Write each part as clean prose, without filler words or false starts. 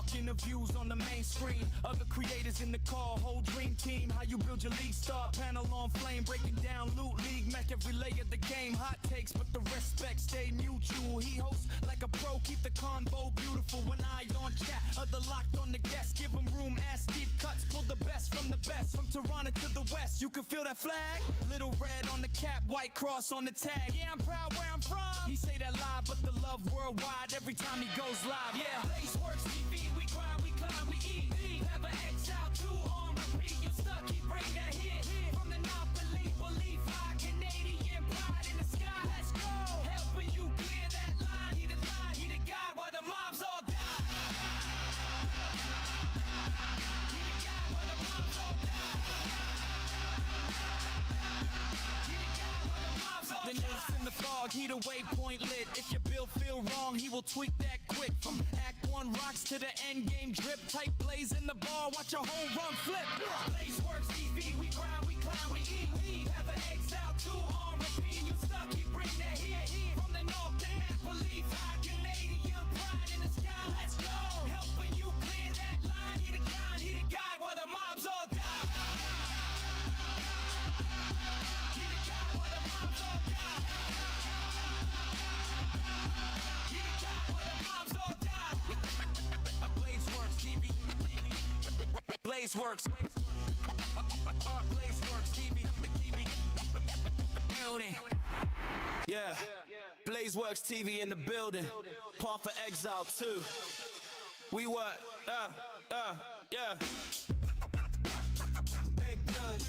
watching the views on the main screen. Other creators in the call, whole dream team. How you build your league, star panel on flame, breaking down loot league, mech every layer of the game. Hot takes, but the respect stay mutual. He hosts like a pro, keep the convo beautiful. When I on chat, other locked on the guest, give him room, ass deep cuts, pull the best from Toronto to the west. You can feel that flag, little red on the cap, white cross on the tag. Yeah, I'm proud where I'm from. He say that live, but the love worldwide every time he goes live. Yeah, Blaze Works TV, we grind, we climb, we eat. Path of Exile 2 on repeat. You stuck, keep bringing that hit. From the north, believe high, Canadian pride in the sky. Let's go, helping you clear that line. He the guy while the mobs all die. He the guy while the mobs all die. He the guy while the mobs all die. The nurse in the fog, he the waypoint lit. If your bill feel wrong, he will tweak that quick. From Act 1 rocks to the Endgame drip. Type Blaze in the bar, watch your whole run flip. Blaze Works TV, we grind, we climb, we eat. Path of Exile 2 on repeat. You stuck, keep bring that hit. From the north to believe high, Canadian pride in the sky. Let's go, helping you clear that line. He the guy while the mobs all die. He the guy while the mobs all die. He the guy while the mobs all die. Blaze Works TV. Blaze Works. Blaze Works TV. Building. Yeah. Blaze Works TV in the building. Path of Exile 2. We what? Yeah. Big gun.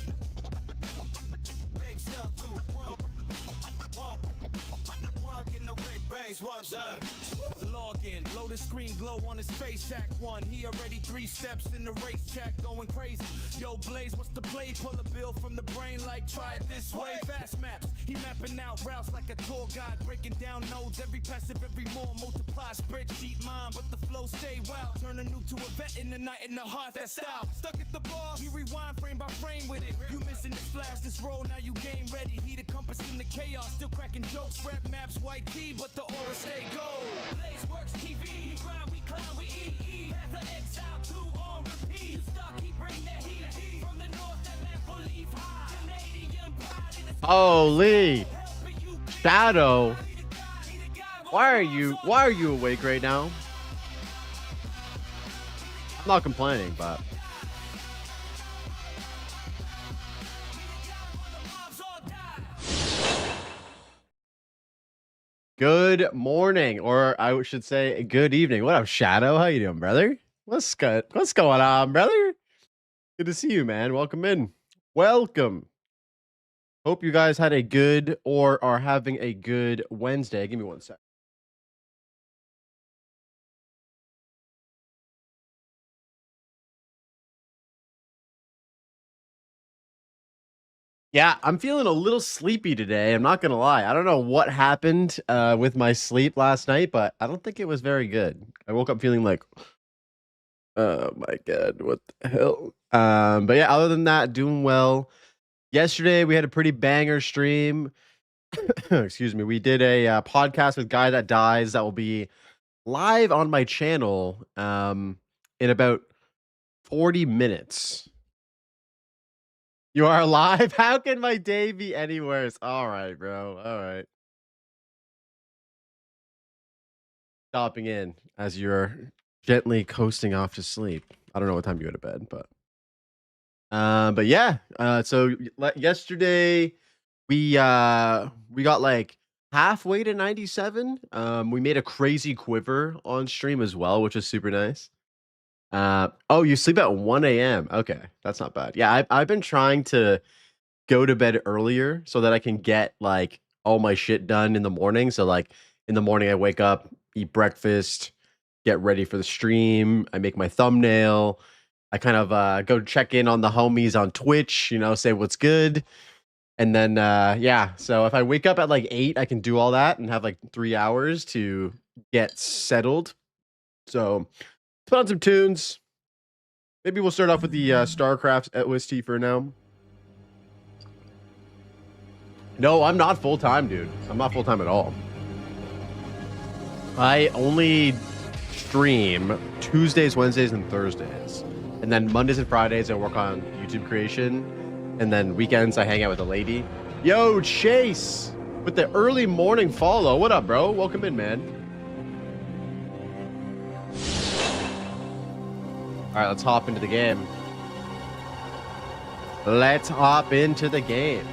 Big stuff too. Walk in the red base, what's up? Log in, load the screen, glow on his face, Act 1. He already 3 steps in the race track, going crazy. Yo, Blaze, what's the play? Pull a bill from the brain like try it this way. Fast maps, he mapping out routes like a tour guide, breaking down nodes, every passive, every more. Multiply spreadsheet mind, but the flow stay wild. Turn a new to a vet in the night in the heart, that style. Stuck at the bar, he rewind frame by frame with it. You missing this flash, this roll, now you game ready. He the compass in the chaos, still cracking jokes, rap maps, white key, but the aura stay gold. Blaze Works TV, we grind, we climb, we eat. Path of Exile 2 on repeat. You stuck, keep bring that heat. From the north, that man believe high. Canadian pride in the sky. Holy Shadow, why are you awake right now? I'm not complaining, but good morning, or I should say good evening. What up, Shadow? How you doing, brother? What's going on, brother? Good to see you, man. Welcome in. Welcome. Hope you guys had a good or are having a good Wednesday. Give me 1 sec. Yeah, I'm feeling a little sleepy today. I'm not gonna lie. I don't know what happened with my sleep last night, but I don't think it was very good. I woke up feeling like, oh my god, what the hell? But yeah, other than that, doing well. Yesterday we had a pretty banger stream. Excuse me. We did a podcast with Guy That Dies that will be live on my channel in about 40 minutes. You are live? How can my day be any worse? All right, bro. All right. Stopping in as you're gently coasting off to sleep. I don't know what time you go to bed, but yeah. So yesterday we got like halfway to 97. We made a crazy quiver on stream as well, which is super nice. Oh, you sleep at 1 a.m. Okay, that's not bad. Yeah, I've been trying to go to bed earlier so that I can get like all my shit done in the morning. So like in the morning I wake up, eat breakfast, get ready for the stream, I make my thumbnail, I kind of go check in on the homies on Twitch, say what's good. And then yeah, so if I wake up at like 8, I can do all that and have like 3 hours to get settled. So put on some tunes. Maybe we'll start off with the StarCraft OST for now. No, I'm not full-time, dude. I'm not full-time at all. I only stream Tuesdays, Wednesdays, and Thursdays. And then Mondays and Fridays, I work on YouTube creation. And then weekends, I hang out with a lady. Yo, Chase, with the early morning follow. What up, bro? Welcome in, man. All right, let's hop into the game. Let's hop into the game.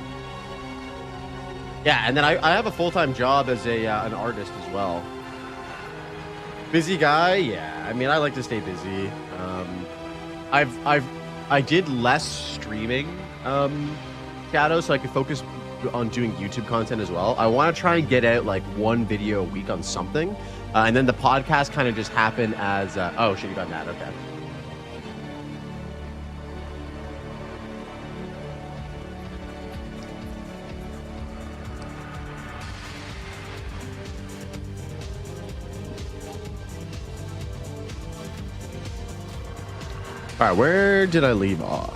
Yeah, and then I have a full-time job as an artist as well. Busy guy, yeah. I mean, I like to stay busy. I did less streaming, Shadow, so I could focus on doing YouTube content as well. I want to try and get out like one video a week on something, and then the podcast kind of just happened as. Oh shit, you got that? Okay. All right, where did I leave off?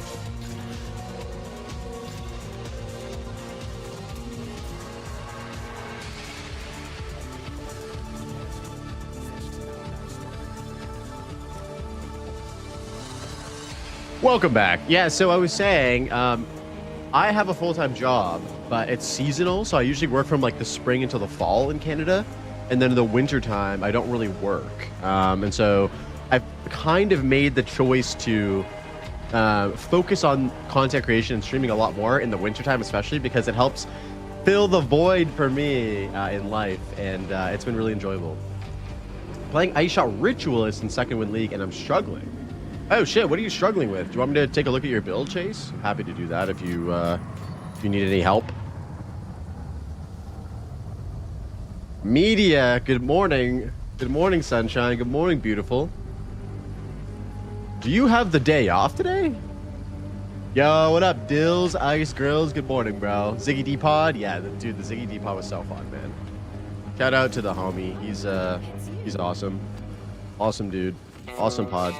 Welcome back. Yeah, so I was saying, I have a full-time job, but it's seasonal, so I usually work from like the spring until the fall in Canada, and then in the winter time, I don't really work. And so I've kind of made the choice to focus on content creation and streaming a lot more in the wintertime, especially because it helps fill the void for me in life, and it's been really enjoyable. Playing Ice Shot Ritualist in Second Wind League, and I'm struggling. Oh shit, what are you struggling with? Do you want me to take a look at your build, Chase? I'm happy to do that if you need any help. Media, good morning. Good morning, sunshine. Good morning, beautiful. Do you have the day off today? Yo, what up, Dills, Ice Grills? Good morning, bro. Ziggy D Pod? Yeah, dude, the Ziggy D Pod was so fun, man. Shout out to the homie. He's awesome. Awesome dude. Awesome pod.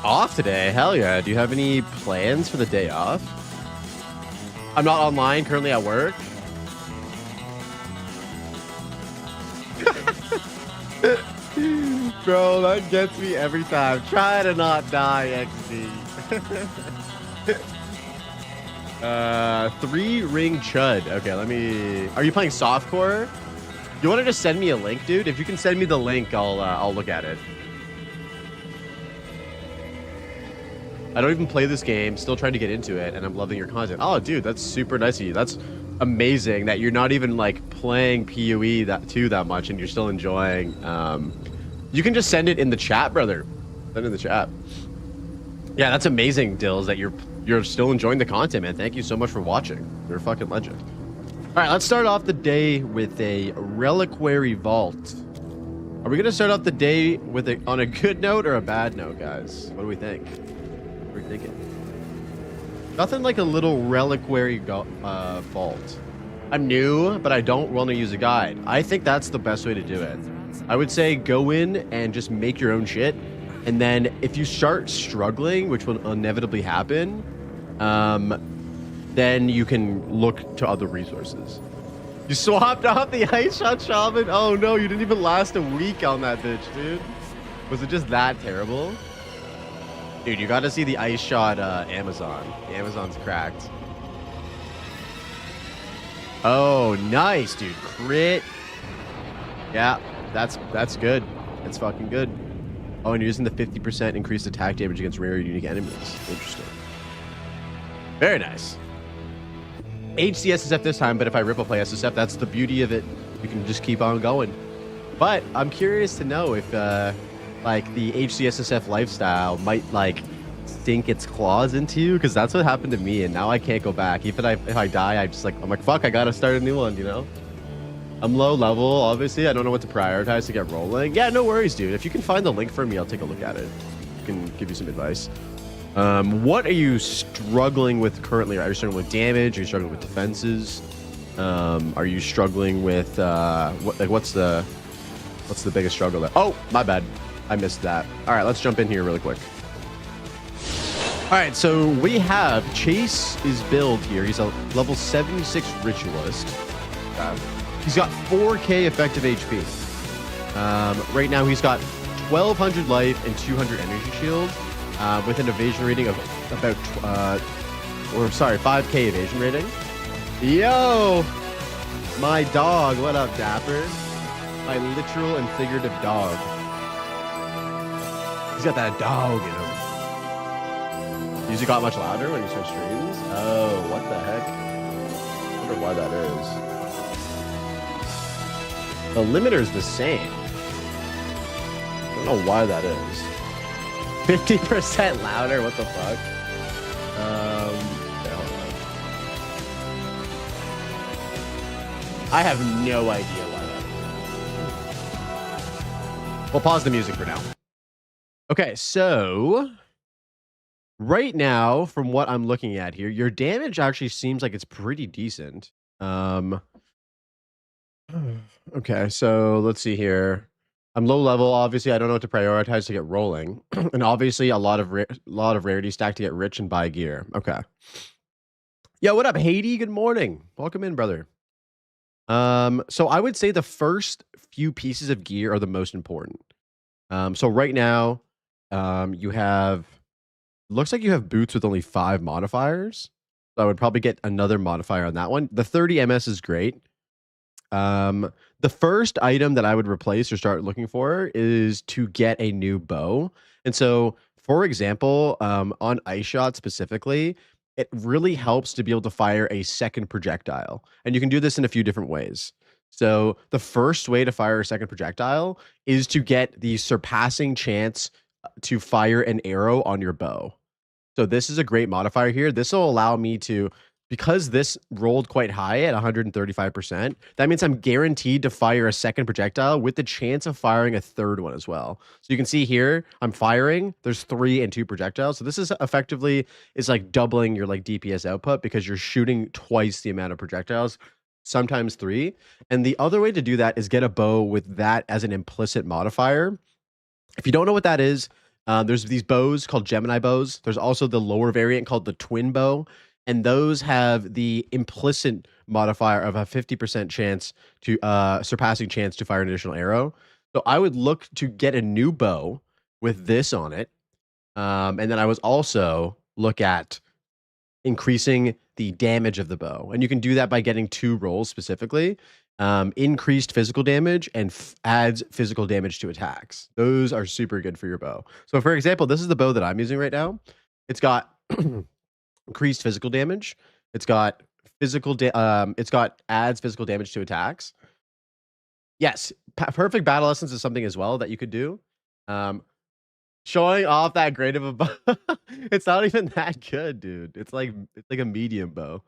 Off today? Hell yeah. Do you have any plans for the day off? I'm not online, currently at work. Bro, that gets me every time. Try to not die, XD. 3-ring chud. Okay, let me... Are you playing softcore? You want to just send me a link, dude? If you can send me the link, I'll look at it. I don't even play this game, still trying to get into it, and I'm loving your content. Oh, dude, that's super nice of you. That's amazing that you're not even, like, playing PoE that much, and you're still enjoying. You can just send it in the chat, brother. Send it in the chat. Yeah, that's amazing, Dills, that you're still enjoying the content, man. Thank you so much for watching. You're a fucking legend. All right, let's start off the day with a Reliquary Vault. Are we going to start off the day with on a good note or a bad note, guys? What do we think? What are we thinking? Nothing like a little Reliquary Vault. I'm new, but I don't want to use a guide. I think that's the best way to do it. I would say go in and just make your own shit. And then if you start struggling, which will inevitably happen, then you can look to other resources. You swapped out the Ice Shot Shaman? Oh no, you didn't even last a week on that bitch, dude. Was it just that terrible? Dude, you gotta see the Ice Shot Amazon. The Amazon's cracked. Oh, nice, dude. Crit. Yeah, that's good. It's fucking good. Oh, and you're using the 50% increased attack damage against rare unique enemies. Interesting. Very nice. HCSSF this time, but if I ripple play SSF, that's the beauty of it. You can just keep on going. But I'm curious to know if, like, the HCSSF lifestyle might, like, sink its claws into you, because that's what happened to me, and now I can't go back. Even if I die, I'm like, fuck, I gotta start a new one, you know? I'm low level, obviously. I don't know what to prioritize to get rolling. Yeah, no worries, dude. If you can find the link for me, I'll take a look at it. I can give you some advice. What are you struggling with currently? Are you struggling with damage? Are you struggling with defenses? Are you struggling with what's the biggest struggle there? Oh, my bad. I missed that. All right, let's jump in here really quick. All right, so we have Chase is build here. He's a level 76 Ritualist. He's got 4K effective HP. Right now he's got 1,200 life and 200 energy shield, with an evasion rating of about, 5K evasion rating. Yo, my dog, what up, Dapper? My literal and figurative dog. He's got that dog in him. Music got much louder when you switch streams? Oh, what the heck? I wonder why that is. The limiter's the same. I don't know why that is. 50% louder, what the fuck? Okay, hold on. I have no idea why that is. We'll pause the music for now. Okay, so right now, from what I'm looking at here, your damage actually seems like it's pretty decent. Okay, so let's see here. I'm low level. Obviously, I don't know what to prioritize to get rolling, and obviously, a lot of rarity stack to get rich and buy gear. Okay. Yo, what up, Haiti? Good morning. Welcome in, brother. So I would say the first few pieces of gear are the most important. So right now, you have, looks like you have boots with only 5 modifiers. So I would probably get another modifier on that one. The 30 MS is great. The first item that I would replace or start looking for is to get a new bow. And so, for example, on Ice Shot specifically, it really helps to be able to fire a second projectile. And you can do this in a few different ways. So the first way to fire a second projectile is to get the surpassing chance to fire an arrow on your bow. So this is a great modifier here. This will allow me to, because this rolled quite high at 135%, that means I'm guaranteed to fire a second projectile with the chance of firing a third one as well. So you can see here, I'm firing, there's 3 and 2 projectiles. So this is effectively, it's like doubling your like DPS output because you're shooting twice the amount of projectiles, sometimes 3. And the other way to do that is get a bow with that as an implicit modifier. If you don't know what that is, there's these bows called Gemini bows. There's also the lower variant called the twin bow. And those have the implicit modifier of a 50% chance to surpassing chance to fire an additional arrow. So I would look to get a new bow with this on it. And then I was also look at increasing the damage of the bow. And you can do that by getting 2 rolls specifically. Increased physical damage and adds physical damage to attacks. Those are super good for your bow. So for example, this is the bow that I'm using right now. It's got increased physical damage. It's got adds physical damage to attacks. Yes, perfect battle essence is something as well that you could do. Showing off that great of a bow. It's not even that good, dude. It's like a medium bow.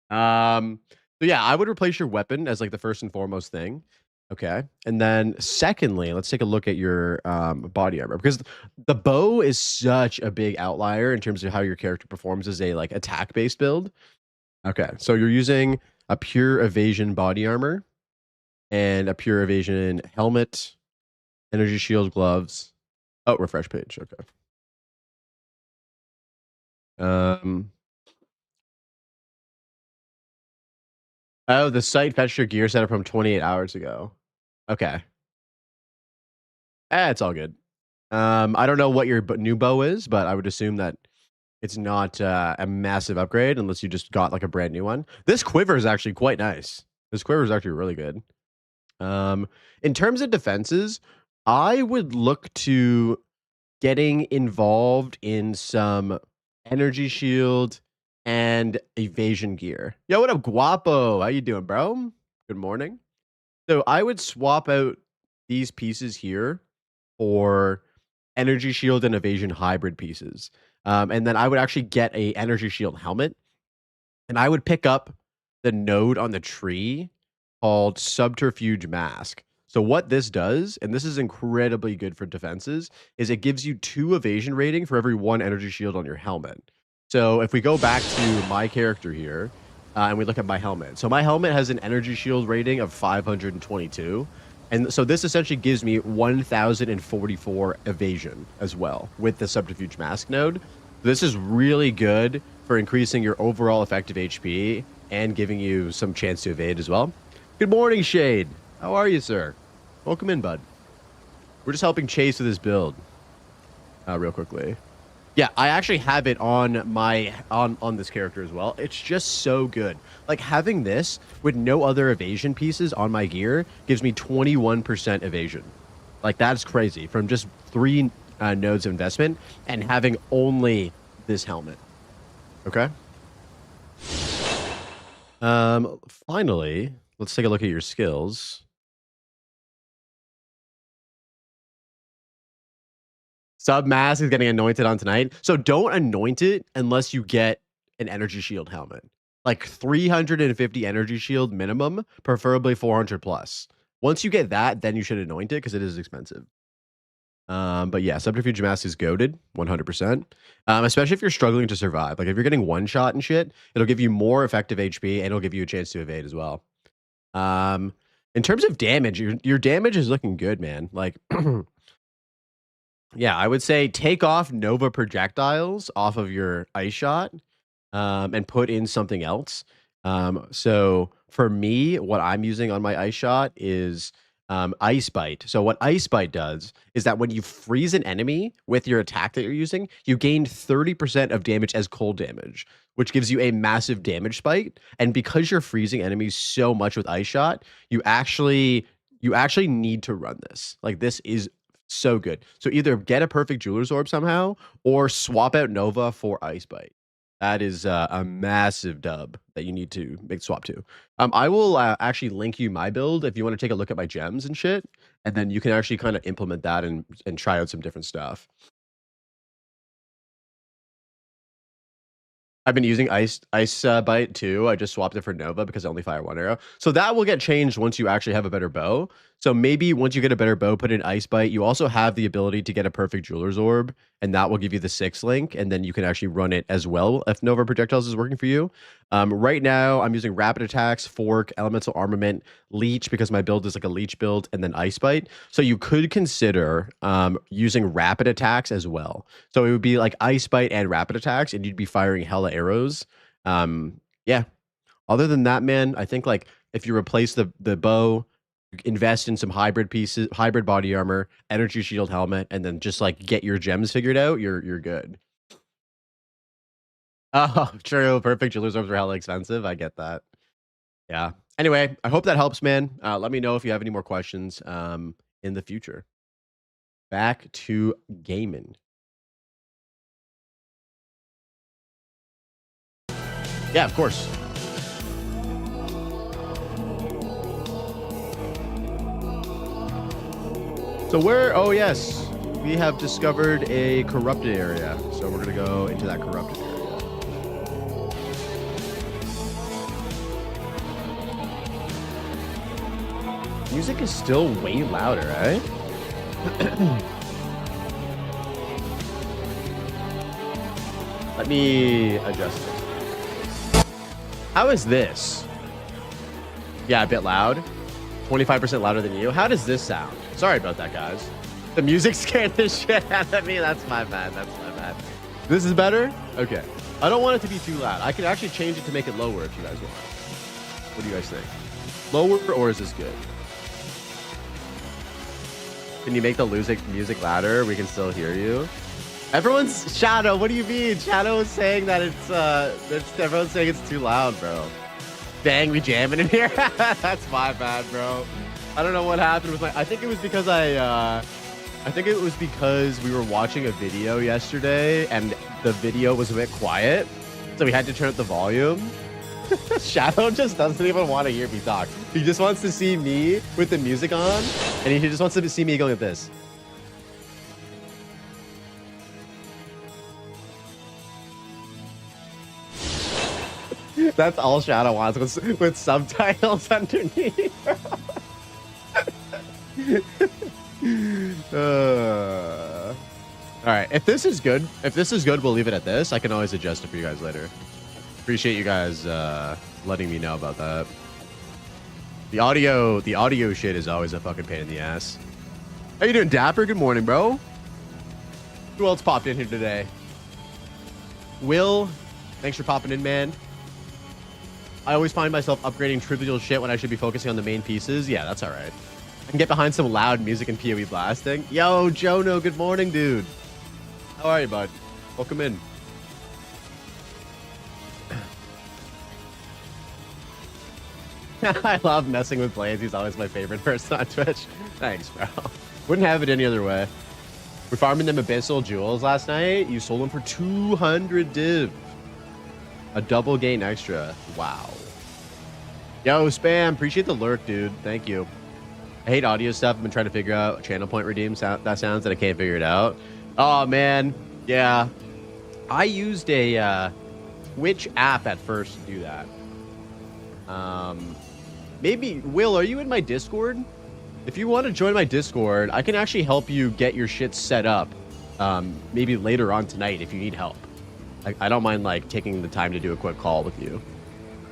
So yeah, I would replace your weapon as like the first and foremost thing. Okay. And then secondly, let's take a look at your body armor, because the bow is such a big outlier in terms of how your character performs as a like attack based build. Okay. So you're using a pure evasion body armor and a pure evasion helmet, energy shield, gloves. Oh, refresh page. Okay. Oh, the site fetched your gear setup from 28 hours ago. Okay. It's all good. I don't know what your new bow is, but I would assume that it's not a massive upgrade unless you just got like a brand new one. This quiver is actually quite nice. This quiver is actually really good. In terms of defenses, I would look to getting involved in some energy shield and evasion gear. Yo, what up, Guapo? How you doing, bro? Good morning. So I would swap out these pieces here for energy shield and evasion hybrid pieces. And then I would actually get a energy shield helmet, and I would pick up the node on the tree called Subterfuge Mask. So what this does, and this is incredibly good for defenses, is it gives you 2 evasion rating for every 1 energy shield on your helmet. So if we go back to my character here, and we look at my helmet. So my helmet has an energy shield rating of 522. And so this essentially gives me 1,044 evasion as well with the Subterfuge Mask node. This is really good for increasing your overall effective HP and giving you some chance to evade as well. Good morning, Shade. How are you, sir? Welcome in, bud. We're just helping Chase with his build. Real quickly. Yeah, I actually have it on my on this character as well. It's just so good. Like having this with no other evasion pieces on my gear gives me 21% evasion. Like that's crazy from just 3 nodes of investment and having only this helmet. Okay. Finally, let's take a look at your skills. Submask is getting anointed on tonight. So don't anoint it unless you get an energy shield helmet. Like 350 energy shield minimum, preferably 400 plus. Once you get that, then you should anoint it because it is expensive. But yeah, Subterfuge Mask is goated, 100%. Especially if you're struggling to survive. Like if you're getting one shot and shit, it'll give you more effective HP and it'll give you a chance to evade as well. In terms of damage, your damage is looking good, man. Like yeah, I would say take off Nova projectiles off of your ice shot and put in something else. So for me, what I'm using on my ice shot is Ice Bite. So what Ice Bite does is that when you freeze an enemy with your attack that you're using, you gain 30% of damage as cold damage, which gives you a massive damage spike. And because you're freezing enemies so much with Ice Shot, you actually need to run this. Like this is so good. So either get a perfect Jeweler's Orb somehow or swap out Nova for Ice Bite. That is a massive dub that you need to make swap to. I will actually link you my build if you want to take a look at my gems and shit, and then you can actually kind of implement that and try out some different stuff. I've been using Ice Bite too. I just swapped it for Nova because I only fire 1 arrow. So that will get changed once you actually have a better bow. So maybe once you get a better bow, put in Ice Bite. You also have the ability to get a perfect Jeweler's Orb, and that will give you the 6 link, and then you can actually run it as well if Nova Projectiles is working for you. Right now, I'm using Rapid Attacks, Fork, Elemental Armament, Leech, because my build is like a Leech build, and then Ice Bite. So you could consider using Rapid Attacks as well. So it would be like Ice Bite and Rapid Attacks, and you'd be firing hella arrows. Yeah. Other than that, man, I think like if you replace the bow, invest in some hybrid pieces, hybrid body armor, energy shield helmet, and then just like get your gems figured out, you're good. Oh, true. Perfect. Jeweler's Orbs are hella expensive. I get that. Yeah. Anyway, I hope that helps, man. Let me know if you have any more questions in the future. Back to gaming. Yeah, of course. So where? Oh yes, we have discovered a corrupted area. So we're gonna go into that corrupted area. Music is still way louder, right? Let me adjust this. How is this? Yeah, a bit loud. 25% louder than you. How does this sound? Sorry about that, guys. The music scared the shit out of me. That's my bad. That's my bad. This is better? Okay. I don't want it to be too loud. I can actually change it to make it lower if you guys want. What do you guys think? Lower or is this good? Can you make the music louder? We can still hear you. Everyone's Shadow. What do you mean? Shadow is saying that everyone's saying it's too loud, bro. Dang, we jamming in here. That's my bad, bro. I don't know what happened with my. I think it was because we were watching a video yesterday and the video was a bit quiet, so we had to turn up the volume. Shadow just doesn't even want to hear me talk. He just wants to see me with the music on, and he just wants to see me going like this. That's all Shadow wants with subtitles underneath. All right, if this is good, we'll leave it at this. I can always adjust it for you guys later. Appreciate you guys letting me know about that. The audio shit is always a fucking pain in the ass. How you doing, Dapper? Good morning, bro. Who else popped in here today? Will, thanks for popping in, man. I always find myself upgrading trivial shit when I should be focusing on the main pieces. Yeah, that's all right. I can get behind some loud music and PoE blasting. Yo, Jono, good morning, dude. How are you, bud? Welcome in. I love messing with Blaze. He's always my favorite person on Twitch. Thanks, bro. Wouldn't have it any other way. We're farming them Abyssal Jewels last night. You sold them for 200 div. A double gain extra. Wow. Yo, Spam. Appreciate the lurk, dude. Thank you. I hate audio stuff. I've been trying to figure out channel point redeem that sounds, and I can't figure it out. Oh, man. Yeah. I used a Twitch app at first to do that. Maybe, Will, are you in my Discord? If you want to join my Discord, I can actually help you get your shit set up. Maybe later on tonight if you need help. I don't mind like taking the time to do a quick call with you.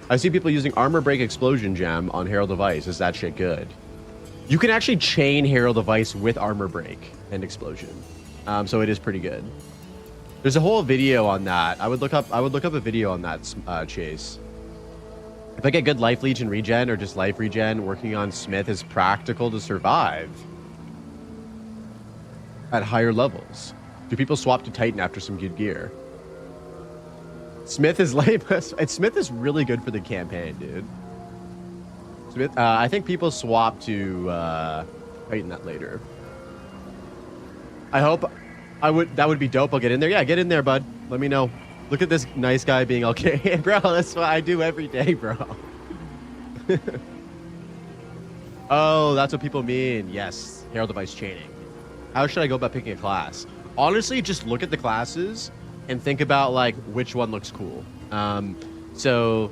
I see people using Armor Break Explosion Gem on Herald Device. Is that shit good? You can actually chain Herald Device with Armor Break and Explosion. So it is pretty good. There's a whole video on that. I would look up a video on that, Chase. If I get good life leech and regen or just life regen, working on Smith is practical to survive at higher levels. Do people swap to Titan after some good gear? Smith is lame. Smith is really good for the campaign, dude. Smith, I think people swap to Titan that later. I hope that would be dope. I'll get in there. Yeah, get in there, bud. Let me know. Look at this nice guy being okay. Bro, that's what I do every day, bro. Oh, that's what people mean. Yes, Herald Device chaining. How should I go about picking a class? Honestly, just look at the classes and think about like which one looks cool. So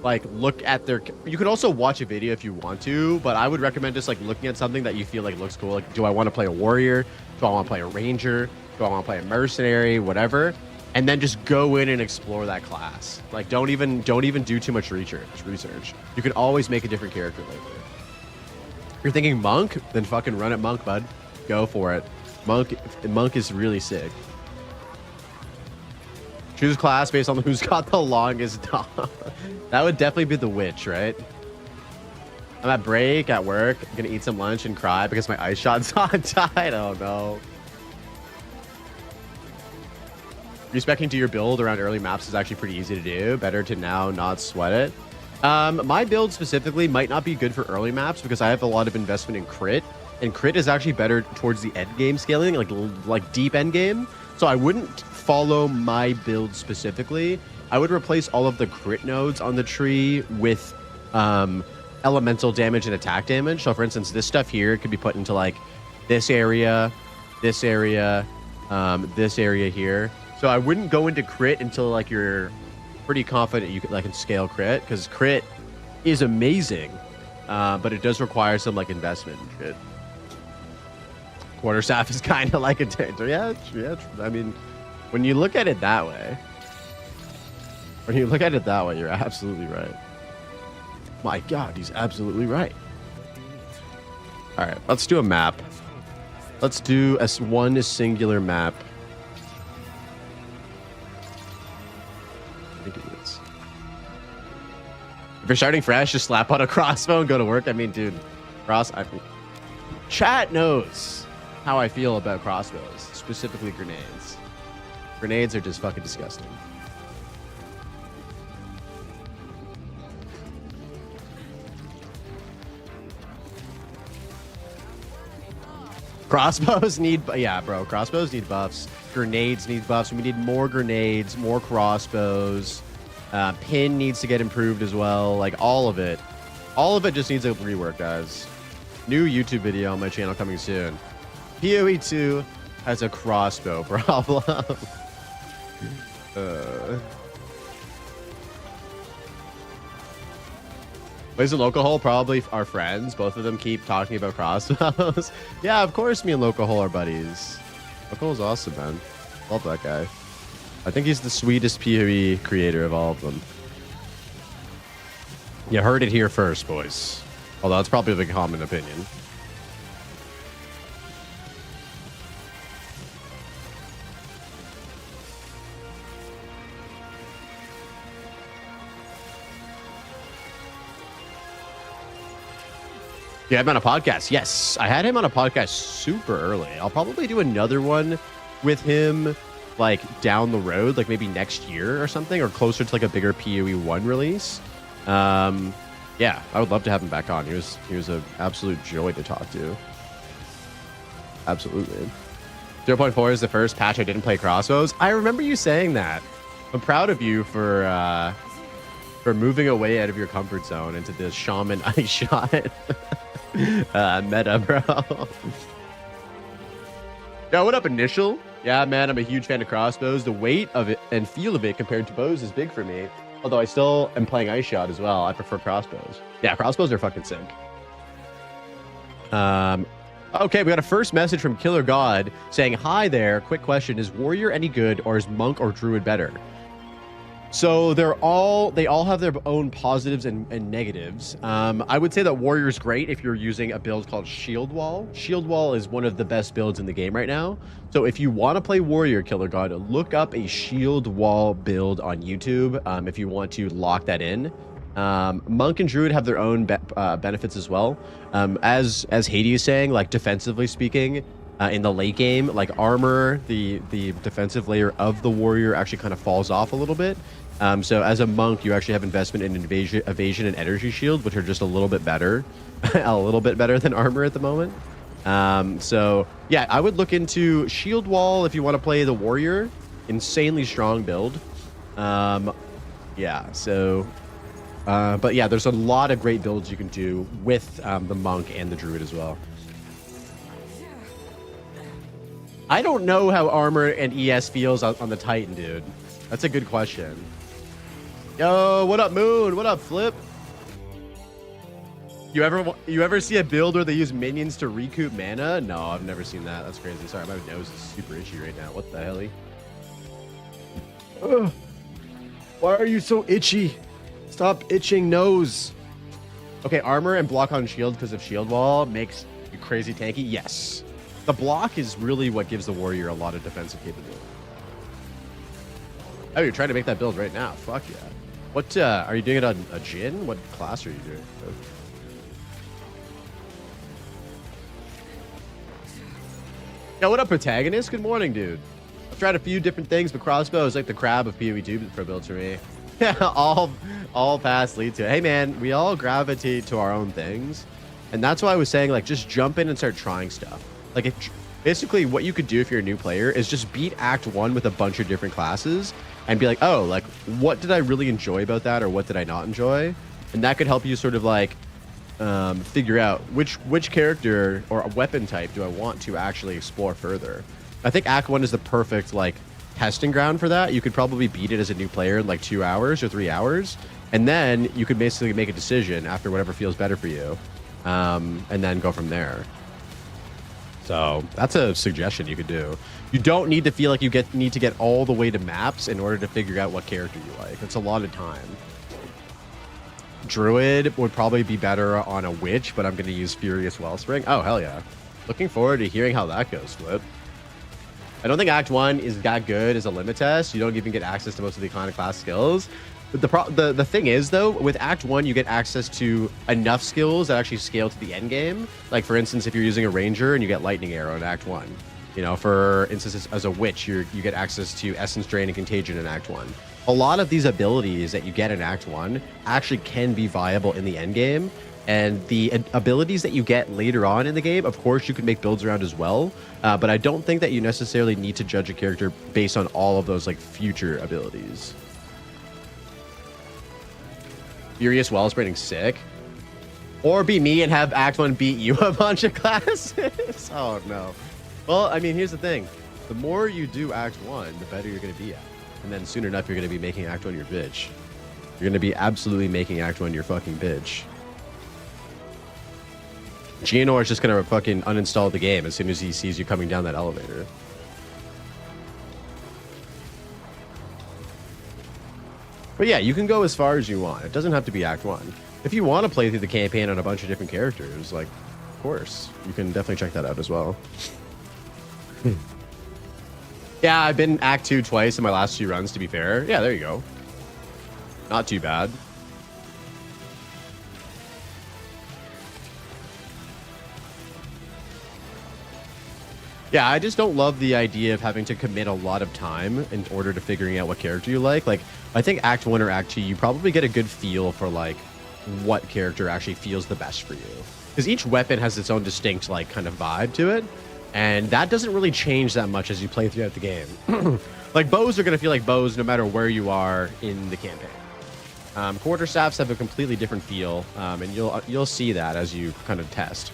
like look at their, you could also watch a video if you want to, but I would recommend just like looking at something that you feel like looks cool. Like, do I want to play a warrior? Do I want to play a ranger? Do I want to play a mercenary? Whatever. And then just go in and explore that class. Like, don't even do too much research. You can always make a different character later. If you're thinking monk, then fucking run at monk, bud. Go for it. Monk is really sick. Choose class based on who's got the longest dog. That would definitely be the witch, right? I'm at break at work. I'm gonna eat some lunch and cry because my ice shot's on tight. Oh no. Respecting to your build around early maps is actually pretty easy to do. Better to now not sweat it. My build specifically might not be good for early maps because I have a lot of investment in crit, and crit is actually better towards the end game scaling, like deep end game. So I wouldn't follow my build specifically. I would replace all of the crit nodes on the tree with elemental damage and attack damage. So for instance, this stuff here could be put into like this area, this area here. So I wouldn't go into crit until like you're pretty confident you can scale crit, because crit is amazing, but it does require some like investment and shit. Quarterstaff is kind of like a danger. Yeah. I mean, when you look at it that way, you're absolutely right. My God, he's absolutely right. All right, let's do a map. Let's do one singular map. I think it is. If you're starting fresh, just slap on a crossbow and go to work. I mean, dude, chat knows how I feel about crossbows, specifically grenades. Grenades are just fucking disgusting. Crossbows need, yeah, bro. Crossbows need buffs. Grenades need buffs. We need more grenades, more crossbows. Pin needs to get improved as well. Like all of it just needs a rework, guys. New YouTube video on my channel coming soon. PoE 2 has a crossbow problem. Plays a local hole, probably our friends. Both of them keep talking about crossbows. Yeah, of course me and local hole are buddies. Local hole's awesome, man. Love that guy. I think he's the sweetest PoE creator of all of them. You heard it here first, boys. Although that's probably the common opinion. Yeah, I'm on a podcast. Yes, I had him on a podcast super early. I'll probably do another one with him like down the road, like maybe next year or something, or closer to like a bigger PoE 1 release. Yeah, I would love to have him back on. He was an absolute joy to talk to. Absolutely. 0.4 is the first patch I didn't play crossbows. I remember you saying that. I'm proud of you for moving away out of your comfort zone into this shaman ice shot meta, bro. Yo, what up, Initial? Yeah, man, I'm a huge fan of crossbows. The weight of it and feel of it compared to bows is big for me. Although I still am playing ice shot as well. I prefer crossbows. Yeah, crossbows are fucking sick. Okay, we got a first message from Killer God saying, hi there. Quick question. Is warrior any good, or is monk or druid better? So they all have their own positives and negatives. I would say that warrior is great if you're using a build called Shield Wall. Shield Wall is one of the best builds in the game right now. So if you want to play warrior, Killer God, look up a Shield Wall build on YouTube if you want to lock that in. Monk and druid have their own benefits as well. As Hades is saying, like defensively speaking, in the late game, like armor, the defensive layer of the warrior actually kind of falls off a little bit. So as a monk, you actually have investment in evasion and energy shield, which are just a little bit better, a little bit better than armor at the moment. So yeah, I would look into Shield Wall if you want to play the warrior. Insanely strong build. Yeah, so but yeah, there's a lot of great builds you can do with the monk and the druid as well. I don't know how armor and ES feels on the Titan, dude. That's a good question. Yo, what up, Moon? What up, Flip? You ever see a build where they use minions to recoup mana? No, I've never seen that. That's crazy. Sorry, my nose is super itchy right now. What the hell? Ugh. Why are you so itchy? Stop itching nose. Okay, armor and block on shield because of shield wall makes you crazy tanky. Yes. The block is really what gives the warrior a lot of defensive capability. Oh, you're trying to make that build right now. Fuck yeah. What, are you doing it on a Jhin? What class are you doing? Yo, what up, protagonist? Good morning, dude. I've tried a few different things, but crossbow is like the crab of PoE 2 for builds for me. Yeah, all paths lead to it. Hey, man, we all gravitate to our own things. And that's why I was saying, like, just jump in and start trying stuff. Like, basically what you could do if you're a new player is just beat Act 1 with a bunch of different classes and be like, oh, like, what did I really enjoy about that, or what did I not enjoy? And that could help you sort of, like, figure out which character or weapon type do I want to actually explore further. I think Act 1 is the perfect, like, testing ground for that. You could probably beat it as a new player in, like, 2 hours or 3 hours. And then you could basically make a decision after whatever feels better for you. And then go from there. So that's a suggestion you could do. You don't need to feel like you need to get all the way to maps in order to figure out what character you like. It's a lot of time. Druid would probably be better on a witch, but I'm going to use Furious Wellspring. Oh, hell yeah. Looking forward to hearing how that goes, Flip. I don't think Act 1 is that good as a limit test. You don't even get access to most of the iconic class skills. But the thing is, though, with Act 1, you get access to enough skills that actually scale to the end game. Like, for instance, if you're using a ranger and you get lightning arrow in Act 1. You know, for instance, as a witch, you get access to essence drain and contagion in Act 1. A lot of these abilities that you get in Act 1 actually can be viable in the end game. And the abilities that you get later on in the game, of course, you can make builds around as well. But I don't think that you necessarily need to judge a character based on all of those, like, future abilities. Furious Wellspring sick. Or be me and have Act 1 beat you a bunch of classes. Oh, no. Well, I mean, here's the thing. The more you do Act 1, the better you're going to be at. And then soon enough, you're going to be making Act 1 your bitch. You're going to be absolutely making Act 1 your fucking bitch. Gianor is just going to fucking uninstall the game as soon as he sees you coming down that elevator. But yeah, you can go as far as you want. It doesn't have to be Act 1. If you want to play through the campaign on a bunch of different characters, like, of course, you can definitely check that out as well. Yeah, I've been Act 2 twice in my last 2 runs, to be fair. Yeah, there you go. Not too bad. Yeah, I just don't love the idea of having to commit a lot of time in order to figuring out what character you like. Like, I think Act 1 or Act 2, you probably get a good feel for, like, what character actually feels the best for you. Because each weapon has its own distinct, like, kind of vibe to it. And that doesn't really change that much as you play throughout the game. Like, bows are going to feel like bows no matter where you are in the campaign. Quarterstaffs have a completely different feel, and you'll see that as you kind of test.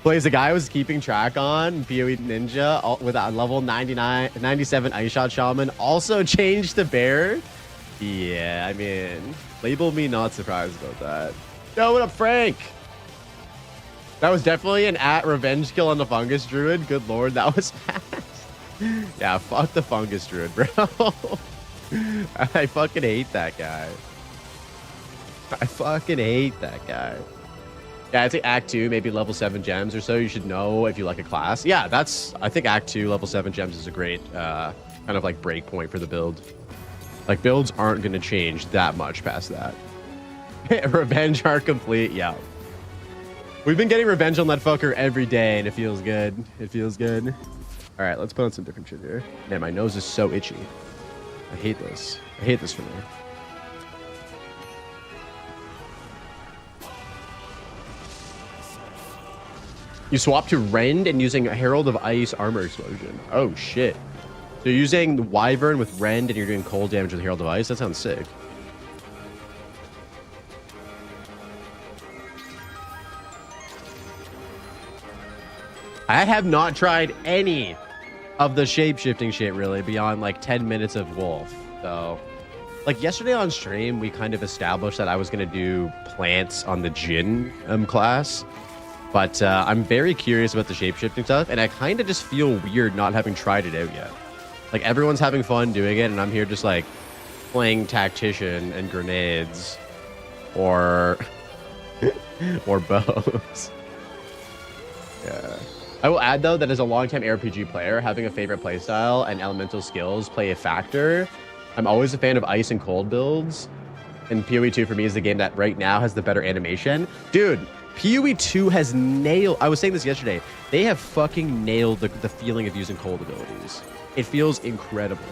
Plays the guy I was keeping track on, PoE Ninja, with a level 97 Ice Shot Shaman, also changed to Bear. Yeah, I mean, label me not surprised about that. Yo, what up, Frank? That was definitely an @revenge kill on the Fungus Druid. Good lord, that was fast. Yeah, fuck the Fungus Druid, bro. I fucking hate that guy. I fucking hate that guy. Yeah, I'd say Act 2, maybe level 7 gems or so. You should know if you like a class. Yeah, I think Act 2, level 7 gems is a great kind of like break point for the build. Like, builds aren't going to change that much past that. Revenge are complete. Yeah. We've been getting revenge on that fucker every day, and it feels good. It feels good. All right, let's put on some different shit here. Man, my nose is so itchy. I hate this. I hate this for me. You swap to Rend and using Herald of Ice armor explosion. Oh, shit. So you're using Wyvern with Rend and you're doing cold damage with Herald of Ice? That sounds sick. I have not tried any of the shape-shifting shit, really, beyond, like, 10 minutes of Wolf. So, like, yesterday on stream, we kind of established that I was going to do plants on the Jinn class. But I'm very curious about the shape-shifting stuff, and I kind of just feel weird not having tried it out yet. Like, everyone's having fun doing it, and I'm here just, like, playing tactician and grenades. Or... or bows. Yeah. I will add, though, that as a long-time ARPG player, having a favorite playstyle and elemental skills play a factor. I'm always a fan of ice and cold builds. And PoE 2 for me is the game that right now has the better animation. Dude, PoE 2 has nailed... I was saying this yesterday. They have fucking nailed the feeling of using cold abilities. It feels incredible.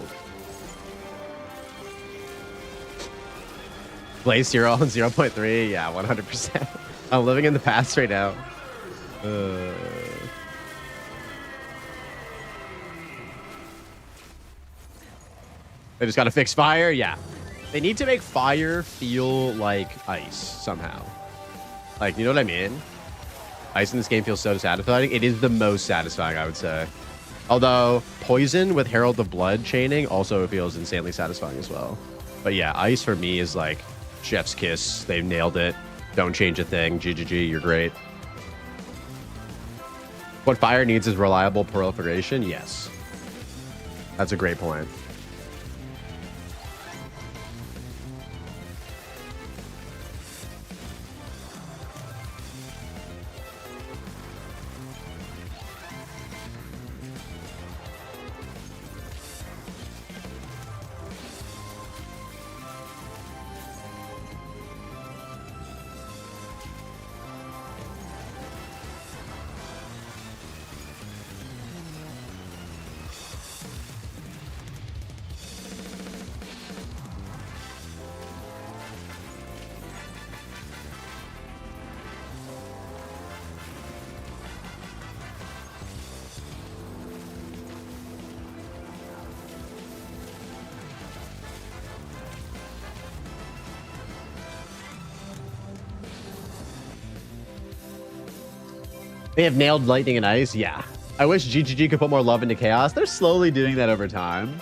Blaze 0 on 0.3. Yeah, 100%. I'm living in the past right now. They just gotta fix fire? Yeah. They need to make fire feel like ice somehow. Like, you know what I mean? Ice in this game feels so satisfying. It is the most satisfying, I would say. Although, poison with Herald of Blood chaining also feels insanely satisfying as well. But yeah, ice for me is like chef's kiss. They've nailed it. Don't change a thing. GGG, you're great. What fire needs is reliable proliferation? Yes. That's a great point. They have nailed lightning and ice? Yeah. I wish GGG could put more love into chaos. They're slowly doing that over time.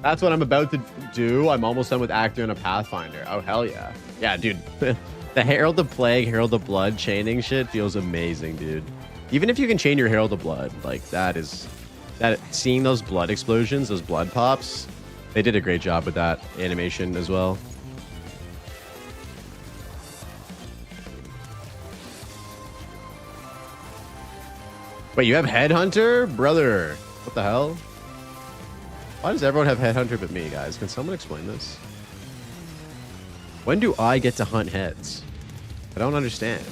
That's what I'm about to do. I'm almost done with Actor and a Pathfinder. Oh, hell yeah. Yeah, dude. The Herald of Plague, Herald of Blood chaining shit feels amazing, dude. Even if you can chain your Herald of Blood, like, seeing those blood explosions, those blood pops, they did a great job with that animation as well. Wait, you have Headhunter? Brother, what the hell? Why does everyone have Headhunter but me, guys? Can someone explain this? When do I get to hunt heads? I don't understand.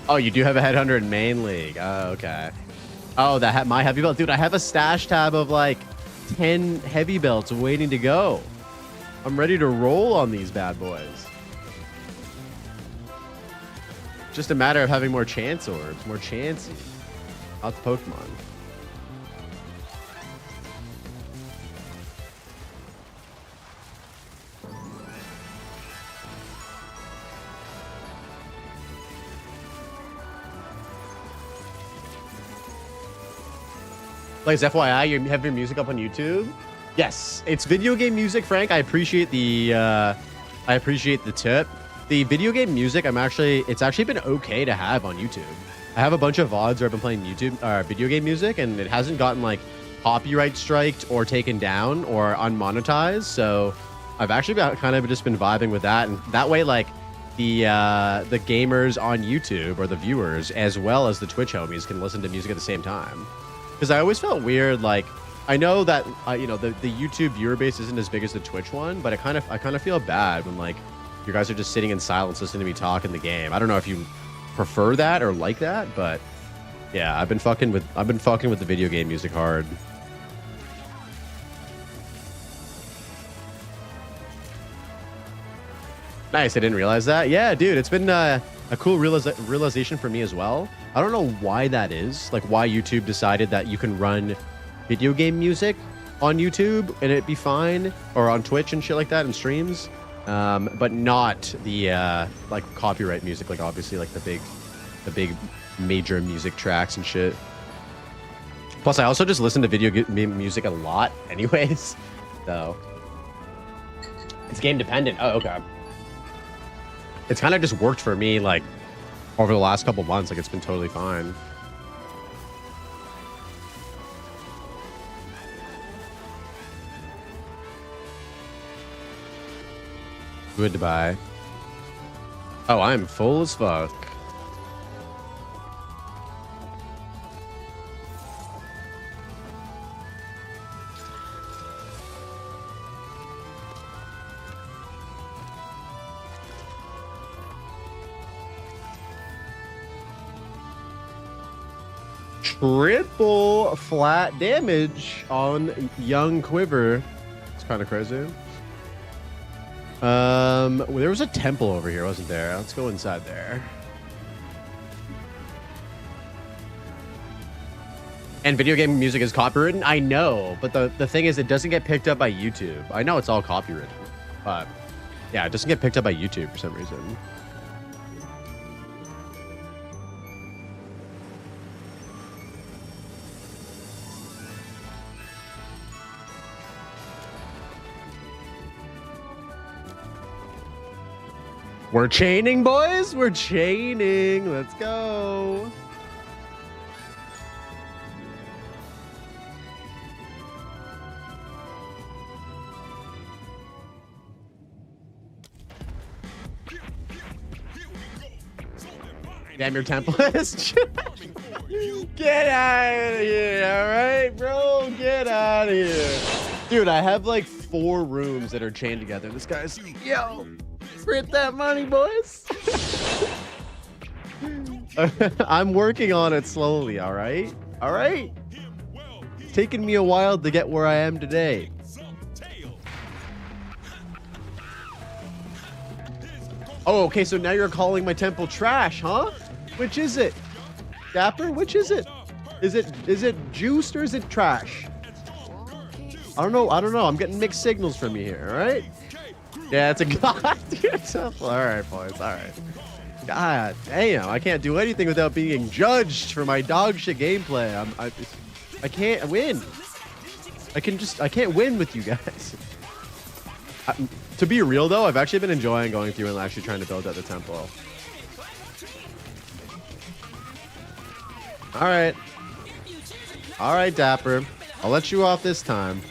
Oh, you do have a headhunter in main league. Oh, okay. Oh, my heavy belt. Dude, I have a stash tab of like 10 heavy belts waiting to go. I'm ready to roll on these bad boys. Just a matter of having more chance orbs, more chancy. Lots of Pokemon. Like, FYI, you have your music up on YouTube? Yes, it's video game music, Frank. I appreciate the tip. The video game music, it's actually been okay to have on YouTube. I have a bunch of VODs where I've been playing video game music, and it hasn't gotten like copyright striked or taken down or unmonetized. So I've actually kind of just been vibing with that, and that way, like the gamers on YouTube or the viewers, as well as the Twitch homies, can listen to music at the same time. Because I always felt weird, like, I know that you know, the YouTube viewer base isn't as big as the Twitch one, but I kind of feel bad when like you guys are just sitting in silence listening to me talk in the game. I don't know if you prefer that or like that, but yeah, I've been fucking with the video game music hard. Nice, I didn't realize that. Yeah, dude, it's been a cool realization for me as well. I don't know why that is, like why YouTube decided that you can run video game music on YouTube and it'd be fine, or on Twitch and shit like that and streams, but not the like copyright music, like obviously like the big major music tracks and shit. Plus, I also just listen to video game music a lot anyways, so it's game dependent. Oh, okay. It's kind of just worked for me, like, over the last couple months. Like, it's been totally fine. Goodbye. Oh, I'm full as fuck. Triple flat damage on young Quiver. It's kind of crazy. There was a temple over here, wasn't there? Let's go inside there. And video game music is copywritten? I know, but the thing is, it doesn't get picked up by YouTube. I know it's all copywritten, but yeah, it doesn't get picked up by YouTube for some reason. We're chaining, boys. We're chaining. Let's go. Damn, your temple is. Get out of here, all right, bro? Get out of here. Dude, I have like 4 rooms that are chained together. This guy's, yo. Print that money, boys. I'm working on it slowly, all right? All right? It's taken me a while to get where I am today. Oh, okay, so now you're calling my temple trash, huh? Which is it? Dapper, which is it? Is it juiced or is it trash? I don't know. I'm getting mixed signals from you here, all right? Yeah, it's a god tier temple. All right, boys. All right. God damn, I can't do anything without being judged for my dog shit gameplay. I can't win. I can't win with you guys. To be real though, I've actually been enjoying going through and actually trying to build out the temple. All right. All right, Dapper. I'll let you off this time.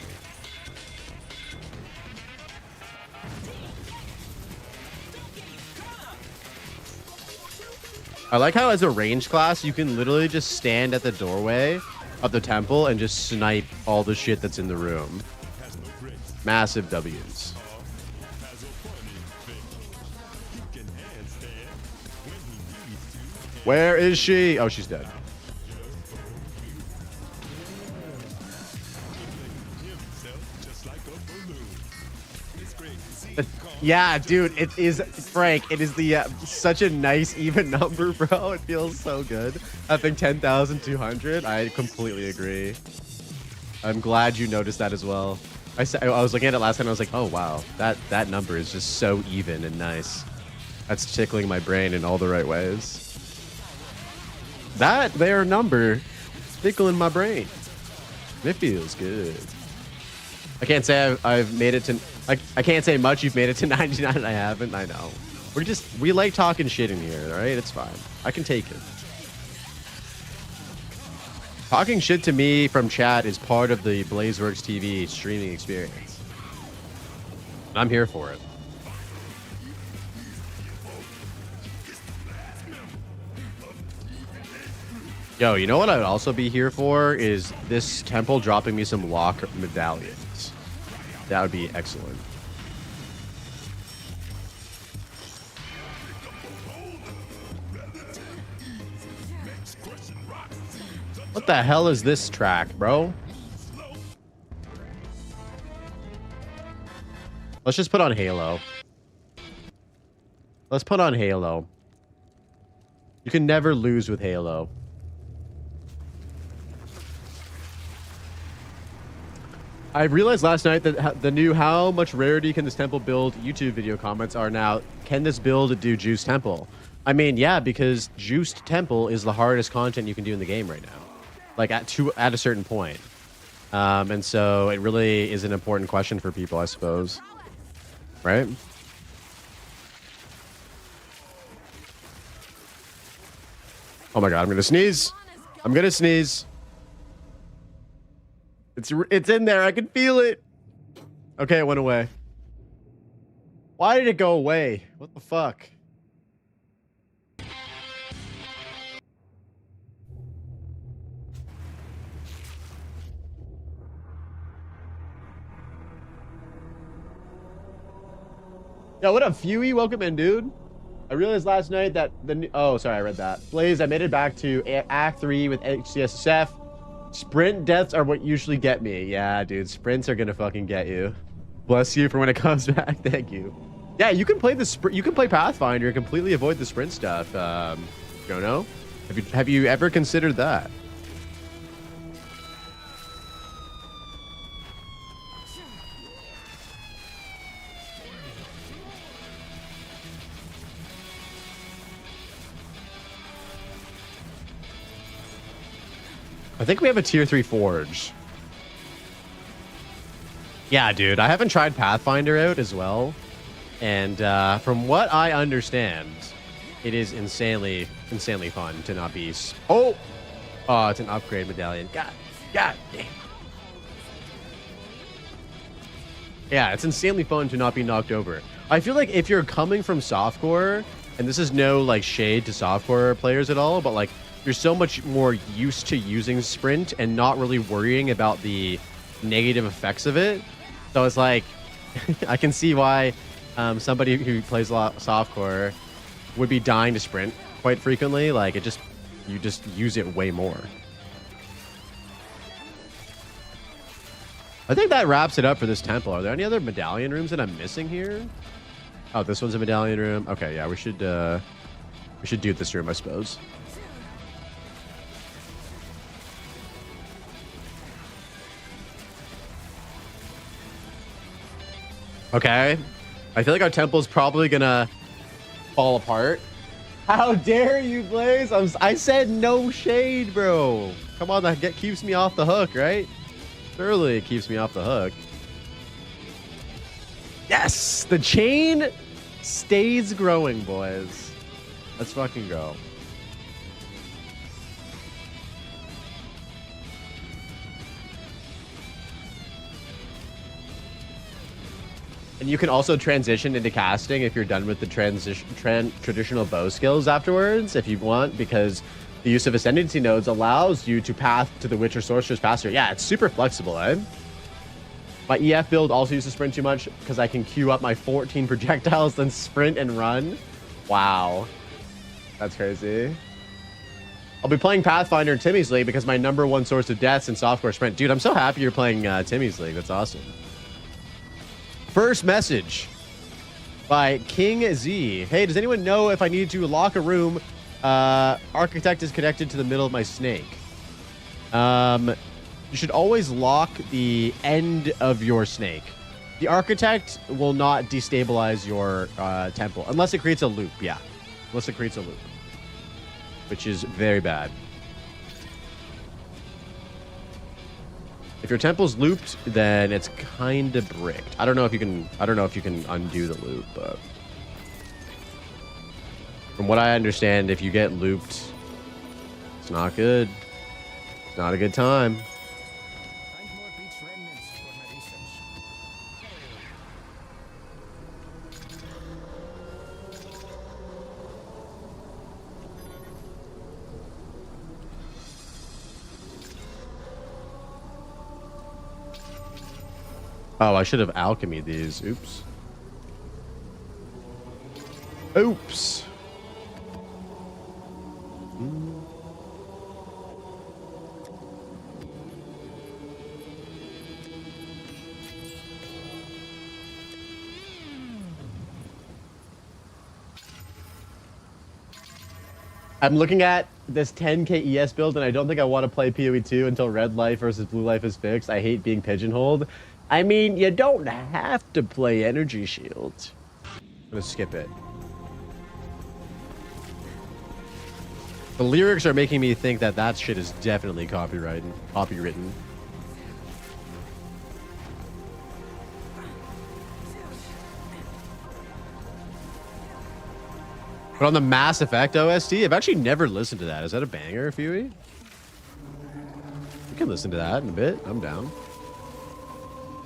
I like how as a range class, you can literally just stand at the doorway of the temple and just snipe all the shit that's in the room. Massive W's. Where is she? Oh, she's dead. Yeah, dude, it is, Frank, it is the such a nice even number, bro. It feels so good. I think 10,200. I completely agree. I'm glad you noticed that as well. I was looking at it last time. I was like, oh wow, that number is just so even and nice. That's tickling my brain in all the right ways. That there number tickling my brain. It feels good. I can't say I've made it to. I can't say much. You've made it to 99 and I haven't. I know. We like talking shit in here, all right? It's fine. I can take it. Talking shit to me from chat is part of the BlazeWorks TV streaming experience. I'm here for it. Yo, you know what I would also be here for is this temple dropping me some lock medallions. That would be excellent. What the hell is this track, bro? Let's just put on Halo. Let's put on Halo. You can never lose with Halo. I realized last night that the new how much rarity can this temple build YouTube video comments are now, can this build do Juiced Temple? I mean, yeah, because Juiced Temple is the hardest content you can do in the game right now. Like at a certain point. And so it really is an important question for people, I suppose. Right? Oh my god, I'm gonna sneeze. I'm gonna sneeze. It's in there. I can feel it. Okay, it went away. Why did it go away? What the fuck? Yo, what up, Fewy? Welcome in, dude. I realized last night that oh, sorry, I read that. Blaze, I made it back to Act 3 with HCSSF. Sprint deaths are what usually get me. Yeah, dude, sprints are gonna fucking get you. Bless you for when it comes back. Thank you. Yeah, you can play you can play Pathfinder and completely avoid the sprint stuff. Jono, have you ever considered that? I think we have a tier 3 forge. Yeah, dude, I haven't tried Pathfinder out as well. And from what I understand, it is insanely fun to not be... Oh, it's an upgrade medallion. God damn. Yeah, it's insanely fun to not be knocked over. I feel like if you're coming from softcore, and this is no like shade to softcore players at all, but like you're so much more used to using sprint and not really worrying about the negative effects of it. So it's like, I can see why somebody who plays a lot of softcore would be dying to sprint quite frequently. Like you just use it way more. I think that wraps it up for this temple. Are there any other medallion rooms that I'm missing here? Oh, this one's a medallion room. Okay, yeah, we should do this room, I suppose. Okay, I feel like our temple's probably gonna fall apart. How dare you, Blaze? I said no shade, bro. Come on, that keeps me off the hook, right? Surely it keeps me off the hook. Yes, the chain stays growing, boys. Let's fucking go. And you can also transition into casting if you're done with the traditional bow skills afterwards, if you want, because the use of ascendancy nodes allows you to path to the witch or sorceress faster. Yeah, it's super flexible, eh? My EF build also uses sprint too much because I can queue up my 14 projectiles, then sprint and run. Wow. That's crazy. I'll be playing Pathfinder in Timmy's League because my #1 source of deaths in softcore sprint. Dude, I'm so happy you're playing Timmy's League. That's awesome. First message by King Z. Hey, does anyone know if I need to lock a room? Architect is connected to the middle of my snake. You should always lock the end of your snake. The architect will not destabilize your temple unless it creates a loop. Yeah, unless it creates a loop, which is very bad. If your temple's looped, then it's kind of bricked. I don't know if you can. I don't know if you can undo the loop, but from what I understand, if you get looped, it's not good. It's not a good time. Oh, I should have alchemy these. Oops. Oops. I'm looking at this 10k ES build, and I don't think I want to play PoE 2 until red life versus blue life is fixed. I hate being pigeonholed. I mean, you don't have to play energy shield. I'm gonna skip it. The lyrics are making me think that that shit is definitely copywritten. But on the Mass Effect OST, I've actually never listened to that. Is that a banger, Fuey? We can listen to that in a bit. I'm down.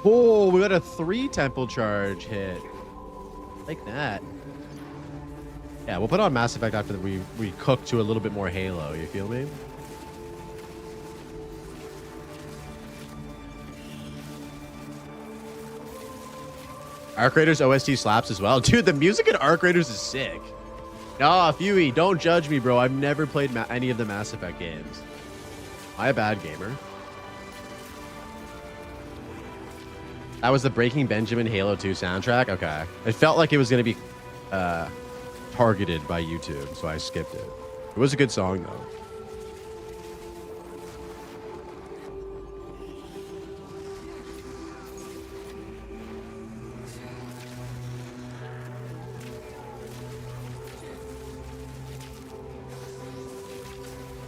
Oh, we got a 3 temple charge hit. Like that. Yeah, we'll put on Mass Effect after we cook to a little bit more Halo. You feel me? Arc Raiders OST slaps as well. Dude, the music in Arc Raiders is sick. Nah, Fuey, don't judge me, bro. I've never played any of the Mass Effect games. Am I a bad gamer? That was the Breaking Benjamin Halo 2 soundtrack? Okay. It felt like it was going to be targeted by YouTube, so I skipped it. It was a good song, though.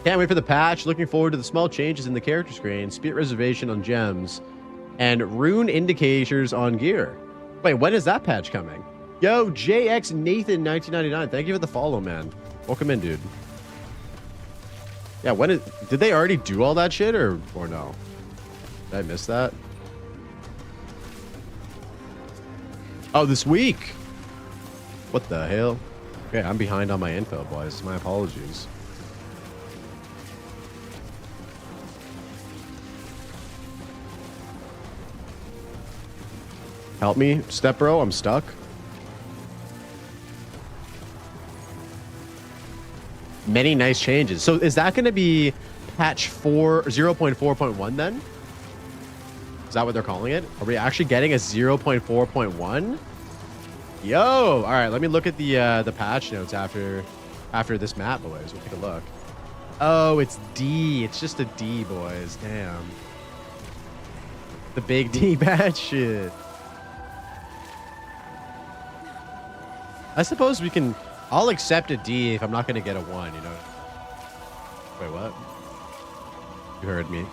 Can't wait for the patch. Looking forward to the small changes in the character screen, speed reservation on gems, and rune indicators on gear. Wait, when is that patch coming? Yo, JX Nathan 1999. Thank you for the follow, man. Welcome in, dude. Yeah, did they already do all that shit or no? Did I miss that? Oh, this week. What the hell? Okay, I'm behind on my info, boys. My apologies. Help me, step bro. I'm stuck. Many nice changes. So is that going to be patch 0.4.1 then? Is that what they're calling it? Are we actually getting a 0.4.1? Yo, all right. Let me look at the patch notes after this map, boys. We'll take a look. Oh, it's D. It's just a D, boys. Damn. The big D patch shit. I suppose we can... I'll accept a D if I'm not going to get a 1, you know? Wait, what? You heard me.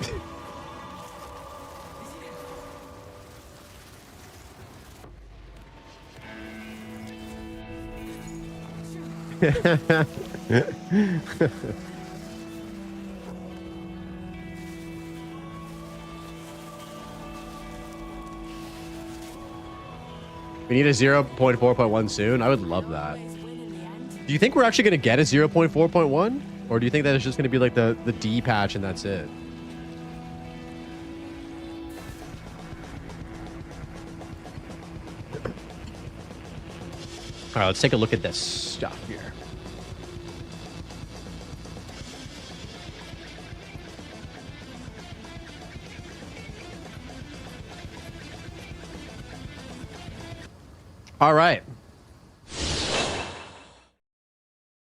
We need a 0.4.1 soon. I would love that. Do you think we're actually going to get a 0.4.1? Or do you think that it's just going to be like the D patch and that's it? All right, let's take a look at this stuff here. All right.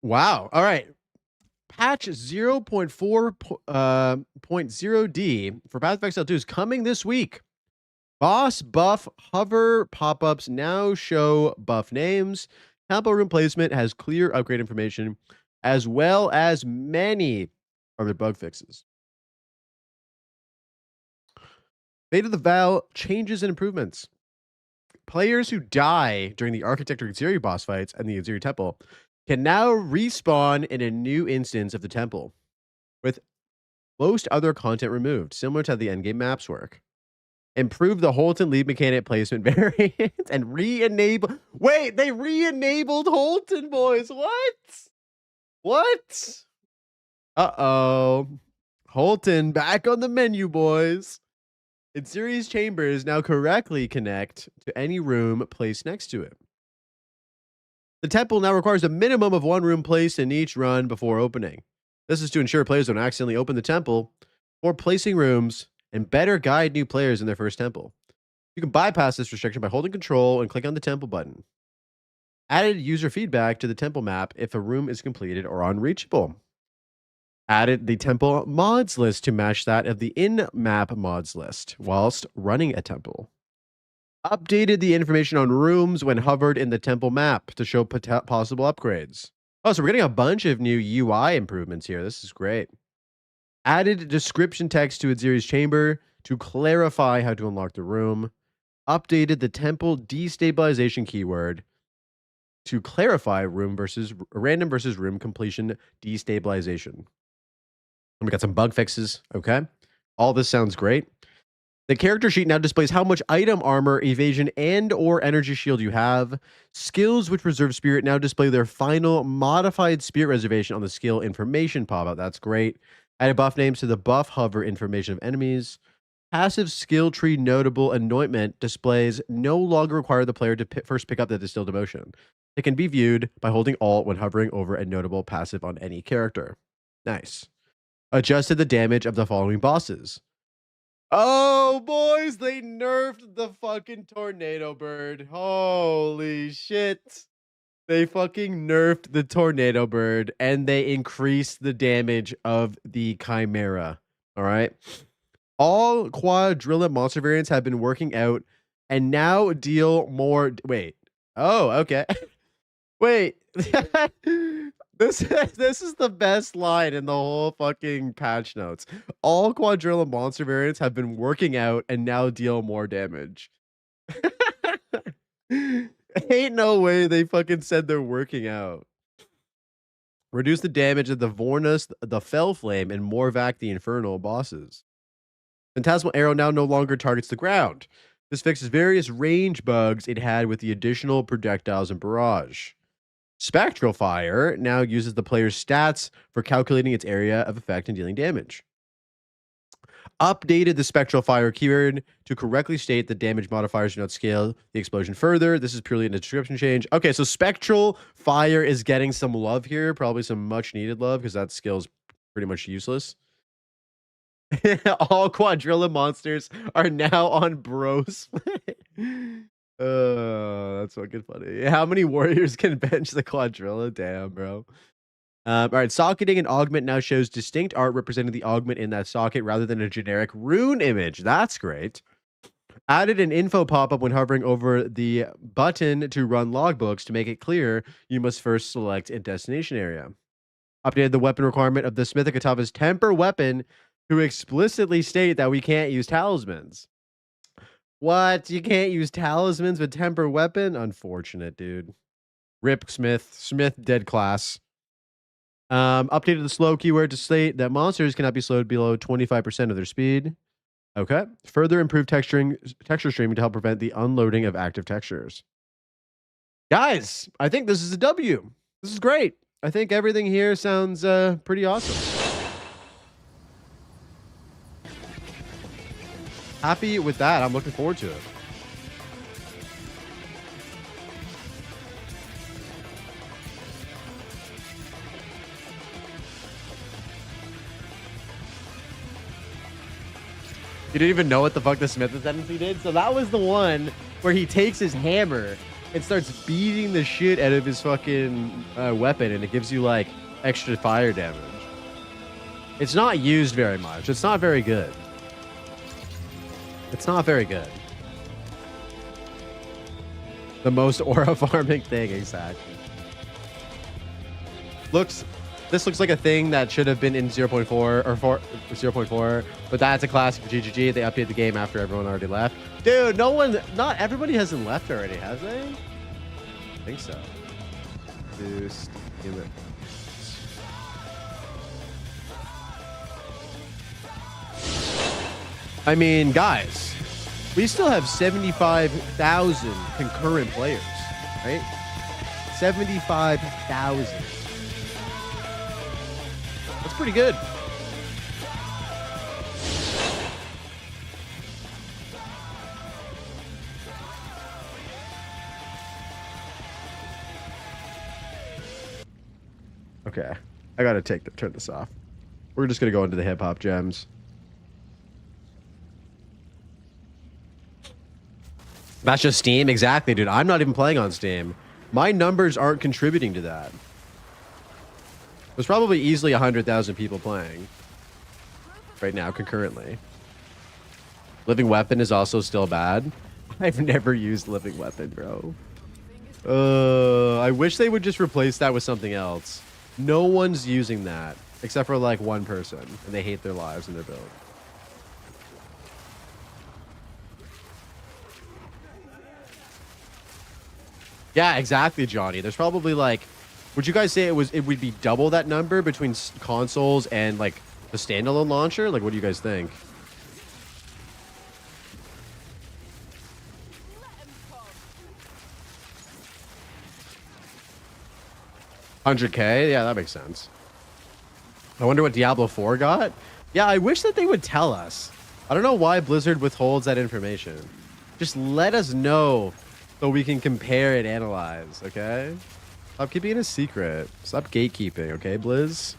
Wow. All right. Patch 0.4.0D for Path of Exile 2 is coming this week. Boss buff hover pop-ups now show buff names. Temple room placement has clear upgrade information, as well as many other bug fixes. Fate of the Vow changes and improvements. Players who die during the Architect or Exterior boss fights and the Exterior Temple can now respawn in a new instance of the temple, with most other content removed, similar to how the endgame maps work. Improve the Holton lead mechanic placement variant and re-enable. Wait, they re-enabled Holton, boys. What? Uh-oh. Holton back on the menu, boys. Its series chambers now correctly connect to any room placed next to it. The temple now requires a minimum of one room placed in each run before opening. This is to ensure players don't accidentally open the temple or placing rooms and better guide new players in their first temple. You can bypass this restriction by holding control and click on the temple button. Added user feedback to the temple map if a room is completed or unreachable. Added the temple mods list to match that of the in-map mods list whilst running a temple. Updated the information on rooms when hovered in the temple map to show possible upgrades. Oh, so we're getting a bunch of new UI improvements here. This is great. Added description text to Adziri's chamber to clarify how to unlock the room. Updated the temple destabilization keyword to clarify random versus room completion destabilization. We got some bug fixes. Okay. All this sounds great. The character sheet now displays how much item, armor, evasion, and or energy shield you have. Skills which reserve spirit now display their final modified spirit reservation on the skill information pop-up. That's great. Added buff names to the buff hover information of enemies. Passive skill tree notable anointment displays no longer require the player to first pick up the distilled emotion. It can be viewed by holding Alt when hovering over a notable passive on any character. Nice. Adjusted the damage of the following bosses. Oh, boys, they nerfed the fucking tornado bird. Holy shit. They fucking nerfed the tornado bird and they increased the damage of the chimera. All right. All quadrilla monster variants have been working out and now deal more. Wait. Oh, okay. Wait. This is the best line in the whole fucking patch notes. All quadrilla monster variants have been working out and now deal more damage. Ain't no way they fucking said they're working out. Reduce the damage of the Vornus, the Fell Flame, and Morvac the Infernal bosses. Phantasmal Arrow now no longer targets the ground. This fixes various range bugs it had with the additional projectiles and barrage. Spectral Fire now uses the player's stats for calculating its area of effect and dealing damage. Updated the Spectral Fire keyword to correctly state the damage modifiers do not scale the explosion further. This is purely a description change. Okay, so Spectral Fire is getting some love here, probably some much needed love because that skill is pretty much useless. All quadrilla monsters are now on bros. That's fucking funny. How many warriors can bench the quadrilla? Damn, bro. All right, socketing and augment now shows distinct art representing the augment in that socket rather than a generic rune image. That's great. Added an info pop-up when hovering over the button to run logbooks to make it clear you must first select a destination area. Updated the weapon requirement of the Smithic Atava's temper weapon to explicitly state that we can't use talismans. What? You can't use talismans with temper weapon? Unfortunate, dude. Rip Smith. Smith dead class. Updated the slow keyword to state that monsters cannot be slowed below 25% of their speed. Okay. Further improved texture streaming to help prevent the unloading of active textures. Guys, I think this is a W. This is great. I think everything here sounds pretty awesome. Happy with that. I'm looking forward to it. You didn't even know what the fuck the Smith Ascendancy did? So that was the one where he takes his hammer it starts beating the shit out of his fucking weapon, and it gives you like extra fire damage. It's not used very much. It's not very good. It's not very good. The most aura farming thing, exactly. This looks like a thing that should have been in 0.4 or 0.4, but that's a classic for GGG. They updated the game after everyone already left. Dude, not everybody hasn't left already, has they? I think so. Boost. I mean, guys, we still have 75,000 concurrent players, right? 75,000. That's pretty good. Okay, I gotta turn this off. We're just gonna go into the hip hop gems. That's just Steam? Exactly, dude. I'm not even playing on Steam. My numbers aren't contributing to that. There's probably easily 100,000 people playing right now concurrently. Living Weapon is also still bad. I've never used Living Weapon, bro. I wish they would just replace that with something else. No one's using that except for like one person, and they hate their lives and their build. Yeah, exactly, Johnny. There's probably like, would you guys say it would be double that number between consoles and like the standalone launcher? Like, what do you guys think? $100K? Yeah, that makes sense. I wonder what Diablo 4 got. Yeah, I wish that they would tell us. I don't know why Blizzard withholds that information. Just let us know so we can compare and analyze, okay? Stop keeping it a secret. Stop gatekeeping, okay, Blizz?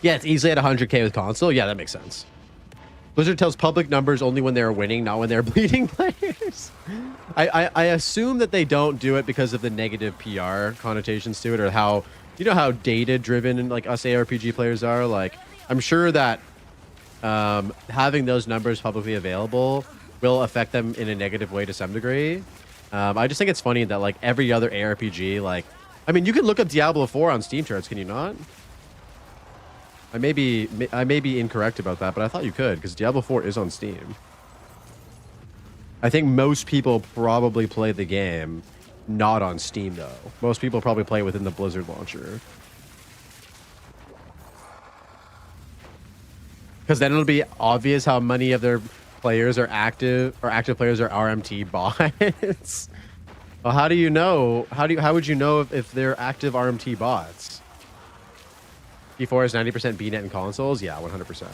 Yeah, it's easily at 100K with console. Yeah, that makes sense. Blizzard tells public numbers only when they're winning, not when they're bleeding players. I assume that they don't do it because of the negative PR connotations to it, or how, you know, how data driven like us ARPG players are. Like, I'm sure that having those numbers publicly available will affect them in a negative way to some degree. I just think it's funny that like every other ARPG, like, I mean, you can look up Diablo 4 on Steam charts, can you not? I may be incorrect about that, but I thought you could, because Diablo 4 is on Steam. I think most people probably play the game not on Steam, though. Most people probably play within the Blizzard launcher. Because then it'll be obvious how many of their players are active, or active players are RMT bots. Well, how do you know? How would you know if they're active RMT bots? P4 is 90% BNet in consoles? Yeah, 100%.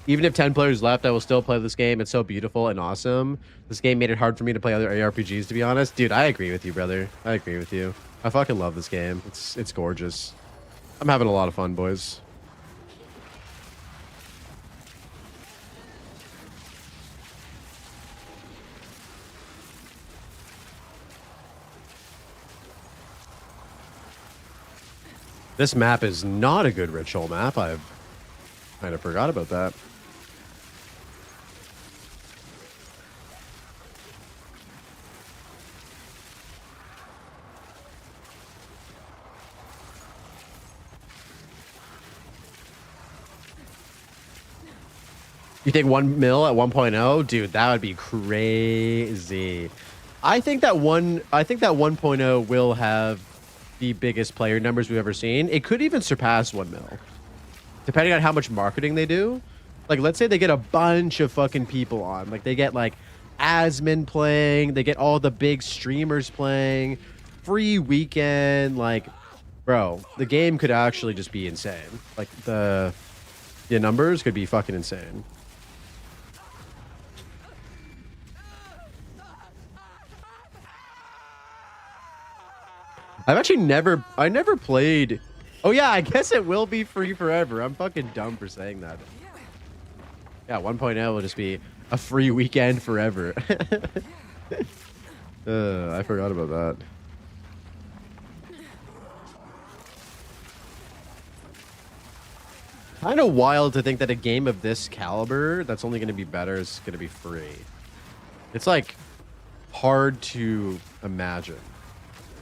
Even if 10 players left, I will still play this game. It's so beautiful and awesome. This game made it hard for me to play other ARPGs, to be honest. Dude, I agree with you, brother. I agree with you. I fucking love this game. It's gorgeous. I'm having a lot of fun, boys. This map is not a good ritual map. I kind of forgot about that. You think 1 mil at 1.0? Dude, that would be crazy. I think that 1.0 will have the biggest player numbers we've ever seen. It could even surpass 1 mil, depending on how much marketing they do. Like, let's say they get a bunch of fucking people on. Like, they get like Asmin playing, they get all the big streamers playing. free weekend, like, bro, the game could actually just be insane. Like the numbers could be fucking insane. I never played. Oh yeah, I guess it will be free forever. I'm fucking dumb for saying that. Yeah, 1.0 will just be a free weekend forever. I forgot about that. Kind of wild to think that a game of this caliber that's only going to be better is going to be free. It's like hard to imagine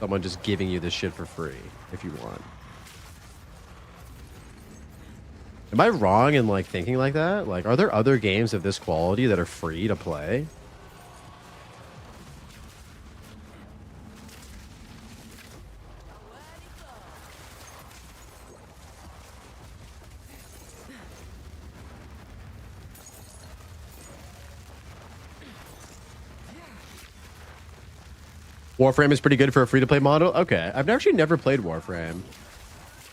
someone just giving you this shit for free if you want. Am I wrong in like thinking like that? Like, are there other games of this quality that are free to play? Warframe is pretty good for a free-to-play model. Okay, I've actually never played Warframe.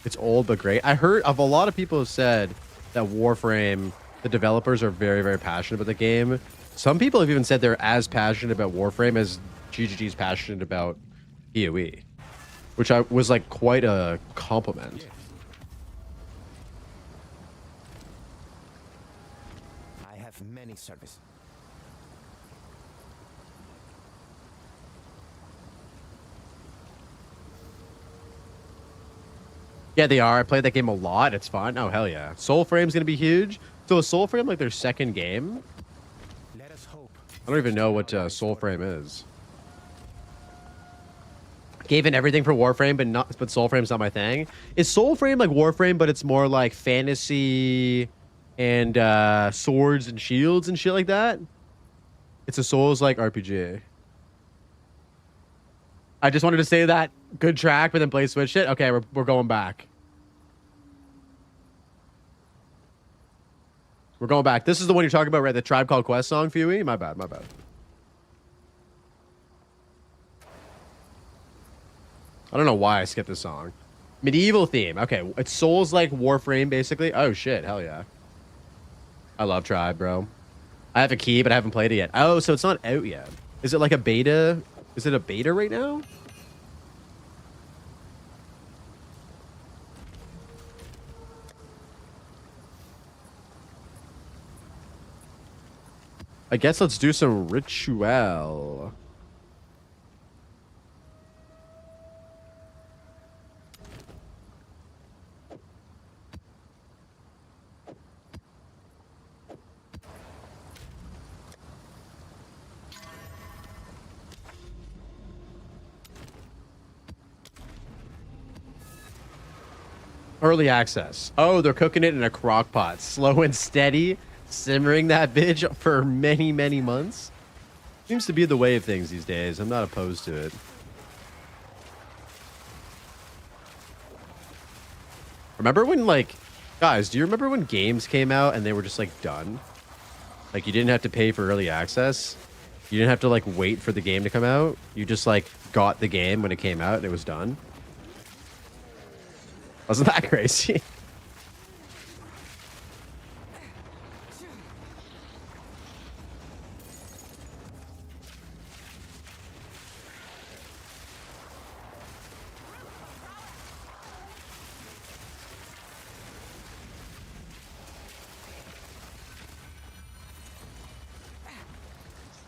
It's old but great. I heard of a lot of people have said that Warframe, the developers are very, very passionate about the game. Some people have even said they're as passionate about Warframe as GGG's passionate about PoE, which was like quite a compliment. I have many services. Yeah, they are. I played that game a lot. It's fun. Oh, hell yeah. Soulframe's going to be huge. So is Soulframe like their second game? Let us hope. I don't even know what Soulframe is. Gave in everything for Warframe, but Soulframe's not my thing. Is Soulframe like Warframe, but it's more like fantasy and swords and shields and shit like that? It's a Souls-like RPG. I just wanted to say that. Good track, but then play switch it. Okay, we're going back. We're going back. This is the one you're talking about, right? The Tribe Called Quest song, Fuey? My bad, my bad. I don't know why I skipped this song. Medieval theme. Okay, it's Souls-like Warframe, basically. Oh, shit. Hell yeah. I love Tribe, bro. I have a key, but I haven't played it yet. Oh, so it's not out yet. Is it like a beta? Is it a beta right now? I guess let's do some ritual. Early access. Oh, they're cooking it in a crock pot. Slow and steady. Simmering that bitch for many, many months. Seems to be the way of things these days. I'm not opposed to it. Remember when, like, guys, do you remember when games came out and they were just, like, done? Like, you didn't have to pay for early access. You didn't have to, like, wait for the game to come out. You just, like, got the game when it came out and it was done. Wasn't that crazy?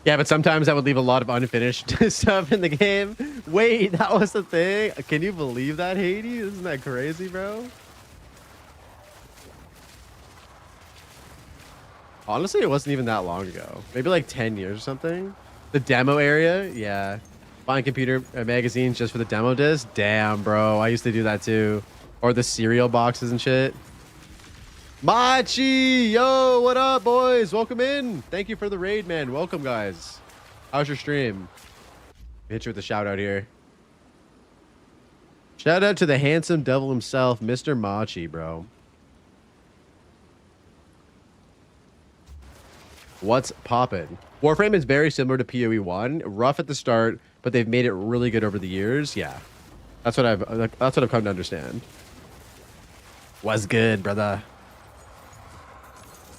Yeah, but sometimes I would leave a lot of unfinished stuff in the game. Wait, that was the thing? Can you believe that, Hades? Isn't that crazy, bro? Honestly, it wasn't even that long ago. Maybe like 10 years or something. The demo area? Yeah. Buying computer magazines just for the demo disc? Damn, bro. I used to do that too. Or the cereal boxes and shit. Machi! Yo, what up, boys? Welcome in. Thank you for the raid, man. Welcome, guys. How's your stream? Hit you with a shout out here. Shout out to the handsome devil himself, Mr. Machi, bro. What's poppin'? Warframe is very similar to PoE 1. Rough at the start, but they've made it really good over the years. Yeah, that's what I've come to understand. Was good, brother.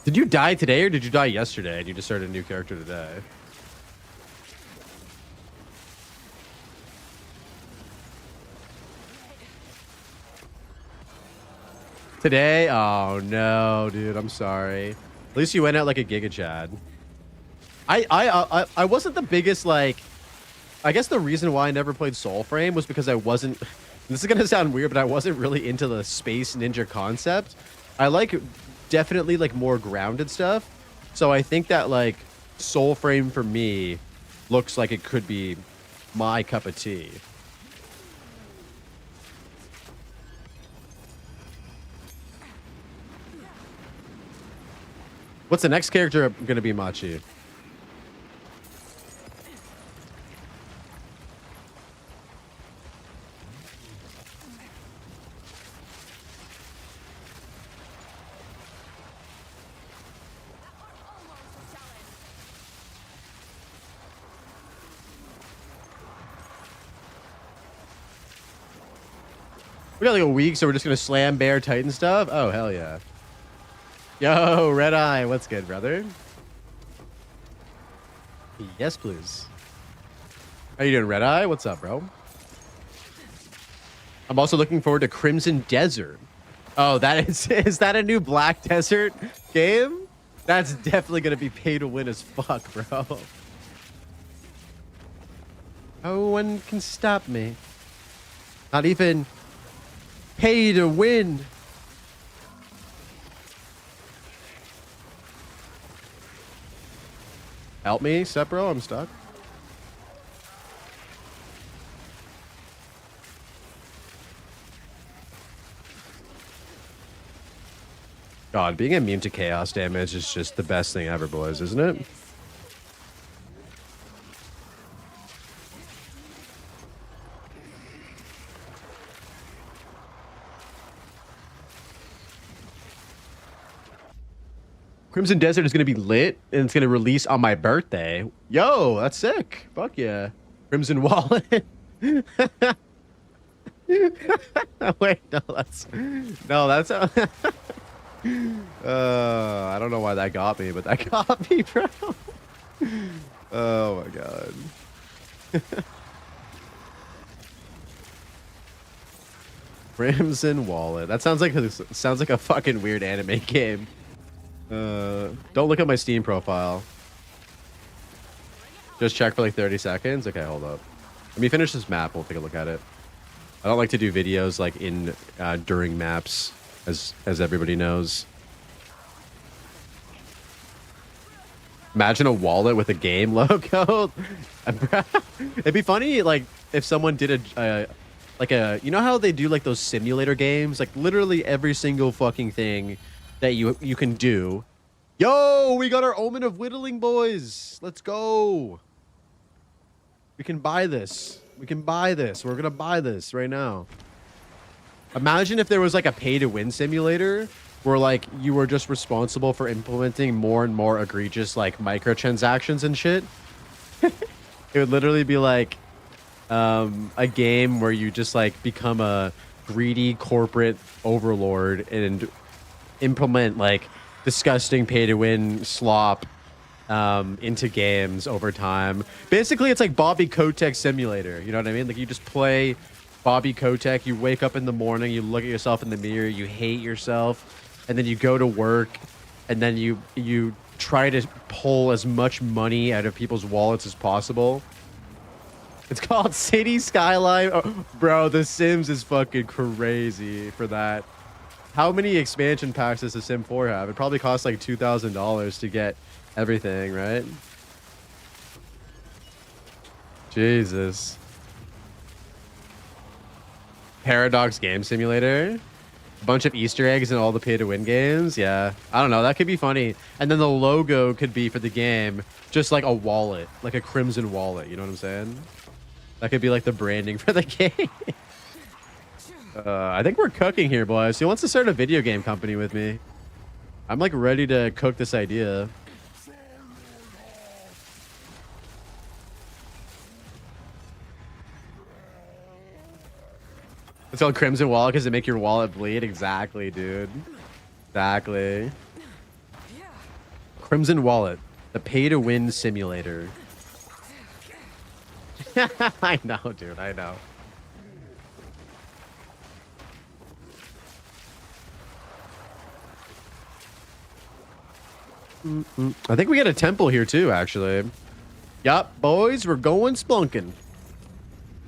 Did you die today or did you die yesterday and you just started a new character today? Today? Oh no, dude. I'm sorry. At least you went out like a Giga Chad. I wasn't the biggest, like, I guess the reason why I never played Soulframe was because I wasn't, this is gonna sound weird, but I wasn't really into the space ninja concept. I like definitely like more grounded stuff. So I think that like Soulframe for me looks like it could be my cup of tea. What's the next character gonna be, Machi? We got like a week, so we're just gonna slam bear Titan stuff? Oh, hell yeah. Yo, Red Eye, what's good, brother? Yes, please. How you doing, Red Eye? What's up, bro? I'm also looking forward to Crimson Desert. Oh, that is that a new Black Desert game? That's definitely gonna be pay to win as fuck, bro. No one can stop me. Not even pay to win. Help me, Sepro, I'm stuck. God, being immune to chaos damage is just the best thing ever, boys, isn't it? Crimson Desert is going to be lit, and it's going to release on my birthday. Yo, that's sick. Fuck yeah. Crimson Wallet. Wait, no, that's... No, that's... I don't know why that got me, but that got me, bro. Oh, my God. Crimson Wallet. That sounds like a fucking weird anime game. Don't look at my Steam profile. Just check for like 30 seconds. Okay, hold up. Let me finish this map. We'll take a look at it. I don't like to do videos like in during maps, as everybody knows. Imagine a wallet with a game logo. It'd be funny, like if someone did a you know how they do like those simulator games, like literally every single fucking thing that you can do. Yo, we got our Omen of Whittling, boys. Let's go. We can buy this. We can buy this. We're gonna buy this right now. Imagine if there was like a pay-to-win simulator where like you were just responsible for implementing more and more egregious like microtransactions and shit. It would literally be like a game where you just like become a greedy corporate overlord and implement like disgusting pay-to-win slop into games over time. Basically, it's like Bobby Kotick Simulator. You know what I mean? Like you just play Bobby Kotick. You wake up in the morning, you look at yourself in the mirror, you hate yourself, and then you go to work, and then you try to pull as much money out of people's wallets as possible. It's called City Skyline. Oh, bro, The Sims is fucking crazy for that. How many expansion packs does The Sim 4 have? It probably costs like $2,000 to get everything, right? Jesus. Paradox Game Simulator. A bunch of Easter eggs in all the pay-to-win games. Yeah. I don't know. That could be funny. And then the logo could be for the game just like a wallet. Like a crimson wallet. You know what I'm saying? That could be like the branding for the game. I think we're cooking here, boys. Who wants to start a video game company with me? I'm like ready to cook this idea. It's called Crimson Wallet because it make your wallet bleed. Exactly, dude. Exactly. Crimson Wallet, the pay-to-win simulator. I know, dude. I know. I think we got a temple here too, actually. Yup, boys, we're going splunking.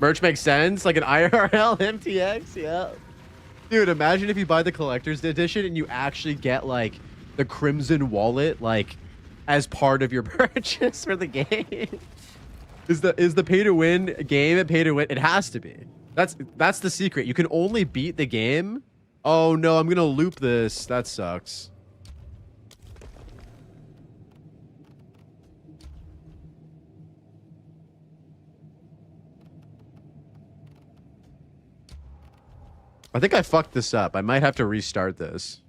Merch makes sense, like an IRL MTX, yeah. Dude, imagine if you buy the collector's edition and you actually get like the Crimson Wallet like as part of your purchase for the game. Is the pay to win game and pay to win? It has to be. That's the secret. You can only beat the game. Oh no, I'm gonna loop this. That sucks. I think I fucked this up. I might have to restart this.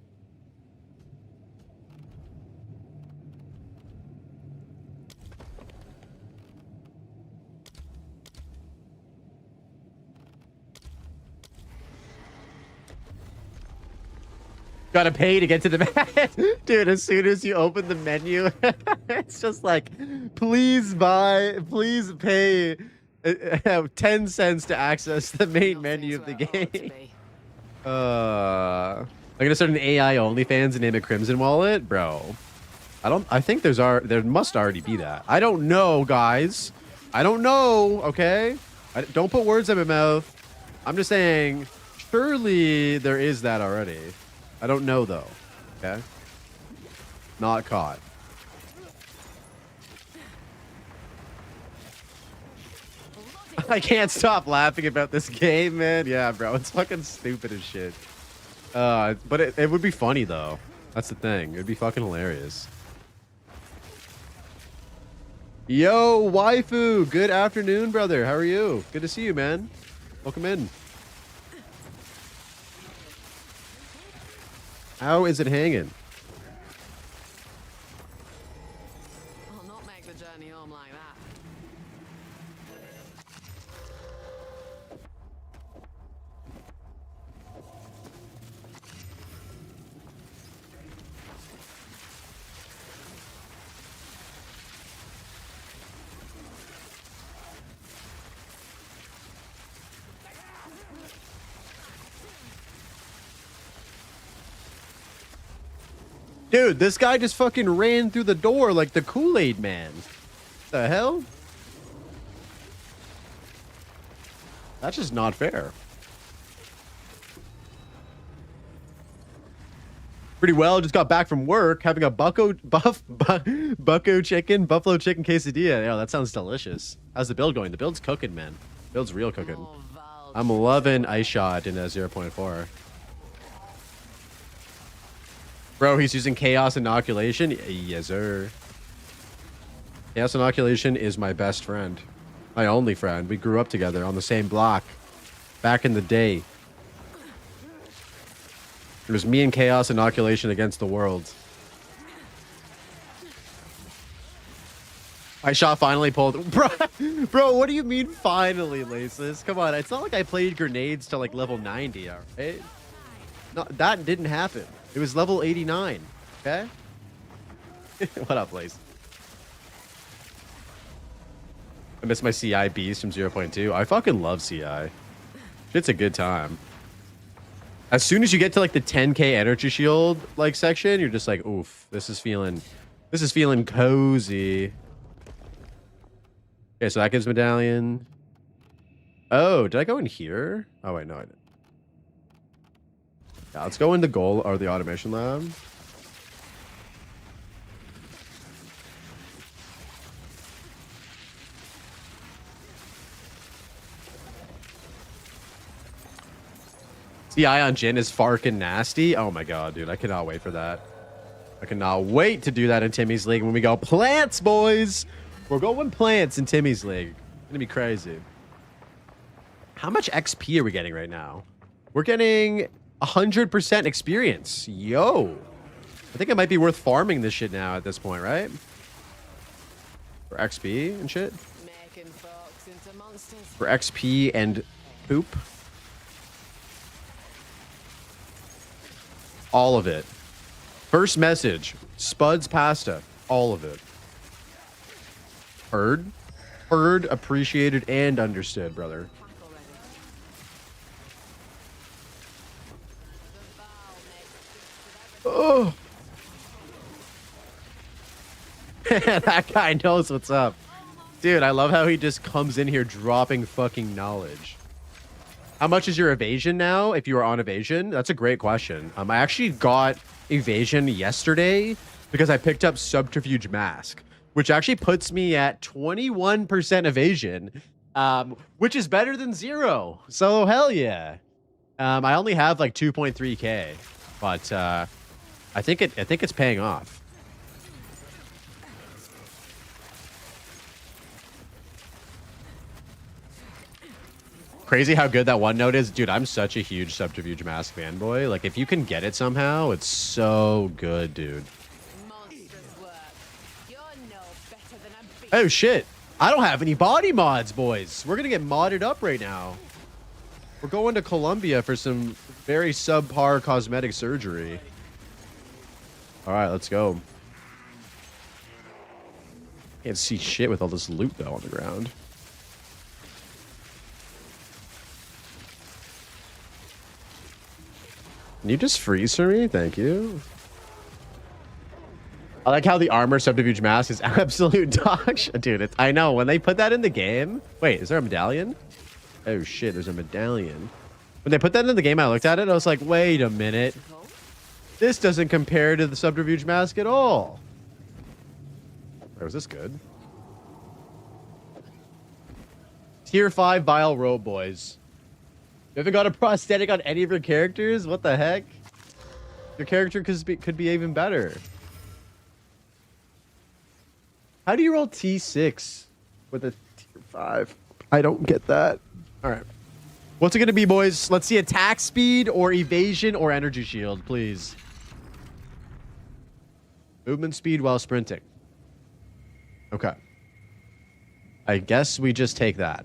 Gotta pay to get to the dude. As soon as you open the menu, it's just like, please buy, please pay 10 cents to access the main menu of the game. I'm gonna start an AI OnlyFans and name it Crimson Wallet, bro. I think there must already be that. I don't know, guys. I don't know. Okay, don't put words in my mouth. I'm just saying, surely there is that already. I don't know though. Okay, not caught. I can't stop laughing about this game, man. Yeah, bro, it's fucking stupid as shit. But it would be funny though. That's the thing. It'd be fucking hilarious. Yo, waifu. Good afternoon, brother. How are you? Good to see you, man. Welcome in. How is it hanging? I'll not make the journey home like that. Dude, this guy just fucking ran through the door like the Kool-Aid man. The hell? That's just not fair. Pretty well. Just got back from work having a buffalo chicken quesadilla. Yeah, that sounds delicious. How's the build going? The build's cooking, man. Build's real cooking. I'm loving Ice Shot in a 0.4. Bro, he's using Chaos Inoculation? Yes, sir. Chaos Inoculation is my best friend. My only friend. We grew up together on the same block. Back in the day. It was me and Chaos Inoculation against the world. I shot finally pulled. Bro, what do you mean finally, Laces? Come on, it's not like I played grenades to like level 90, alright? No, that didn't happen. It was level 89, okay? What up, Lace? I miss my CI beast from 0.2. I fucking love CI. It's a good time. As soon as you get to like the 10k energy shield like section, you're just like, oof, this is feeling cozy. Okay, so that gives medallion. Oh, did I go in here? Oh wait, no, I didn't. Yeah, let's go in the goal or the automation lab. CI on Jin is farkin' nasty. Oh my god, dude. I cannot wait for that. I cannot wait to do that in Timmy's League when we go plants, boys. We're going plants in Timmy's League. It's gonna be crazy. How much XP are we getting right now? We're getting 100% experience. Yo. I think it might be worth farming this shit now at this point, right? For XP and shit. Making folks into monsters. For XP and poop. All of it. First message. Spuds pasta. All of it. Heard? Heard, appreciated, and understood, brother. Oh. That guy knows what's up. Dude, I love how he just comes in here dropping fucking knowledge. How much is your evasion now if you are on evasion? That's a great question. I actually got evasion yesterday because I picked up Subterfuge Mask, which actually puts me at 21% evasion, which is better than 0. So hell yeah. I only have like 2.3k, but I think it's paying off. Crazy how good that one note is. Dude, I'm such a huge Subterfuge Mask fanboy. Like, if you can get it somehow, it's so good, dude. Oh, shit. I don't have any body mods, boys. We're going to get modded up right now. We're going to Colombia for some very subpar cosmetic surgery. All right, let's go. Can't see shit with all this loot, though, on the ground. Can you just freeze for me? Thank you. I like how the armor Subterfuge Mask is absolute dog shit. Dude, I know. When they put that in the game... Wait, is there a medallion? Oh, shit. There's a medallion. When they put that in the game, I looked at it. I was like, wait a minute. This doesn't compare to the Subterfuge Mask at all. Or was this good? Tier 5 Vile Robe, boys. You haven't got a prosthetic on any of your characters? What the heck? Your character could be even better. How do you roll T6 with a tier 5? I don't get that. All right. What's it going to be, boys? Let's see attack speed or evasion or energy shield, please. Movement speed while sprinting. Okay. I guess we just take that.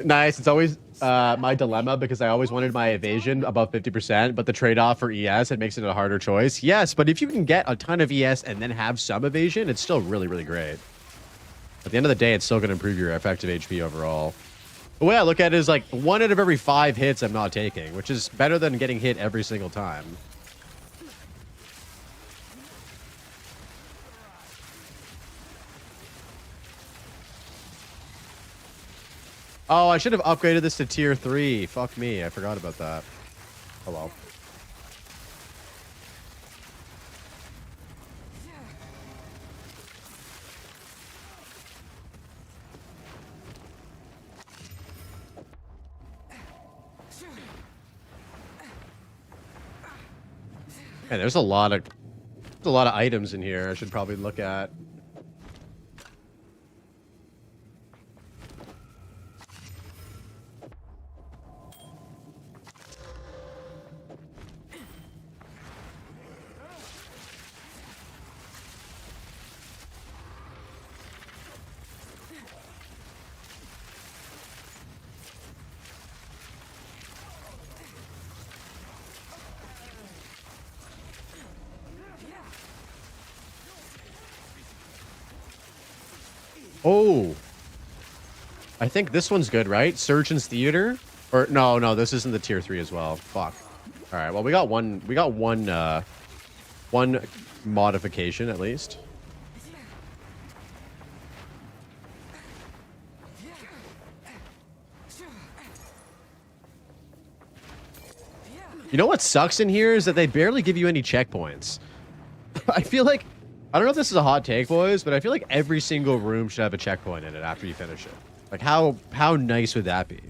Nice. It's always my dilemma because I always wanted my evasion above 50%, but the trade-off for ES, it makes it a harder choice. Yes, but if you can get a ton of ES and then have some evasion, it's still really, really great. At the end of the day, it's still going to improve your effective HP overall. The way I look at it is like 1 out of every 5 hits I'm not taking, which is better than getting hit every single time. Oh, I should have upgraded this to tier 3. Fuck me. I forgot about that. Oh well. Hey, there's a lot of items in here I should probably look at. Oh, I think this one's good, right? Surgeon's Theater, or no, this isn't the tier 3 as well. Fuck. All right, well we got one modification at least. You know what sucks in here is that they barely give you any checkpoints. I feel like, I don't know if this is a hot take, boys, but I feel like every single room should have a checkpoint in it after you finish it. Like, how nice would that be?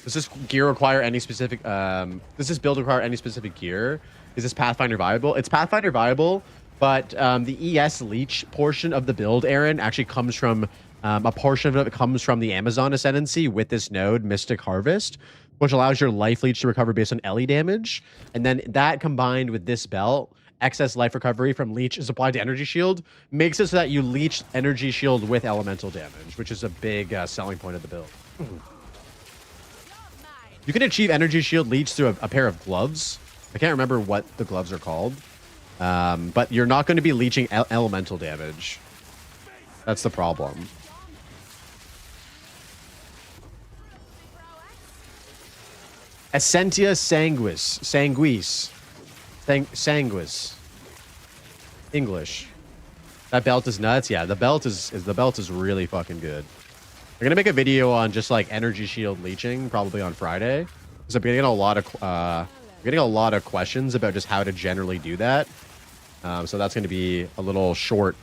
Does this gear require any specific, does this build require any specific gear? Is this Pathfinder viable? It's Pathfinder viable, but the ES leech portion of the build, Aaron, actually comes from, a portion of it comes from the Amazon Ascendancy with this node, Mystic Harvest, which allows your life leech to recover based on LE damage. And then that combined with this belt excess life recovery from leech is applied to energy shield makes it so that you leech energy shield with elemental damage, which is a big selling point of the build. You can achieve energy shield leech through a pair of gloves. I can't remember what the gloves are called, but you're not going to be leeching elemental damage. That's the problem. Essentia sanguis. English. That belt is nuts. Yeah, the belt is really fucking good. I'm gonna make a video on just like energy shield leeching probably on Friday, because I'm getting a lot of questions about just how to generally do that. So that's gonna be a little short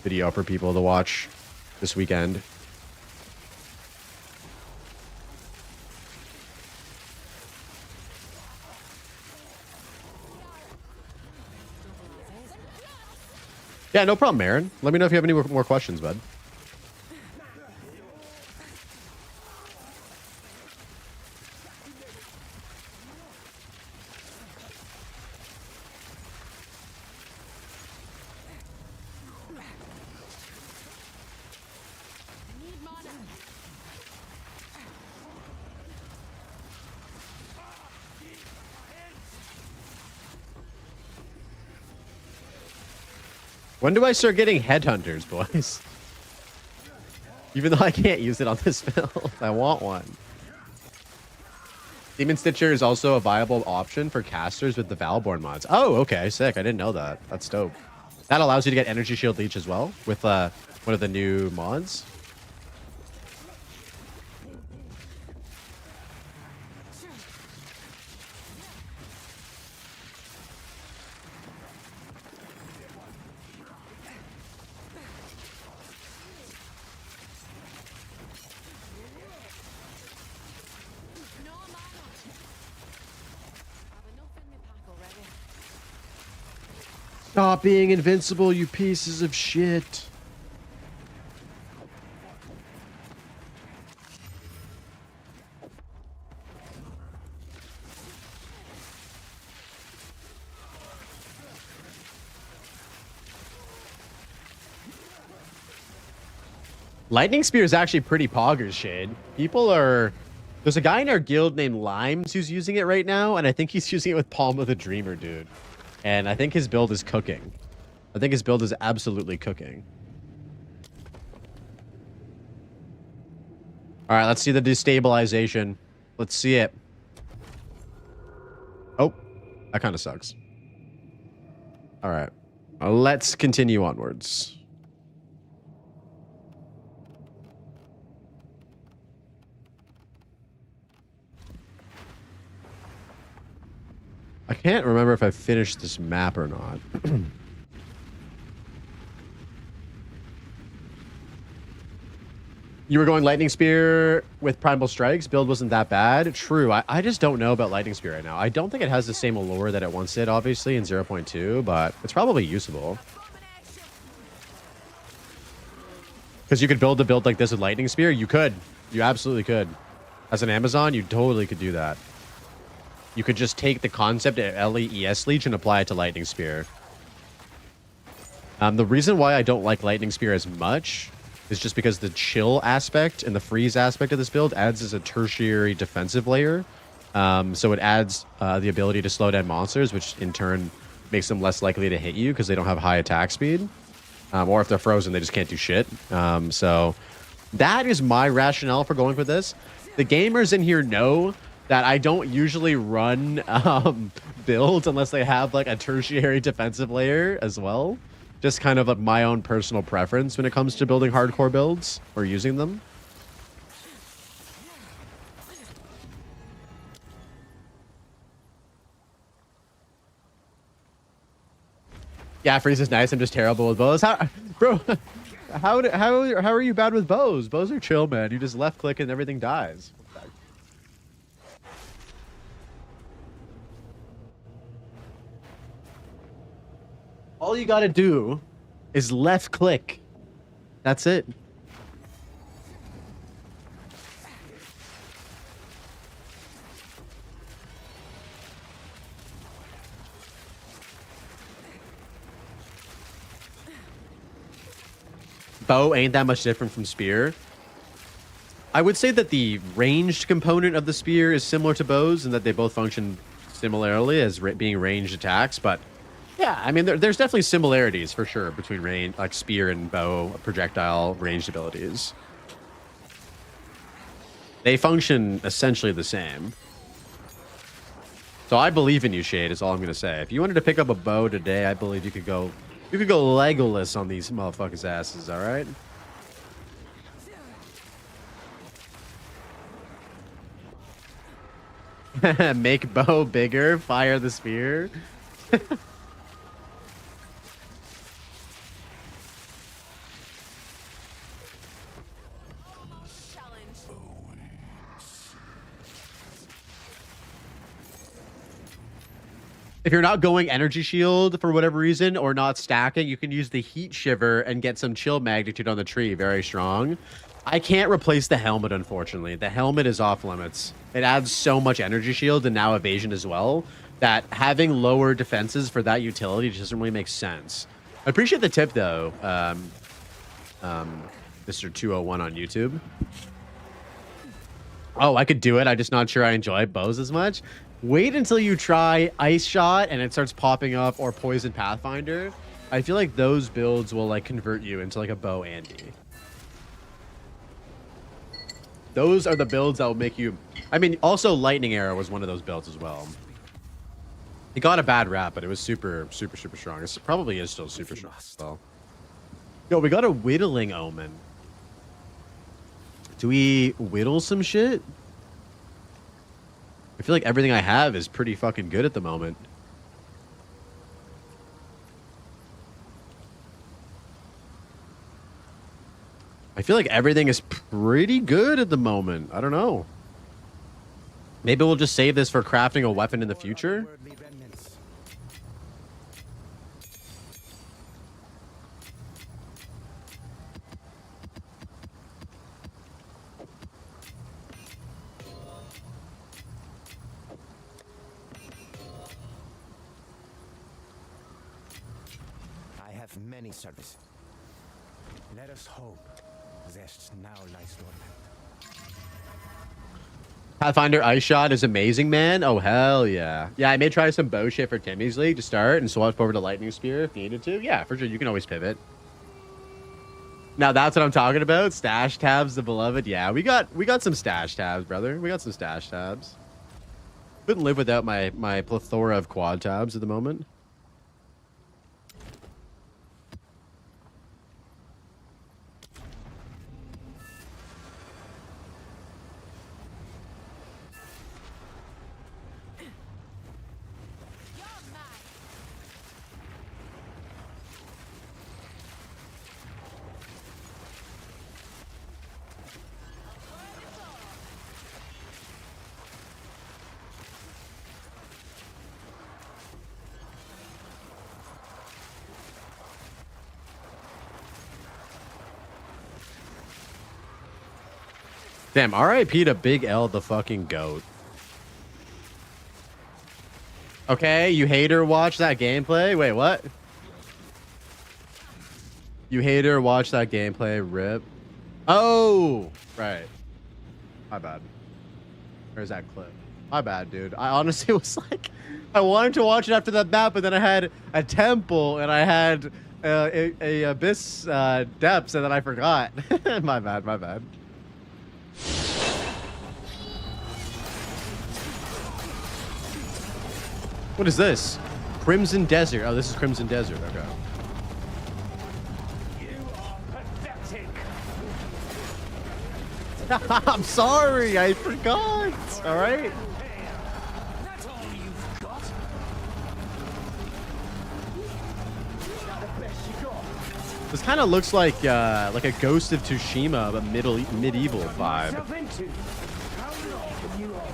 video for people to watch this weekend. Yeah, no problem, Aaron. Let me know if you have any more questions, bud. When do I start getting headhunters, boys? Even though I can't use it on this build, I want one. Demon Stitcher is also a viable option for casters with the Valborn mods. Oh, okay, sick. I didn't know that. That's dope. That allows you to get Energy Shield Leech as well with one of the new mods. Stop being invincible, you pieces of shit. Lightning Spear is actually pretty poggers, Shade. There's a guy in our guild named Limes who's using it right now, and I think he's using it with Palm of the Dreamer, dude. And I think his build is cooking. I think his build is absolutely cooking. All right, let's see the destabilization. Let's see it. Oh, that kind of sucks. All right, let's continue onwards. I can't remember if I finished this map or not. You were going Lightning Spear with Primal Strikes. Build wasn't that bad. True. I just don't know about Lightning Spear right now. I don't think it has the same allure that it once did, obviously, in 0.2, but it's probably usable. Because you could build a build like this with Lightning Spear. You could. You absolutely could. As an Amazon, you totally could do that. You could just take the concept of LES Leech and apply it to Lightning Spear. The reason why I don't like Lightning Spear as much is just because the chill aspect and the freeze aspect of this build adds as a tertiary defensive layer. So it adds the ability to slow down monsters, which in turn makes them less likely to hit you because they don't have high attack speed. Or if they're frozen, they just can't do shit. So that is my rationale for going for this. The gamers in here know that I don't usually run builds unless they have like a tertiary defensive layer as well. Just kind of like my own personal preference when it comes to building hardcore builds or using them. Yeah, freeze is nice. I'm just terrible with bows. Bro, how are you bad with bows? Bows are chill, man. You just left click and everything dies. All you gotta do is left click. That's it. bow ain't that much different from spear. I would say that the ranged component of the spear is similar to bows and that they both function similarly as being ranged attacks. But yeah, I mean, there's definitely similarities for sure between range, like spear and bow projectile ranged abilities. They function essentially the same. So I believe in you, Shade, is all I'm going to say. If you wanted to pick up a bow today, I believe you could go Legolas on these motherfuckers' asses, all right? Make bow bigger, fire the spear. If you're not going energy shield for whatever reason or not stacking, you can use the heat shiver and get some chill magnitude on the tree. Very strong. I can't replace the helmet, unfortunately. The helmet is off limits. It adds so much energy shield and now evasion as well that having lower defenses for that utility just doesn't really make sense. I appreciate the tip though, Mr. 201 on YouTube. Oh, I could do it. I'm just not sure I enjoy bows as much. Wait until you try Ice Shot and it starts popping up, or Poison Pathfinder. I feel like those builds will like convert you into like a bow Andy. Those are the builds that will make you... I mean, also Lightning Arrow was one of those builds as well. It got a bad rap, but it was super, super, super strong. It probably is still super strong as well. Yo, we got a Whittling Omen. Do we whittle some shit? I feel like everything I have is pretty fucking good at the moment. I feel like everything is pretty good at the moment. I don't know. Maybe we'll just save this for crafting a weapon in the future. Many service. Let us hope this now lies dormant. Pathfinder Ice Shot is amazing, man. Oh, hell yeah. Yeah, I may try some bow shit for Timmy's League to start and swap over to Lightning Spear if needed to. Yeah, for sure. You can always pivot. Now, that's what I'm talking about. Stash tabs, the beloved. Yeah, we got some stash tabs, brother. We got some stash tabs. Couldn't live without my plethora of quad tabs at the moment. Damn, RIP to Big L the fucking goat. Okay, you hater watch that gameplay? Wait, what? You hater watch that gameplay, rip. Oh, right. My bad. Where's that clip? My bad, dude. I honestly was like, I wanted to watch it after that map, but then I had a temple and I had a abyss depths and then I forgot. My bad, my bad. What is this? Crimson Desert. Oh, this is Crimson Desert. Okay. You are pathetic. I'm sorry. I forgot. All right. That's all you've got. The best you got. This kind of looks like a Ghost of Tsushima, but medieval vibe. How long can you hold?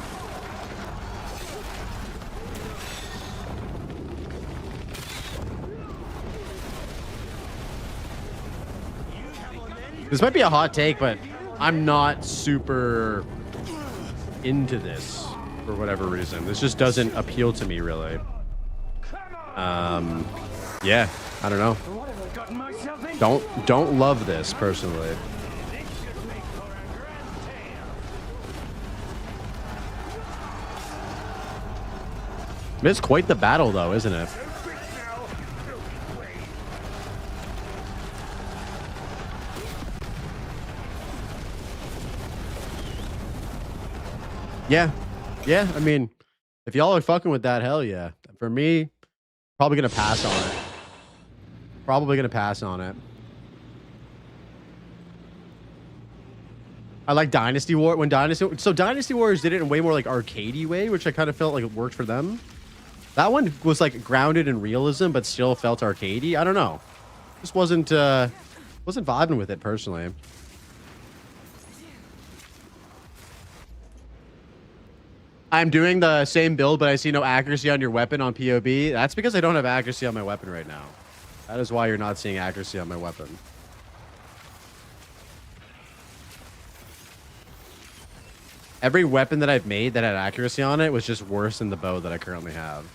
This might be a hot take, but I'm not super into this for whatever reason. This just doesn't appeal to me, really. Yeah. I don't know. What have I gotten myself into? Don't love this personally. This should make for a grand tale. It's quite the battle, though, isn't it? Yeah. Yeah, I mean, if y'all are fucking with that, hell yeah. For me, probably gonna pass on it. Probably gonna pass on it. I like Dynasty War when Dynasty Warriors did it in a way more like arcadey way, which I kind of felt like it worked for them. That one was like grounded in realism, but still felt arcadey. I don't know. Just wasn't vibing with it personally. I'm doing the same build, but I see no accuracy on your weapon on POB. That's because I don't have accuracy on my weapon right now. That is why you're not seeing accuracy on my weapon. Every weapon that I've made that had accuracy on it was just worse than the bow that I currently have.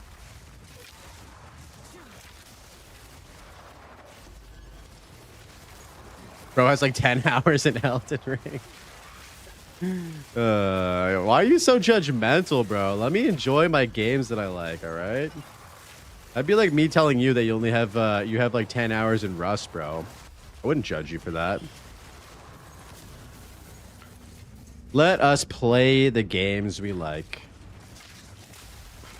Bro has like 10 hours in Elden Ring. Why are you so judgmental, bro? Let me enjoy my games that I like, all right? That'd be like me telling you that you only have you have like 10 hours in Rust, bro. I wouldn't judge you for that. Let us play the games we like.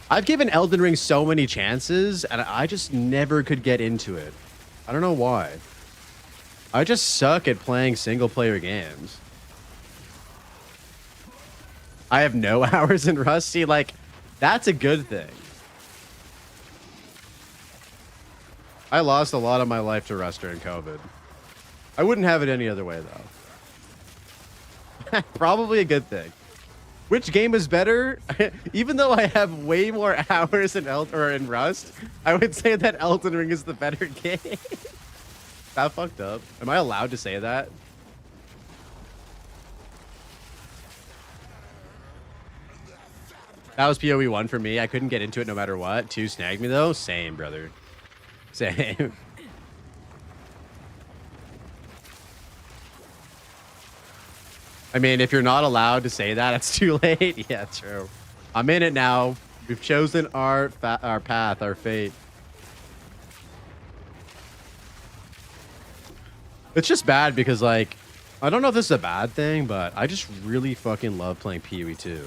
I've given Elden Ring so many chances, and I just never could get into it. I don't know why. I just suck at playing single-player games. I have no hours in Rust. See, like, that's a good thing. I lost a lot of my life to Rust during COVID. I wouldn't have it any other way, though. Probably a good thing. Which game is better? Even though I have way more hours in Rust, I would say that Elden Ring is the better game. That fucked up. Am I allowed to say that? That was PoE 1 for me. I couldn't get into it no matter what. 2 snagged me though. Same, brother. Same. I mean, if you're not allowed to say that, it's too late. Yeah, true. I'm in it now. We've chosen our path, our fate. It's just bad because, like, I don't know if this is a bad thing, but I just really fucking love playing PoE 2.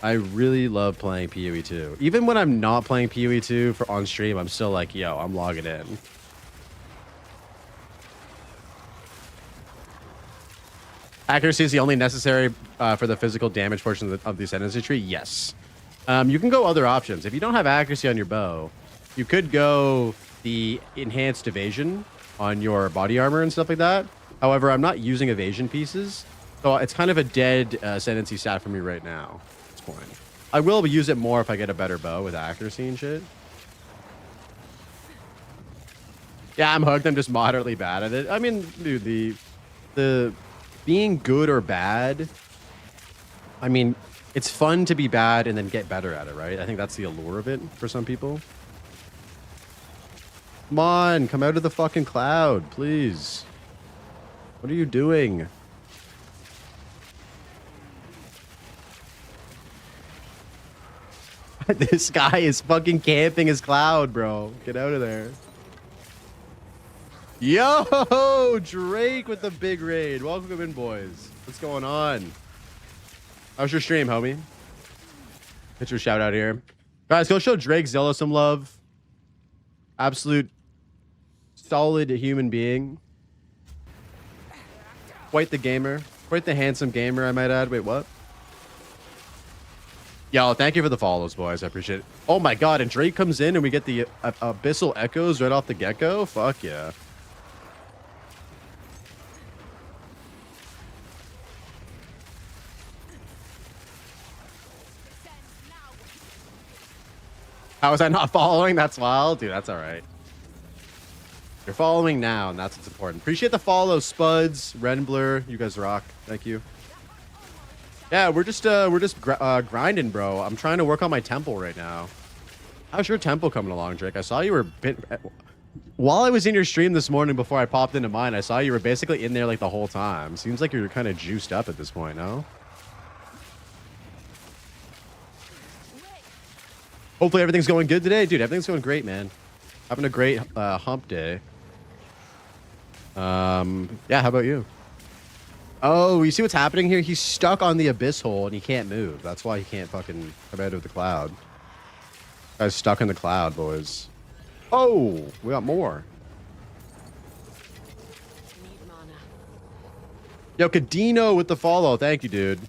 I really love playing PoE 2. Even when I'm not playing PoE 2 on stream, I'm still like, yo, I'm logging in. Accuracy is the only necessary for the physical damage portion of the ascendancy tree? Yes. You can go other options. If you don't have accuracy on your bow, you could go the enhanced evasion on your body armor and stuff like that. However, I'm not using evasion pieces, so it's kind of a dead ascendancy stat for me right now. At this point. I will use it more if I get a better bow with accuracy and shit. Yeah, I'm hooked. I'm just moderately bad at it. I mean, dude, the being good or bad, I mean, it's fun to be bad and then get better at it, right? I think that's the allure of it for some people. Come on, come out of the fucking cloud, please. What are you doing? This guy is fucking camping his cloud, bro. Get out of there. Yo, Drake with the big raid. Welcome in, boys. What's going on? How's your stream, homie? Get your shout out here. Guys, go show Drake Zilla some love. Absolute solid human being. Quite the gamer. Quite the handsome gamer, I might add. Wait, what? Yo, thank you for the follows, boys. I appreciate it. Oh my god, and Drake comes in and we get the abyssal echoes right off the get-go? Fuck yeah. How was I not following? That's wild. Dude, that's all right. You're following now, and that's what's important. Appreciate the follow, Spuds, Renblur. You guys rock. Thank you. Yeah, we're just grinding, bro. I'm trying to work on my temple right now. How's your temple coming along, Drake? I saw you were while I was in your stream this morning before I popped into mine, I saw you were basically in there like the whole time. Seems like you're kind of juiced up at this point, no? Hopefully everything's going good today. Dude, everything's going great, man. Having a great hump day. Yeah, how about you? Oh, you see what's happening here? He's stuck on the abyss hole and he can't move. That's why he can't fucking come out of the cloud. Guy's stuck in the cloud, boys. Oh, we got more. Need mana. Yo, Cadino with the follow. Thank you, dude.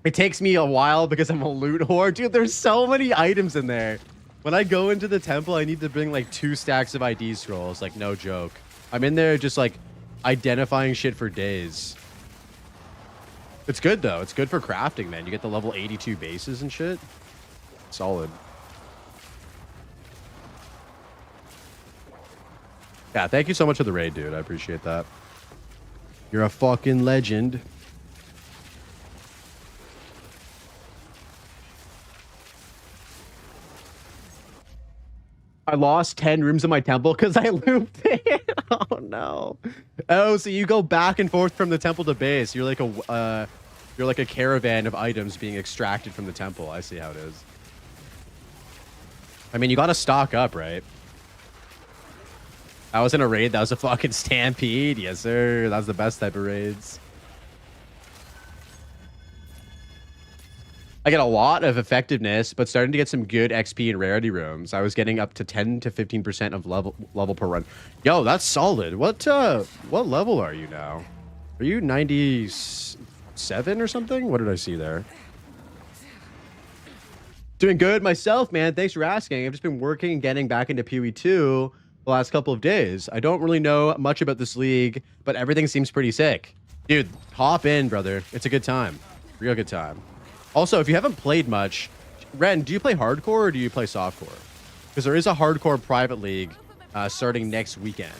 It takes me a while because I'm a loot whore. Dude, there's so many items in there. When I go into the temple, I need to bring like 2 stacks of ID scrolls. Like, no joke. I'm in there just like identifying shit for days. It's good, though. It's good for crafting, man. You get the level 82 bases and shit. Solid. Yeah, thank you so much for the raid, dude. I appreciate that. You're a fucking legend. I lost 10 rooms in my temple because I looped it. Oh no. Oh, so you go back and forth from the temple to base. You're like a caravan of items being extracted from the temple. I see how it is. I mean, you gotta stock up, right? I was in a raid. That was a fucking stampede. Yes, sir. That was the best type of raids. I get a lot of effectiveness, but starting to get some good XP and rarity rooms. I was getting up to 10 to 15% of level per run. Yo, that's solid. What level are you now? Are you 97 or something? What did I see there? Doing good myself, man. Thanks for asking. I've just been working and getting back into PoE2 the last couple of days. I don't really know much about this league, but everything seems pretty sick. Dude, hop in, brother. It's a good time. Real good time. Also, if you haven't played much, Ren, do you play hardcore or do you play softcore? Because there is a hardcore private league starting next weekend.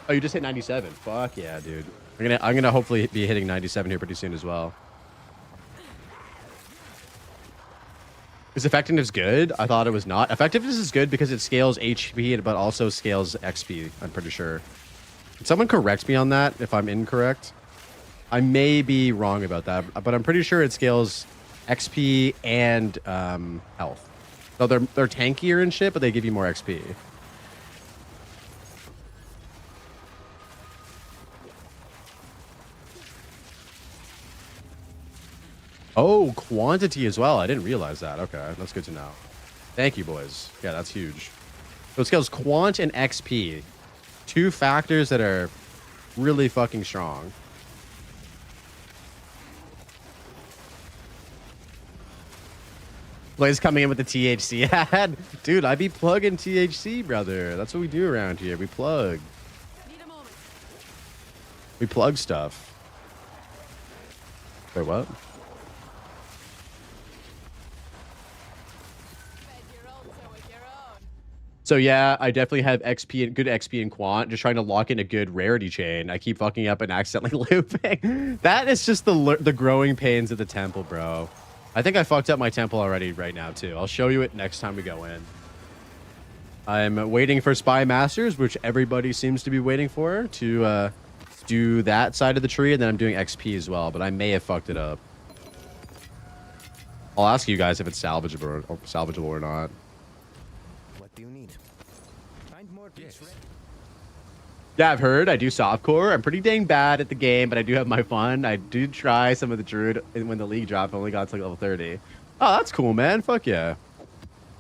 Oh, you just hit 97. Fuck yeah, dude. I'm gonna hopefully be hitting 97 here pretty soon as well. Is effectiveness good? I thought it was not. Effectiveness is good because it scales HP, but also scales XP, I'm pretty sure. Can someone correct me on that if I'm incorrect? I may be wrong about that, but I'm pretty sure it scales XP and health. So they're tankier and shit, but they give you more XP. Oh, quantity as well. I didn't realize that. Okay, that's good to know. Thank you, boys. Yeah, that's huge. So it scales quant and XP. 2 factors that are really fucking strong. Blaze coming in with the THC ad. Dude, I be plugging THC, brother. That's what we do around here. We plug. Need a moment. We plug stuff. Wait, what? Fed your own, so with your own. So yeah, I definitely have XP and good XP and quant. Just trying to lock in a good rarity chain. I keep fucking up and accidentally looping. That is just the growing pains of the temple, bro. I think I fucked up my temple already right now too. I'll show you it next time we go in. I'm waiting for Spy Masters, which everybody seems to be waiting for, to do that side of the tree, and then I'm doing XP as well, but I may have fucked it up. I'll ask you guys if it's salvageable or not. What do you need? Find more peace. Yeah, I've heard. I do softcore. I'm pretty dang bad at the game, but I do have my fun. I do try some of the Druid when the league dropped. I only got to like level 30. Oh, that's cool, man. Fuck yeah.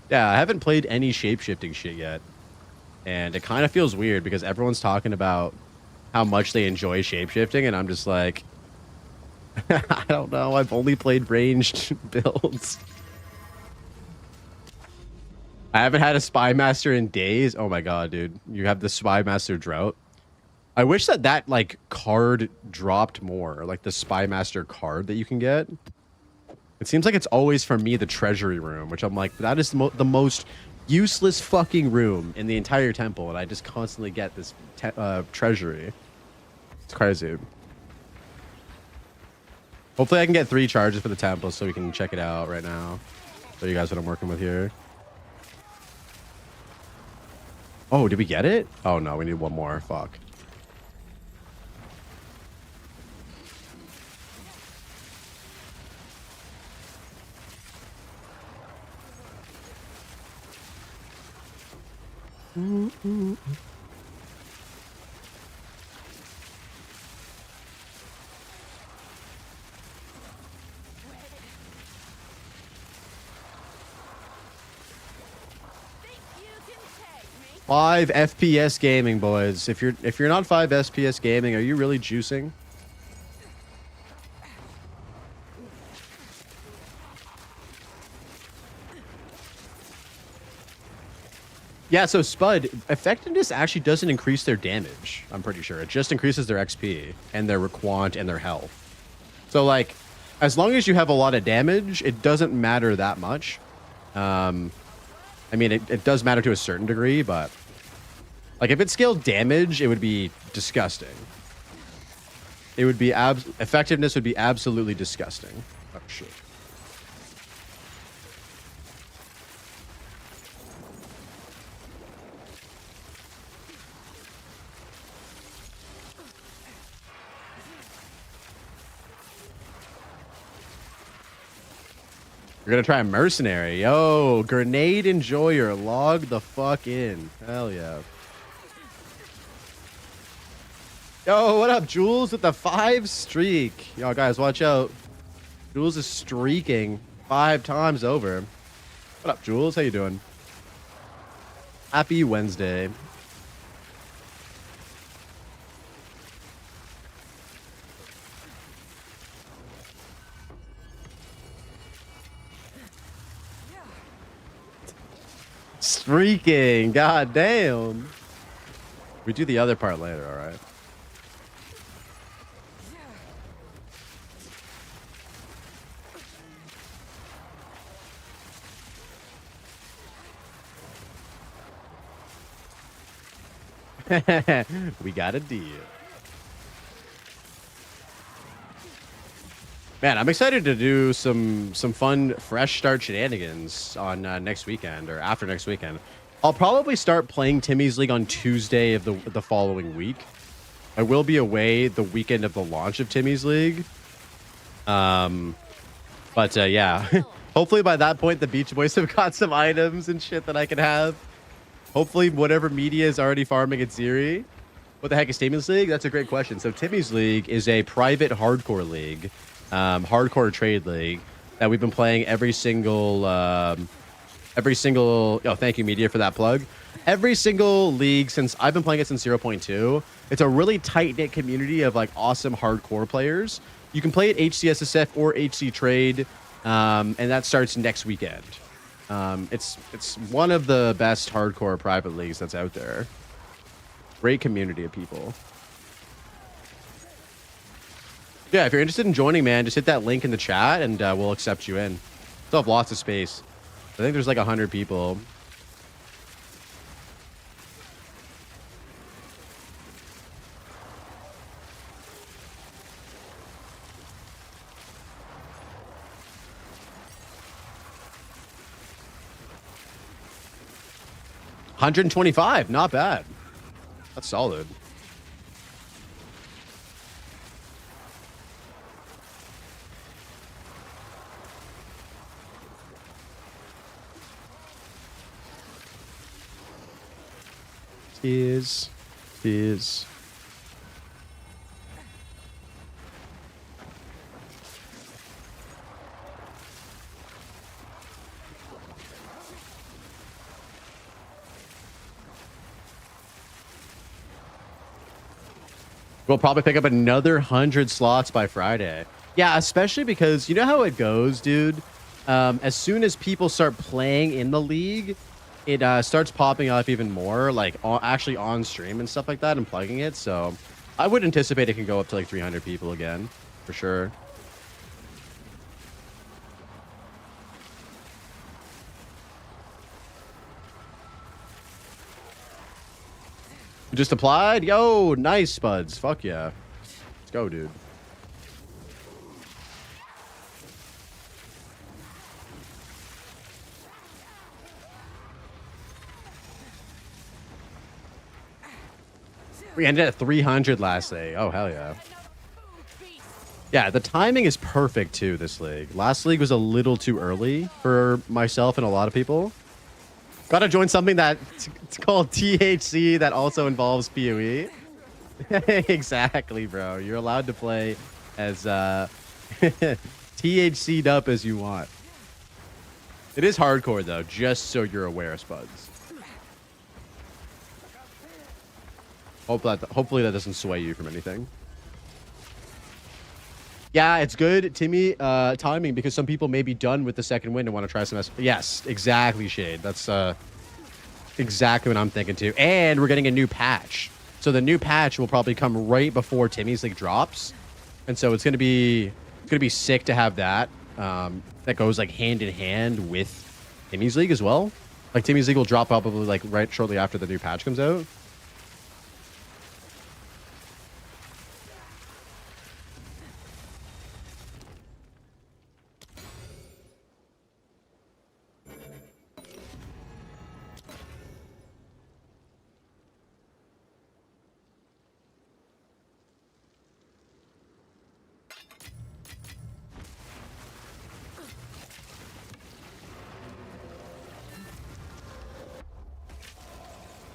Yeah, I haven't played any shape-shifting shit yet. And it kind of feels weird because everyone's talking about how much they enjoy shape-shifting, and I'm just like, I don't know. I've only played ranged builds. I haven't had a Spy Master in days. Oh my god, dude. You have the Spy Master drought. I wish that like card dropped more, like the Spy Master card that you can get. It seems like it's always for me the treasury room, which I'm like, that is the most useless fucking room in the entire temple, and I just constantly get this treasury. It's crazy. Hopefully I can get 3 charges for the temple so we can check it out right now. Show you guys what I'm working with here. Oh, did we get it? Oh no, we need one more. Fuck. Five FPS gaming, boys. If you're not 5 FPS gaming, are you really juicing? Yeah, so Spud, effectiveness actually doesn't increase their damage, I'm pretty sure. It just increases their XP and their requant and their health. So, like, as long as you have a lot of damage, it doesn't matter that much. I mean, it does matter to a certain degree, but... Like, if it scaled damage, it would be disgusting. It would be... Effectiveness would be absolutely disgusting. Oh, shit. We're gonna try a mercenary. Yo, grenade enjoyer. Log the fuck in. Hell yeah. Yo, what up, Jules with the 5 streak? Yo, guys, watch out. Jules is streaking 5 times over. What up, Jules? How you doing? Happy Wednesday. Streaking. God damn. We do the other part later, all right? We got a deal. Man, I'm excited to do some fun fresh start shenanigans on next weekend or after next weekend. I'll probably start playing Timmy's League on Tuesday of the following week. I will be away the weekend of the launch of Timmy's League. But yeah, hopefully by that point the Beach Boys have got some items and shit that I can have. Hopefully whatever media is already farming at Ziri. What the heck is Timmy's League? That's a great question. So Timmy's League is a private hardcore league, hardcore trade league that we've been playing every single, oh, thank you media for that plug. Every single league since I've been playing it since 0.2. It's a really tight knit community of like awesome hardcore players. You can play at HCSSF or HC Trade, and that starts next weekend. It's one of the best hardcore private leagues that's out there. Great community of people. Yeah, if you're interested in joining, man, just hit that link in the chat and we'll accept you in. Still have lots of space. I think there's like 100 people. $125, not bad. That's solid. Is. We'll probably pick up another 100 slots by Friday. Yeah, especially because you know how it goes, dude. As soon as people start playing in the league, it starts popping off even more, like actually on stream and stuff like that and plugging it. So I would anticipate it can go up to like 300 people again, for sure. You just applied? Yo, nice, Spuds. Fuck yeah. Let's go, dude. We ended at 300 last league. Oh, hell yeah. Yeah, the timing is perfect, too, this league. Last league was a little too early for myself and a lot of people. Gotta join something that it's called THC that also involves PoE. Exactly, bro. You're allowed to play as THC'd up as you want. It is hardcore, though, just so you're aware, Spuds. Hopefully that doesn't sway you from anything. Yeah, it's good, Timmy, timing, because some people may be done with the second win and want to try some... Yes, exactly, Shade. That's exactly what I'm thinking, too. And we're getting a new patch. So the new patch will probably come right before Timmy's League drops. And so it's going to be sick to have that. That goes, like, hand in hand with Timmy's League as well. Like, Timmy's League will drop probably, like, right shortly after the new patch comes out.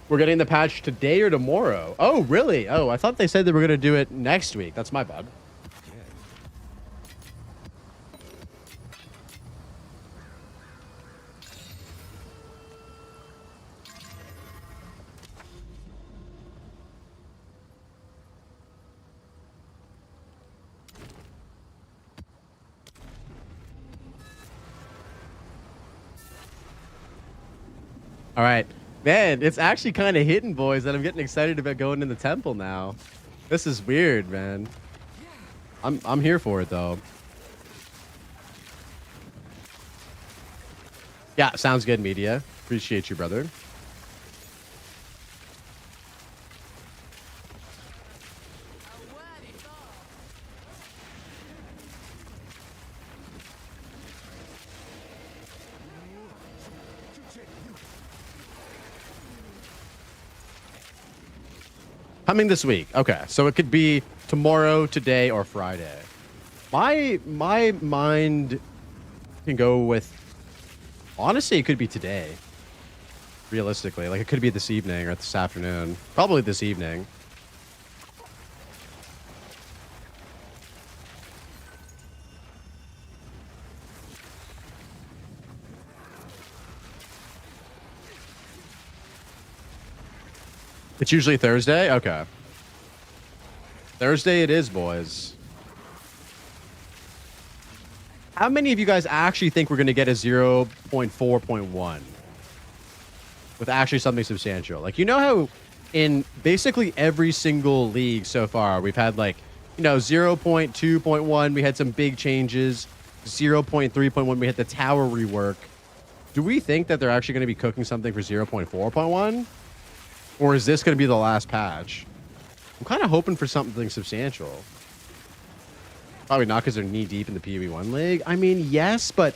We're getting the patch today or tomorrow. Oh, really? Oh, I thought they said they were going to do it next week. That's my bad. All right. Man, it's actually kind of hitting, boys, that I'm getting excited about going in the temple now. This is weird, man. I'm here for it, though. Yeah, sounds good, media. Appreciate you, brother. Coming this week. Okay, so it could be tomorrow, today, or Friday. My mind can go with... Honestly, it could be today. Realistically. Like, it could be this evening or this afternoon. Probably this evening. It's usually Thursday? Okay. Thursday it is, boys. How many of you guys actually think we're going to get a 0.4.1? With actually something substantial? Like, you know how in basically every single league so far, we've had like, you know, 0.2.1, we had some big changes. 0.3.1, we had the tower rework. Do we think that they're actually going to be cooking something for 0.4.1? Or is this going to be the last patch? I'm kind of hoping for something substantial. Probably not because they're knee-deep in the PoE1 league. I mean, yes, but...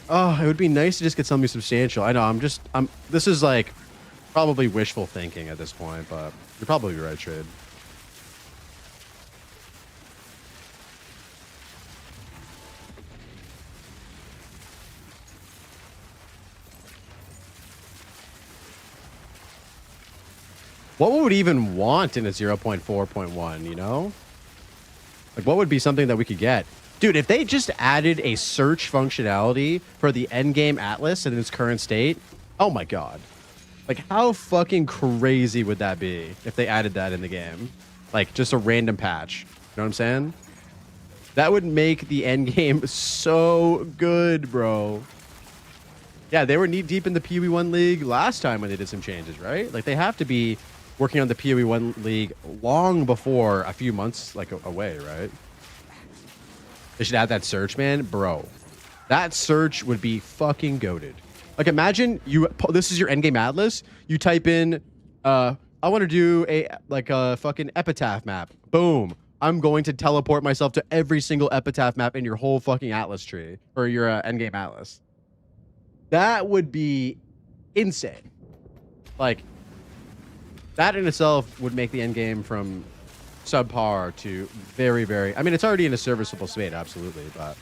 Oh, it would be nice to just get something substantial. I know, this is, like, probably wishful thinking at this point, but you're probably right, Trade. What would we even want in a 0.4.1, you know? Like, what would be something that we could get? Dude, if they just added a search functionality for the endgame atlas in its current state, oh my god. Like, how fucking crazy would that be if they added that in the game? Like, just a random patch. You know what I'm saying? That would make the endgame so good, bro. Yeah, they were knee-deep in the PoE1 league last time when they did some changes, right? Like, they have to be working on the PoE1 league long before a few months, like, away, right? They should add that search, man. Bro, that search would be fucking goated. Like, imagine this is your endgame atlas. You type in, I want to do a fucking epitaph map. Boom. I'm going to teleport myself to every single epitaph map in your whole fucking atlas tree. Or your endgame atlas. That would be insane. Like, That in itself would make the end game from subpar to very, very. I mean, it's already in a serviceable state, absolutely, but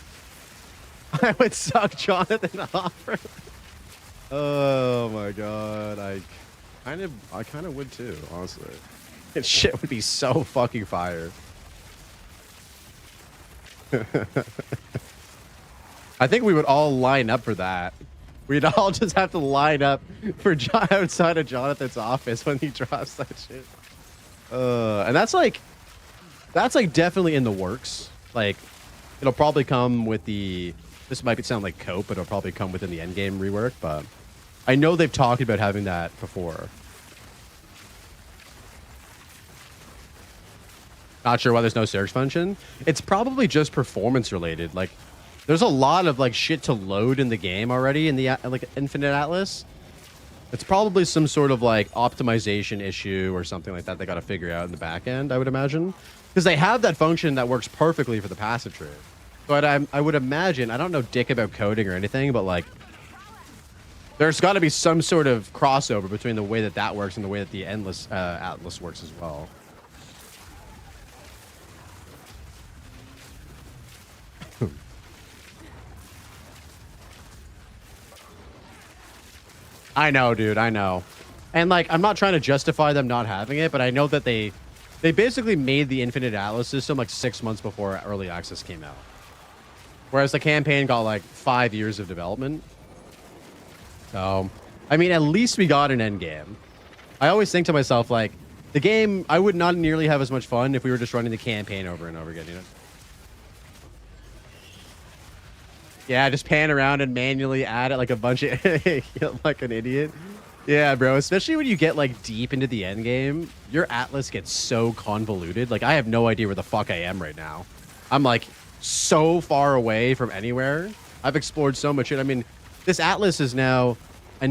I would suck Jonathan off. Oh my god, I kind of would too, honestly. And shit would be so fucking fire. I think we would all line up for that. We'd all just have to line up for outside of Jonathan's office when he drops that shit. And that's like definitely in the works. Like, it'll probably come with the. This might sound like cope, but it'll probably come within the endgame rework. But I know they've talked about having that before. Not sure why there's no search function. It's probably just performance related. Like, there's a lot of like shit to load in the game already in the like Infinite Atlas. It's probably some sort of like optimization issue or something like that they got to figure out in the back end, I would imagine, because they have that function that works perfectly for the passive tree. But I would imagine, I don't know dick about coding or anything, but like there's got to be some sort of crossover between the way that that works and the way that the endless Atlas works as well. I know, dude. I know. And, like, I'm not trying to justify them not having it, but I know that they basically made the Infinite Atlas system, like, 6 months before Early Access came out. Whereas the campaign got, like, 5 years of development. So, I mean, at least we got an end game. I always think to myself, like, the game, I would not nearly have as much fun if we were just running the campaign over and over again, you know? Yeah, just pan around and manually add it like a bunch of like an idiot. Yeah, bro. Especially when you get like deep into the end game, your Atlas gets so convoluted. Like, I have no idea where the fuck I am right now. I'm like so far away from anywhere. I've explored so much shit. I mean, this Atlas is now a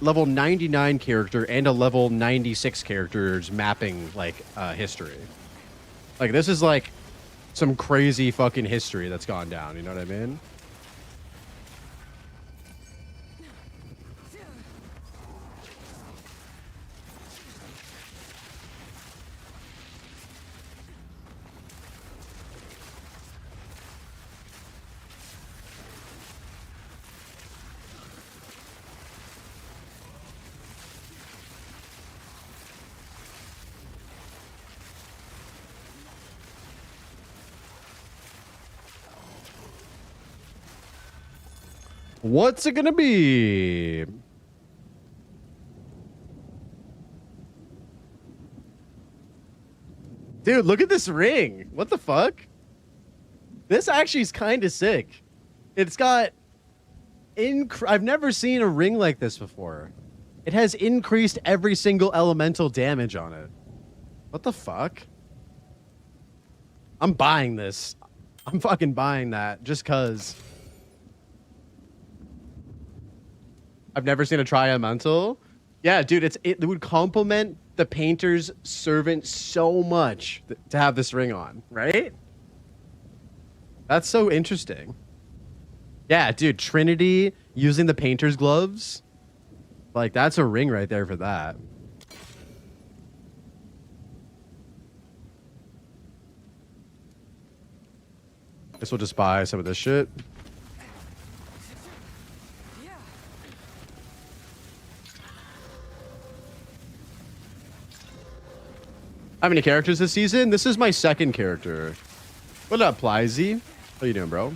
level 99 character and a level 96 characters mapping like history. Like, this is like some crazy fucking history that's gone down. You know what I mean? What's it gonna be? Dude, look at this ring. What the fuck? This actually is kind of sick. It's got I've never seen a ring like this before. It has increased every single elemental damage on it. What the fuck? I'm buying this. I'm fucking buying that just cuz. I've never seen a triamental. Yeah, dude, it would complement the painter's servant so much to have this ring on, right? That's so interesting. Yeah, dude, Trinity using the painter's gloves. Like, that's a ring right there for that. Guess we'll just buy some of this shit. How many characters this season? This is my second character. What up, Plyzy? How you doing, bro?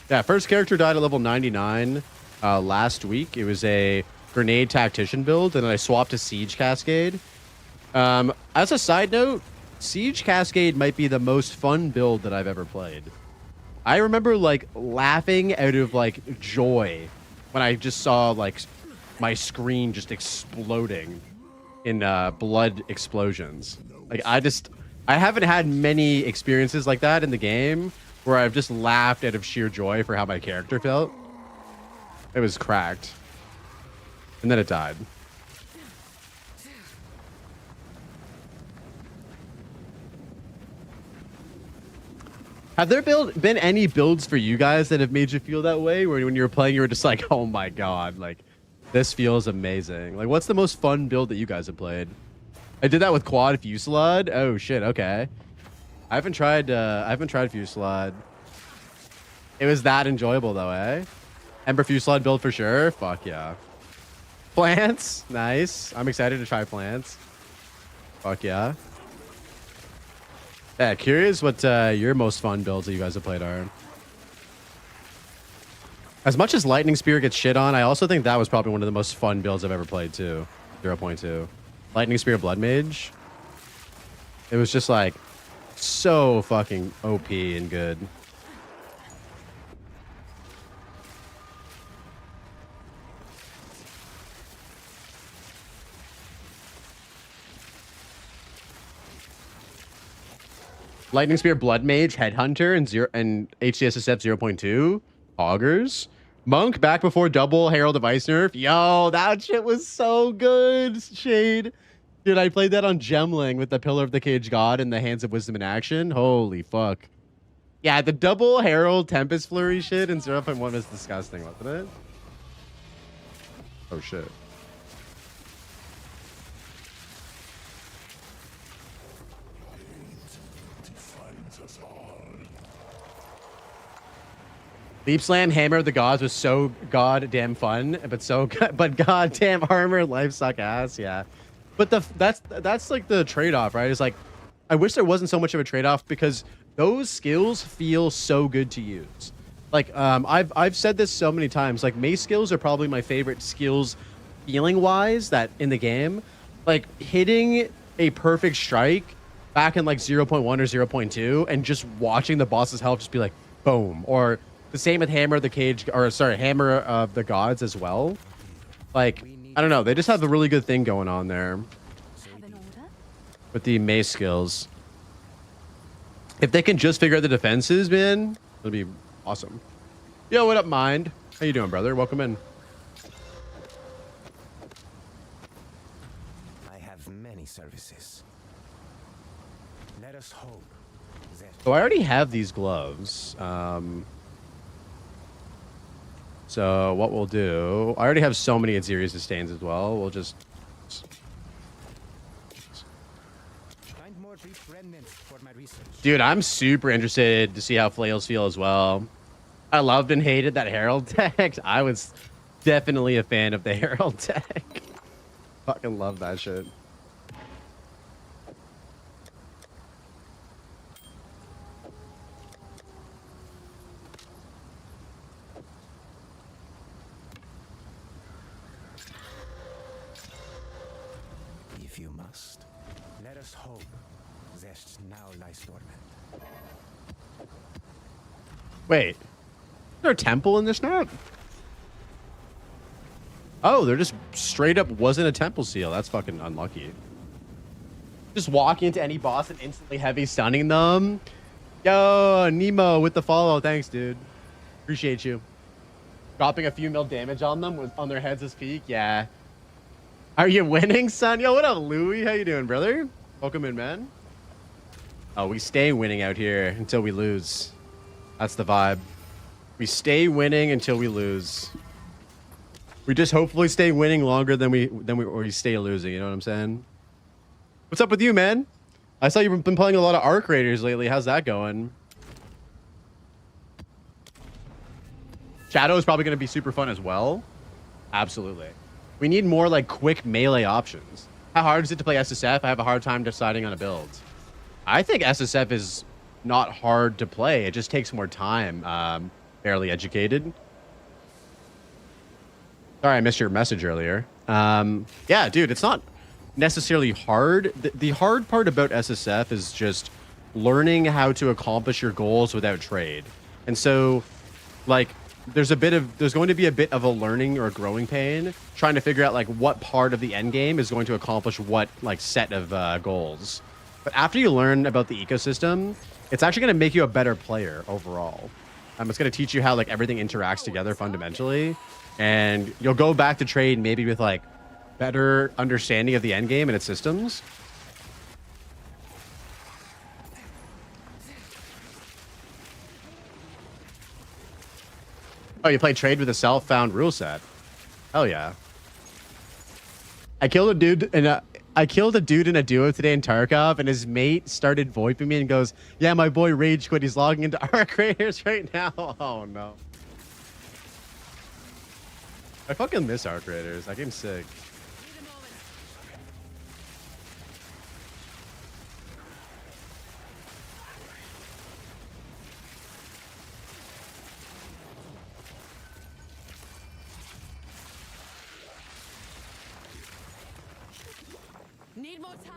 Yeah, first character died at level 99 last week. It was a grenade tactician build, and then I swapped to Siege Cascade. As a side note, Siege Cascade might be the most fun build that I've ever played. I remember like laughing out of like joy when I just saw like my screen just exploding in blood explosions. Like, I haven't had many experiences like that in the game where I've just laughed out of sheer joy for how my character felt. It was cracked. And then it died. Have there been any builds for you guys that have made you feel that way? Where when you were playing, you were just like, oh my god, like this feels amazing. Like, what's the most fun build that you guys have played? I did that with Quad Fusillade. Oh shit, okay. I haven't tried Fusillade. It was that enjoyable though, eh? Ember Fusillade build for sure. Fuck yeah. Plants, nice. I'm excited to try plants. Fuck yeah. Yeah, curious what your most fun builds that you guys have played are. As much as Lightning Spear gets shit on, I also think that was probably one of the most fun builds I've ever played too. 0.2. Lightning Spear Blood Mage. It was just like so fucking OP and good. Lightning Spear Blood Mage, Headhunter, and HCSSF 0.2. Augurs. Monk back before double Herald of Ice Nerf. Yo, that shit was so good, Shade. Dude, I played that on Gemling with the Pillar of the Cage God and the Hands of Wisdom in action. Holy fuck. Yeah, the double Herald Tempest Flurry shit in 0.1 was disgusting, wasn't it? Oh shit. Leap Slam Hammer of the Gods was so goddamn fun, but goddamn Armor Life suck ass, yeah. But that's like the trade-off, right? It's like I wish there wasn't so much of a trade-off because those skills feel so good to use. Like I've said this so many times. Like mace skills are probably my favorite skills feeling-wise that in the game. Like hitting a perfect strike back in like 0.1 or 0.2 and just watching the boss's health just be like boom, or the same with Hammer of the Cage, or sorry, Hammer of the Gods as well. Like, I don't know. They just have a really good thing going on there with the mace skills. If they can just figure out the defenses, man, it'll be awesome. Yo, what up, Mind? How you doing, brother? Welcome in. I have many services. Let us hope that... So I already have these gloves. So what we'll do, I already have so many Azirius Sustains as well. We'll just... Find more brief remnants for my research. Dude, I'm super interested to see how Flails feel as well. I loved and hated that Herald tech. I was definitely a fan of the Herald tech. Fucking love that shit. If you must, let us hope that now lies dormant. Wait. Is there a temple in this map? Oh, there just straight up wasn't a temple seal. That's fucking unlucky. Just walking into any boss and instantly heavy stunning them. Yo, Nemo with the follow. Thanks, dude. Appreciate you. Dropping a few mil damage on them with on their heads as peak. Yeah. Are you winning, son? Yo, what up, Louie? How you doing, brother? Welcome in, man. Oh, we stay winning out here until we lose. That's the vibe. We stay winning until we lose. We just hopefully stay winning longer than we stay losing. You know what I'm saying? What's up with you, man? I saw you've been playing a lot of Arc Raiders lately. How's that going? Shadow is probably going to be super fun as well. Absolutely. We need more like quick melee options. How hard is it to play SSF? I have a hard time deciding on a build. I think SSF is not hard to play. It just takes more time. Barely educated. Sorry, I missed your message earlier. Yeah, dude, it's not necessarily hard. The hard part about SSF is just learning how to accomplish your goals without trade. And so, like, there's going to be a bit of a learning or a growing pain trying to figure out like what part of the end game is going to accomplish what like set of goals. But after you learn about the ecosystem, it's actually going to make you a better player overall. It's going to teach you how like everything interacts together fundamentally, and you'll go back to trade maybe with like better understanding of the end game and its systems. Oh, you play trade with a self-found rule set. Hell yeah. I killed a dude in a duo today in Tarkov, and his mate started voiping me and goes, "Yeah, my boy rage quit. He's logging into our creators right now." Oh no. I fucking miss our creators. That game's sick.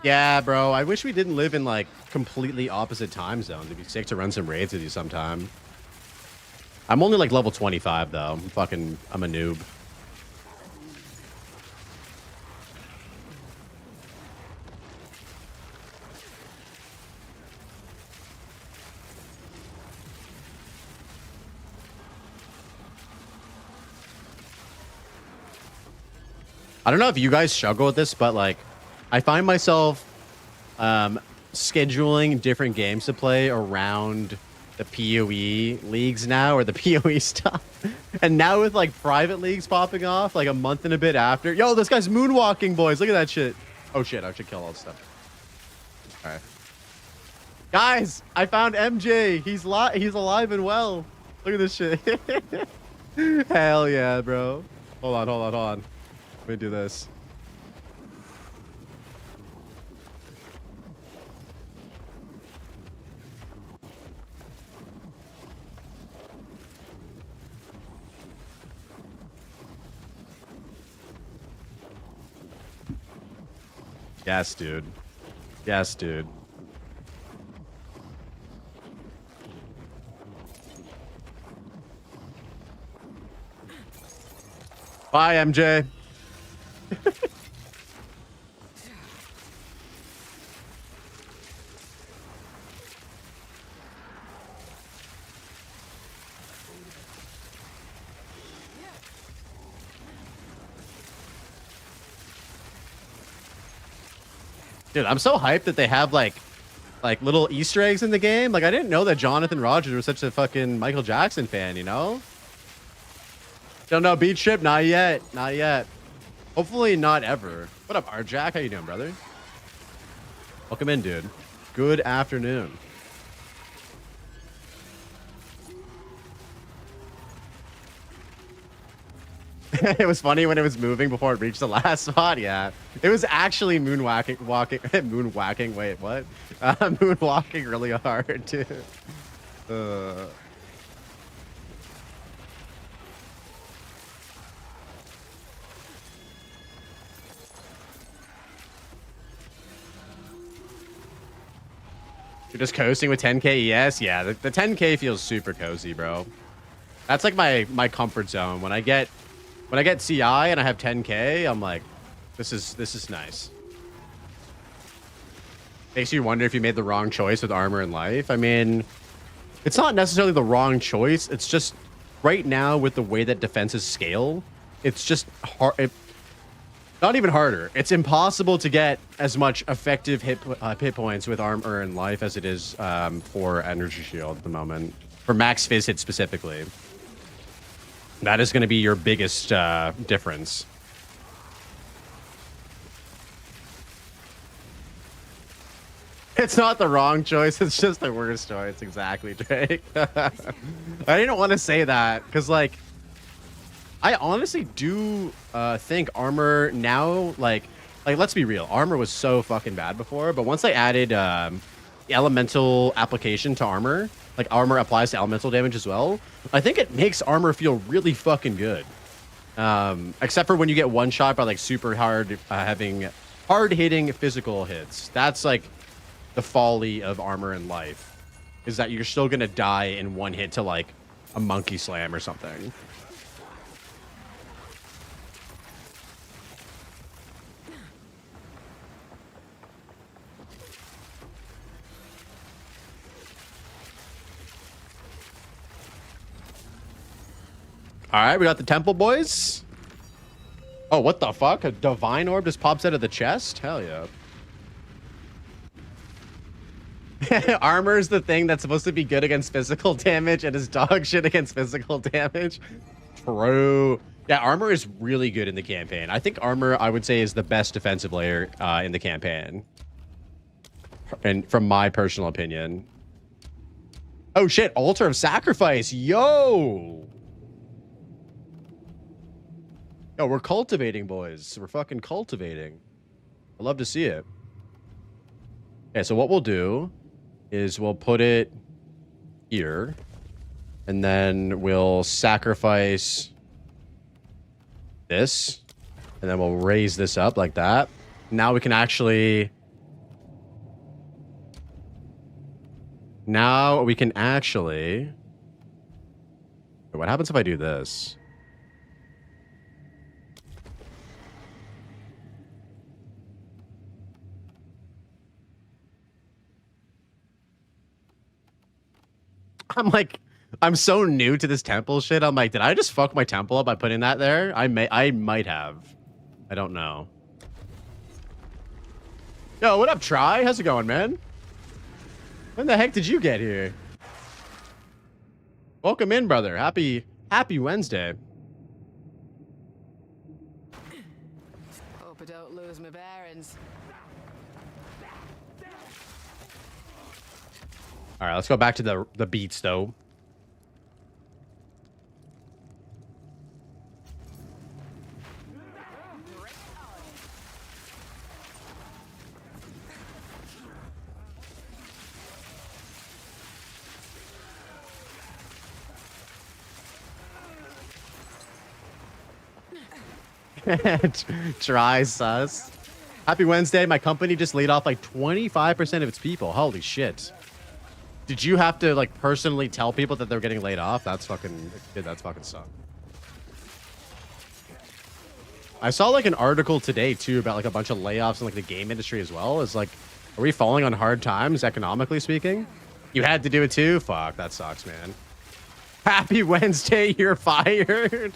Yeah, bro. I wish we didn't live in like completely opposite time zones. It'd be sick to run some raids with you sometime. I'm only like level 25 though. I'm a noob. I don't know if you guys struggle with this, but like I find myself scheduling different games to play around the PoE leagues now, or the PoE stuff. And now with like private leagues popping off like a month and a bit after. Yo, this guy's moonwalking, boys. Look at that shit. Oh shit, I should kill all this stuff. All right. Guys, I found MJ. He's alive and well. Look at this shit. Hell yeah, bro. Hold on. Let me do this. Yes, dude. Yes, dude. Bye, MJ. Dude, I'm so hyped that they have like little Easter eggs in the game. Like I didn't know that Jonathan Rogers was such a fucking Michael Jackson fan, you know? Don't know, Beach Trip? Not yet. Not yet. Hopefully not ever. What up, Arjack? How you doing, brother? Welcome in, dude. Good afternoon. It was funny when it was moving before it reached the last spot. Yeah, it was actually moonwalking. Wait, what? Moonwalking really hard too. You're just coasting with 10k ES? Yeah, the 10k feels super cozy, bro. That's like my comfort zone. When I get CI and I have 10k, I'm like, this is nice. Makes you wonder if you made the wrong choice with armor and life. I mean, it's not necessarily the wrong choice. It's just right now with the way that defenses scale, it's just hard. Not even harder. It's impossible to get as much effective hit points with armor and life as it is for energy shield at the moment. For max fizz hit specifically. That is going to be your biggest difference. It's not the wrong choice. It's just the worst choice. Exactly, Drake. I didn't want to say that because, like, I honestly do think armor now, like, let's be real. Armor was so fucking bad before, but once I added elemental application to armor, like armor applies to elemental damage as well, I think it makes armor feel really fucking good. Except for when you get one shot by like super hard, having hard hitting physical hits. That's like the folly of armor and life, is that you're still gonna die in one hit to like a monkey slam or something. All right, we got the temple boys. Oh, what the fuck? A divine orb just pops out of the chest? Hell yeah. Armor is the thing that's supposed to be good against physical damage and is dog shit against physical damage. True. Yeah, armor is really good in the campaign. I think armor, I would say, is the best defensive layer in the campaign. And from my personal opinion. Oh shit, Altar of Sacrifice. Yo! Yo, we're cultivating, boys. We're fucking cultivating. I love to see it. Okay, so what we'll do is we'll put it here. And then we'll sacrifice this. And then we'll raise this up like that. Now we can actually... Now we can actually... What happens if I do this? I'm like, I'm so new to this temple shit. I'm like, did I just fuck my temple up by putting that there? I might have. I don't know. Yo, what up, Try? How's it going, man? When the heck did you get here? Welcome in, brother. Happy Wednesday. Hope I don't lose my bearings. All right, let's go back to the beats, though. Try sus. Happy Wednesday. My company just laid off like 25% of its people. Holy shit. Did you have to like personally tell people that they're getting laid off? That's fucking, dude, that's fucking suck. I saw like an article today too about like a bunch of layoffs in like the game industry as well. It's like, are we falling on hard times economically speaking? You had to do it too? Fuck, that sucks, man. Happy Wednesday, you're fired.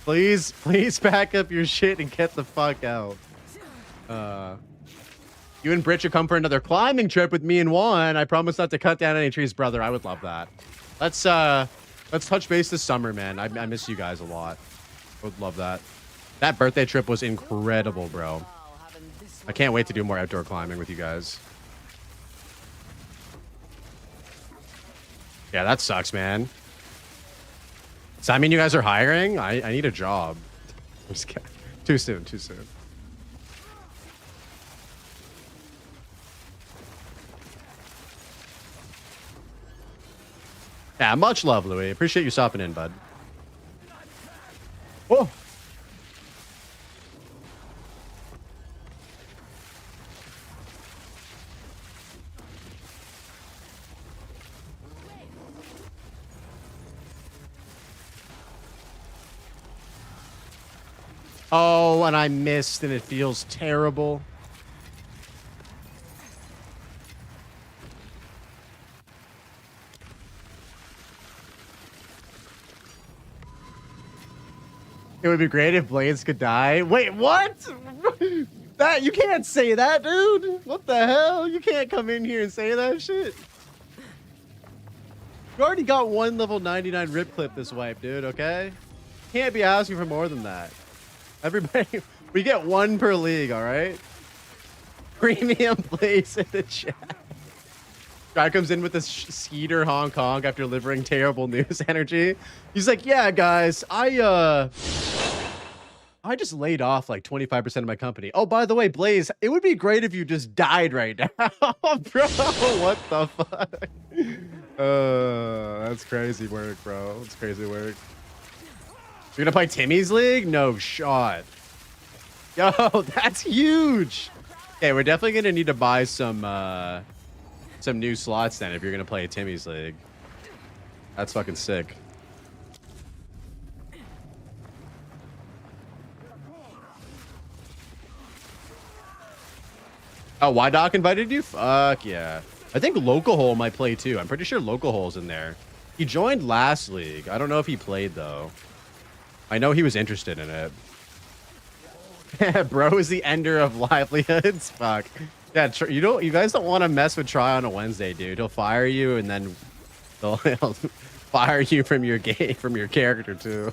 Please pack up your shit and get the fuck out. You and Brit should come for another climbing trip with me and Juan. I promise not to cut down any trees, brother. I would love that. Let's touch base this summer, man. I miss you guys a lot. I would love that. That birthday trip was incredible, bro. I can't wait to do more outdoor climbing with you guys. Yeah, that sucks, man. Does that mean you guys are hiring? I need a job. I'm just kidding. Too soon, too soon. Yeah, much love, Louis. Appreciate you stopping in, bud. Oh. Oh, and I missed, and it feels terrible. It would be great if Blades could die. Wait, what? That you can't say that, dude. What the hell? You can't come in here and say that shit. You already got one level 99 rip clip this wipe, dude, okay? Can't be asking for more than that. Everybody, we get one per league, all right? Premium Blades in the chat. Guy comes in with this Skeeter Hong Kong after delivering terrible news energy. He's like, yeah, guys, I just laid off like 25% of my company. Oh, by the way, Blaze, it would be great if you just died right now. Bro, what the fuck? That's crazy work, bro. That's crazy work. You're gonna play Timmy's League? No shot. Yo, that's huge. Okay, we're definitely gonna need to buy some new slots then if you're gonna play Timmy's League. That's fucking sick. Oh, Doc invited you? Fuck yeah. I think Local Hole might play too. I'm pretty sure Local Hole's in there. He joined last league. I don't know if he played though. I know he was interested in it. Bro is the ender of livelihoods. Fuck. Yeah, you guys don't want to mess with Try on a Wednesday, dude. He'll fire you and then he'll fire you from your game, from your character too.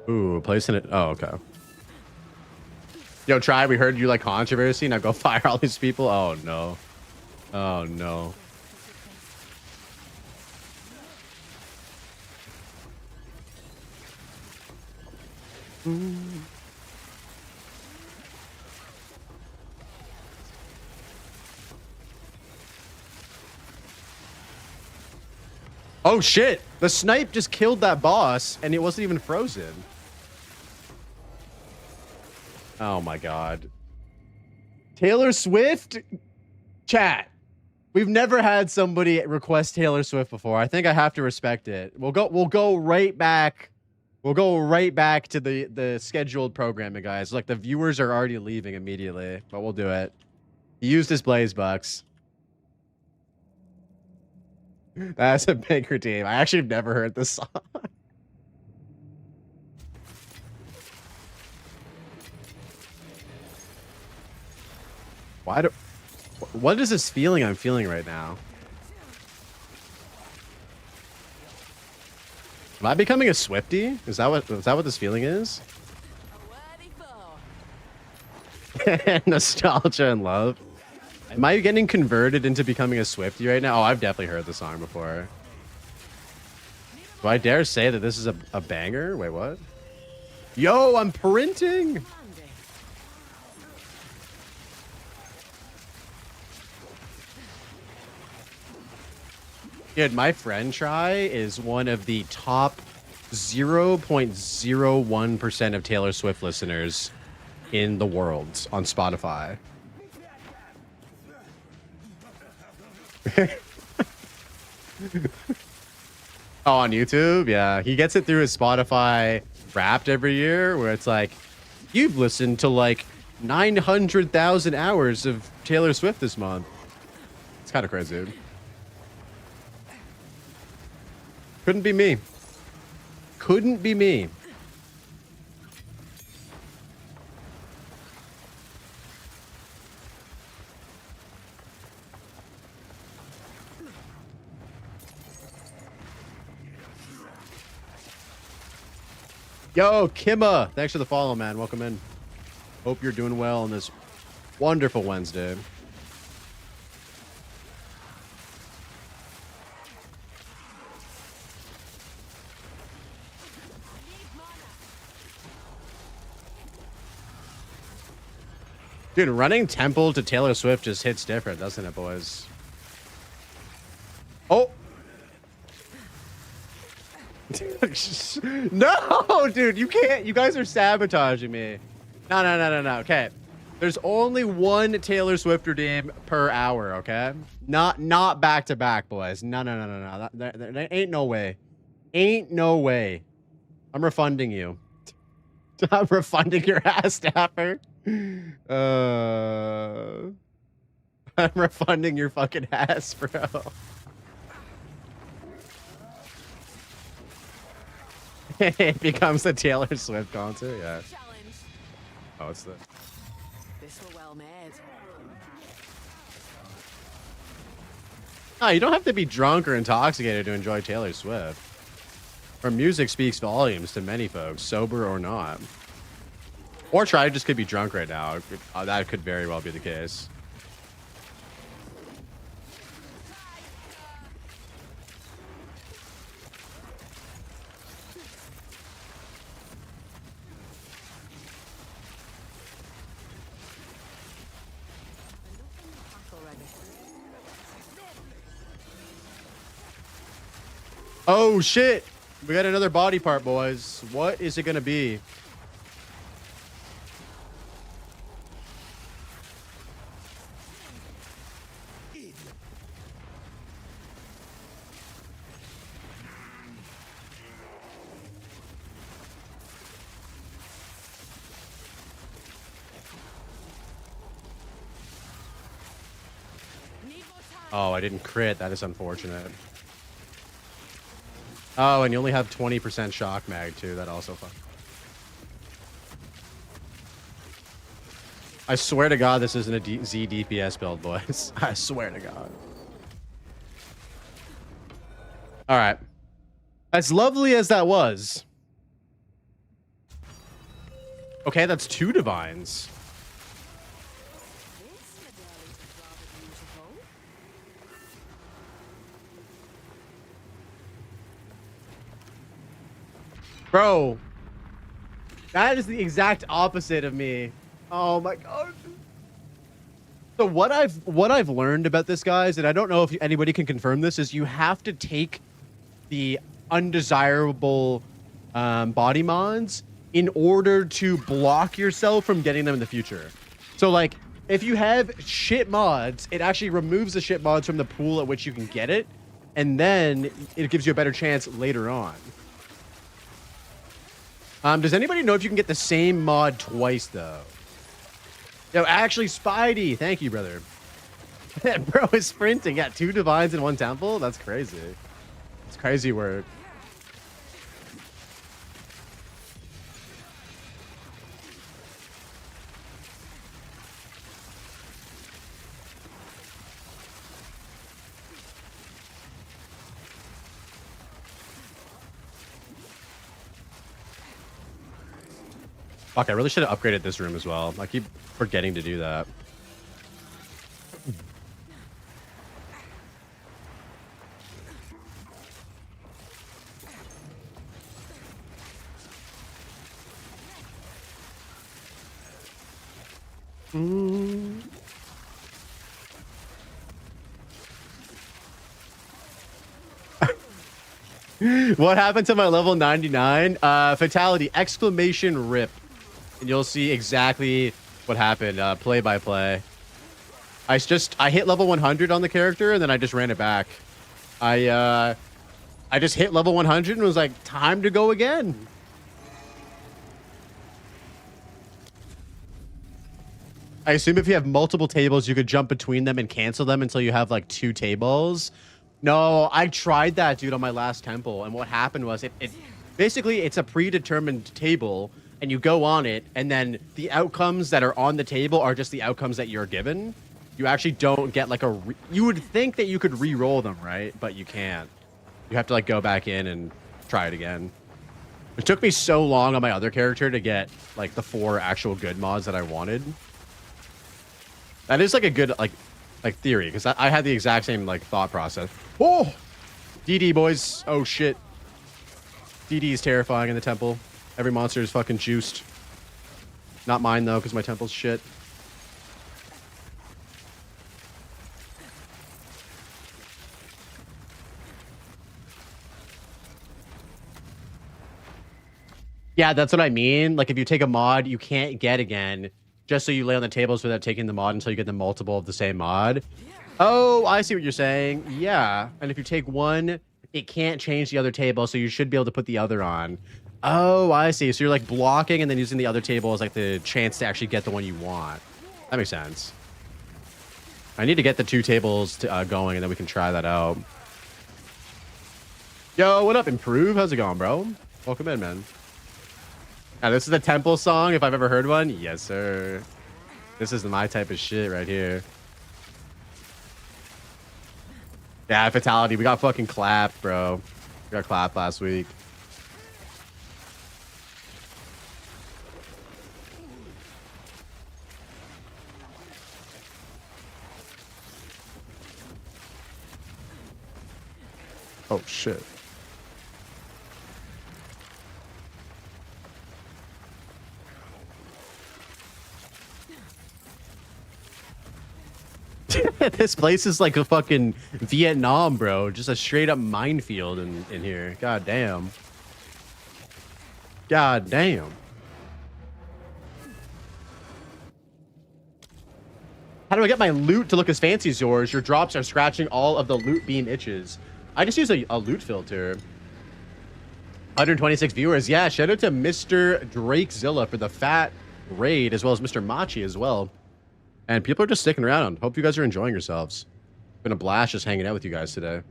Ooh, placing it. Oh, okay. Yo, try. We heard you like controversy. Now go fire all these people. Oh no. Oh no. Oh shit! The snipe just killed that boss, and it wasn't even frozen. Oh my god. Taylor Swift? Chat. We've never had somebody request Taylor Swift before. I think I have to respect it. We'll go right back. We'll go right back to the scheduled programming, guys. Like the viewers are already leaving immediately, but we'll do it. He used his Blaze Bucks. That's a bigger team. I actually have never heard this song. What is this feeling I'm feeling right now? Am I becoming a Swiftie? Is that what this feeling is? Nostalgia and love. Am I getting converted into becoming a Swiftie right now? Oh, I've definitely heard the song before. Do I dare say that this is a banger? Wait, what? Yo, I'm printing! Dude, my friend Try is one of the top 0.01% of Taylor Swift listeners in the world on Spotify. Oh, on YouTube? Yeah. He gets it through his Spotify Wrapped every year, where it's like, you've listened to like 900,000 hours of Taylor Swift this month. It's kind of crazy, dude. Couldn't be me. Couldn't be me. Yo, Kimma. Thanks for the follow, man. Welcome in. Hope you're doing well on this wonderful Wednesday. Dude, running Temple to Taylor Swift just hits different, doesn't it, boys? Oh! No, dude, you can't. You guys are sabotaging me. No. Okay. There's only one Taylor Swift redeem per hour, okay? Not back to back, boys. No. There ain't no way. Ain't no way. I'm refunding you. I'm refunding your ass, Staffer. I'm refunding your fucking ass, bro. It becomes the Taylor Swift concert, yeah. Oh, it's the. This were well made. No, you don't have to be drunk or intoxicated to enjoy Taylor Swift. Her music speaks volumes to many folks, sober or not. Or Try just could be drunk right now. That could very well be the case. Oh shit! We got another body part, boys. What is it gonna be? Oh, I didn't crit. That is unfortunate. Oh, and you only have 20% shock mag too. That also fun. I swear to God, this isn't a Z DPS build, boys. I swear to God. All right. As lovely as that was. Okay, that's 2 divines. This medallion's rather beautiful. Bro. That is the exact opposite of me. Oh my God. So what I've learned about this, guys, and I don't know if anybody can confirm this, is you have to take the undesirable body mods in order to block yourself from getting them in the future. So like if you have shit mods, it actually removes the shit mods from the pool at which you can get it, and then it gives you a better chance later on. Does anybody know if you can get the same mod twice though? Yo, actually, Spidey, thank you, brother. Bro is sprinting. Yeah, 2 divines in 1 temple. That's crazy. It's crazy work. Fuck, I really should have upgraded this room as well. I keep forgetting to do that. What happened to my level 99? Fatality, exclamation rip. And you'll see exactly what happened, play by play. I hit level 100 on the character, and then I just ran it back. I just hit level 100 and was like, time to go again. I assume if you have multiple tables, you could jump between them and cancel them until you have like 2 tables. No, I tried that, dude, on my last temple, and what happened was it basically it's a predetermined table, and you go on it, and then the outcomes that are on the table are just the outcomes that you're given. You actually don't get like you would think that you could re-roll them, right? But you can't. You have to like go back in and try it again. It took me so long on my other character to get like the 4 actual good mods that I wanted. That is like a good like theory, because I had the exact same like thought process. Oh, DD boys. Oh shit. DD is terrifying in the temple. Every monster is fucking juiced. Not mine though, because my temple's shit. Yeah, that's what I mean. Like if you take a mod you can't get again, just so you lay on the tables without taking the mod until you get the multiple of the same mod. Oh, I see what you're saying. Yeah. And if you take one, it can't change the other table, so you should be able to put the other on. Oh, I see. So you're like blocking and then using the other table as like the chance to actually get the one you want. That makes sense. I need to get the 2 tables to, going, and then we can try that out. Yo, what up, Improve? How's it going, bro? Welcome in, man. Now, this is the temple song, if I've ever heard one. Yes, sir. This is my type of shit right here. Yeah, Fatality. We got fucking clapped, bro. We got clapped last week. Oh, shit. This place is like a fucking Vietnam, bro. Just a straight up minefield in here. God damn. God damn. How do I get my loot to look as fancy as yours? Your drops are scratching all of the loot beam itches. I just use a loot filter. 126 viewers. Yeah, shout out to Mr. Drakezilla for the fat raid, as well as Mr. Machi as well. And people are just sticking around. Hope you guys are enjoying yourselves. Been a blast just hanging out with you guys today. I'm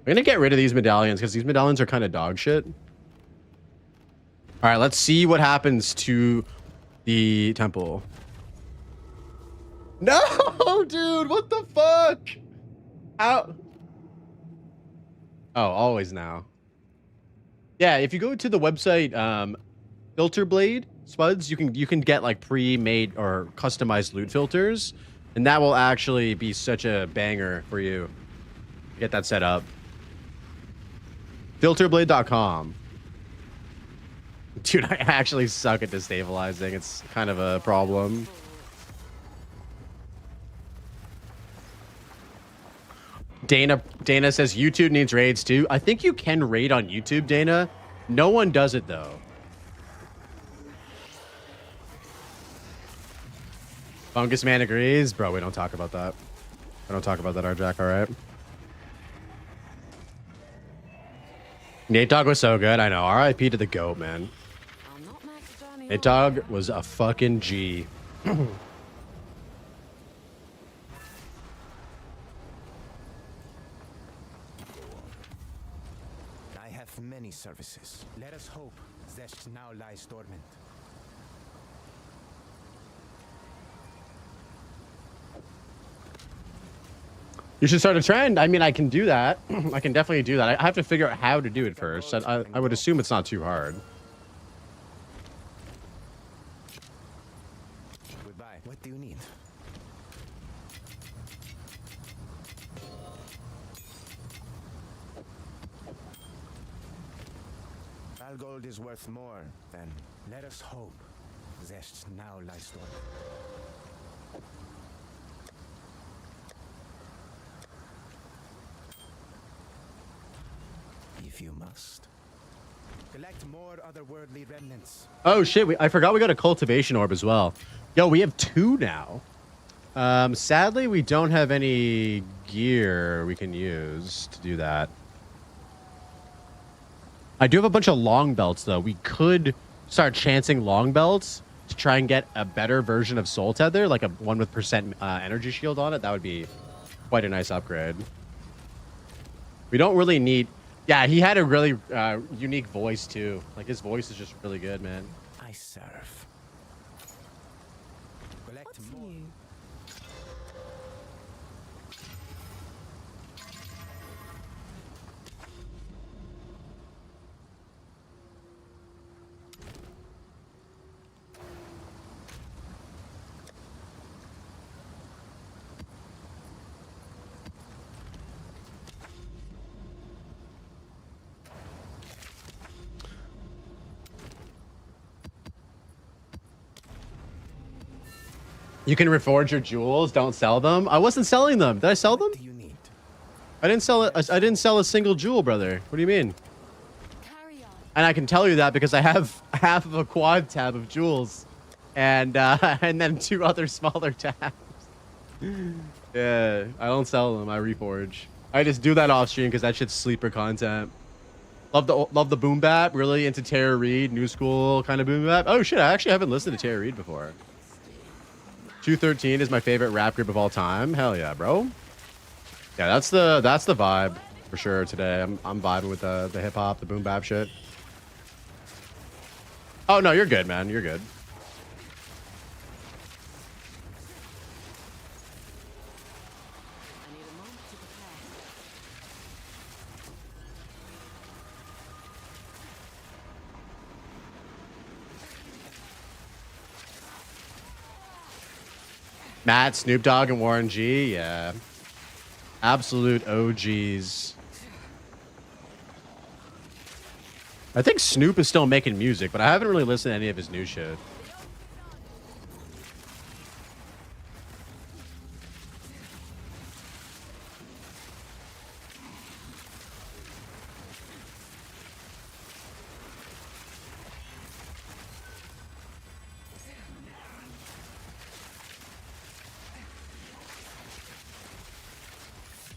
gonna get rid of these medallions because these medallions are kind of dog shit. All right, let's see what happens to the temple. No, dude, what the fuck? How? Oh, always now. Yeah, if you go to the website, Filter Blade Spuds, you can get like pre-made or customized loot filters, and that will actually be such a banger for you. Get that set up. Filterblade.com. Dude, I actually suck at destabilizing. It's kind of a problem. Dana says YouTube needs raids too. I think you can raid on YouTube, Dana. No one does it though. Fungus Man agrees. Bro, we don't talk about that. I don't talk about that, Arjack, alright? Nate Dogg was so good. I know. RIP to the GOAT, man. Nate Dogg was a fucking G. I have many services. Let us hope Zest now lies dormant. You should start a trend. I mean, I can do that. I can definitely do that. I have to figure out how to do it first. I would assume it's not too hard. Goodbye. What do you need? All gold is worth more than. Let us hope Zest now lies dormant. If you must. Collect more otherworldly remnants. Oh shit, I forgot we got a cultivation orb as well. Yo, we have 2 now. Sadly, we don't have any gear we can use to do that. I do have a bunch of long belts though. We could start chancing long belts to try and get a better version of Soul Tether, like a one with % energy shield on it. That would be quite a nice upgrade. We don't really need... Yeah, he had a really unique voice too. Like his voice is just really good, man. I serve. Collect What's more. new? You can reforge your jewels. Don't sell them. I wasn't selling them. Did I sell them? What do you need? I didn't sell it. I didn't sell a single jewel, brother. What do you mean? Carry on. And I can tell you that because I have half of a quad tab of jewels, and then 2 other smaller tabs. Yeah, I don't sell them. I reforge. I just do that off stream because that shit's sleeper content. Love the boom bap. Really into Tara Reid, new school kind of boom bap. Oh shit, I actually haven't listened to Tara Reid before. 213 is my favorite rap group of all time. Hell yeah, bro. Yeah, that's the vibe for sure today. I'm vibing with the hip hop, the boom bap shit. Oh no, you're good, man. You're good. I need a moment to prepare. Matt, Snoop Dogg, and Warren G. Yeah. Absolute OGs. I think Snoop is still making music, but I haven't really listened to any of his new shit.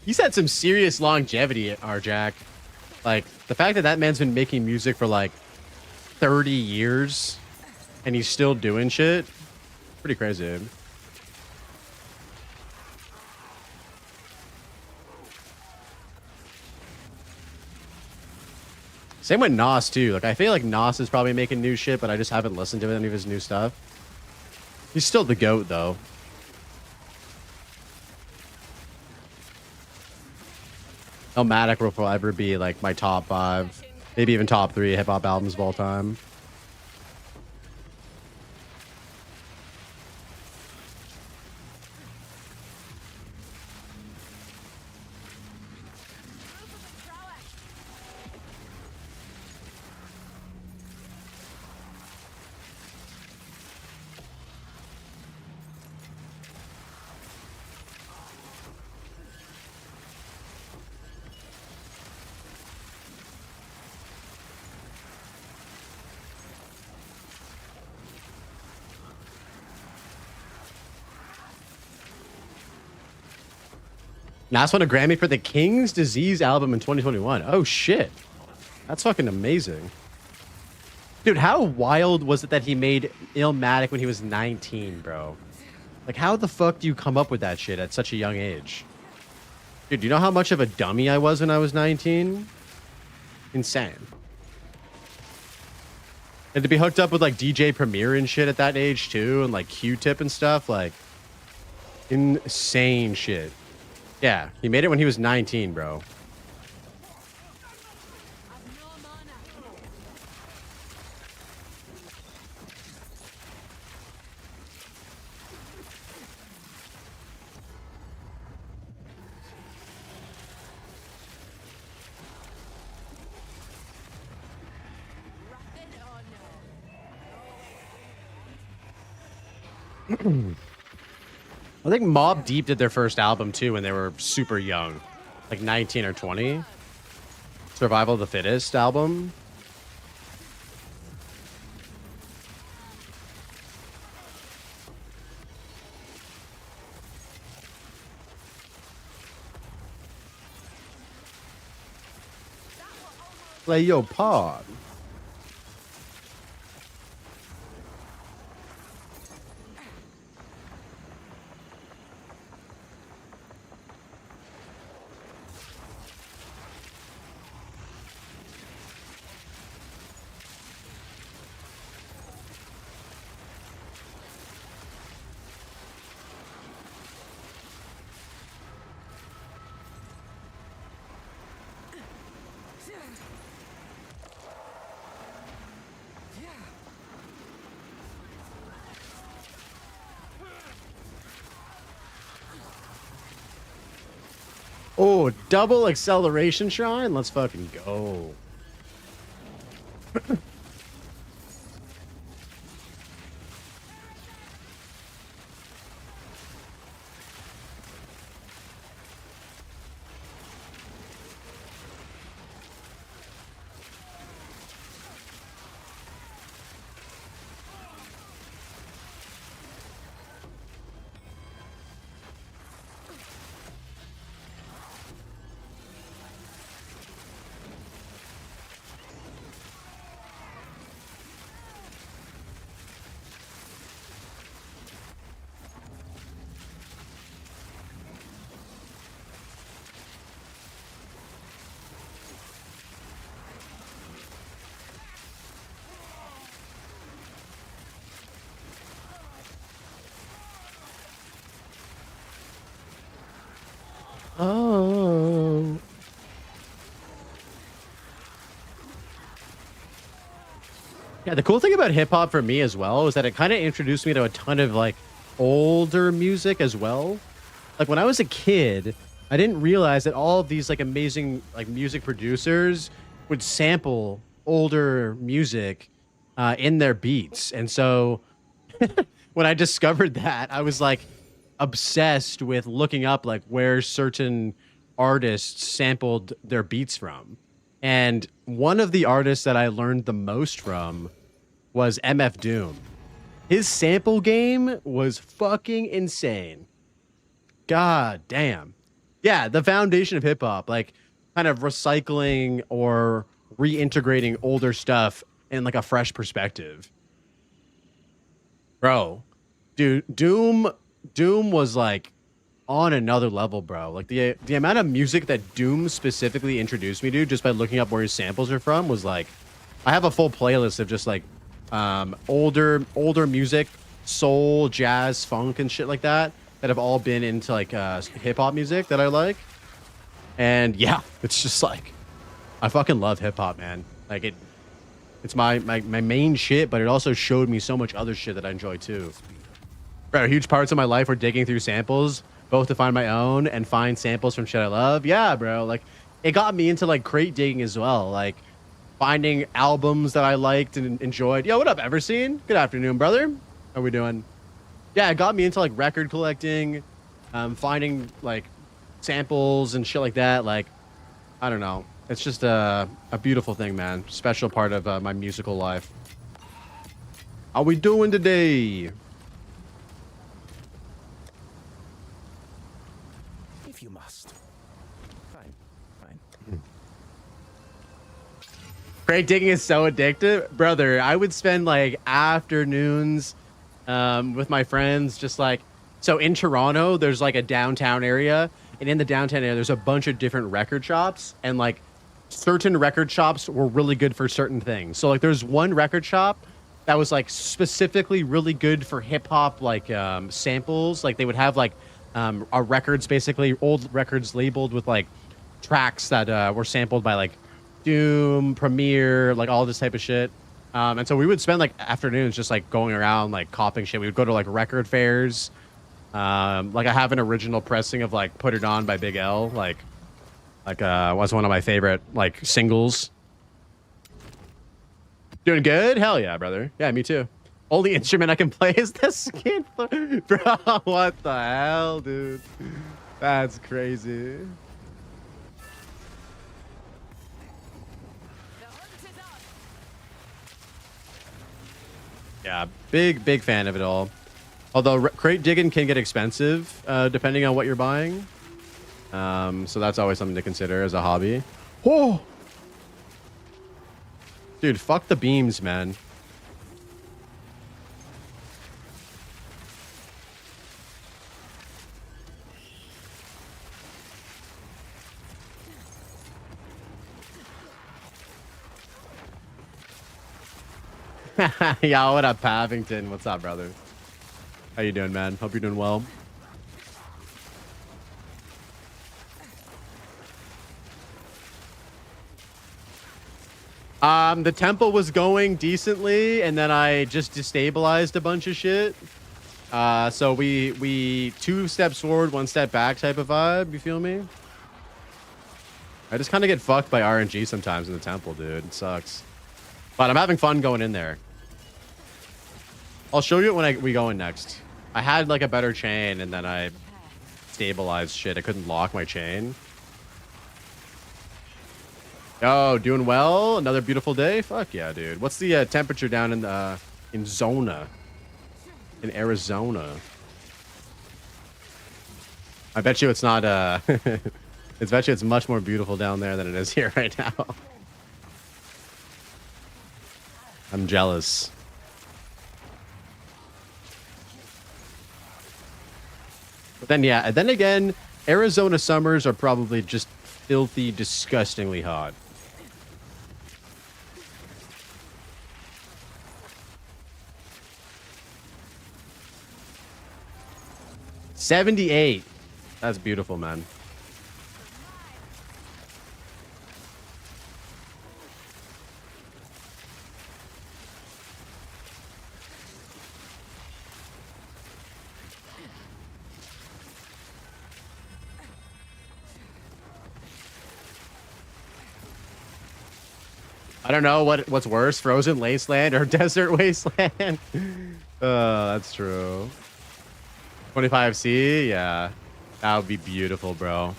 He's had some serious longevity at Arjack. Like, the fact that that man's been making music for like 30 years and he's still doing shit, pretty crazy. Same with Nas too. Like, I feel like Nas is probably making new shit, but I just haven't listened to any of his new stuff. He's still the GOAT though. Illmatic will forever be like my top 5, maybe even top 3 hip hop albums of all time. Nas won a Grammy for the King's Disease album in 2021. Oh shit. That's fucking amazing. Dude, how wild was it that he made Illmatic when he was 19, bro? Like, how the fuck do you come up with that shit at such a young age? Dude, do you know how much of a dummy I was when I was 19? Insane. And to be hooked up with like DJ Premier and shit at that age too, and like Q-Tip and stuff, like insane shit. Yeah, he made it when he was 19, bro. I think Mobb Deep did their first album too when they were super young, like 19 or 20. Survival of the Fittest album. Play your part. Oh, double acceleration shrine? Let's fucking go. Oh. Yeah, the cool thing about hip hop for me as well is that it kind of introduced me to a ton of like older music as well. Like when I was a kid, I didn't realize that all of these like amazing like music producers would sample older music in their beats. And so when I discovered that, I was like obsessed with looking up like where certain artists sampled their beats from. And one of the artists that I learned the most from was MF Doom. His sample game was fucking insane. God damn. Yeah, the foundation of hip hop, like kind of recycling or reintegrating older stuff in like a fresh perspective. Bro, dude, Doom was like on another level, bro. Like the amount of music that Doom specifically introduced me to just by looking up where his samples are from was like, I have a full playlist of just like older music, soul, jazz, funk, and shit like that have all been into like hip hop music that I like. And yeah, it's just like, I fucking love hip hop, man. Like it's my main shit, but it also showed me so much other shit that I enjoy too. Bro, huge parts of my life were digging through samples, both to find my own and find samples from shit I love. Yeah, bro. Like, it got me into like crate digging as well. Like, finding albums that I liked and enjoyed. Yo, what up, Everseen? Good afternoon, brother. How we doing? Yeah, it got me into like record collecting, finding like samples and shit like that. Like, I don't know. It's just a beautiful thing, man. Special part of my musical life. How we doing today? If you must. Fine, fine. Crate digging is so addictive. Brother, I would spend like afternoons with my friends just like... So in Toronto, there's like a downtown area. And in the downtown area, there's a bunch of different record shops. And like certain record shops were really good for certain things. So like there's one record shop that was like specifically really good for hip hop, like samples. Like they would have like our records, basically old records labeled with like tracks that were sampled by like Doom, Premiere, like all this type of shit. And so we would spend like afternoons just like going around like copping shit. We would go to like record fairs. Like I have an original pressing of like Put It On by Big L. Like was one of my favorite like singles. Doing good? Hell yeah, brother. Yeah, me too. Only instrument I can play is the skin. Bro, what the hell, dude? That's crazy. The hunt is up. Yeah, big fan of it all. Although crate digging can get expensive depending on what you're buying. So that's always something to consider as a hobby. Oh! Dude, fuck the beams, man. Yo, what up, Pavington? What's up, brother? How you doing, man? Hope you're doing well. The tempo was going decently, and then I just destabilized a bunch of shit. So we 2 steps forward, 1 step back type of vibe. You feel me? I just kind of get fucked by RNG sometimes in the temple, dude. It sucks. But I'm having fun going in there. I'll show you it when we go in next. I had like a better chain, and then I stabilized shit. I couldn't lock my chain. Yo, doing well? Another beautiful day? Fuck yeah, dude. What's the temperature down in Zona? In Arizona? I bet you it's not I bet you it's much more beautiful down there than it is here right now. I'm jealous. But then yeah, and then again, Arizona summers are probably just filthy, disgustingly hot. $78. That's beautiful, man. I don't know what's worse, Frozen Wasteland or Desert Wasteland. That's true. 25C, yeah. That would be beautiful, bro.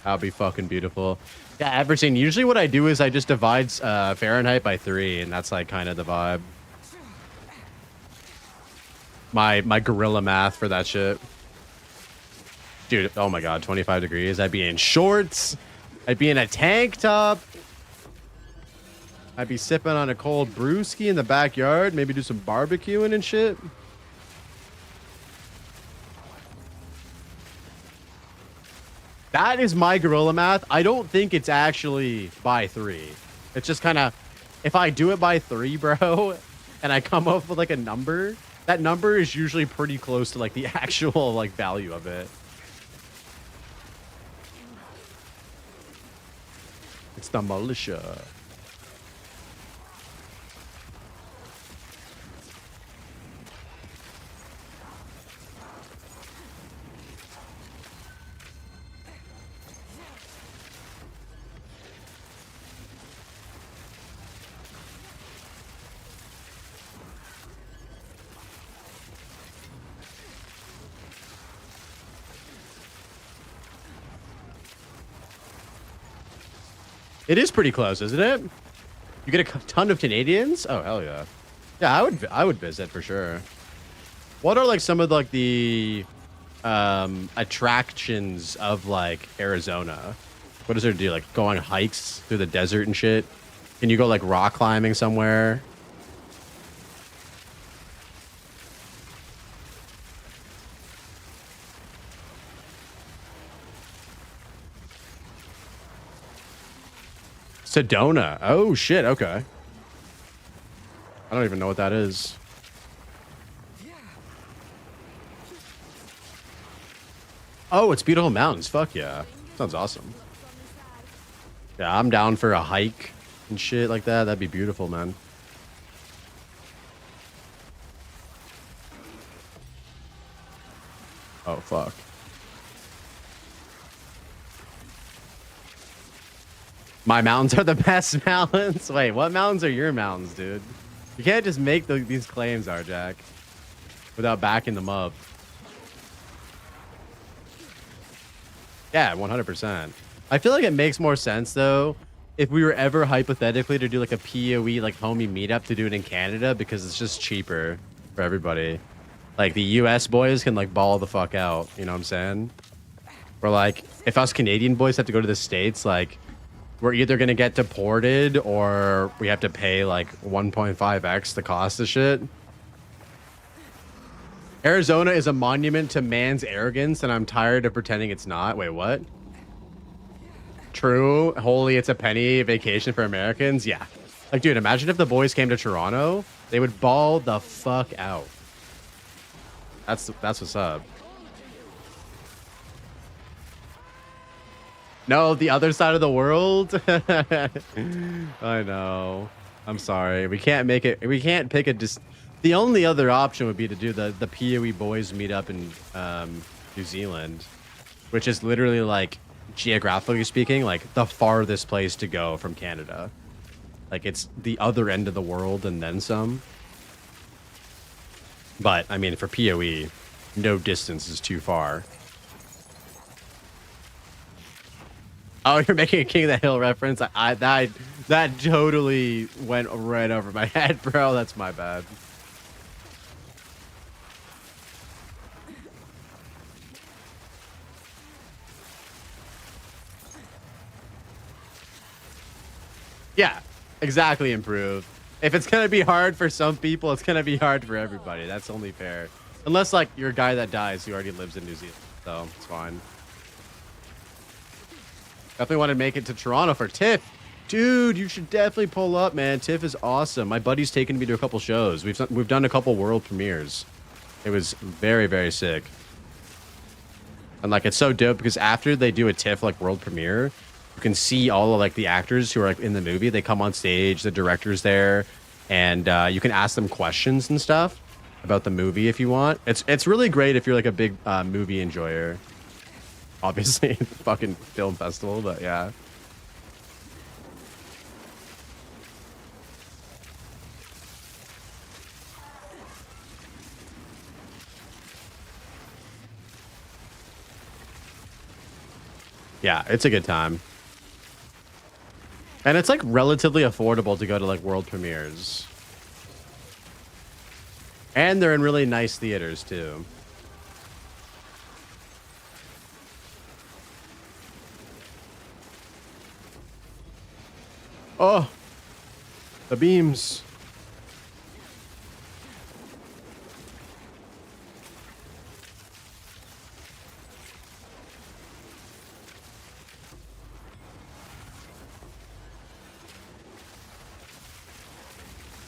That would be fucking beautiful. Yeah, Everton, usually what I do is I just divide Fahrenheit by 3, and that's like kind of the vibe. My gorilla math for that shit. Dude, oh my god, 25 degrees. I'd be in shorts. I'd be in a tank top. I'd be sipping on a cold brewski in the backyard. Maybe do some barbecuing and shit. That is my gorilla math. I don't think it's actually by 3. It's just kind of, if I do it by 3, bro, and I come up with like a number, that number is usually pretty close to like the actual like value of it. It's the militia. It is pretty close, isn't it? You get a ton of Canadians? Oh, hell yeah. Yeah, I would visit for sure. What are like some of like the attractions of like Arizona? What does there do? Like go on hikes through the desert and shit? Can you go like rock climbing somewhere? Sedona. Oh shit, okay. I don't even know what that is. Oh, it's beautiful mountains. Fuck yeah. Sounds awesome. Yeah, I'm down for a hike and shit like that. That'd be beautiful, man. Oh, fuck. My mountains are the best mountains? Wait, what mountains are your mountains, dude? You can't just make these claims, Arjack, without backing them up. Yeah, 100%. I feel like it makes more sense, though, if we were ever hypothetically to do like a PoE, like homie meetup, to do it in Canada, because it's just cheaper for everybody. Like, the US boys can, like, ball the fuck out, you know what I'm saying? Or, like, if us Canadian boys have to go to the States, like, we're either going to get deported or we have to pay like 1.5x the cost of shit. Arizona is a monument to man's arrogance, and I'm tired of pretending it's not. Wait, what? True. Holy, it's a penny vacation for Americans. Yeah. Like, dude, imagine if the boys came to Toronto. They would ball the fuck out. That's what's up. No, the other side of the world. I know. I'm sorry. We can't make it. We can't pick a. The only other option would be to do the PoE boys meet up in New Zealand, which is literally like, geographically speaking, like the farthest place to go from Canada. Like it's the other end of the world and then some. But I mean, for PoE, no distance is too far. Oh, you're making a King of the Hill reference? That totally went right over my head, bro. That's my bad. Yeah, exactly, improve. If it's gonna be hard for some people, it's gonna be hard for everybody. That's only fair. Unless, like, you're a guy that dies who already lives in New Zealand. So, it's fine. Definitely want to make it to Toronto for TIFF. Dude, you should definitely pull up, man. TIFF is awesome. My buddy's taken me to a couple shows. We've done a couple world premieres. It was very, very sick. And like, it's so dope because after they do a TIFF like world premiere, you can see all of like the actors who are like in the movie. They come on stage, the director's there, and you can ask them questions and stuff about the movie if you want. It's really great if you're like a big movie enjoyer. Obviously, fucking film festival, but yeah. Yeah, it's a good time. And it's like relatively affordable to go to like world premieres. And they're in really nice theaters too. Oh, the beams.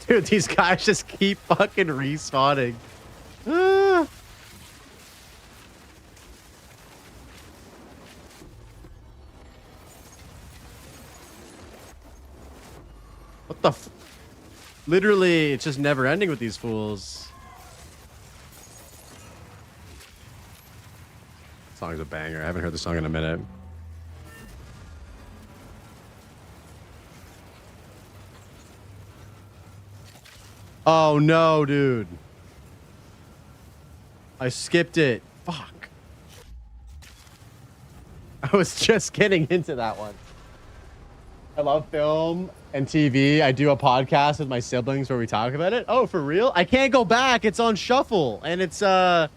Dude, these guys just keep fucking respawning. Ah. the f Literally, it's just never ending with these fools. Song's a banger. I haven't heard the song in a minute. Oh no, dude. I skipped it. Fuck. I was just getting into that one. I love film and TV. I do a podcast with my siblings where we talk about it. Oh, for real? I can't go back. It's on shuffle. And it's, fuck.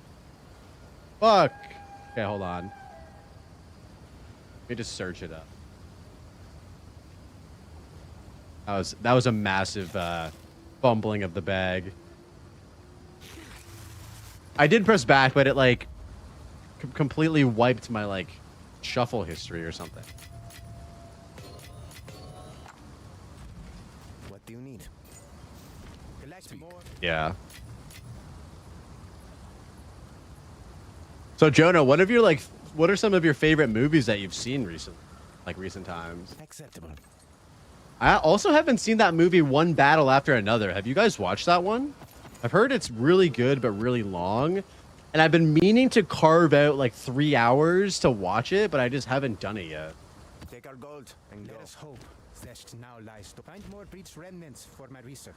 Okay, hold on. Let me just search it up. That was a massive, fumbling of the bag. I did press back, but it, like, completely wiped my, like, shuffle history or something. What do you need? Yeah. So Jonah, what are some of your favorite movies that you've seen recently, like recent times? Acceptable. I also haven't seen that movie One Battle After Another. Have you guys watched that one? I've heard it's really good but really long, and I've been meaning to carve out like 3 hours to watch it, but I just haven't done it yet. Take our gold and let us hope that now lies to find more breach remnants for my research.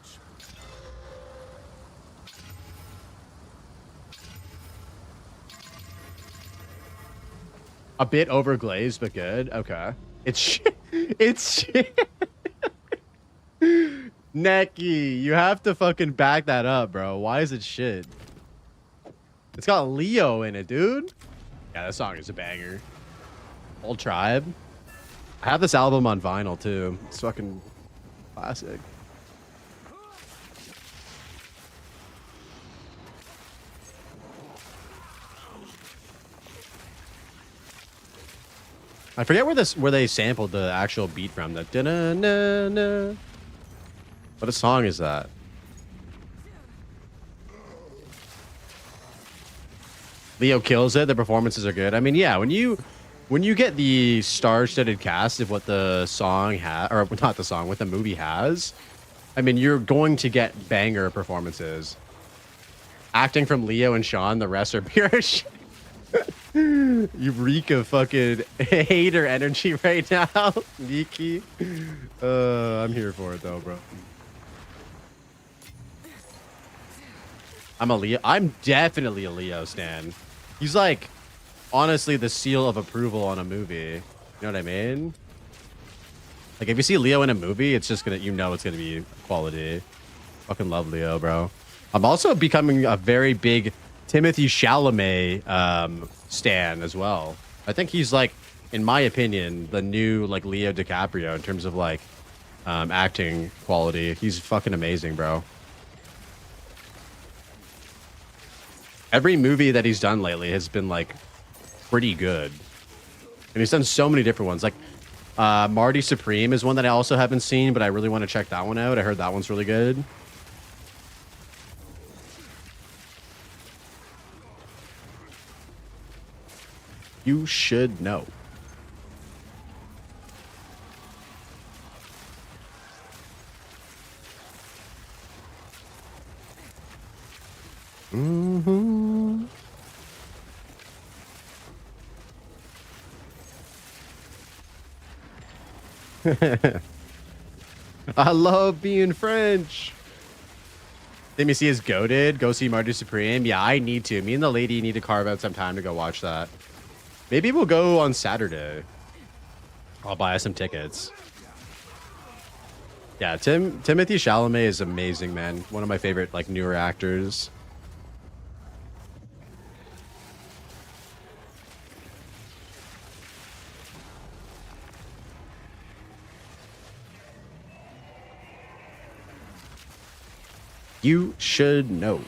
A bit overglazed, but good. Okay. It's shit. It's shit. Necky, you have to fucking back that up, bro. Why is it shit? It's got Leo in it, dude. Yeah, that song is a banger. Old Tribe. I have this album on vinyl, too. It's fucking classic. I forget where they sampled the actual beat from. The da-na-na-na. What a song is that? Leo kills it. The performances are good. I mean, yeah, when you get the star-studded cast of what the song has, or not the song, what the movie has, I mean, you're going to get banger performances. Acting from Leo and Sean, the rest are pure shit. You reek of fucking hater energy right now, Nikki. I'm here for it though, bro. I'm definitely a Leo stan. He's like, honestly, the seal of approval on a movie. You know what I mean? Like, if you see Leo in a movie, it's just gonna, you know, it's gonna be quality. Fucking love Leo, bro. I'm also becoming a very big Timothy Chalamet stan as well. I think he's like, in my opinion, the new like Leo DiCaprio in terms of like acting quality. He's fucking amazing, bro. Every movie that he's done lately has been like pretty good, and he's done so many different ones. Like Marty Supreme is one that I also haven't seen, but I really want to check that one out. I heard that one's really good. You should know. Mm-hmm. I love being French. Let me see his goated. Go see Marty Supreme. Yeah, I need to. Me and the lady need to carve out some time to go watch that. Maybe we'll go on Saturday. I'll buy us some tickets. Yeah, Timothy Chalamet is amazing, man. One of my favorite, like, newer actors. You should know.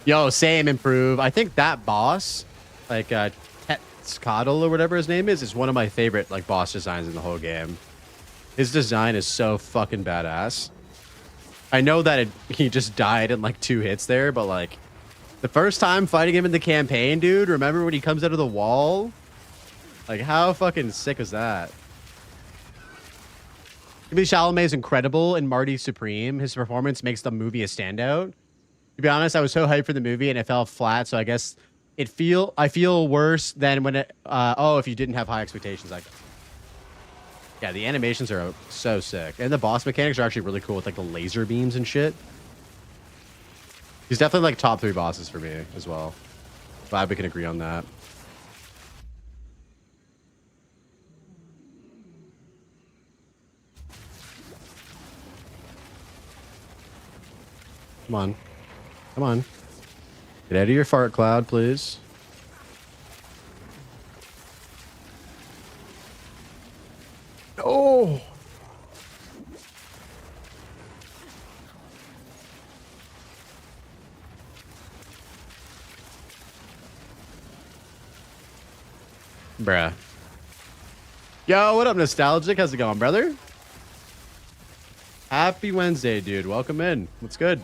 Yo, same, improve. I think that boss, like Tetzcoatl or whatever his name is one of my favorite like boss designs in the whole game. His design is so fucking badass. I know that he just died in like 2 hits there, but like the first time fighting him in the campaign, dude, remember when he comes out of the wall? Like, how fucking sick is that? Timothée Chalamet is incredible in Marty Supreme. His performance makes the movie a standout. To be honest, I was so hyped for the movie and it fell flat, so I guess I feel worse than when it if you didn't have high expectations. Like, yeah, the animations are so sick. And the boss mechanics are actually really cool with like the laser beams and shit. He's definitely like top 3 bosses for me as well. Glad we can agree on that. Come on. Come on. Get out of your fart cloud, please. Oh! Bruh. Yo, what up, Nostalgic? How's it going, brother? Happy Wednesday, dude. Welcome in. What's good?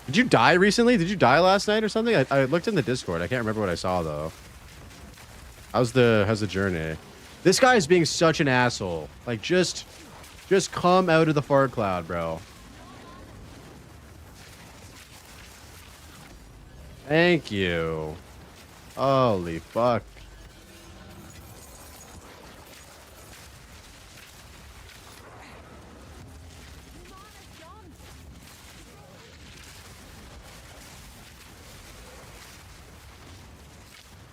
Did you die recently? Did you die last night or something? I looked in the Discord. I can't remember what I saw, though. How's the journey? This guy is being such an asshole. Like, just come out of the fart cloud, bro. Thank you. Holy fuck.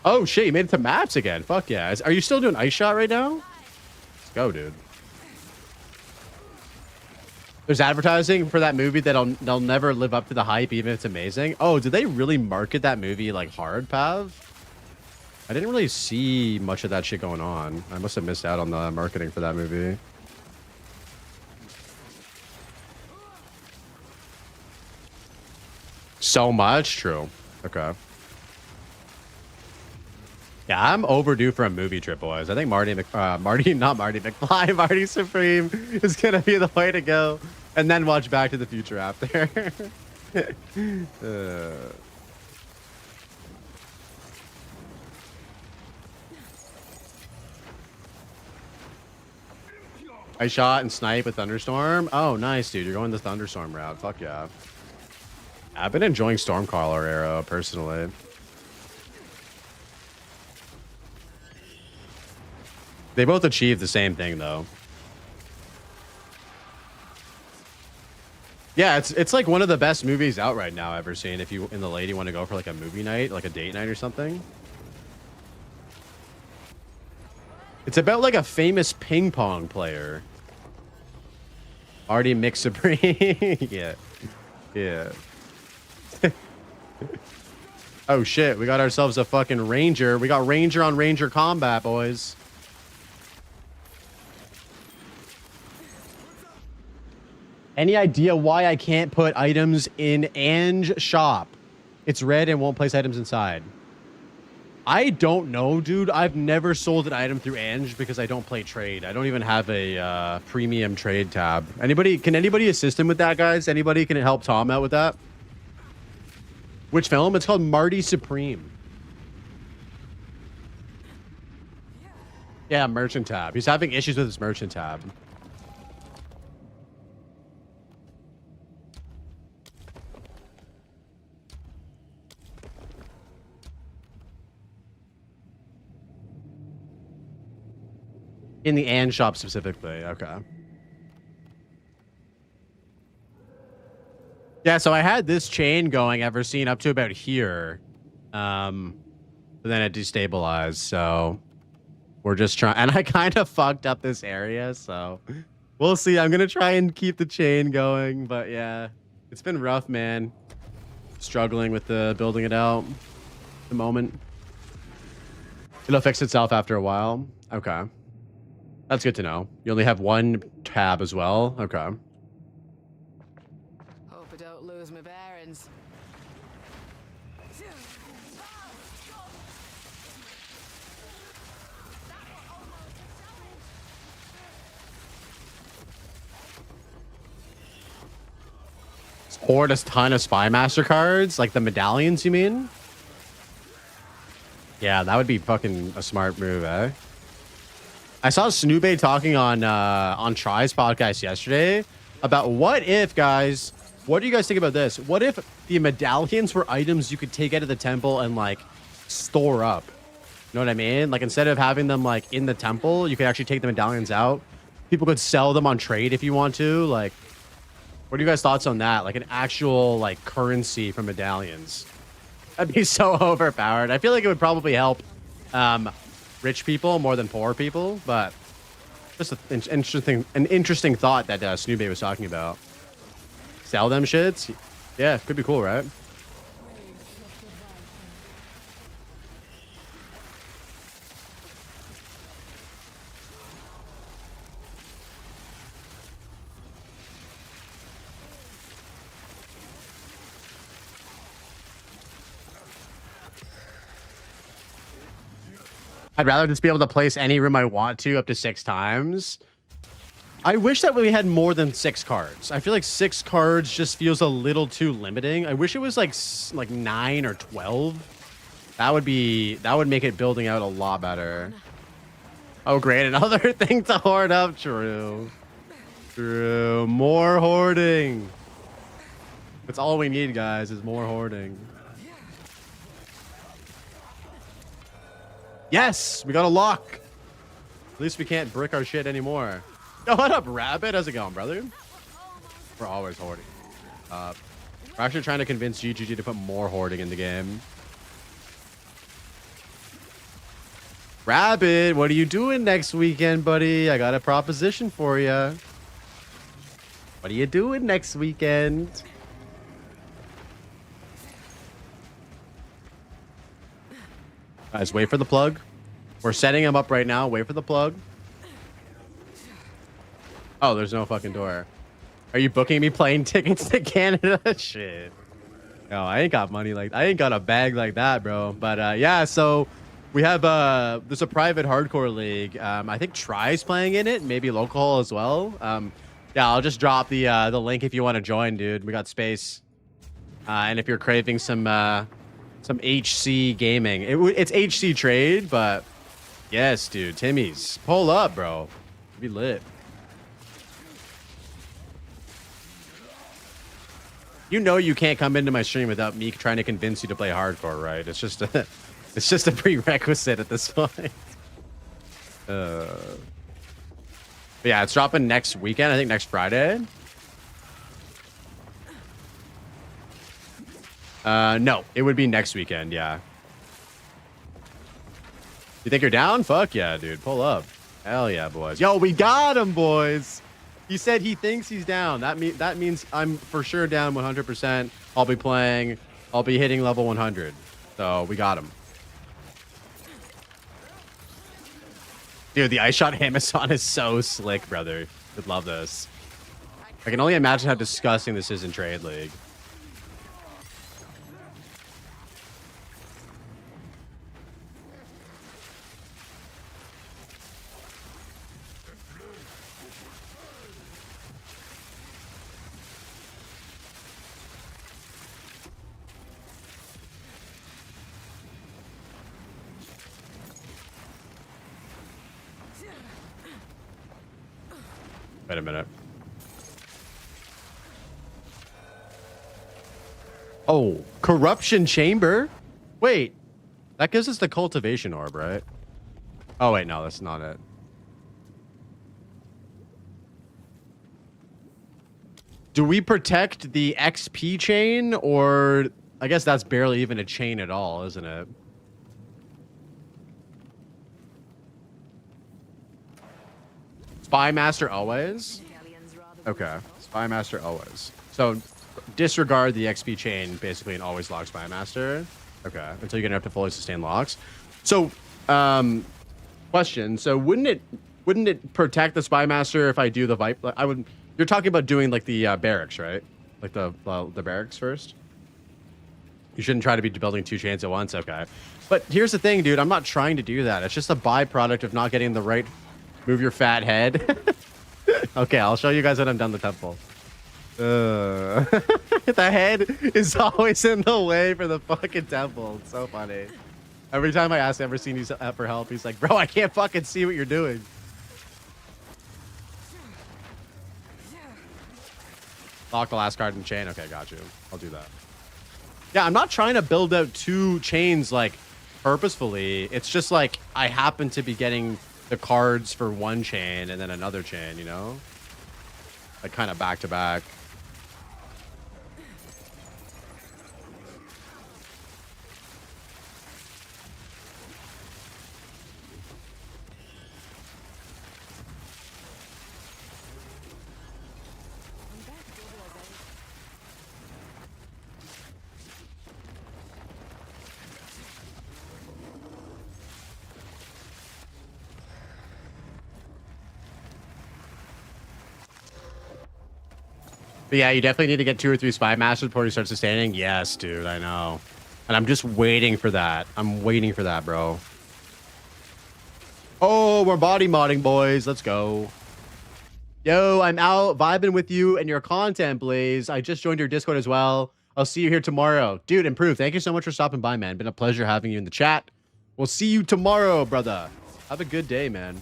Oh shit, you made it to maps again. Fuck yeah. Are you still doing ice shot right now? Let's go, dude. There's advertising for that movie that'll never live up to the hype, even if it's amazing. Oh, did they really market that movie like hard, Pav? I didn't really see much of that shit going on. I must have missed out on the marketing for that movie. So much? True. Okay. Yeah, I'm overdue for a movie trip, boys. I think Marty McFly, Marty Supreme is gonna be the way to go, and then watch Back to the Future after. I shot and snipe with Thunderstorm. Oh, nice, dude. You're going the Thunderstorm route. Fuck yeah. I've been enjoying Stormcaller arrow personally. They both achieve the same thing, though. Yeah, it's like one of the best movies out right now I've ever seen. If you and the lady want to go for like a movie night, like a date night or something. It's about like a famous ping pong player. Already mixed Supreme. Yeah. Yeah. Oh shit, we got ourselves a fucking ranger. We got ranger on ranger combat, boys. Any idea why I can't put items in Ange shop? It's red and won't place items inside. I don't know, dude. I've never sold an item through Ange because I don't play trade. I don't even have a premium trade tab. Can anybody assist him with that, guys? Anybody can help Tom out with that? Which film? It's called Marty Supreme. Yeah, merchant tab. He's having issues with his merchant tab. In the Ange shop specifically. Okay. Yeah, so I had this chain going ever seen up to about here. But then it destabilized, so we're just trying, and I kind of fucked up this area, so we'll see. I'm gonna try and keep the chain going, but yeah, it's been rough, man. Struggling with the building it out at the moment. It'll fix itself after a while. Okay. That's good to know. You only have one tab as well. Okay. Hope I don't lose my bearings. Hoard a ton of Spy Master cards, like the medallions, you mean? Yeah, that would be fucking a smart move, eh? I saw Snoobay talking on Try's podcast yesterday about what if, guys, what do you guys think about this? What if the medallions were items you could take out of the temple and like store up? You know what I mean? Like instead of having them like in the temple, you could actually take the medallions out. People could sell them on trade if you want to. Like, what are you guys' thoughts on that? Like an actual like currency for medallions. That'd be so overpowered. I feel like it would probably help rich people more than poor people, but just an interesting thought that Snoopy was talking about. Sell them shits? Yeah, could be cool, right? I'd rather just be able to place any room I want to up to 6 times. I wish that we had more than 6 cards. I feel like 6 cards just feels a little too limiting. I wish it was like 9 or 12. That would make it building out a lot better. Oh, great. Another thing to hoard up. True. True. More hoarding. That's all we need, guys, is more hoarding. Yes, we got a lock. At least we can't brick our shit anymore. Yo, what up, Rabbit? How's it going, brother? We're always hoarding. We're actually trying to convince GGG to put more hoarding in the game. Rabbit, what are you doing next weekend, buddy? I got a proposition for you. What are you doing next weekend? Guys, wait for the plug. We're setting him up right now. Wait for the plug. Oh, there's no fucking door. Are you booking me plane tickets to Canada? Shit. No, I ain't got money like I ain't got a bag like that, bro. But yeah, so we have there's a private hardcore league. I think Try's playing in it, maybe local as well. Yeah, I'll just drop the link if you want to join, dude. We got space. And if you're craving some HC gaming, it's HC trade, but yes, dude, Timmy's pull up, bro. Be lit. You know you can't come into my stream without me trying to convince you to play hardcore, right? It's just a prerequisite at this point. But yeah, it's dropping next weekend. I think next Friday. No, it would be next weekend. Yeah. You think you're down? Fuck yeah, dude. Pull up. Hell yeah, boys. Yo, we got him, boys. He said he thinks he's down. That means I'm for sure down 100%. I'll be playing. I'll be hitting level 100. So we got him. Dude, the ice shot Amazon is so slick, brother. Would love this. I can only imagine how disgusting this is in Trade League. Wait a minute. Oh, corruption chamber. Wait, that gives us the cultivation orb, right? Oh wait, no, that's not it. Do we protect the XP chain, or I guess that's barely even a chain at all, isn't it? Spy Master always? Okay. Spy Master always. So disregard the XP chain basically and always lock Spy Master. Okay. Until you get enough to fully sustain locks. So question. So wouldn't it protect the Spy Master if I do the Vipe? I would. You're talking about doing like the barracks, right? Like the barracks first? You shouldn't try to be building 2 chains at once. Okay. But here's the thing, dude. I'm not trying to do that. It's just a byproduct of not getting the right. Move your fat head. Okay, I'll show you guys when I'm done the temple. The head is always in the way for the fucking temple. It's so funny. Every time I ask ever seen you for help, he's like, bro, I can't fucking see what you're doing. Lock the last card in the chain. Okay, got you. I'll do that. Yeah, I'm not trying to build out 2 chains like purposefully. It's just like I happen to be getting the cards for one chain and then another chain, you know? Like kind of back to back. But yeah, you definitely need to get 2 or 3 spy masters before you start sustaining. Yes, dude, I know. And I'm just waiting for that. I'm waiting for that, bro. Oh, we're body modding, boys. Let's go. Yo, I'm out vibing with you and your content, Blaze. I just joined your Discord as well. I'll see you here tomorrow. Dude, Improve, thank you so much for stopping by, man. Been a pleasure having you in the chat. We'll see you tomorrow, brother. Have a good day, man.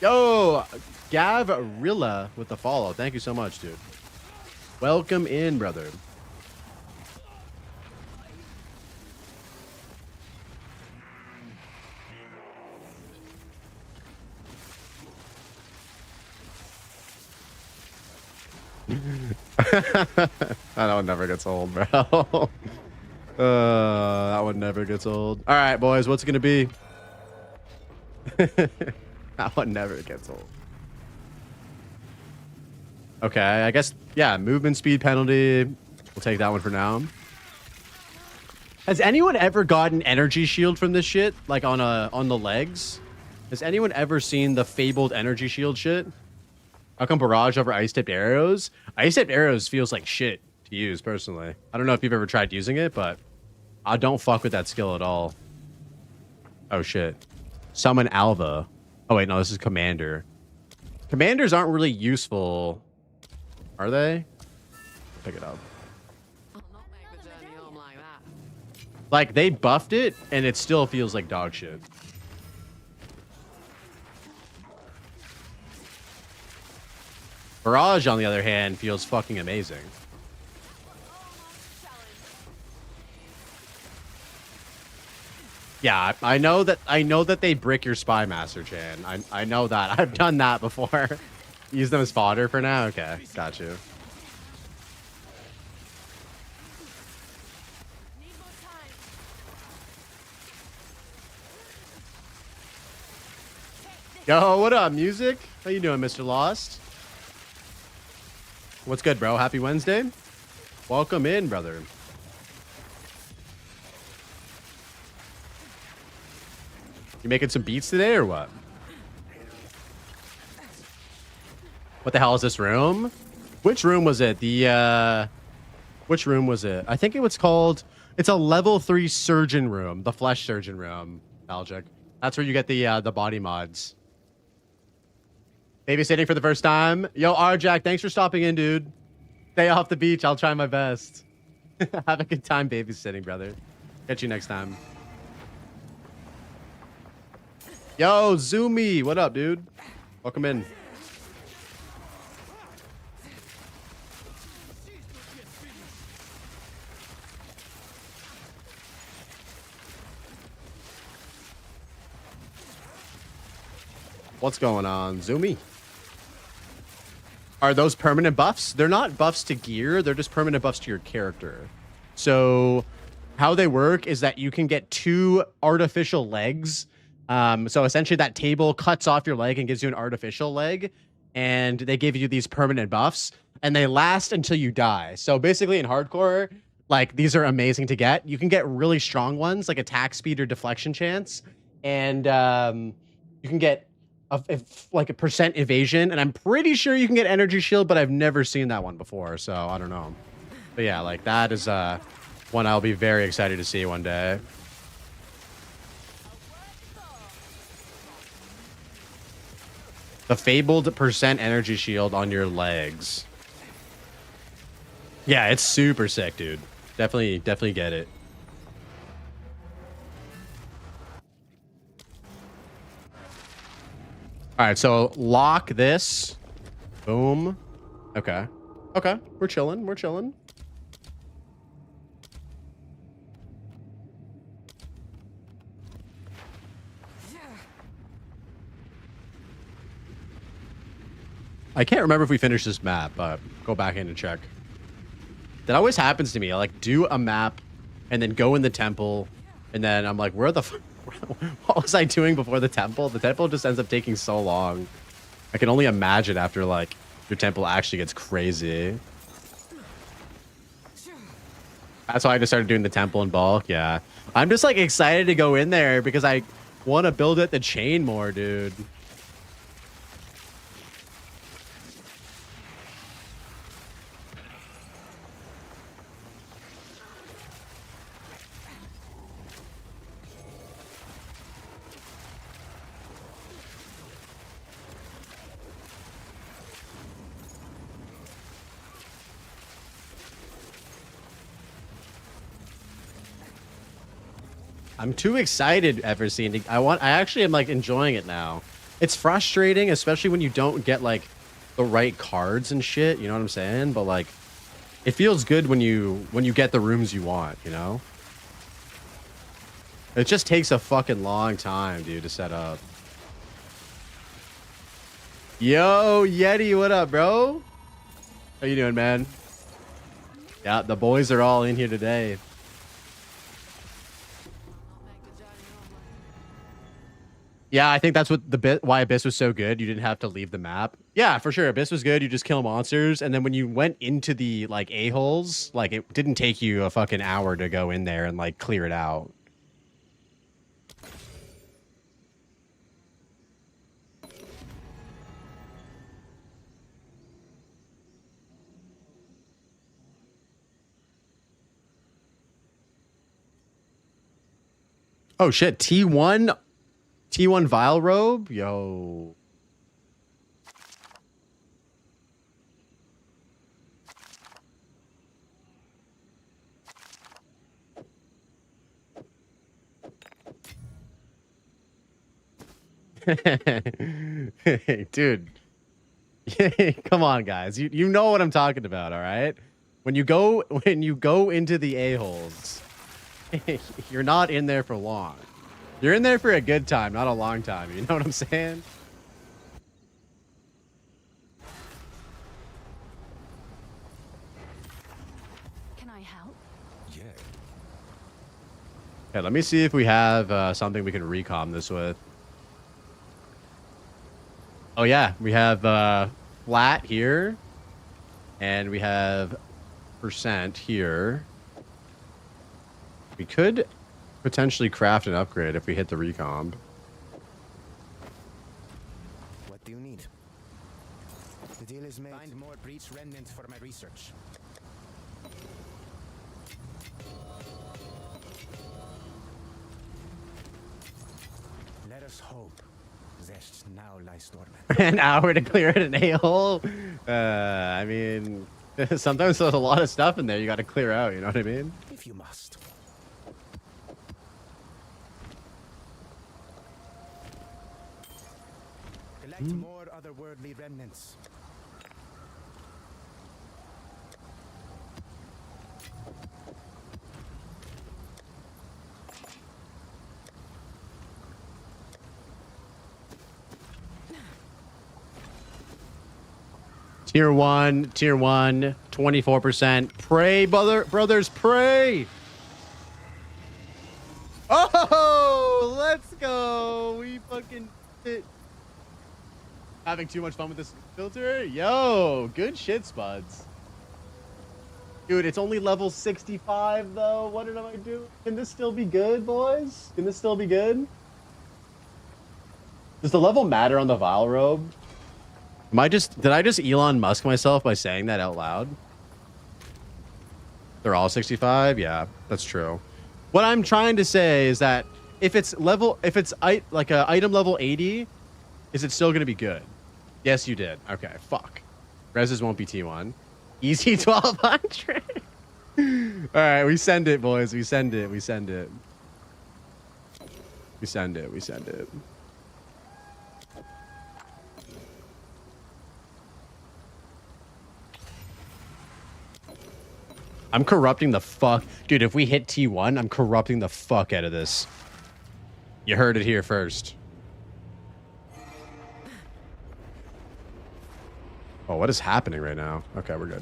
Yo, Gavrilla with the follow. Thank you so much, dude. Welcome in, brother. That one never gets old, bro. That one never gets old. All right, boys, what's it gonna be? That one never gets old. Okay, I guess, yeah, movement speed penalty. We'll take that one for now. Has anyone ever gotten energy shield from this shit? Like on the legs? Has anyone ever seen the fabled energy shield shit? How come barrage over ice-tipped arrows? Ice-tipped arrows feels like shit to use, personally. I don't know if you've ever tried using it, but I don't fuck with that skill at all. Oh, shit. Summon Alva. Oh, wait, no, this is Commander. Commanders aren't really useful, are they? Pick it up. I'll not make the journey home like that. Like, they buffed it, and it still feels like dog shit. Barrage, on the other hand, feels fucking amazing. Yeah, I know that they brick your Spy Master, Chan. I know that. I've done that before. Use them as fodder for now? Okay, got you. Yo, what up, music? How you doing, Mr. Lost? What's good, bro? Happy Wednesday. Welcome in, brother. You making some beats today or what? What the hell is this room? Which room was it? Which room was it? I think it was called, it's a level 3 surgeon room, the flesh surgeon room, Belgic. That's where you get the body mods. Babysitting for the first time. Yo, Arjack, thanks for stopping in, dude. Stay off the beach. I'll try my best. Have a good time babysitting, brother. Catch you next time. Yo, Zoomy. What up, dude? Welcome in. What's going on, Zoomy? Are those permanent buffs? They're not buffs to gear. They're just permanent buffs to your character. So how they work is that you can get 2 artificial legs. So essentially that table cuts off your leg and gives you an artificial leg. And they give you these permanent buffs. And they last until you die. So basically in hardcore, like, these are amazing to get. You can get really strong ones, like attack speed or deflection chance. And you can get like a % evasion, and I'm pretty sure you can get energy shield, but I've never seen that one before, so I don't know. But yeah, like, that is one I'll be very excited to see one day. The fabled percent energy shield on your legs. Yeah, it's super sick, dude. Definitely get it. All right, so lock this. Boom. Okay. Okay, we're chilling. We're chilling. I can't remember if we finished this map, but go back in and check. That always happens to me. I like do a map and then go in the temple and then I'm like, where the what was I doing before the temple? The temple just ends up taking so long. I can only imagine after like your temple actually gets crazy. That's why I just started doing the temple in bulk. Yeah. I'm just like excited to go in there because I want to build it the chain more, dude. I'm too excited ever seeing it. I actually am like enjoying it now. It's frustrating, especially when you don't get like the right cards and shit, you know what I'm saying? But like it feels good when you get the rooms you want, you know? It just takes a fucking long time, dude, to set up. Yo, Yeti, what up, bro? How you doing, man? Yeah, the boys are all in here today. Yeah, I think that's what why Abyss was so good. You didn't have to leave the map. Yeah, for sure. Abyss was good. You just kill monsters, and then when you went into the like a-holes, like it didn't take you a fucking hour to go in there and like clear it out. Oh shit, T1 Vile Robe? Yo. Dude. Come on, guys. You know what I'm talking about, all right? When you go into the a-holes, you're not in there for long. You're in there for a good time, not a long time. You know what I'm saying? Can I help? Yeah. Okay, let me see if we have something we can recom this with. Oh yeah, we have flat here, and we have percent here. We could potentially craft an upgrade if we hit the recomp. What do you need? The deal is made. Find more breach remnants for my research. Let us hope that now lies dormant. An hour to clear an a-hole? I mean, sometimes there's a lot of stuff in there you got to clear out, you know what I mean? If you must. Collect more otherworldly remnants. Tier 1, 24%. Pray, brothers, pray! Oh, let's go! We fucking did. Having too much fun with this filter? Yo, good shit, Spuds. Dude, it's only level 65, though. What am I doing? Can this still be good, boys? Can this still be good? Does the level matter on the Vile Robe? Did I just Elon Musk myself by saying that out loud? They're all 65? Yeah, that's true. What I'm trying to say is that if it's like a item level 80, is it still going to be good? Yes, you did. Okay, fuck. Reses won't be T1. Easy 1200. All right, we send it, boys. We send it. We send it. We send it. We send it. I'm corrupting the fuck. Dude, if we hit T1, I'm corrupting the fuck out of this. You heard it here first. Oh, what is happening right now? Okay, we're good.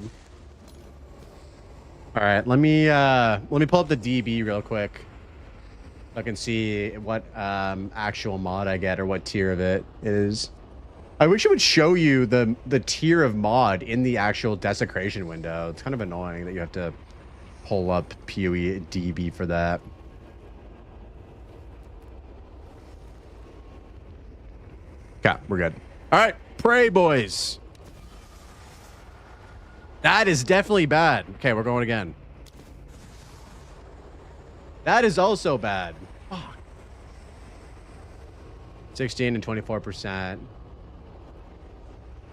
All right, let me pull up the DB real quick. So I can see what actual mod I get or what tier of it is. I wish it would show you the tier of mod in the actual desecration window. It's kind of annoying that you have to pull up PoE DB for that. Okay, we're good. All right, pray, boys. That is definitely bad. Okay, we're going again. That is also bad. Fuck. 16 and 24%.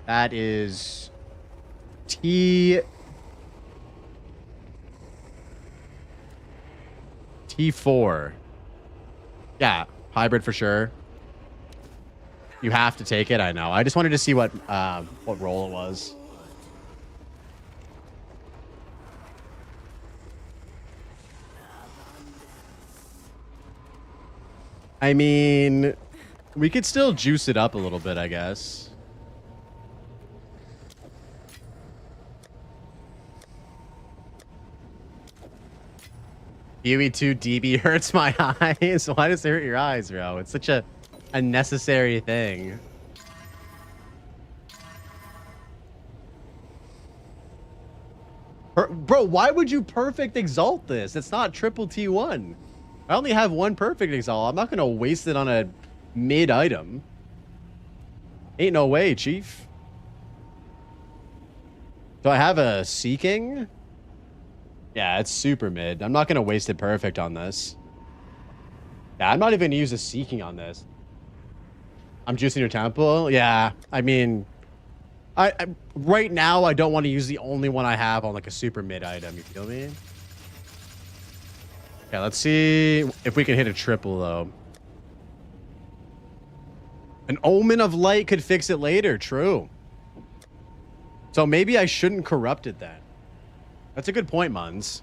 That is T4. Yeah, hybrid for sure. You have to take it, I know. I just wanted to see what role it was. I mean, we could still juice it up a little bit, I guess. UE2 DB hurts my eyes. Why does it hurt your eyes, bro? It's such a necessary thing. Bro, why would you perfect exalt this? It's not triple T1. I only have one perfect exalt. I'm not going to waste it on a mid item. Ain't no way, chief. Do I have a seeking? Yeah, it's super mid. I'm not going to waste it perfect on this. Yeah, I'm not even going to use a seeking on this. I'm juicing your temple? Yeah, I mean... I right now, I don't want to use the only one I have on like a super mid item. You feel me? Okay, let's see if we can hit a triple, though. An Omen of Light could fix it later. True. So maybe I shouldn't corrupt it then. That's a good point, Muns.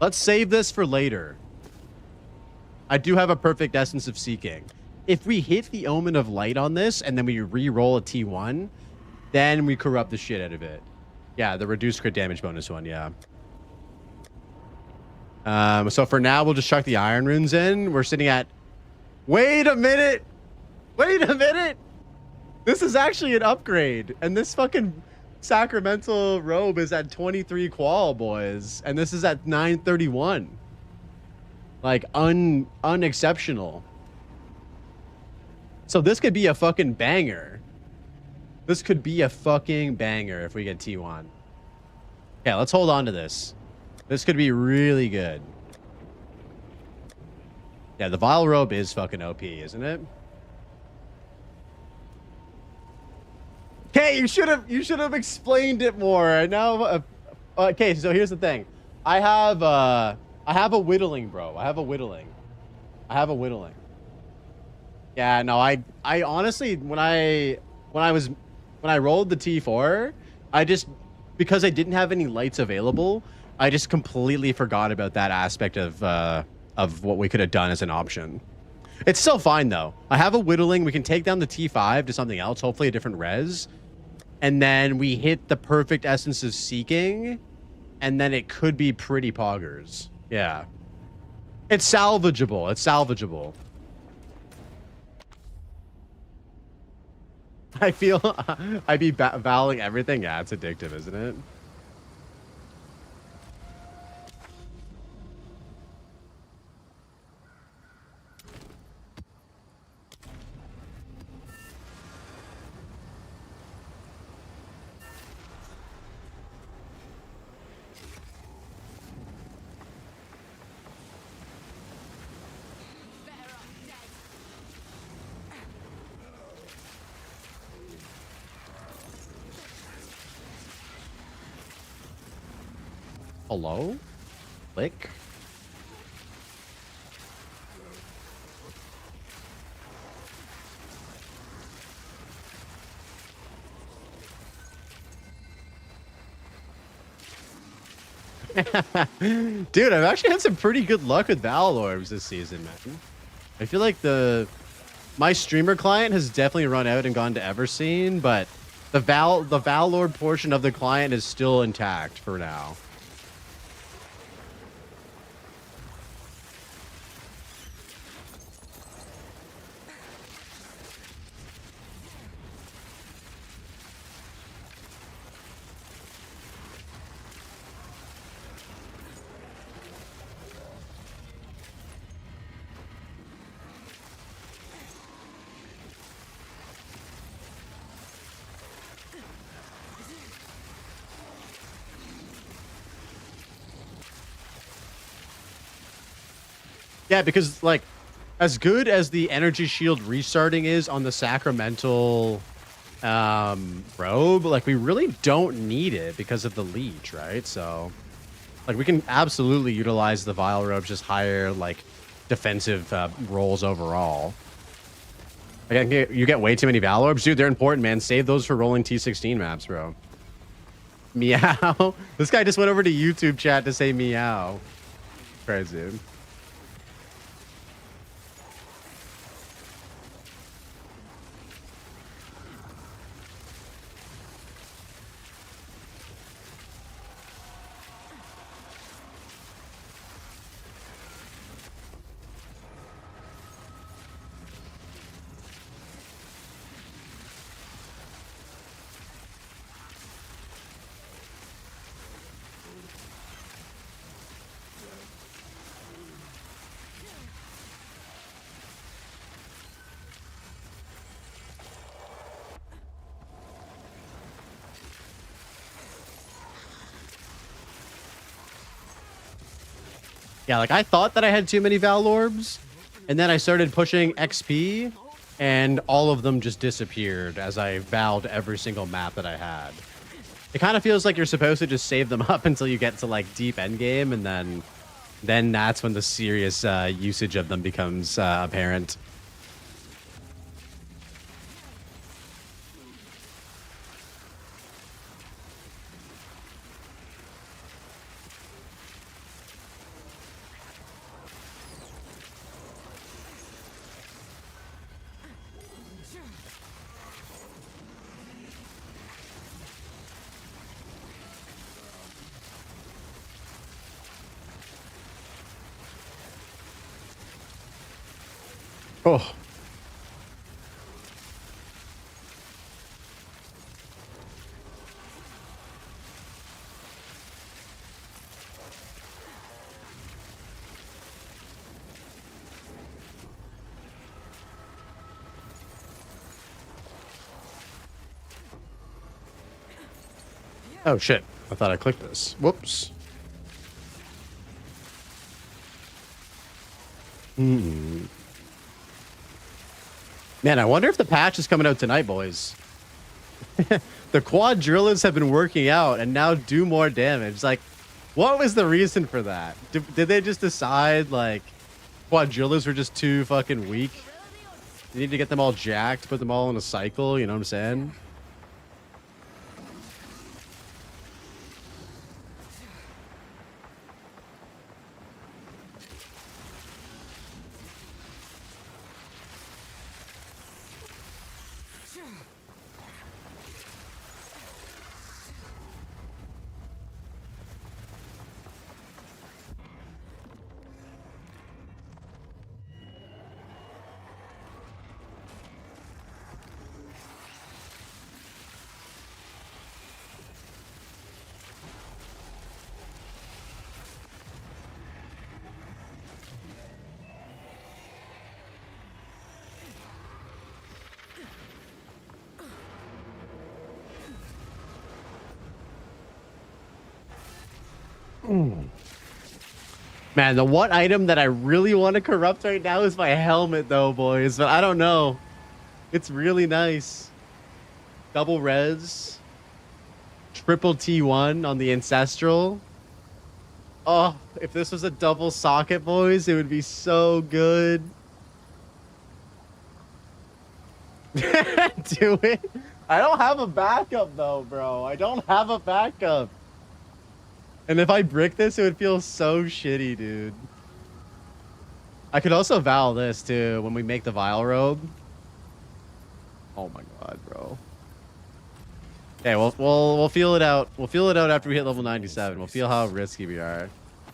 Let's save this for later. I do have a perfect Essence of Seeking. If we hit the Omen of Light on this and then we re-roll a T1, then we corrupt the shit out of it. Yeah, the reduced crit damage bonus one, yeah. So for now, we'll just chuck the Iron Runes in. We're sitting at... Wait a minute! Wait a minute! This is actually an upgrade. And this fucking Sacramental Robe is at 23 qual, boys. And this is at 931. Like, unexceptional. So this could be a fucking banger. This could be a fucking banger if we get T1. Okay, let's hold on to this. This could be really good. Yeah, the Vile Robe is fucking OP, isn't it? Okay, you should have explained it more. I know. Okay, so here's the thing. I have a whittling, bro. I have a whittling. Yeah, no, I honestly when I rolled the T4, because I didn't have any lights available, I just completely forgot about that aspect of what we could have done as an option. It's still fine though. I have a whittling. We can take down the T5 to something else, hopefully a different res. And then we hit the perfect Essence of Seeking, and then it could be pretty poggers. Yeah. It's salvageable. It's salvageable. I feel I'd be valuing everything. Yeah, it's addictive, isn't it? Hello? Click. Dude, I've actually had some pretty good luck with Val Orbs this season, man. I feel like my streamer client has definitely run out and gone to Everseen, but the Val Orb portion of the client is still intact for now. Yeah, because like as good as the energy shield restarting is on the sacramental robe, like we really don't need it because of the leech, right? So like we can absolutely utilize the vial robes, just higher like defensive roles overall. Like you get way too many Val Orbs, dude. They're important, man. Save those for rolling T16 maps, bro. Meow. This guy just went over to YouTube chat to say meow. Crazy, dude. Yeah, like I thought that I had too many Val Orbs, and then I started pushing XP, and all of them just disappeared as I vowed every single map that I had. It kind of feels like you're supposed to just save them up until you get to like deep endgame, and then that's when the serious usage of them becomes apparent. Oh. Oh shit. I thought I clicked this. Whoops. Man, I wonder if the patch is coming out tonight, boys. The quadrillas have been working out and now do more damage. Like, what was the reason for that? Did they just decide, like, quadrillas were just too fucking weak? You need to get them all jacked, put them all in a cycle, you know what I'm saying? Man, the one item that I really want to corrupt right now is my helmet, though, boys. But I don't know. It's really nice. Double res. Triple T1 on the Ancestral. Oh, if this was a double socket, boys, it would be so good. Do it. I don't have a backup though, bro. I don't have a backup. And if I brick this, it would feel so shitty, dude. I could also vow this too when we make the vial robe. Oh my god, bro. Okay, we'll feel it out. We'll feel it out after we hit level 97. We'll feel how risky we are.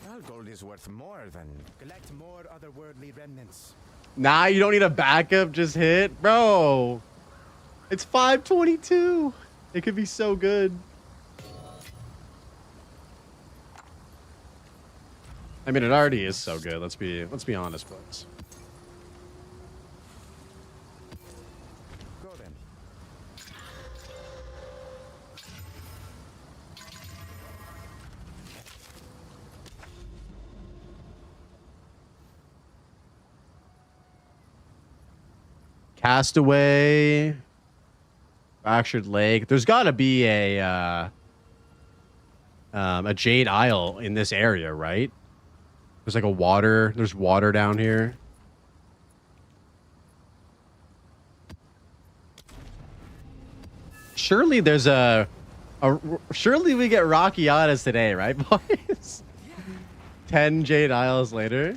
Well, gold is worth more than collect more otherworldly remnants. Nah, you don't need a backup. Just hit, bro. It's 522. It could be so good. I mean, it already is so good. Let's be honest, folks. Go then. Castaway, fractured leg. There's got to be a Jade Isle in this area, right? There's like a water. There's water down here. Surely there's surely we get Rockiatas today, right, boys? 10 Jade Isles later.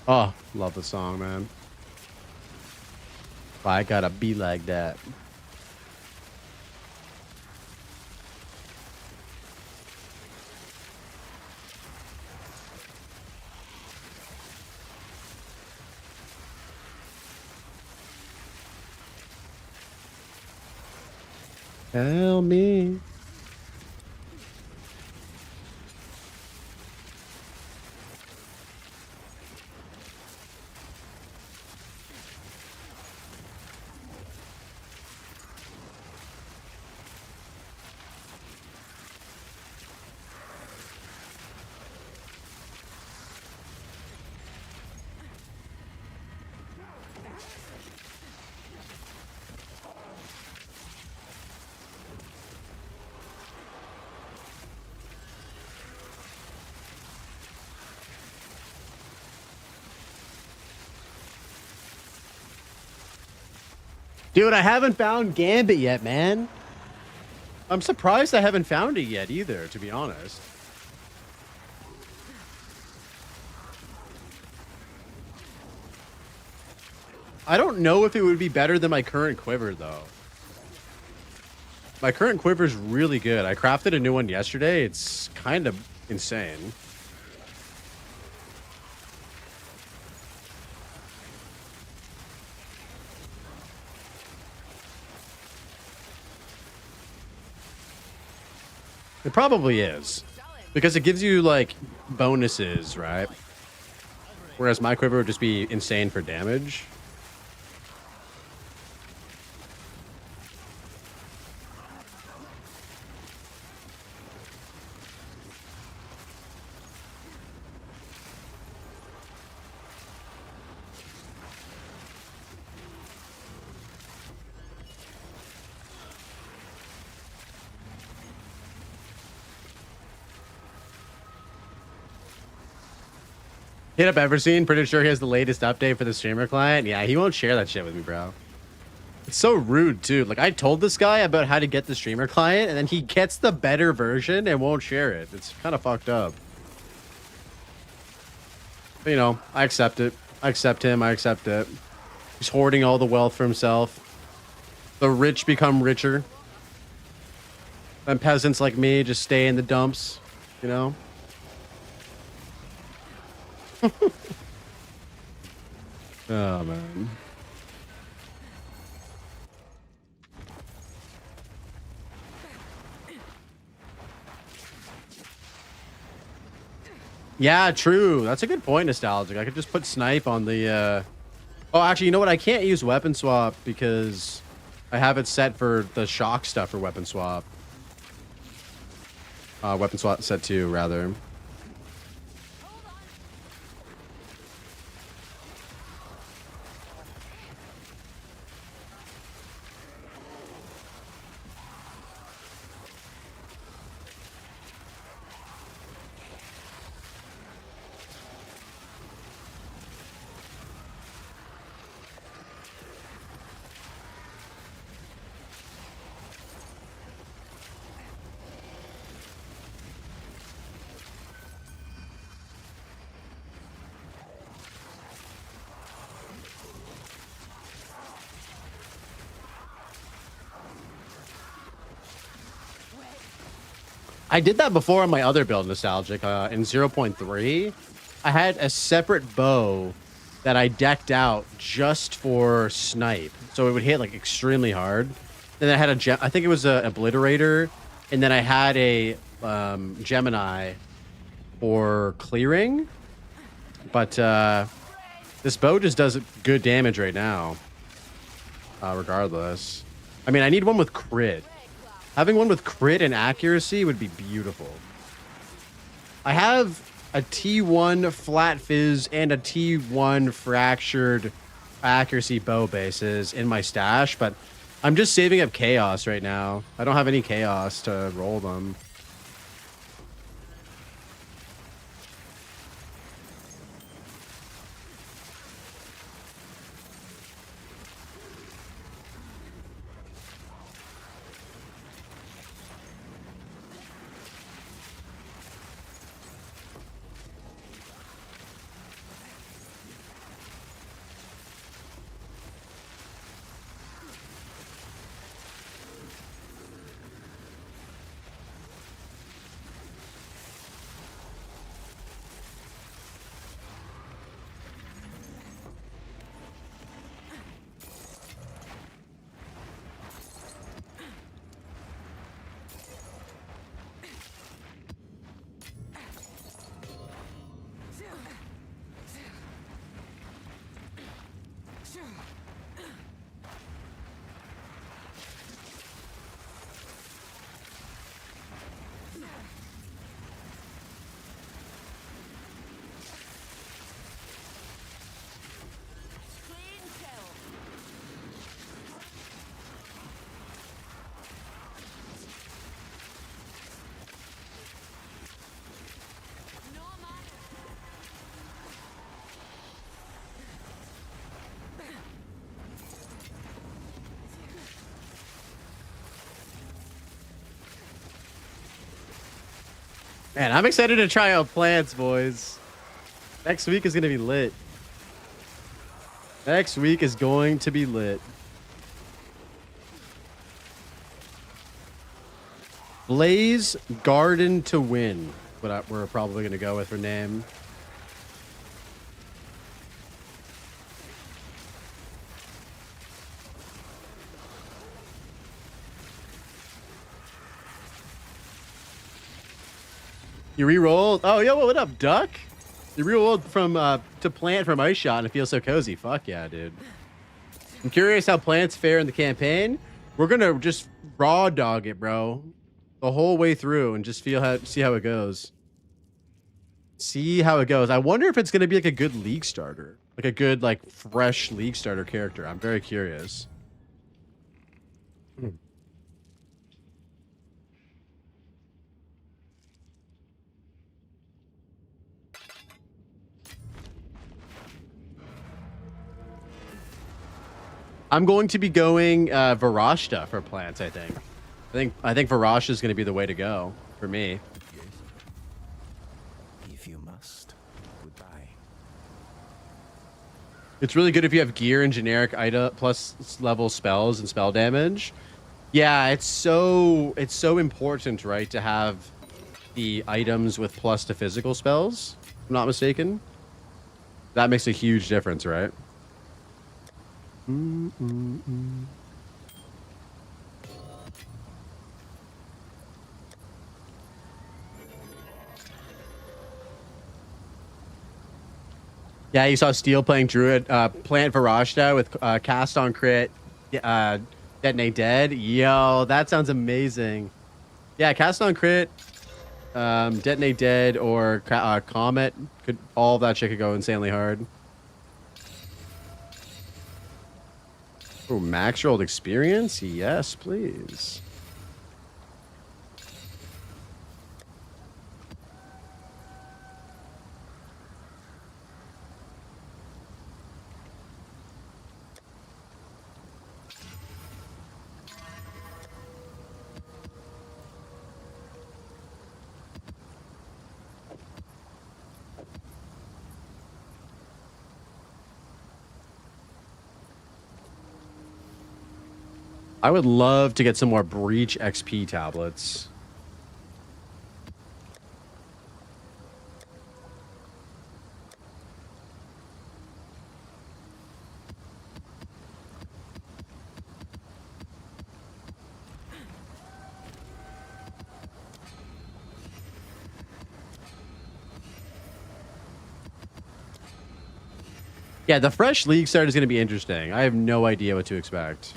Oh, love the song, man. Why I gotta be like that? Tell me. Dude, I haven't found Gambit yet, man. I'm surprised I haven't found it yet either, to be honest. I don't know if it would be better than my current quiver, though. My current quiver is really good. I crafted a new one yesterday. It's kind of insane. It probably is. Because it gives you, like, bonuses, right? Whereas my quiver would just be insane for damage. Hit up Everseen. Pretty sure he has the latest update for the streamer client. Yeah, he won't share that shit with me, bro. It's so rude, too. Like, I told this guy about how to get the streamer client, and then he gets the better version and won't share it. It's kind of fucked up. But, you know, I accept it. I accept him. I accept it. He's hoarding all the wealth for himself. The rich become richer. And peasants like me just stay in the dumps, you know? Oh, man. Yeah, true. That's a good point, Nostalgic. I could just put snipe on the... Oh, actually, you know what? I can't use weapon swap because I have it set for the shock stuff for weapon swap. Weapon swap set 2, rather. I did that before on my other build, Nostalgic. In 0.3, I had a separate bow that I decked out just for snipe, so it would hit like extremely hard. Then I had a I think it was a obliterator, and then I had a Gemini for clearing. But this bow just does good damage right now. Regardless, I mean, I need one with crit. Having one with crit and accuracy would be beautiful. I have a T1 flat fizz and a T1 fractured accuracy bow bases in my stash, but I'm just saving up chaos right now. I don't have any chaos to roll them. Man, I'm excited to try out plants, boys. Next week is going to be lit. Next week is going to be lit. Blaze Garden to Win. What we're probably going to go with for name. You re-rolled? Oh, yo, what up, Duck? You re-rolled from to plant from Ice Shot and it feels so cozy. Fuck yeah, dude. I'm curious how plants fare in the campaign. We're gonna just raw dog it, bro, the whole way through and just see how it goes. See how it goes. I wonder if it's gonna be like a good league starter, like a good like fresh league starter character. I'm very curious. I'm going to be going Varashta for plants, I think. I think Varashta is going to be the way to go for me. Yes. If you must, goodbye. It's really good if you have gear and generic Ida plus level spells and spell damage. Yeah, it's so important, right, to have the items with plus to physical spells. If I'm not mistaken. That makes a huge difference, right? Mm-mm-mm. Yeah, you saw Steel playing Druid, Plant Varashta with cast on crit, uh, detonate dead. Yo, that sounds amazing. Yeah, cast on crit, detonate dead, or comet. Could all of that shit could go insanely hard. Oh, max rolled experience? Yes, please. I would love to get some more Breach XP tablets. Yeah, the fresh league start is going to be interesting. I have no idea what to expect.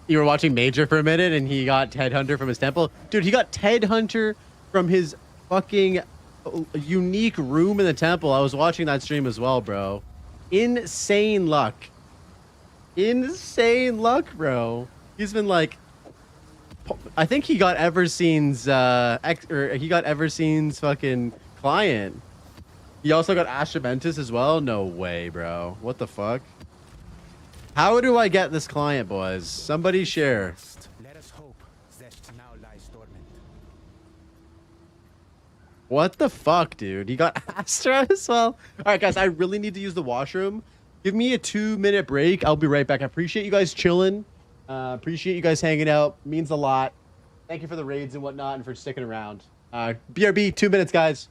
You were watching Major for a minute and he got Ted Hunter from his temple. Dude, he got Ted Hunter from his fucking unique room in the temple. I was watching that stream as well, bro. Insane luck. Insane luck, bro. He's been like, I think he got Everseen's he got Everseen's fucking client. He also got Ashamentus as well. No way, bro. What the fuck? How do I get this client, boys? Somebody share. Let us hope Zest now lies dormant. What the fuck, dude? He got Astra as well. All right, guys, I really need to use the washroom. Give me a 2-minute break. I'll be right back. I appreciate you guys chilling. Appreciate you guys hanging out. Means a lot. Thank you for the raids and whatnot and for sticking around. BRB, 2 minutes, guys.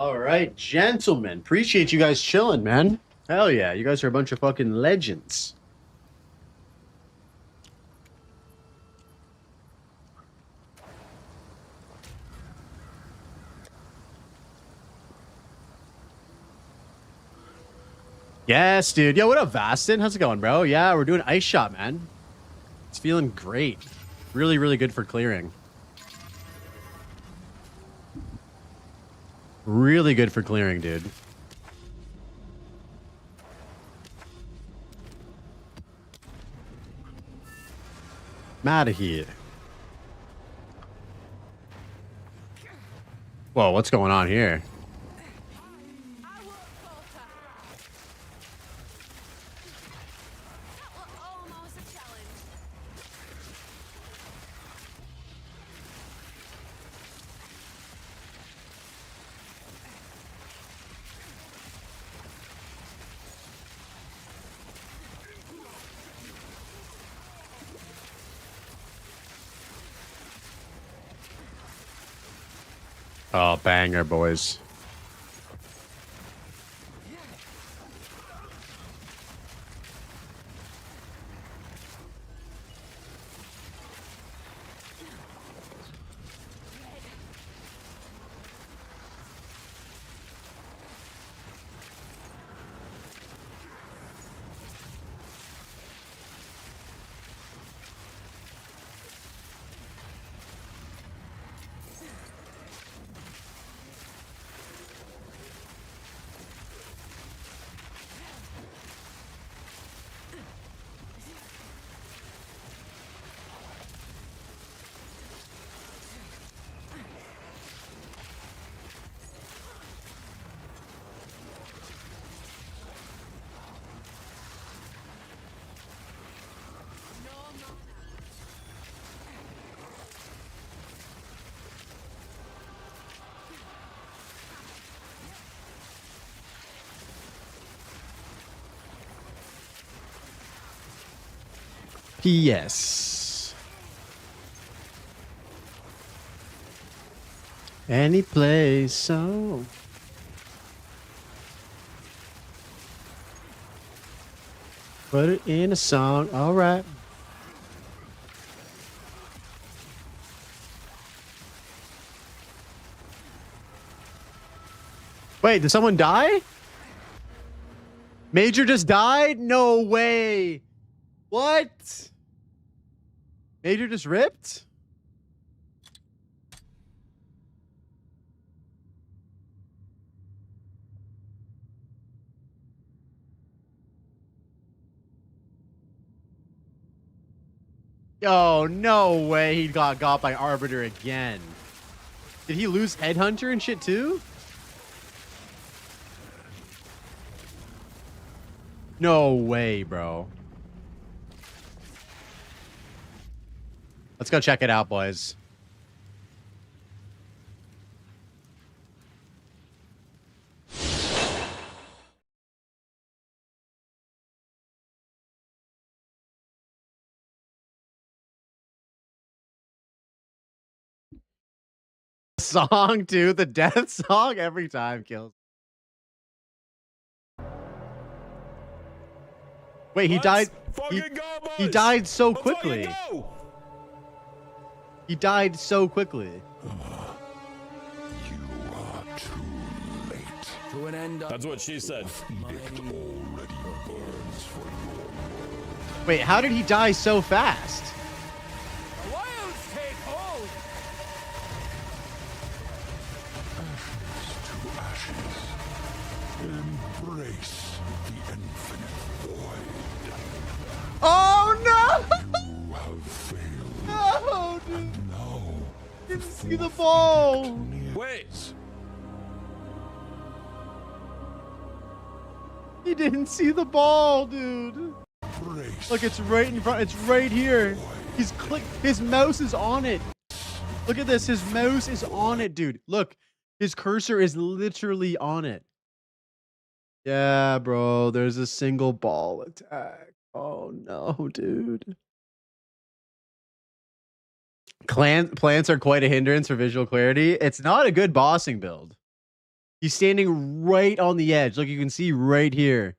All right, gentlemen. Appreciate you guys chilling, man. Hell yeah, you guys are a bunch of fucking legends. Yes, dude. Yo, what up, Vastin? How's it going, bro? Yeah, we're doing ice shot, man. It's feeling great. Really, really good for clearing. Really good for clearing, dude. Mad here. Whoa, what's going on here? I won't falter. That was almost a challenge. Oh, banger, boys. P.S. Any place, so. Put it in a song, all right. Wait, did someone die? Major just died? No way. What? Major just ripped? Oh, no way he got by Arbiter again. Did he lose Headhunter and shit too? No way, bro. Let's go check it out, boys. Song, too. The death song every time kills. Wait, he died. He died so quickly. He died so quickly. You are too late. To an end. That's what she said. Edict already burns for your Wait, how did he die so fast? The wilds take hold. ashes to ashes. Embrace the infinite void. Oh no! You have failed. No, dude. And now Didn't see the ball. Wait. He didn't see the ball, dude. embrace. Look, it's right in front. It's right here. He's click. His mouse is on it. Look at this. His mouse is on it, dude. Look, his cursor is literally on it. Yeah, bro. There's a single ball attack. Oh no, dude. Plants are quite a hindrance for visual clarity. It's not a good bossing build. He's standing right on the edge. Like you can see right here.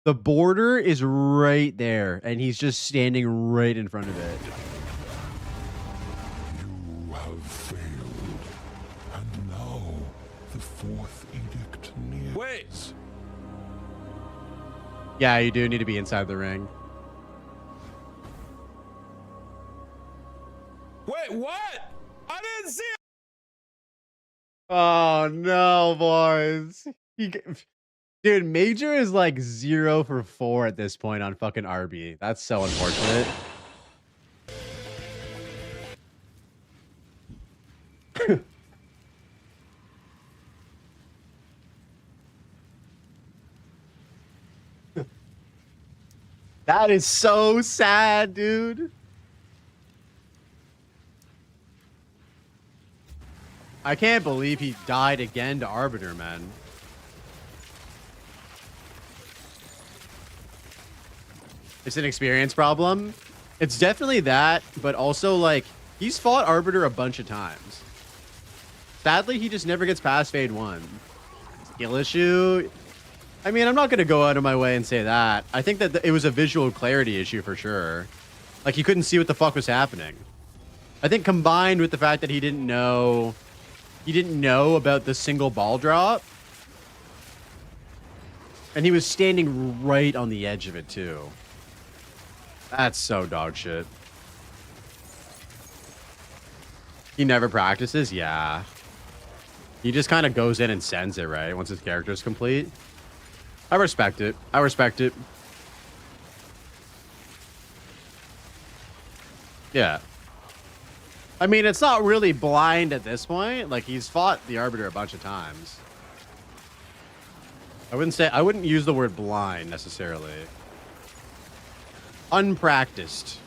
The border is right there, and he's just standing right in front of it. You have failed, and now the fourth edict nears. Wait. Yeah, you do need to be inside the ring. Wait, what? I didn't see it. Oh no, boys. Dude, Major is like 0 for 4 at this point on fucking RB. That's so unfortunate. That is so sad, dude. I can't believe he died again to Arbiter, man. It's an experience problem. It's definitely that, but also, like, he's fought Arbiter a bunch of times. Sadly, he just never gets past Fade 1. Skill issue. I mean, I'm not going to go out of my way and say that. I think that it was a visual clarity issue for sure. Like, he couldn't see what the fuck was happening. I think combined with the fact that he didn't know about the single ball drop. And he was standing right on the edge of it, too. That's so dog shit. He never practices? Yeah. He just kind of goes in and sends it, right? Once his character is complete. I respect it. I respect it. Yeah. I mean, it's not really blind at this point. Like, he's fought the Arbiter a bunch of times. I wouldn't use the word blind necessarily. Unpracticed.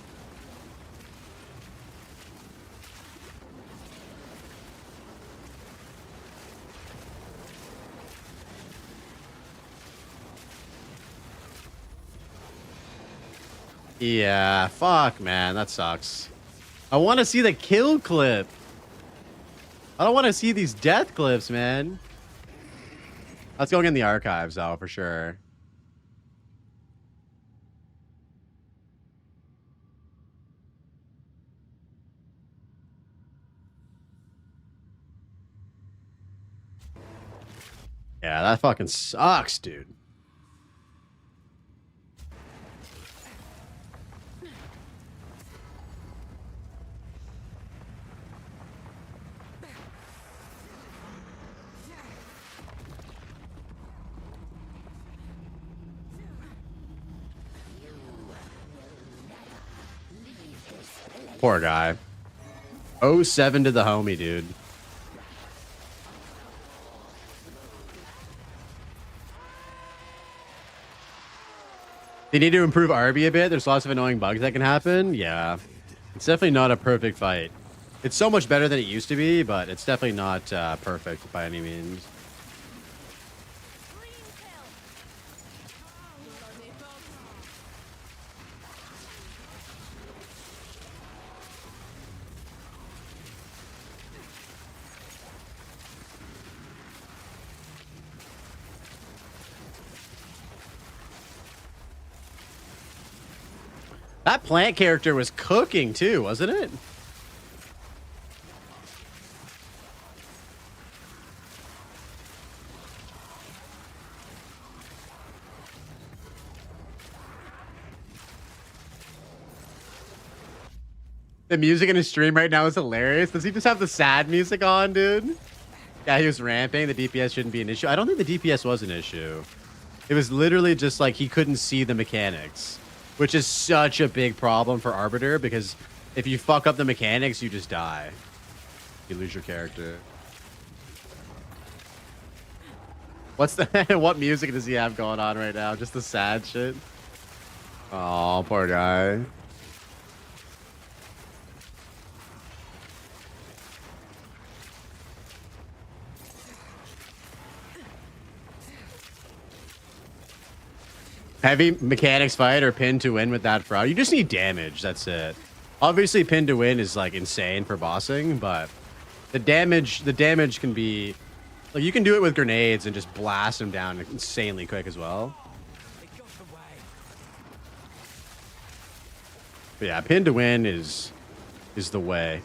Yeah, fuck, man. That sucks. I want to see the kill clip. I don't want to see these death clips, man. That's going in the archives, though, for sure. Yeah, that fucking sucks, dude. Poor guy. 0-7 to the homie, dude. They need to improve RB a bit. There's lots of annoying bugs that can happen. Yeah. It's definitely not a perfect fight. It's so much better than it used to be, but it's definitely not perfect by any means. That plant character was cooking too, wasn't it? The music in his stream right now is hilarious. Does he just have the sad music on, dude? Yeah, he was ramping. The DPS shouldn't be an issue. I don't think the DPS was an issue. It was literally just like he couldn't see the mechanics, which is such a big problem for Arbiter because if you fuck up the mechanics, you just die. You lose your character. What's the what music does he have going on right now? Just the sad shit. Oh, poor guy. Heavy mechanics fight or pin to win with that fraud. You just need damage. That's it. Obviously, pin to win is like insane for bossing, but the damage can be Like you can do it with grenades and just blast him down insanely quick as well. But yeah, pin to win is the way.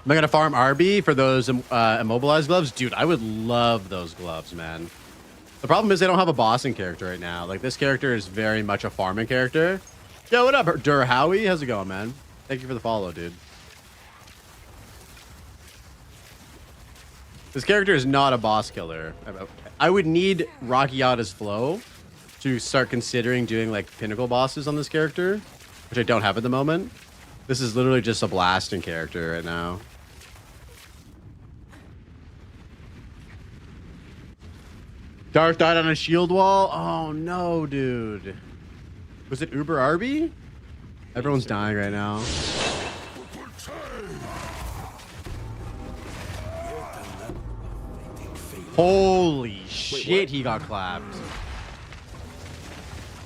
Am I gonna farm RB for those immobilized gloves? Dude, I would love those gloves, man. The problem is they don't have a bossing character right now. Like this character is very much a farming character. Yo, what up, Dur Howie? How's it going, man? Thank you for the follow, dude. This character is not a boss killer. I would need Rakiata's flow to start considering doing like pinnacle bosses on this character, which I don't have at the moment. This is literally just a blasting character right now. Darth died on a shield wall? Oh no, dude. Was it Uber Arby? Everyone's dying right now. Holy shit, he got clapped.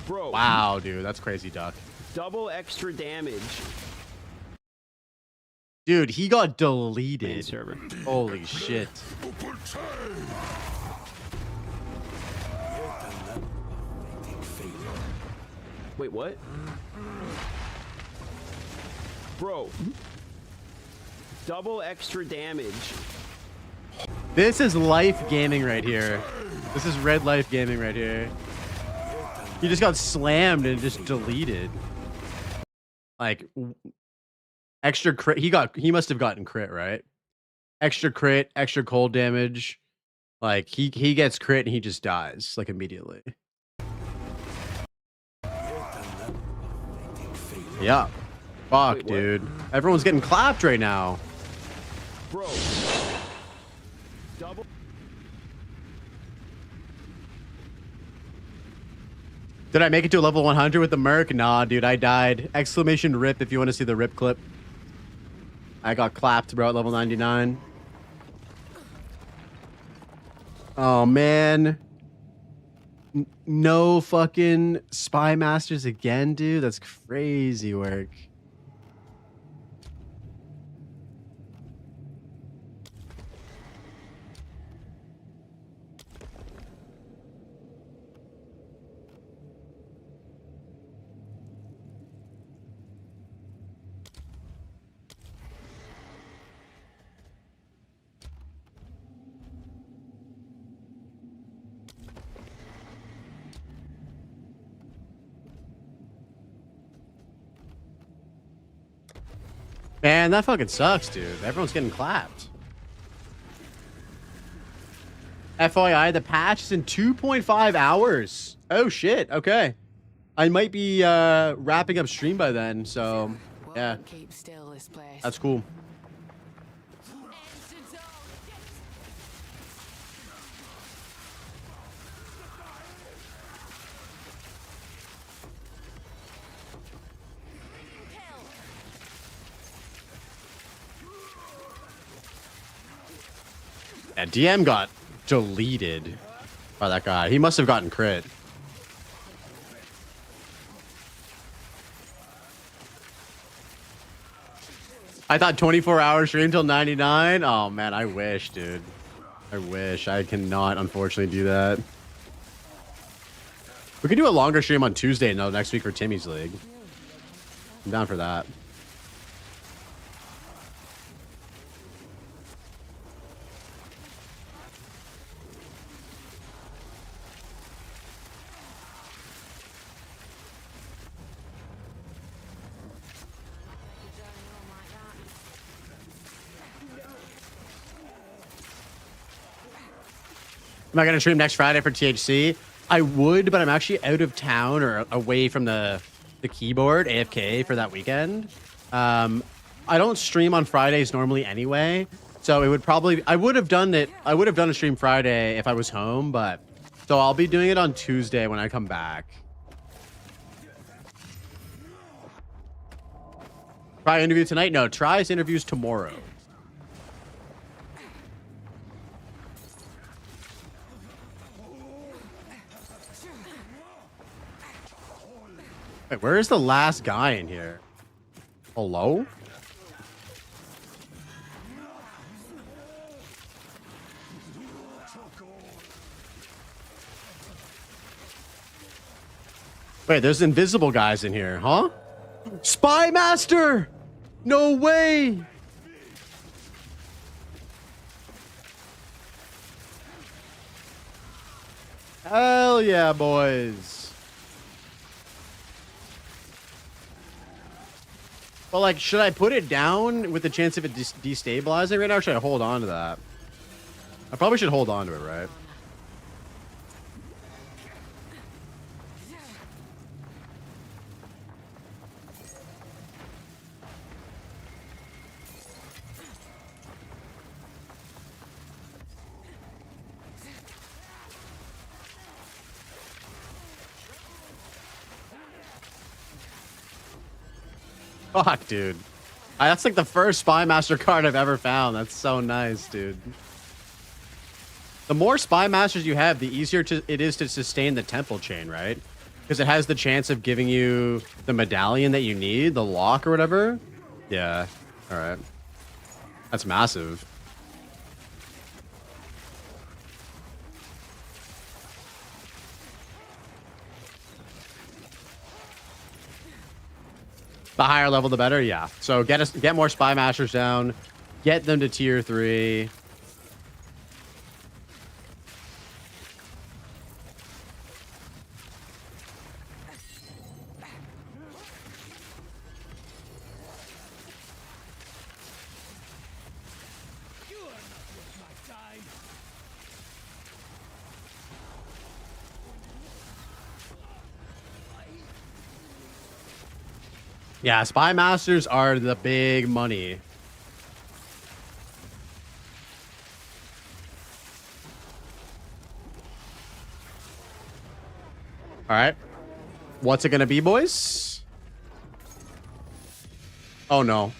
Bro. Wow, dude, that's crazy, Duck. Double extra damage. Dude, he got deleted. Main server. Holy shit. Wait, what? Bro. Double extra damage. This is life gaming right here. This is red life gaming right here. He just got slammed and just deleted. Like extra crit. He must have gotten crit, right? Extra crit, extra cold damage. Like he gets crit and he just dies like immediately. Yeah. Fuck, wait, dude. Everyone's getting clapped right now. Bro. Double. Did I make it to a level 100 with the Merc? Nah, dude, I died. Exclamation rip if you want to see the rip clip. I got clapped, bro, at level 99. Oh, man. No fucking Spy Masters again, dude. That's crazy work. Man, that fucking sucks, dude. Everyone's getting clapped. FYI, the patch is in 2.5 hours. Oh, shit. Okay. I might be wrapping up stream by then, so yeah. Keep still, this place. That's cool. And DM got deleted by that guy. He must have gotten crit. I thought 24 hours stream till 99. Oh man, I wish, dude. I wish. I cannot, unfortunately, do that. We could do a longer stream on Tuesday, though, next week for Timmy's League. I'm down for that. Am I going to stream next Friday for THC? I would, but I'm actually out of town or away from the keyboard, AFK, for that weekend. I don't stream on Fridays normally anyway, so it would probably... I would have done a stream Friday if I was home, but... So I'll be doing it on Tuesday when I come back. Try interview tonight? No, tries interviews tomorrow. Wait, where is the last guy in here? Hello? Wait, there's invisible guys in here, huh? Spy Master! No way! Hell yeah, boys. Well, like, should I put it down with the chance of it destabilizing right now, or should I hold on to that? I probably should hold on to it, right? Fuck, dude. That's like the first Spy Master card I've ever found. That's so nice, dude. The more Spy Masters you have, the easier it is to sustain the temple chain, right? Because it has the chance of giving you the medallion that you need, the lock or whatever. Yeah. All right. That's massive. The higher level, the better. Yeah. So get more Spy Masters down, get them to tier 3. Yeah, Spy Masters are the big money. All right. What's it going to be, boys? Oh, no.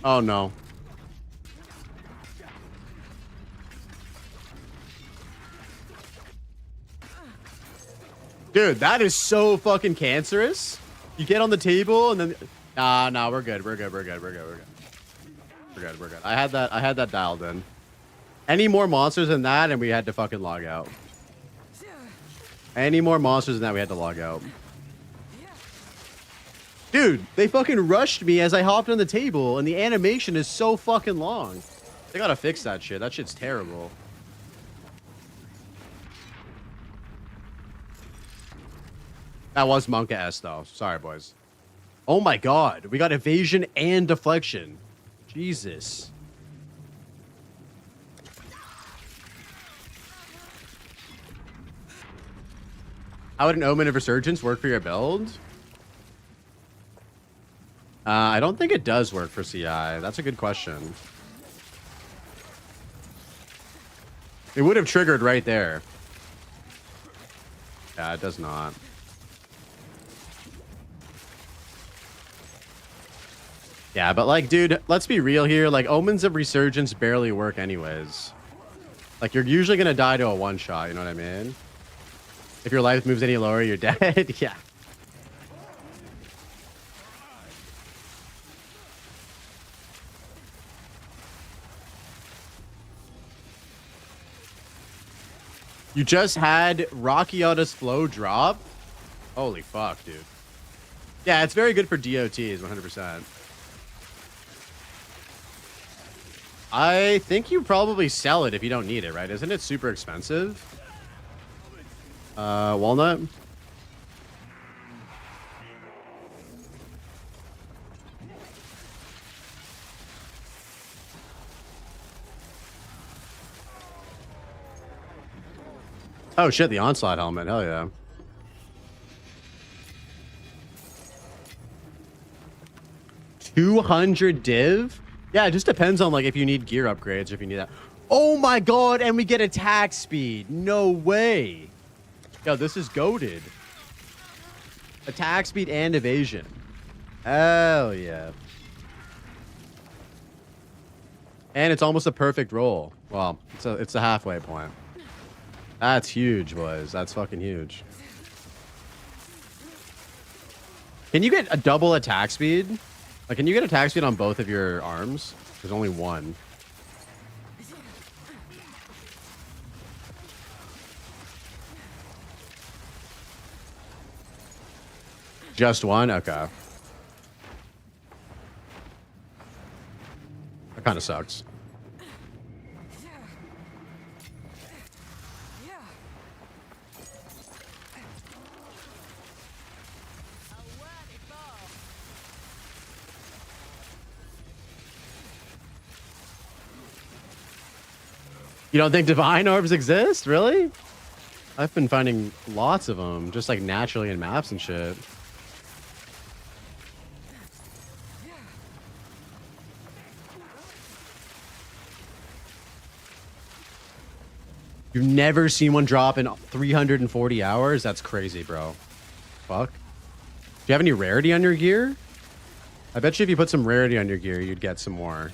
Oh, no. Dude, that is so fucking cancerous. You get on the table and then... Nah, we're good. We're good. I had that dialed in. Any more monsters than that and we had to fucking log out. Any more monsters than that, we had to log out. Dude, they fucking rushed me as I hopped on the table and the animation is so fucking long. They gotta fix that shit. That shit's terrible. That was Monka S though. Sorry, boys. Oh my god. We got evasion and deflection. Jesus. How would an Omen of Resurgence work for your build? I don't think it does work for CI. That's a good question. It would have triggered right there. Yeah, it does not. Yeah, but like, dude, let's be real here. Like, Omens of Resurgence barely work anyways. Like, you're usually going to die to a one-shot, you know what I mean? If your life moves any lower, you're dead. Yeah. You just had Rockiata's flow drop? Holy fuck, dude. Yeah, it's very good for DOTs, 100%. I think you probably sell it if you don't need it, right? Isn't it super expensive? Walnut? Oh shit, the Onslaught helmet. Hell yeah. $200 div? Yeah, it just depends on like if you need gear upgrades or if you need that. Oh my god, and we get attack speed. No way. Yo, this is goated. Attack speed and evasion. Hell yeah. And it's almost a perfect roll. Well, it's a halfway point. That's huge, boys. That's fucking huge. Can you get a double attack speed? Like, can you get attack speed on both of your arms? There's only one. Just one? Okay. That kind of sucks. You don't think divine orbs exist? Really? I've been finding lots of them, just like naturally in maps and shit. You've never seen one drop in 340 hours? That's crazy, bro. Fuck. Do you have any rarity on your gear? I bet you if you put some rarity on your gear, you'd get some more.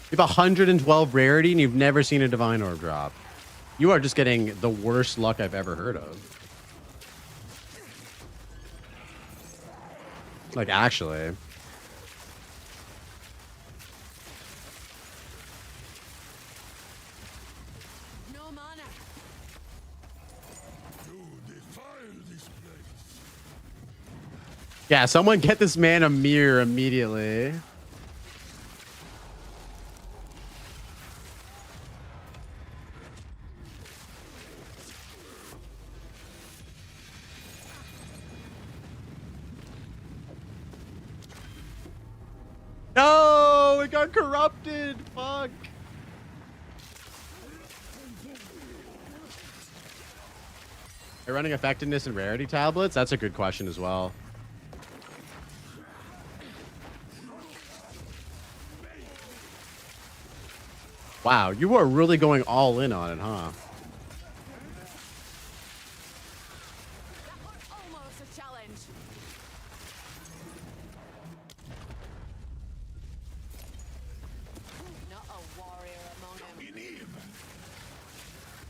You have 112 rarity and you've never seen a divine orb drop. You are just getting the worst luck I've ever heard of. Like, actually. No mana. Yeah, someone get this man a mirror immediately. No, it got corrupted. Fuck. Are you running effectiveness and rarity tablets? That's a good question as well. Wow, you are really going all in on it, huh? That was almost a challenge. Not a warrior among them.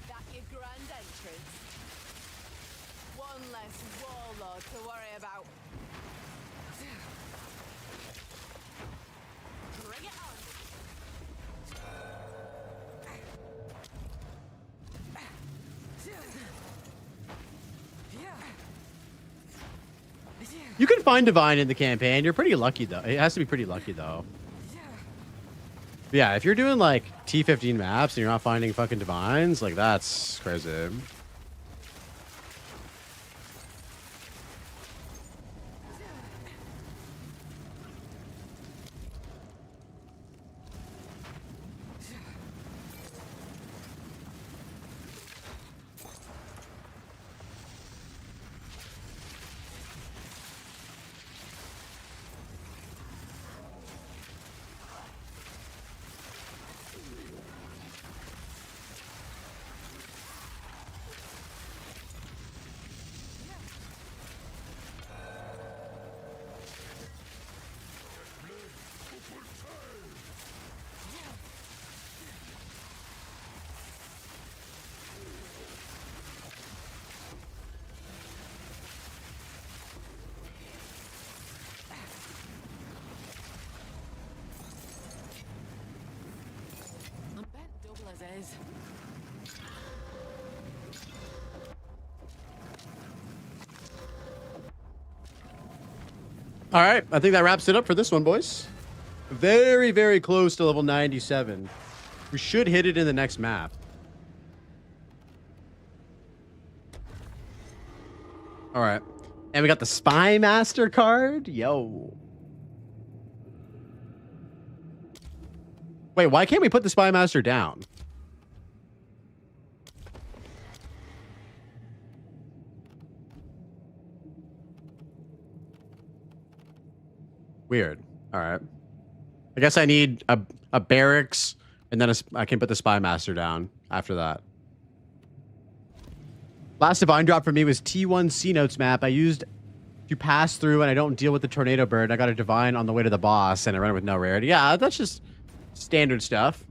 That your grand entrance. One less warlord to worry about. Bring it on. You can find divine in the campaign. You're pretty lucky though. It has to be pretty lucky though. Yeah, if you're doing like T15 maps and you're not finding fucking divines, like that's crazy. I'm bet double as is. All right, I think that wraps it up for this one, boys. Very, very close to level 97. We should hit it in the next map. All right. And we got the Spy Master card. Yo. Wait, why can't we put the Spy Master down? Weird. All right. I guess I need a barracks, and then I can put the Spy Master down after that. Last divine drop for me was T1 C Notes map. I used to pass through, and I don't deal with the tornado bird. I got a divine on the way to the boss, and I run it with no rarity. Yeah, that's just standard stuff.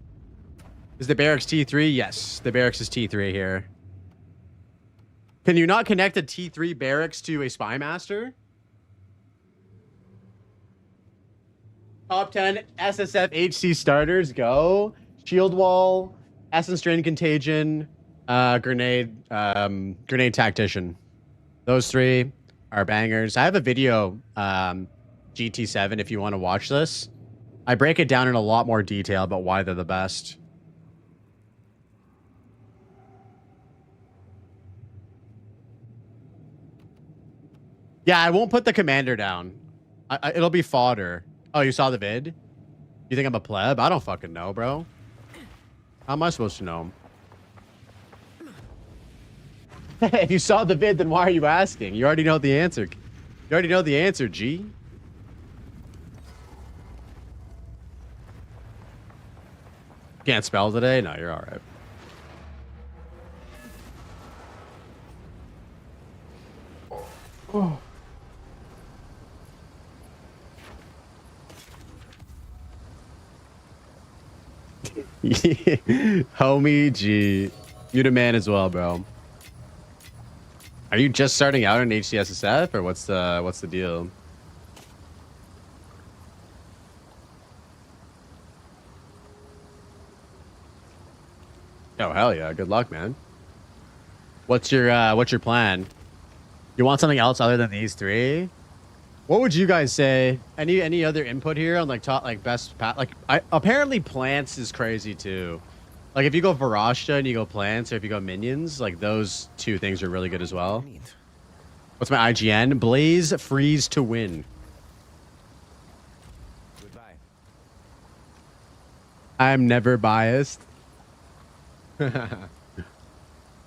Is the barracks T3? Yes, the barracks is T3 here. Can you not connect a T3 barracks to a spy master? Top 10 SSF HC starters go. Shield wall, Essence Drain Contagion, grenade tactician. Those 3 are bangers. I have a video, GT7, if you want to watch this. I break it down in a lot more detail about why they're the best. Yeah, I won't put the commander down. It'll be fodder. Oh, you saw the vid? You think I'm a pleb? I don't fucking know, bro. How am I supposed to know? If you saw the vid, then why are you asking? You already know the answer. You already know the answer, G. Can't spell today? No, you're all right. Oh. Homie G. You the man as well, bro. Are you just starting out in HCSSF or what's the deal? Oh hell yeah, good luck, man. What's your plan? You want something else other than these 3? What would you guys say? Any other input here on like top like best path? Like apparently plants is crazy too. Like if you go Varashta and you go plants, or if you go minions, like those 2 things are really good as well. What's my IGN? Blaze freeze to win. Goodbye. I'm never biased.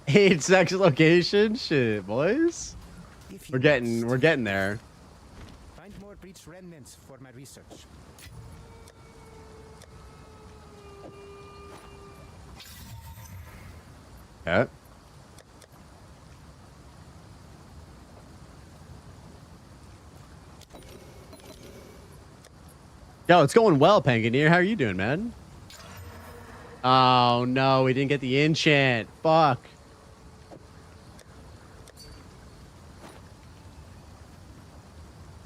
8 sex location, shit, boys. We're getting there. Find more breach remnants for my research. Yeah. Yo, it's going well, Panganeer. How are you doing, man? Oh no, we didn't get the enchant. Fuck.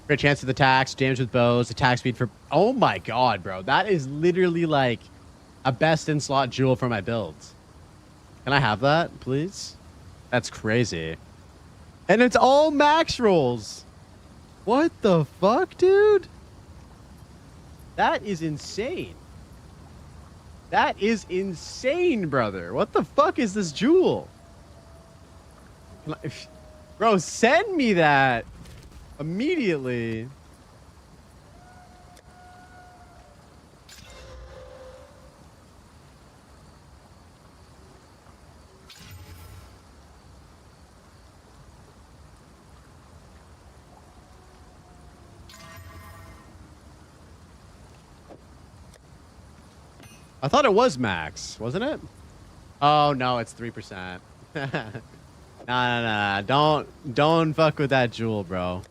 Great chance of the attacks, damage with bows, attack speed for... Oh my god, bro. That is literally like a best in slot jewel for my builds. Can I have that, please? That's crazy. And it's all max rolls. What the fuck, dude? That is insane. That is insane, brother. What the fuck is this jewel? Bro, send me that immediately. I thought it was max, wasn't it? Oh no, it's 3%. Nah. Don't fuck with that jewel, bro.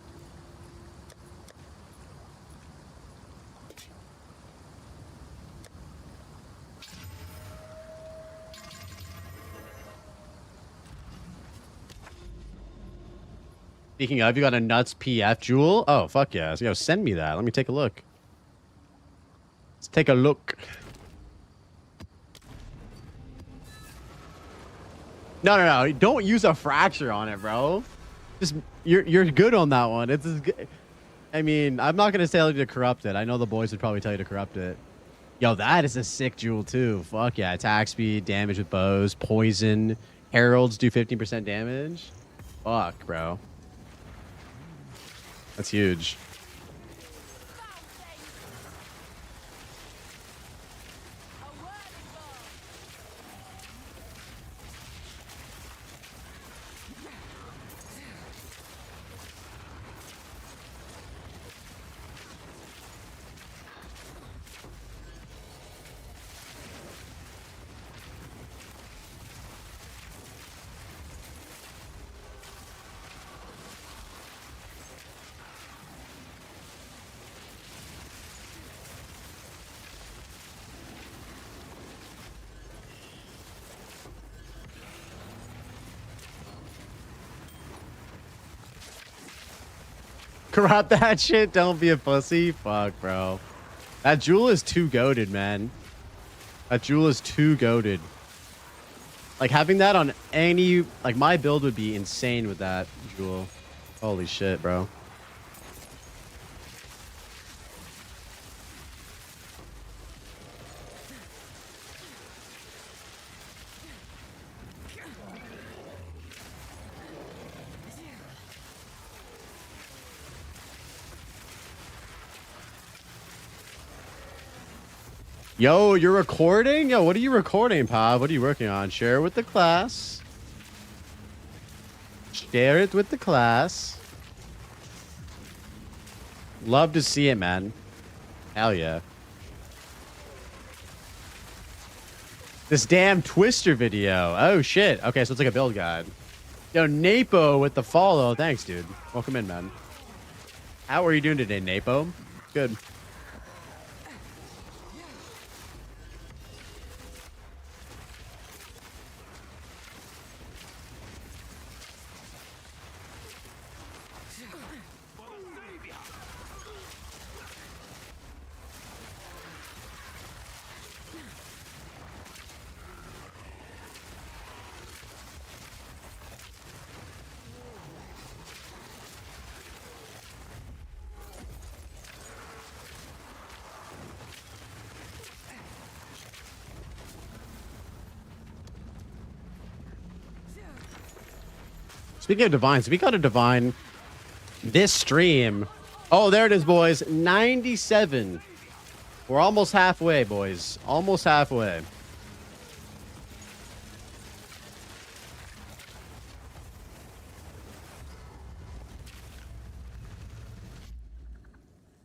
Speaking of, you got a nuts PF jewel? Oh, fuck yeah. Yo, send me that. Let me take a look. Let's take a look. No. Don't use a fracture on it, bro. Just you're good on that one. It's as good. I mean, I'm not gonna tell you to corrupt it. I know the boys would probably tell you to corrupt it. Yo, that is a sick jewel too. Fuck yeah. Attack speed, damage with bows, poison. Heralds do 15% damage. Fuck, bro. That's huge. Corrupt that shit. Don't be a pussy. Fuck, bro. That jewel is too goated, man. That jewel is too goated. Like, having that on any... Like, my build would be insane with that jewel. Holy shit, bro. Yo, you're recording? Yo, what are you recording, Pav? What are you working on? Share it with the class. Share it with the class. Love to see it, man. Hell yeah. This damn Twister video. Oh, shit. Okay, so it's like a build guide. Yo, Napo with the follow. Thanks, dude. Welcome in, man. How are you doing today, Napo? Good. Speaking of divines, we got a divine this stream. Oh, there it is, boys. 97. We're almost halfway, boys. Almost halfway.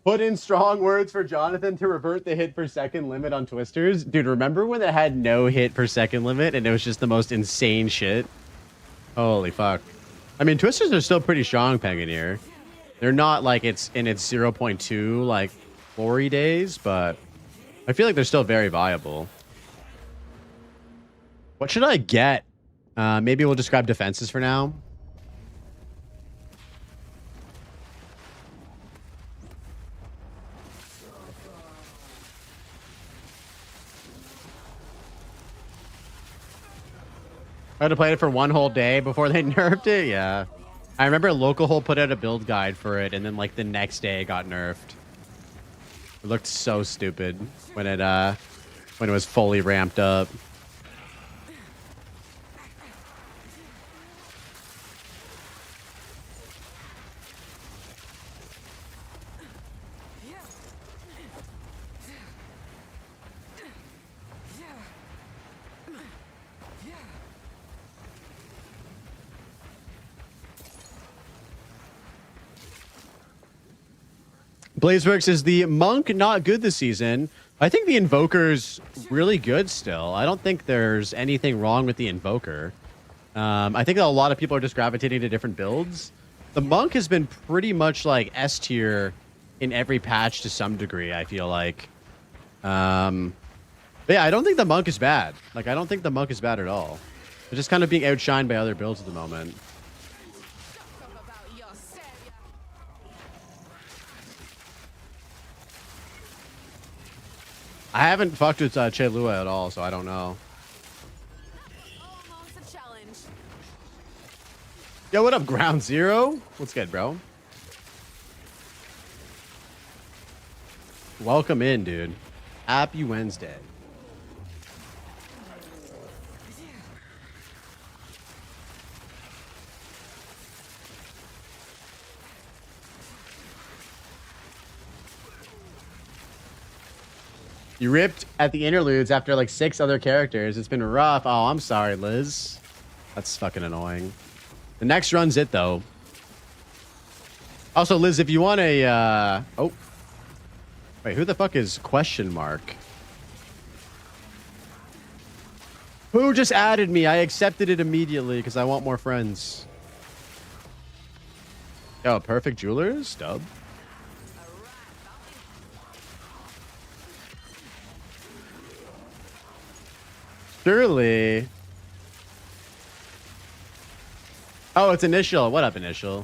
Put in strong words for Jonathan to revert the hit per second limit on Twisters. Dude, remember when it had no hit per second limit and it was just the most insane shit? Holy fuck. I mean, Twisters are still pretty strong, Panganier. They're not like it's in its 0.2 like glory days, but I feel like they're still very viable. What should I get? Maybe we'll just grab defenses for now. I had to play it for one whole day before they nerfed it. Yeah, I remember Local Hole put out a build guide for it, and then like the next day it got nerfed. It looked so stupid when it was fully ramped up. Blazeworks is the monk not good this season. I think the invoker's really good still. I don't think there's anything wrong with the invoker. I think that a lot of people are just gravitating to different builds. The monk has been pretty much like S tier in every patch to some degree, I feel like. But yeah, I don't think the monk is bad. Like, I don't think the monk is bad at all. They're just kind of being outshined by other builds at the moment. I haven't fucked with Che Lua at all, so I don't know. Almost a challenge. Yo, what up, Ground Zero? What's good, bro? Welcome in, dude. Happy Wednesday. You ripped at the interludes after like 6 other characters. It's been rough. Oh, I'm sorry, Liz. That's fucking annoying. The next run's it, though. Also, Liz, if you want a... Oh. Wait, who the fuck is question mark? Who just added me? I accepted it immediately because I want more friends. Yo, Perfect Jewelers? Dub. Surely. Oh, it's Initial. What up, Initial?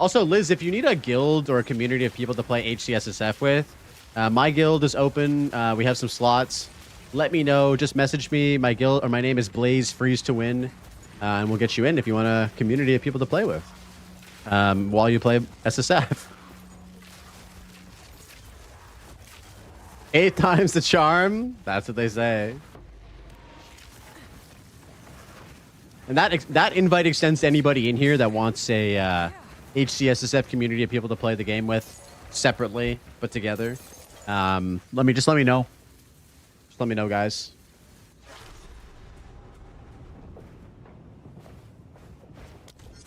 Also, Liz, if you need a guild or a community of people to play HCSSF with, my guild is open. We have some slots. Let me know. Just message me. My guild, or my name is Blaze Freeze to Win, and we'll get you in if you want a community of people to play with while you play SSF. 8 times the charm. That's what they say. And that invite extends to anybody in here that wants a HCSSF community of people to play the game with separately, but together. Let me know. Just let me know, guys.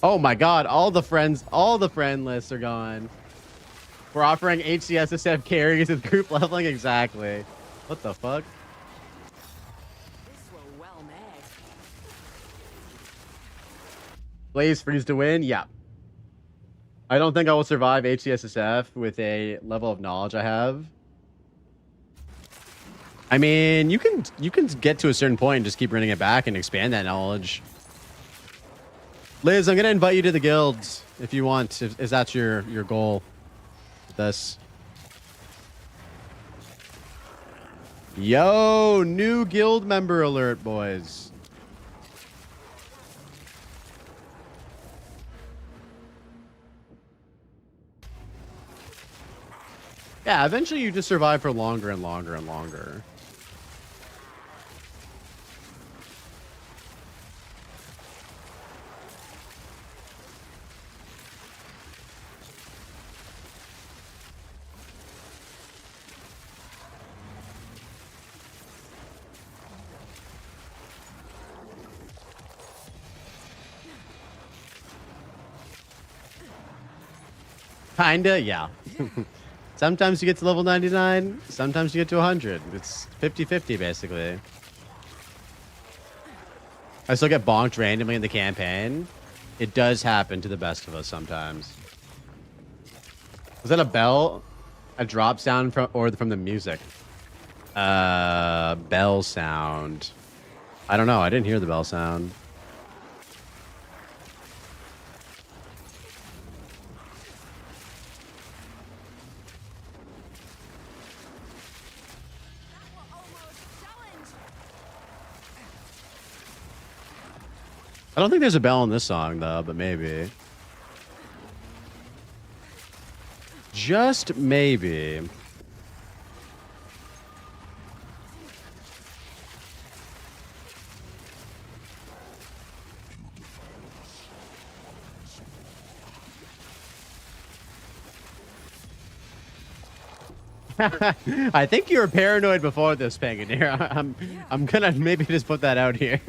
Oh my God! All the friend lists are gone. We're offering HCSSF carries with group leveling. Exactly. What the fuck? This were well made. Blaze Freeze to Win. Yeah. I don't think I will survive HCSSF with a level of knowledge I have. I mean, you can get to a certain point and just keep running it back and expand that knowledge. Liz, I'm gonna invite you to the guilds if you want, if that's your goal with this. Yo, new guild member alert, boys. Yeah, eventually you just survive for longer and longer and longer. Kinda, yeah. Sometimes you get to level 99, sometimes you get to 100. It's 50-50, basically. I still get bonked randomly in the campaign. It does happen to the best of us sometimes. Was that a bell? A drop sound from the music? Bell sound. I don't know. I didn't hear the bell sound. I don't think there's a bell in this song, though, but maybe. Just maybe. I think you were paranoid before this, Panganeer. I'm gonna maybe just put that out here.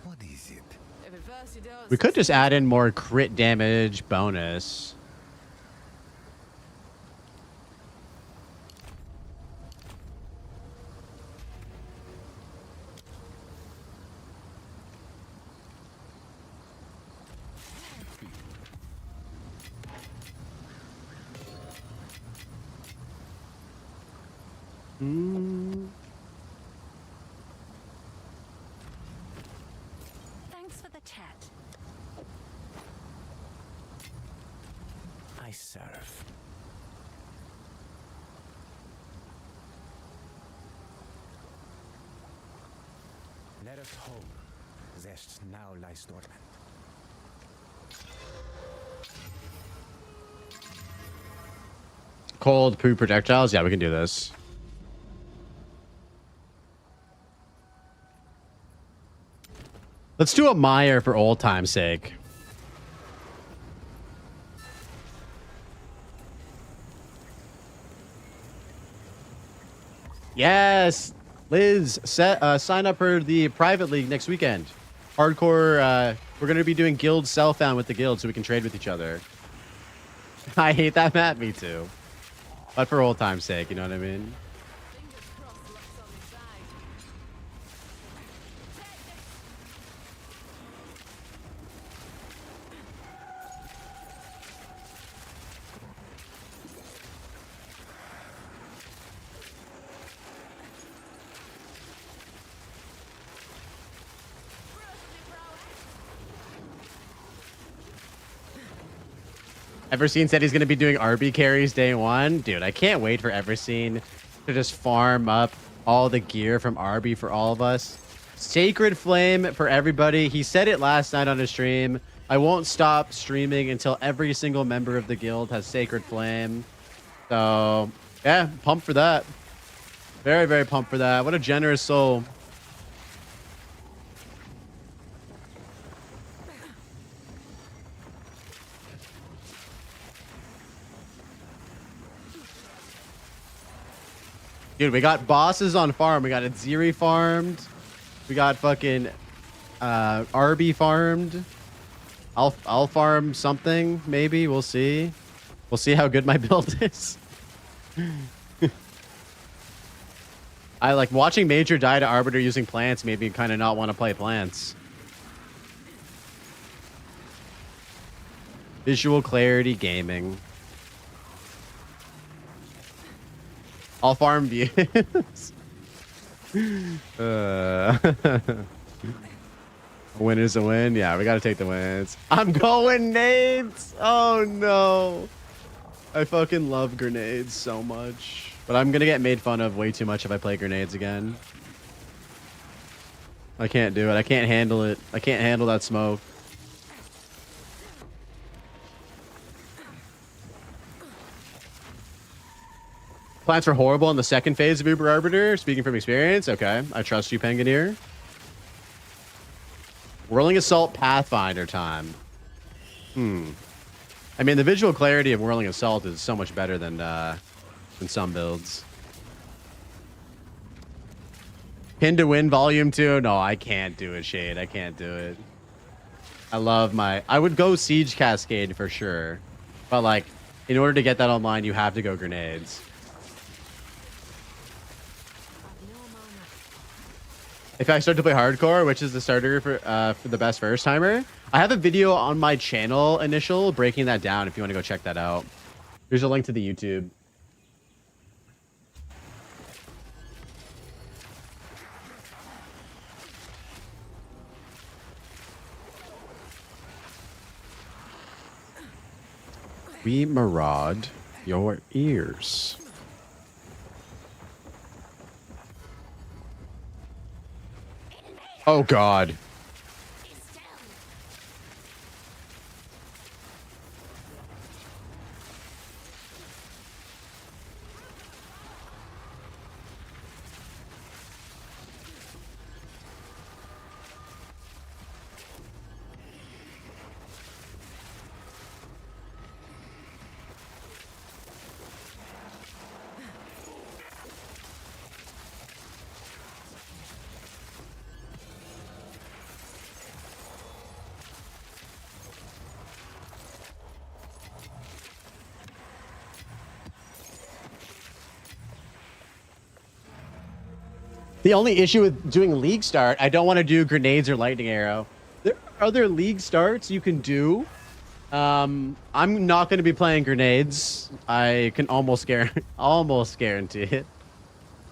What is it? If at first you don't We could just add in more crit damage bonus. Thanks for the chat. I serve. Let us hope Zest now lies dormant. Cold poo projectiles? Yeah, we can do this. Let's do a Meyer for old time's sake. Yes! Liz, sign up for the private league next weekend. Hardcore, we're going to be doing guild self-found with the guild so we can trade with each other. I hate that map, me too. But for old time's sake, you know what I mean? Fingers crossed luck's on his side. Everseen said he's going to be doing RB carries day one. Dude, I can't wait for Everseen to just farm up all the gear from RB for all of us. Sacred Flame for everybody. He said it last night on his stream. I won't stop streaming until every single member of the guild has Sacred Flame. So, yeah, pumped for that. Very, very pumped for that. What a generous soul. Dude, we got bosses on farm. We got Aziri farmed. We got fucking RB farmed. I'll farm something, maybe. We'll see. We'll see how good my build is. I like watching Major die to Arbiter using plants made me kind of not want to play plants. Visual Clarity Gaming. I'll farm views. A win is a win. Yeah, we gotta take the wins. I'm going nades. Oh no. I fucking love grenades so much. But I'm gonna get made fun of way too much if I play grenades again. I can't do it. I can't handle it. I can't handle that smoke. Plants were horrible in the second phase of Uber Arbiter. Speaking from experience. Okay. I trust you, Penguineer. Whirling Assault Pathfinder time. I mean, the visual clarity of Whirling Assault is so much better than some builds. Pin to Win Volume 2. No, I can't do it, Shade. I can't do it. I love my... I would go Siege Cascade for sure. But, like, in order to get that online, you have to go Grenades. If I start to play hardcore, which is the starter for the best first timer, I have a video on my channel initial breaking that down if you want to go check that out. Here's a link to the YouTube. We maraud your ears. Oh, God. The only issue with doing League Start, I don't want to do Grenades or Lightning Arrow. There are other League Starts you can do. I'm not going to be playing Grenades. I can almost guarantee it.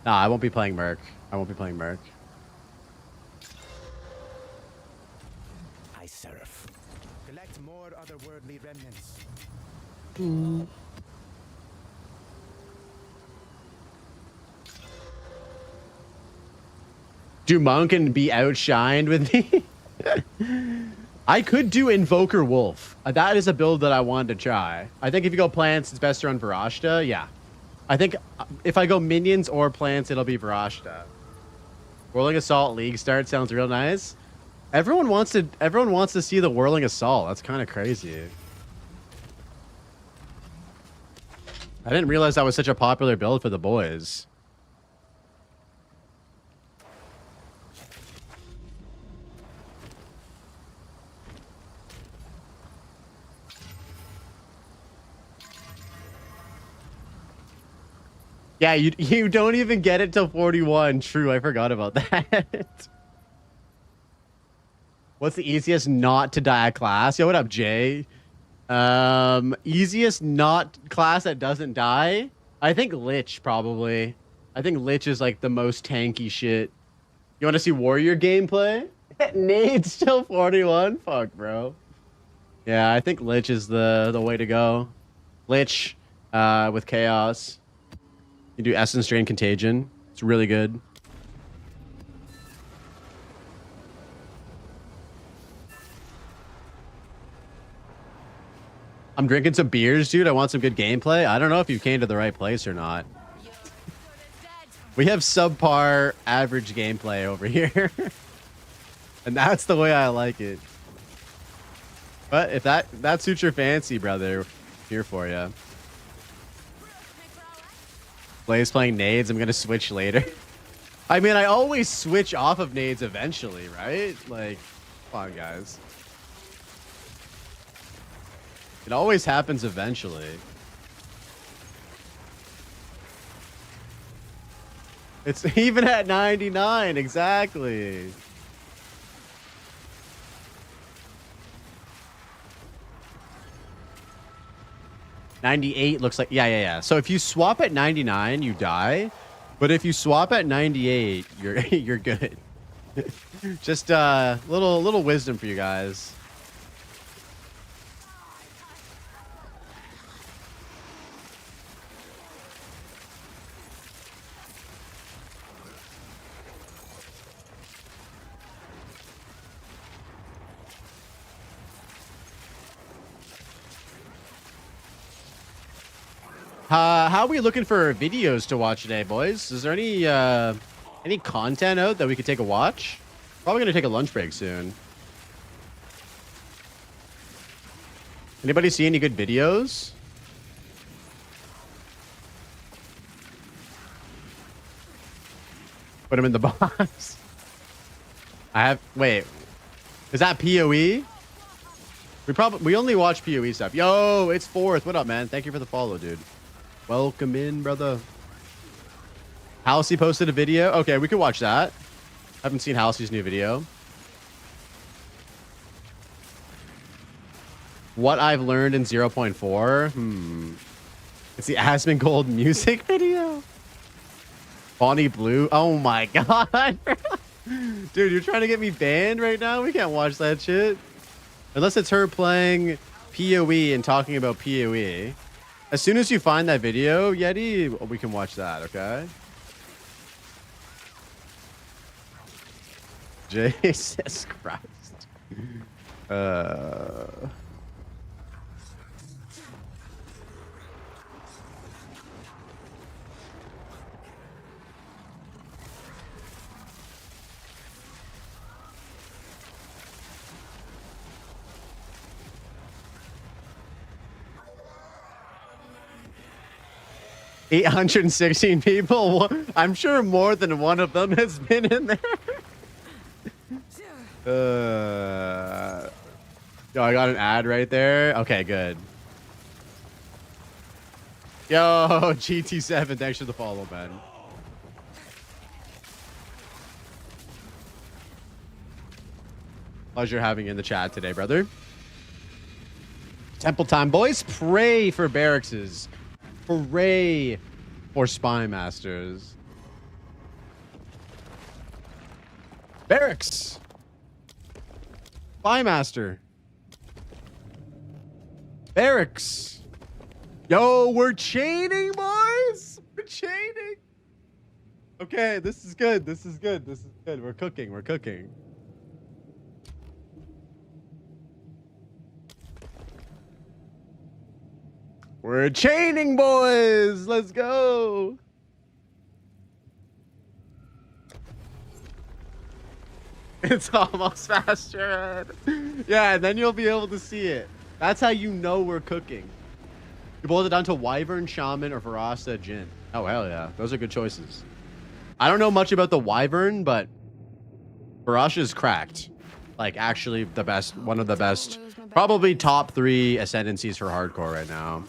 Nah, I won't be playing Merc. I won't be playing Merc. I serve. Collect more otherworldly remnants. Do Monk and be outshined with me? I could do Invoker Wolf. That is a build that I wanted to try. I think if you go plants, it's best to run Varashta. Yeah. I think if I go minions or plants, it'll be Varashta. Whirling Assault League Start sounds real nice. Everyone wants to see the Whirling Assault. That's kind of crazy. I didn't realize that was such a popular build for the boys. Yeah, you don't even get it till 41. True, I forgot about that. What's the easiest not to die class? Yo, what up, Jay? Easiest not class that doesn't die? I think Lich, probably. I think Lich is like the most tanky shit. You want to see Warrior gameplay? Nade's still 41? Fuck, bro. Yeah, I think Lich is the way to go. Lich with Chaos. You do Essence Drain Contagion. It's really good. I'm drinking some beers, dude. I want some good gameplay. I don't know if you came to the right place or not. We have subpar average gameplay over here. And that's the way I like it. But if that suits your fancy, brother, here for you. Blaze playing nades. I'm going to switch later. I mean, I always switch off of nades eventually, right? Like, come on, guys. It always happens eventually. It's even at 99, exactly. $98 looks like, yeah. So if you swap at 99, you die. But if you swap at 98, you're good. Just little wisdom for you guys. How are we looking for videos to watch today, boys? Is there any content out that we could take a watch? Probably gonna take a lunch break soon. Anybody see any good videos? Put them in the box. Wait, is that PoE? We only watch PoE stuff. Yo, it's Fourth. What up, man? Thank you for the follow, dude. Welcome in, brother. Halsey posted a video. Okay, we can watch that. Haven't seen Halsey's new video. What I've learned in 0.4. It's the Asmongold music video. Bonnie Blue. Oh my god. Dude, you're trying to get me banned right now? We can't watch that shit. Unless it's her playing PoE and talking about PoE. As soon as you find that video, Yeti, we can watch that, okay? Jesus Christ. 816 people. I'm sure more than one of them has been in there. Yo, I got an ad right there. Okay, good. Yo, GT7, thanks for the follow, man. Pleasure having you in the chat today, brother. Temple time, boys. Pray for barrackses. Hooray for Spy Masters. Barracks. Spy Master. Barracks. Yo, we're chaining, boys. We're chaining. Okay, this is good. This is good. This is good. We're cooking. We're cooking. We're chaining, boys. Let's go. It's almost faster. Yeah, and then you'll be able to see it. That's how you know we're cooking. You boil it down to Wyvern, Shaman, or Varasta Jin. Oh, hell yeah. Those are good choices. I don't know much about the Wyvern, but Varasta is cracked. Like, actually the best, one of the best, probably top 3 ascendancies for hardcore right now.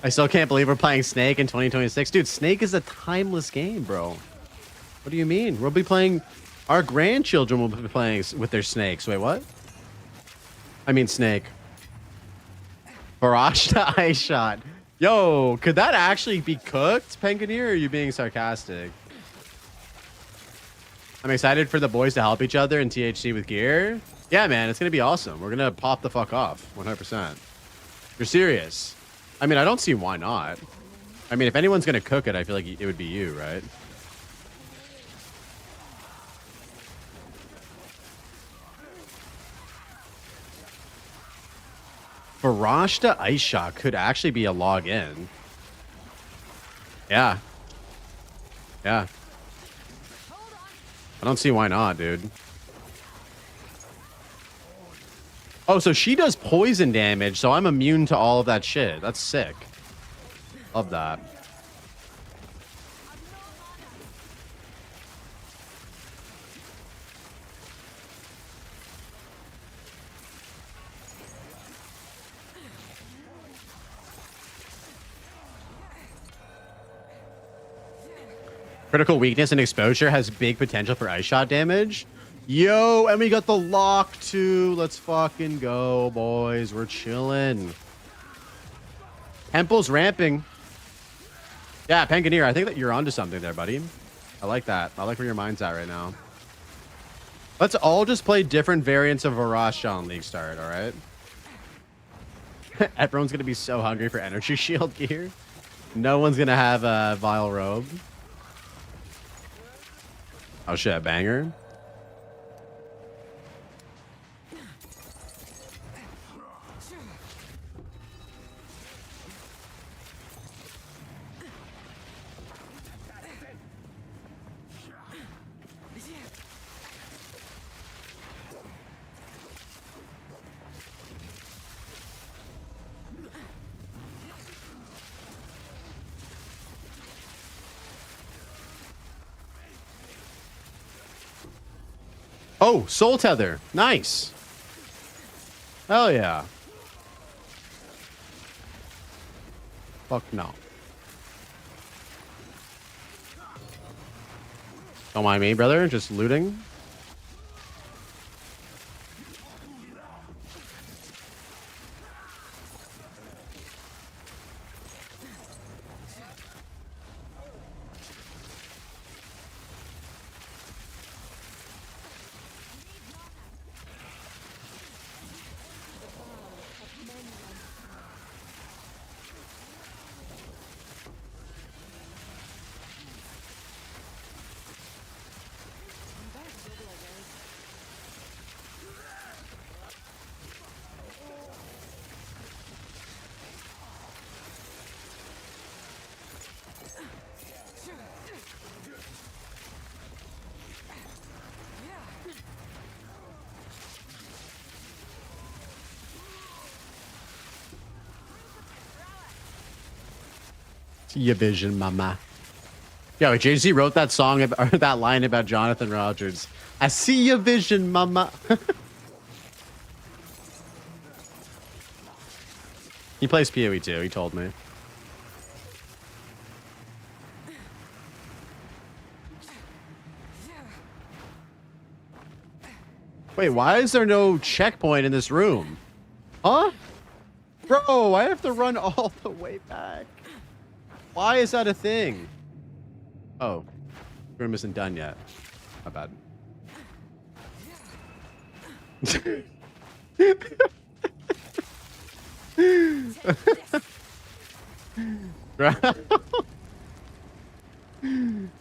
I still can't believe we're playing Snake in 2026. Dude, Snake is a timeless game, bro. What do you mean? We'll be playing... Our grandchildren will be playing with their snakes. Wait, what? I mean snake. Barrage to ice shot. Yo, could that actually be cooked, Penguineer, or are you being sarcastic? I'm excited for the boys to help each other in THC with gear. Yeah, man, it's going to be awesome. We're going to pop the fuck off, 100%. You're serious. I mean, I don't see why not. I mean, if anyone's going to cook it, I feel like it would be you, right? Barrage to ice shot could actually be a login. Yeah. Yeah. I don't see why not, dude. Oh, so she does poison damage, so I'm immune to all of that shit. That's sick. Love that. Critical weakness and exposure has big potential for ice shot damage. Yo, and we got the lock too. Let's fucking go, boys. We're chilling. Temple's ramping. Yeah, Penguineer, I think that you're onto something there, buddy. I like that. I like where your mind's at right now. Let's all just play different variants of Varasha on League Start, all right? Everyone's going to be so hungry for energy shield gear. No one's going to have a vile robe. Oh shit, banger. Oh, soul tether. Nice. Hell yeah. Fuck no. Don't mind me, brother. Just looting. See your vision, mama. Yo, Jay-Z wrote that song or that line about Jonathan Rogers. I see your vision, mama. He plays PoE too, he told me. Wait, why is there no checkpoint in this room? Huh? Bro, I have to run all the way back. Why is that a thing? Oh, room isn't done yet. My bad.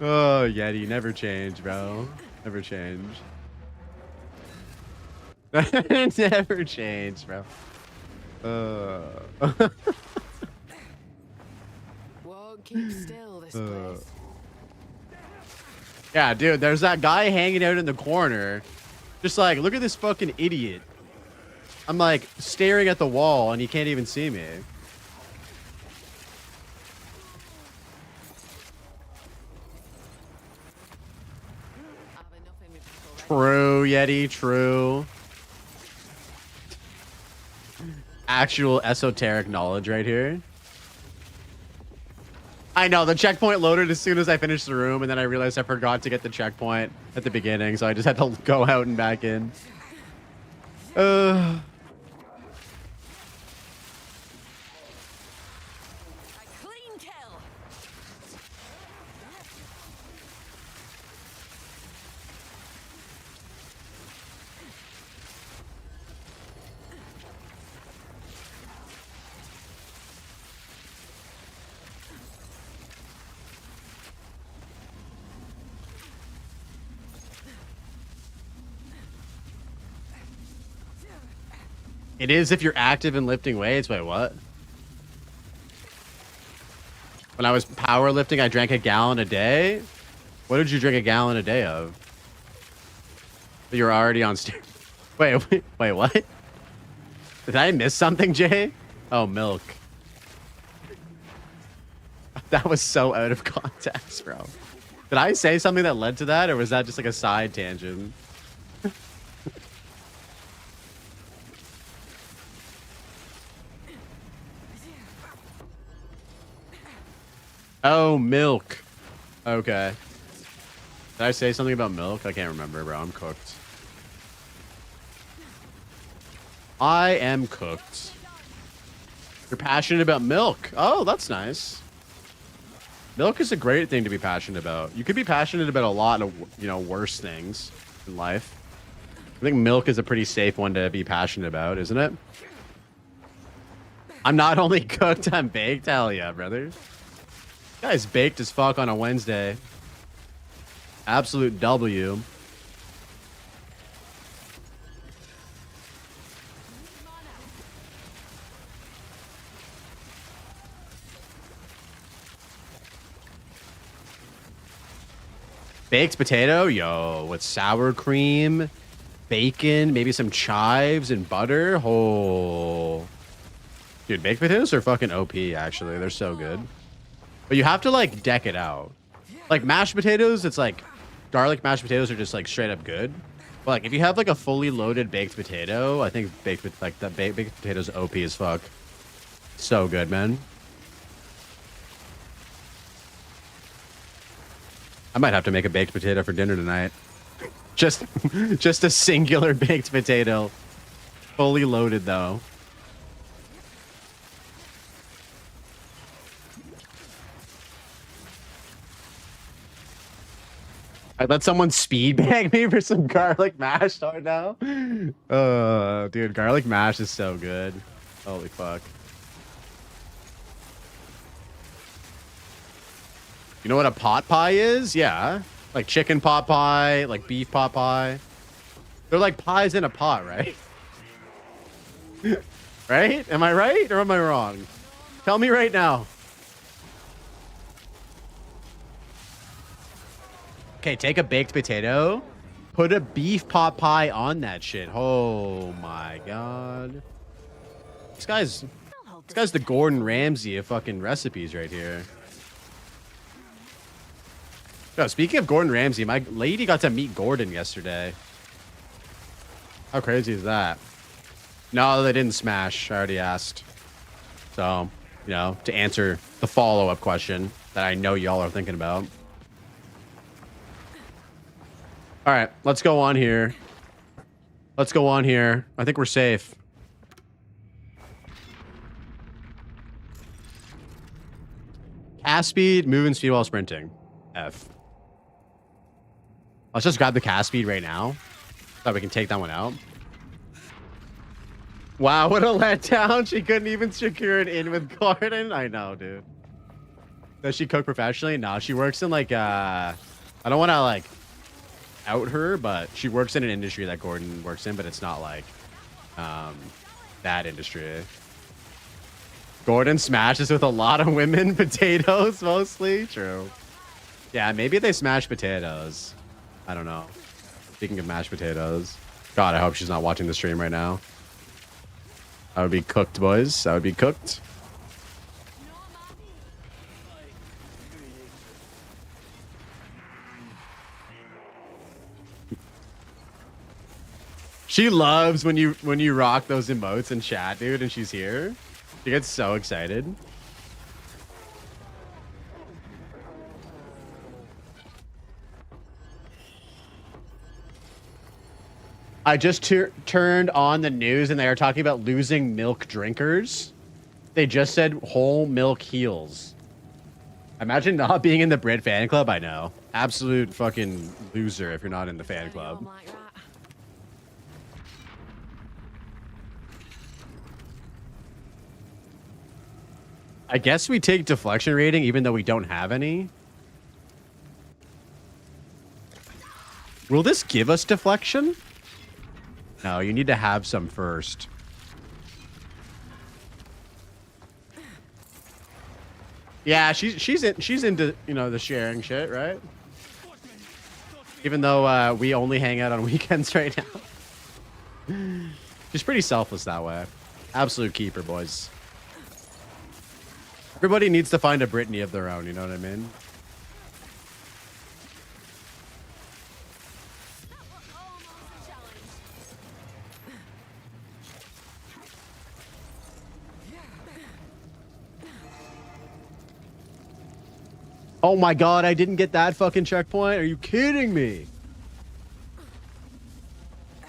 Oh, Yeti, never change, bro. Never change. Never change, bro. Won't keep still this place. Yeah, dude, there's that guy hanging out in the corner. Just like, look at this fucking idiot. I'm like staring at the wall and he can't even see me. True, Yeti, true. Actual esoteric knowledge right here. I know, the checkpoint loaded as soon as I finished the room, and then I realized I forgot to get the checkpoint at the beginning, so I just had to go out and back in. It is if you're active in lifting weights. Wait, what? When I was powerlifting, I drank a gallon a day. What did you drink a gallon a day of? You were already on steroids. Wait, what? Did I miss something, Jay? Oh, milk. That was so out of context, bro. Did I say something that led to that, or was that just like a side tangent? Oh, milk. Okay. Did I say something about milk? I can't remember, bro. I'm cooked. I am cooked. You're passionate about milk. Oh, that's nice. Milk is a great thing to be passionate about. You could be passionate about a lot of, you know, worse things in life. I think milk is a pretty safe one to be passionate about, isn't it? I'm not only cooked, I'm baked. Hell yeah, brother. Guy's baked as fuck on a Wednesday. Absolute W. Baked potato, yo, with sour cream, bacon, maybe some chives and butter. Oh, dude, baked potatoes are fucking OP. Actually, they're so good. But you have to like deck it out. Like mashed potatoes, it's like garlic mashed potatoes are just like straight up good. But like if you have like a fully loaded baked potato, I think baked potatoes OP as fuck. So good, man. I might have to make a baked potato for dinner tonight. Just a singular baked potato. Fully loaded though. I let someone speed bag me for some garlic mash right now. Dude, garlic mash is so good. Holy fuck. You know what a pot pie is? Yeah. Like chicken pot pie, like beef pot pie. They're like pies in a pot, right? Right? Am I right or am I wrong? Tell me right now. Okay, take a baked potato, put a beef pot pie on that shit. Oh my god. This guy's the Gordon Ramsay of fucking recipes right here. Yo, speaking of Gordon Ramsay, my lady got to meet Gordon yesterday. How crazy is that? No, they didn't smash. I already asked. So, you know, to answer the follow-up question that I know y'all are thinking about. All right, let's go on here. Let's go on here. I think we're safe. Cast speed, movement speed while sprinting. F. Let's just grab the cast speed right now so that we can take that one out. Wow, what a letdown. She couldn't even secure an in with Gordon. I know, dude. Does she cook professionally? No, she works in like, I don't want to like out her, but she works in an industry that Gordon works in, but it's not like that industry. Gordon smashes with a lot of women potatoes mostly. True. Yeah, maybe they smash potatoes. I don't know. Speaking of mashed potatoes. God, I hope she's not watching the stream right now. I would be cooked, boys. I would be cooked. She loves when you rock those emotes in chat, dude, and she's here. She gets so excited. I just turned on the news and they are talking about losing milk drinkers. They just said whole milk heals. Imagine not being in the Brit fan club. I know. Absolute fucking loser if you're not in the fan club. I guess we take deflection rating even though we don't have any. Will this give us deflection? No, you need to have some first. Yeah, she's into, you know, the sharing shit, right? Even though we only hang out on weekends right now. She's pretty selfless that way. Absolute keeper, boys. Everybody needs to find a Brittany of their own, you know what I mean? Oh my god, I didn't get that fucking checkpoint? Are you kidding me?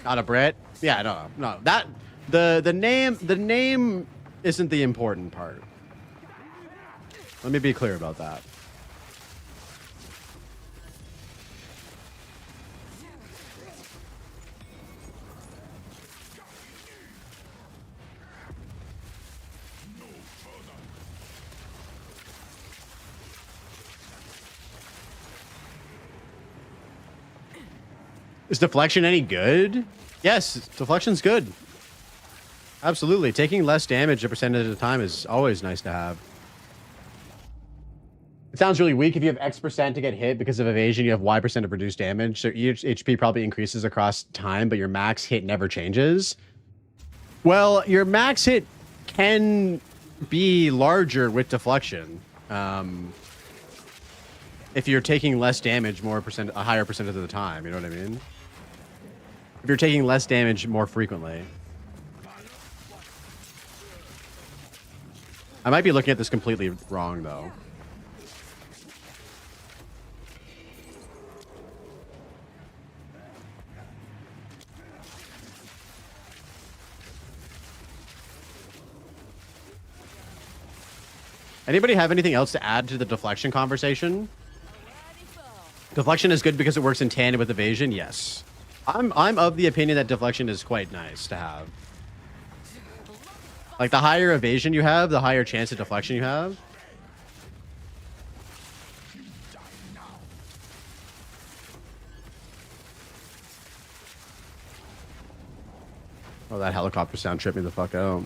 Not a Brit? Yeah, no. That the name isn't the important part. Let me be clear about that. Is deflection any good? Yes, deflection's good. Absolutely. Taking less damage a percentage of the time is always nice to have. It sounds really weak. If you have X percent to get hit because of evasion, you have Y percent of reduced damage. So each HP probably increases across time, but your max hit never changes. Well, your max hit can be larger with deflection. If you're taking less damage a higher percentage of the time, you know what I mean? If you're taking less damage more frequently. I might be looking at this completely wrong, though. Anybody have anything else to add to the deflection conversation? Deflection is good because it works in tandem with evasion. Yes, I'm of the opinion that deflection is quite nice to have. Like the higher evasion you have, the higher chance of deflection you have. Oh, that helicopter sound tripped me the fuck out.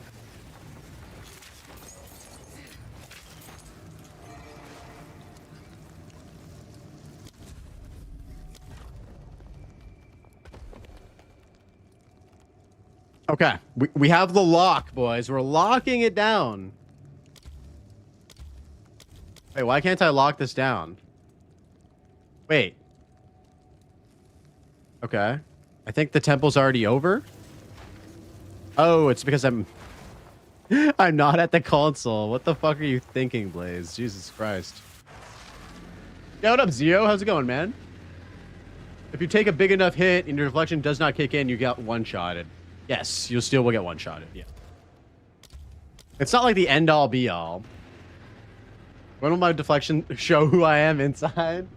Okay, we have the lock, boys. We're locking it down. Wait, why can't I lock this down? Wait. Okay. I think the temple's already over. Oh, it's because I'm not at the console. What the fuck are you thinking, Blaze? Jesus Christ. Yeah, what up, Zio? How's it going, man? If you take a big enough hit and your deflection does not kick in, you get one-shotted. Yes, you still will get one-shotted, yeah. It's not like the end-all, be-all. When will my deflection show who I am inside?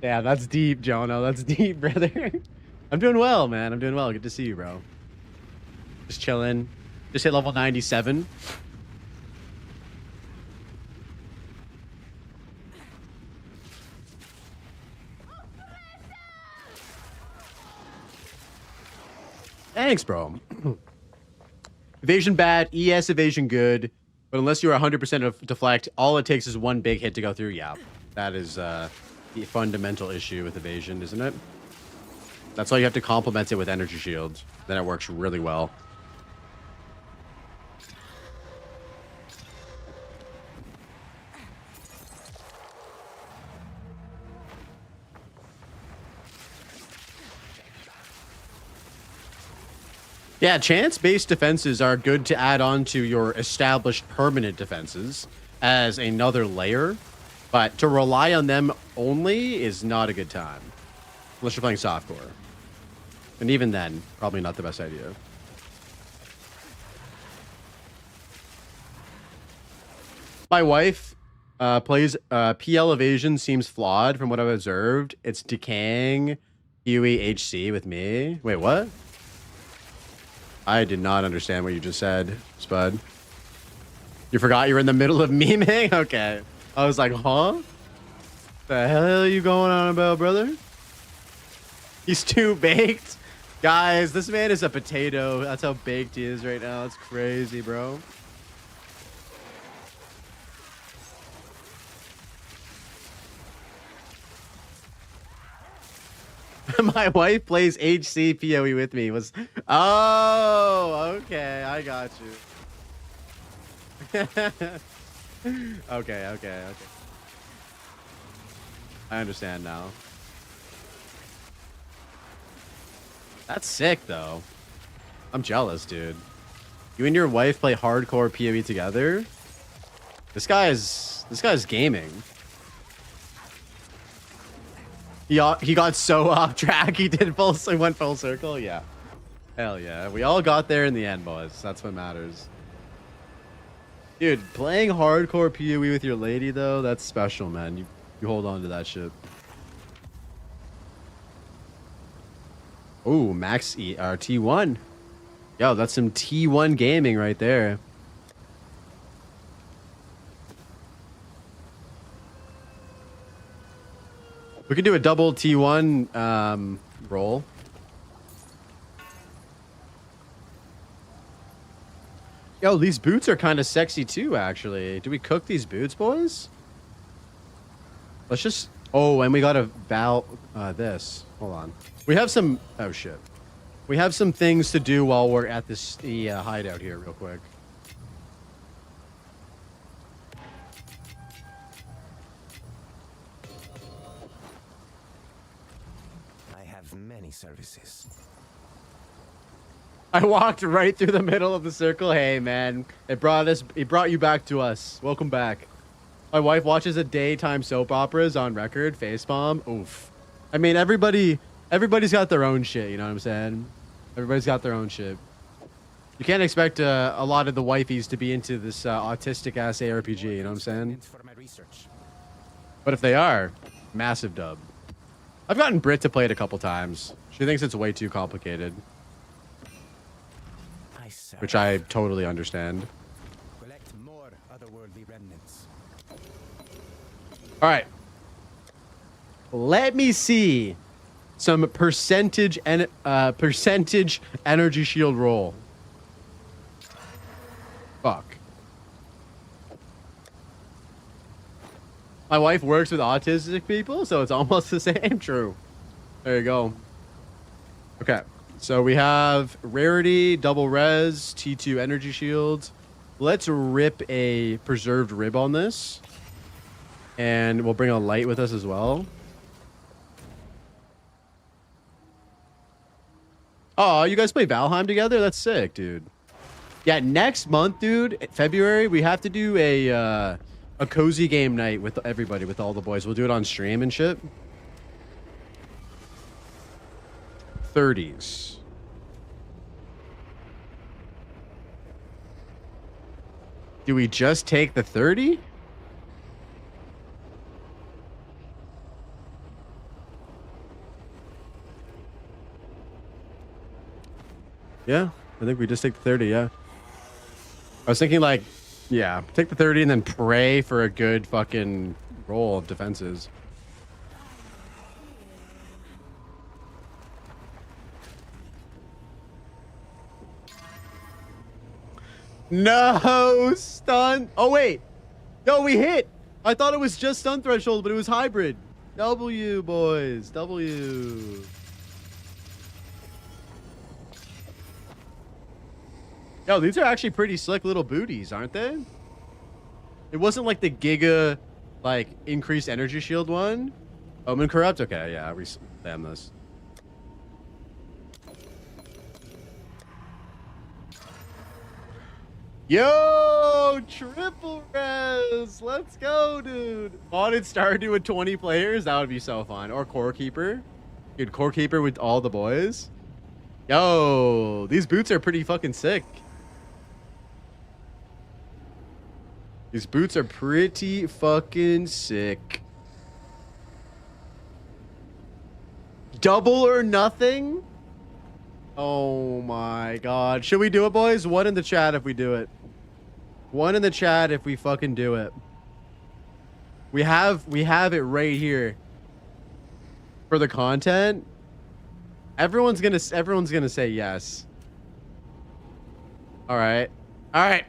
Yeah, that's deep, Jono. That's deep, brother. I'm doing well, man. I'm doing well. Good to see you, bro. Just chilling. Just hit level 97. Thanks, bro. Evasion bad, ES evasion good, but unless you're 100% of deflect, all it takes is one big hit to go through. Yeah, that is the fundamental issue with evasion, isn't it? That's why you have to complement it with energy shields. Then it works really well. Yeah, chance-based defenses are good to add on to your established permanent defenses as another layer, but to rely on them only is not a good time. Unless you're playing softcore. And even then, probably not the best idea. My wife plays PL evasion seems flawed from what I've observed. It's decaying Huey HC with me. Wait, what? I did not understand what you just said, Spud. You forgot you were in the middle of memeing? Okay. I was like, huh? The hell are you going on about, brother? He's too baked? Guys, this man is a potato. That's how baked he is right now. It's crazy, bro. My wife plays HC PoE with me. Was okay. I got you. Okay. I understand now. That's sick, though. I'm jealous, dude. You and your wife play hardcore PoE together? This guy's gaming. He got so off track. He went full circle. Yeah. Hell yeah. We all got there in the end, boys. That's what matters. Dude, playing hardcore PoE with your lady, though, that's special, man. You hold on to that shit. Ooh, max T1. Yo, that's some T1 gaming right there. We could do a double T1 roll. Yo, these boots are kind of sexy too, actually. Do we cook these boots, boys? Let's just... Oh, and we got to this. Hold on. We have some... Oh, shit. We have some things to do while we're at the hideout here real quick. I have many services. I walked right through the middle of the circle. Hey, man. It brought you back to us. Welcome back. My wife watches a daytime soap operas on record. Facepalm. Oof. I mean, everybody's got their own shit, you know what I'm saying? Everybody's got their own shit. You can't expect a lot of the wifeys to be into this autistic-ass ARPG, you know what I'm saying? For my research. But if they are, massive dub. I've gotten Brit to play it a couple times. She thinks it's way too complicated. Which I totally understand. Collect more otherworldly remnants. All right. Let me see some percentage energy shield roll. Fuck. My wife works with autistic people, so it's almost the same. True. There you go. Okay. So we have rarity, double res, T2 energy shields. Let's rip a preserved rib on this. And we'll bring a light with us as well. Oh, you guys play Valheim together? That's sick, dude. Yeah, next month, dude, February, we have to do a cozy game night with everybody, with all the boys. We'll do it on stream and shit. 30s. Do we just take the 30? Yeah, I think we just take the 30, yeah. I was thinking like, yeah, take the 30 and then pray for a good fucking roll of defenses. No stun. Oh, wait. No, we hit. I thought it was just stun threshold, but it was hybrid. W, boys. W. Yo, these are actually pretty slick little booties, aren't they? It wasn't like the Giga, like, increased energy shield one. Omen Corrupt? Okay, yeah, we spam this. Yo, triple res. Let's go, dude. Modded Stardew with 20 players. That would be so fun. Or Core Keeper. Dude, Core Keeper with all the boys. Yo, these boots are pretty fucking sick. These boots are pretty fucking sick. Double or nothing? Oh my god. Should we do it, boys? One in the chat if we do it. One in the chat if we fucking do it. We have it right here. For the content. Everyone's gonna say yes. Alright. Alright.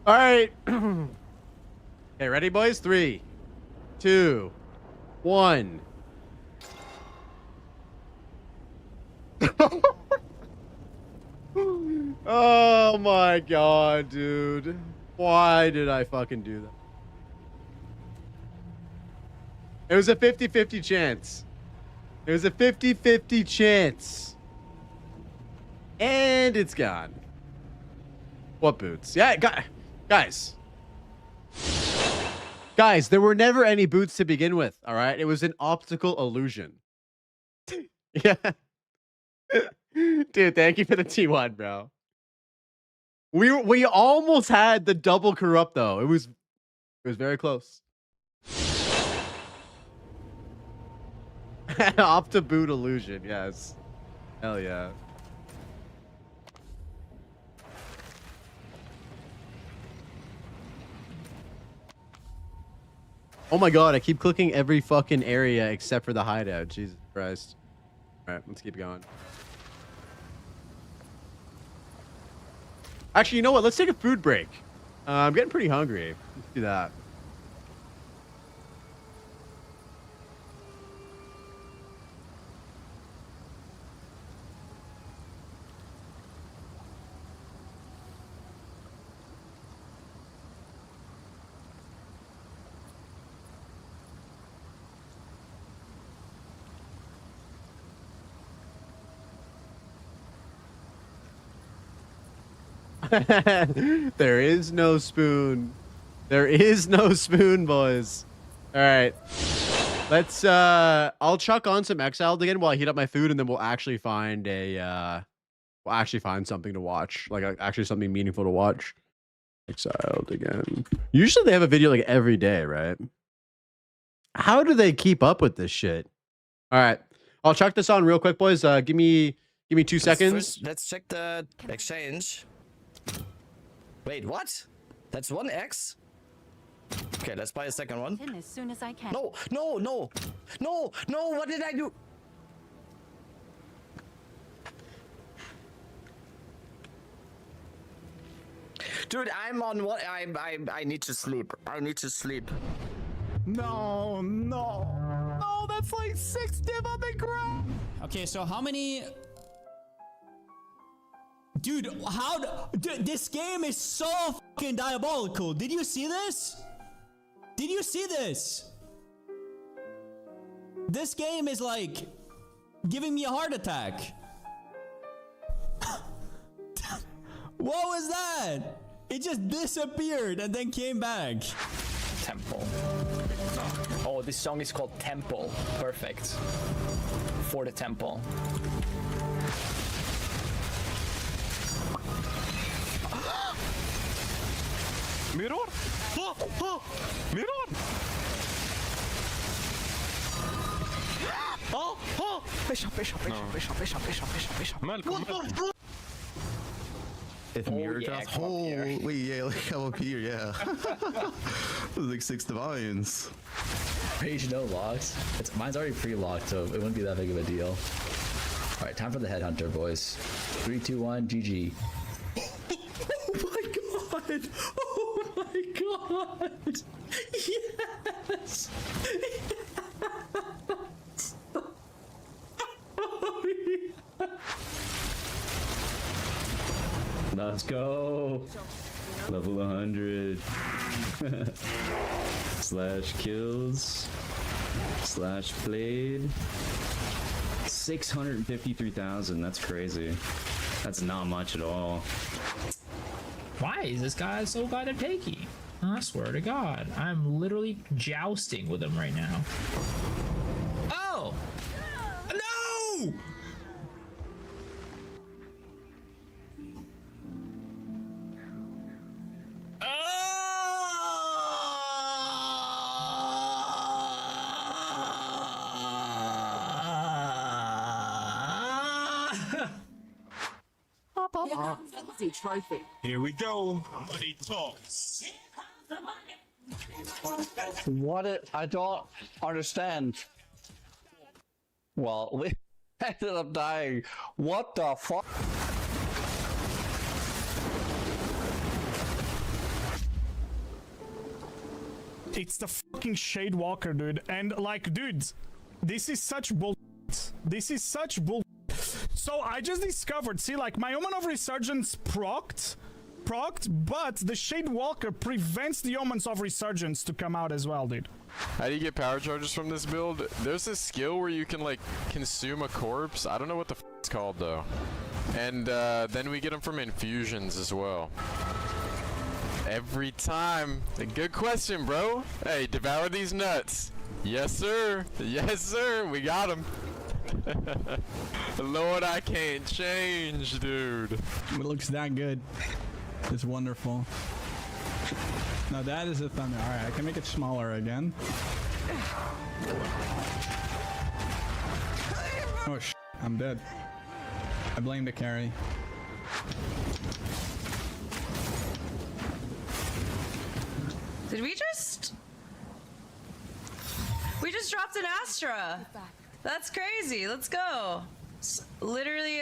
Alright. Okay, ready, boys? 3, 2, 1. Oh my god, dude. Why did I fucking do that? It was a 50-50 chance. It was a 50-50 chance. And it's gone. What boots? Yeah, guys. Guys, there were never any boots to begin with, all right? It was an optical illusion. Yeah. Dude, thank you for the T1, bro. We almost had the double corrupt though. It was very close. Opta boot illusion, yes. Hell yeah. Oh my god, I keep clicking every fucking area except for the hideout. Jesus Christ. Alright, let's keep going. Actually, you know what? Let's take a food break. I'm getting pretty hungry. Let's do that. There is no spoon. There is no spoon, boys. All right. Let's I'll chuck on some Exiled again while I heat up my food, and then we'll actually find a something to watch. Like actually something meaningful to watch. Exiled again. Usually they have a video like every day, right? How do they keep up with this shit? All right. I'll chuck this on real quick, boys. Give me 2 seconds. First, let's check the exchange. Wait, what? That's 1x? Okay, let's buy a second one. In as soon as I can. No, no, no. No, no, what did I do? Dude, I'm on what I need to sleep. I need to sleep. No, no. No, that's like 6 div on the ground. Okay, so how many... Dude, dude, this game is so fucking diabolical. Did you see this? Did you see this? This game is like giving me a heart attack. What was that? It just disappeared and then came back. Temple. Oh, this song is called Temple. Perfect. For the temple. Mirror! Oh, oh, mirror! Oh, oh! Malcolm. If mirror drops, holy yeah, like come up here, yeah. It was like 6 divines. Rage no locks. Mine's already pre-locked, so it wouldn't be that big of a deal. All right, time for the headhunter, boys. 3, 2, 1, GG. Oh my god! Oh my god! Yes! Yes! Oh, yeah. Let's go! Level 100. Slash kills. Slash played. 653,000. That's crazy. That's not much at all. Why is this guy so goddamn takey? I swear to God, I'm literally jousting with him right now. Oh! No! Trophy. Here we go. Money talks. I don't understand. Well, we ended up dying. What the fuck? It's the fucking Shade Walker, dude. And like, dudes, this is such bull. This is such bull. So I just discovered, see, like, my Omen of Resurgence procced, but the Shade Walker prevents the Omens of Resurgence to come out as well, dude. How do you get power charges from this build? There's a skill where you can, like, consume a corpse. I don't know what the f it's called, though. And then we get them from infusions as well. Every time. A good question, bro. Hey, devour these nuts. Yes, sir. Yes, sir. We got them. Lord, I can't change, dude. It looks that good. It's wonderful. Now that is a thunder. Alright, I can make it smaller again. Oh sh! I'm dead. I blame the carry. Did we just... We just dropped an Astra! That's crazy, let's go! Literally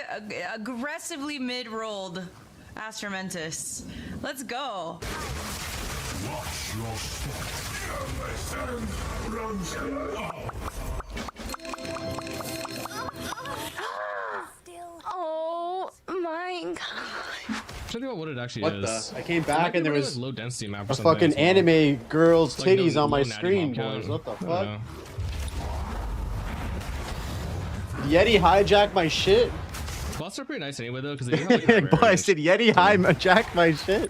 aggressively mid-rolled Astra Mentis. Let's go! Watch your step. Runs Oh my god. Tell you what it actually What is. the? I came back and there was low density map or a something fucking as well. anime girl's Like titties no- on my no natty screen, mom boys. count. What the I don't fuck? know. Yeti hijacked my shit. Bots are pretty nice anyway though, because they have like a Boy, I said Yeti hijacked my shit.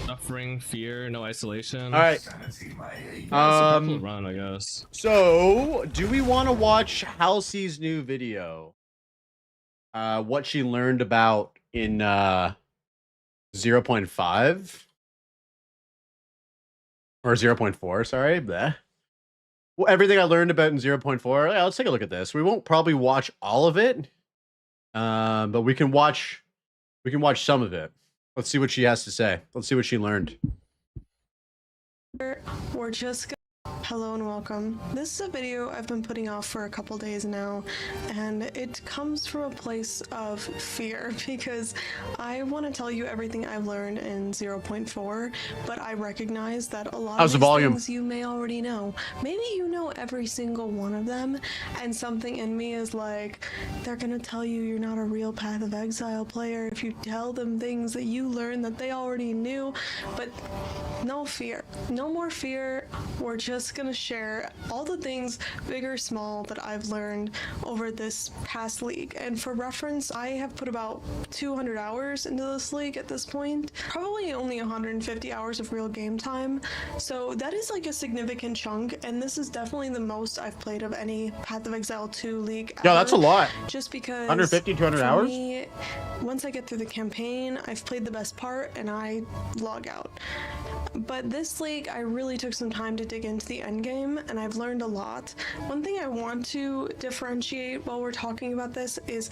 Suffering, fear, no isolation. All right. Yeah, it's a cool run, I guess. So, do we want to watch Halsey's new video? What she learned about in 0.5 or 0.4? Sorry, bleh. Well, everything I learned about in 0.4. Yeah, let's take a look at this. We won't probably watch all of it, but we can watch some of it. Let's see what she has to say. Let's see what she learned. We're just hello and welcome. This is a video I've been putting off for a couple days now, and it comes from a place of fear because I want to tell you everything I've learned in 0.4, but I recognize that a lot How's of the these volume? things you may already know. Maybe you know every single one of them, and something in me is like, they're gonna tell you you're not a real Path of Exile player if you tell them things that you learned that they already knew, but no fear. No more fear. We're just gonna share all the things, big or small, that I've learned over this past league. And for reference, I have put about 200 hours into this league at this point. Probably only 150 hours of real game time. So that is like a significant chunk, and this is definitely the most I've played of any Path of Exile 2 league ever. Yeah, that's a lot. Just because 150, 200 for hours? me, once I get through the campaign, I've played the best part and I log out. But this league, I really took some time to dig into the endgame, and I've learned a lot. One thing I want to differentiate while we're talking about this is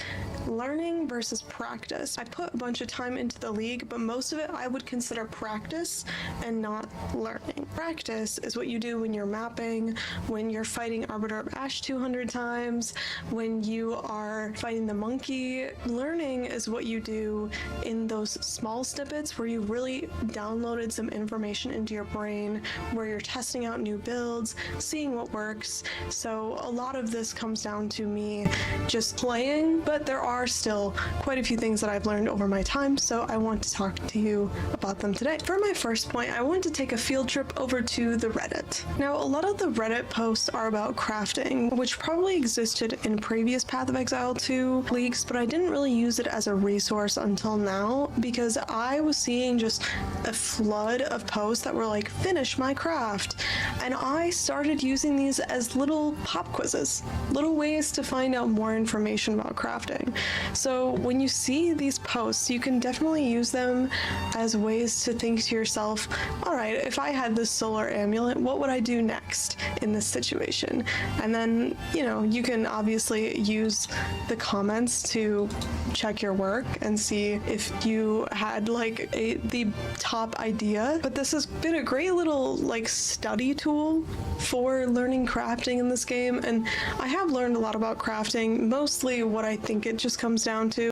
learning versus practice. I put a bunch of time into the league, but most of it I would consider practice and not learning. Practice is what you do when you're mapping, when you're fighting Arbiter of Ash 200 times, when you are fighting the monkey. Learning is what you do in those small snippets where you really downloaded some information into your brain, where you're testing out new builds, seeing what works. So a lot of this comes down to me just playing, but there are still quite a few things that I've learned over my time, so I want to talk to you about them today. For my first point, I want to take a field trip over to the Reddit. Now, a lot of the Reddit posts are about crafting, which probably existed in previous Path of Exile 2 leagues, but I didn't really use it as a resource until now because I was seeing just a flood of posts that were like, finish my craft. And I started using these as little pop quizzes, little ways to find out more information about crafting. So when you see these posts, you can definitely use them as ways to think to yourself, all right, if I had this solar amulet, what would I do next in this situation? And then, you know, you can obviously use the comments to check your work and see if you had like the top idea. But this has been a great little like study tool for learning crafting in this game, and I have learned a lot about crafting. Mostly what I think it just comes down to.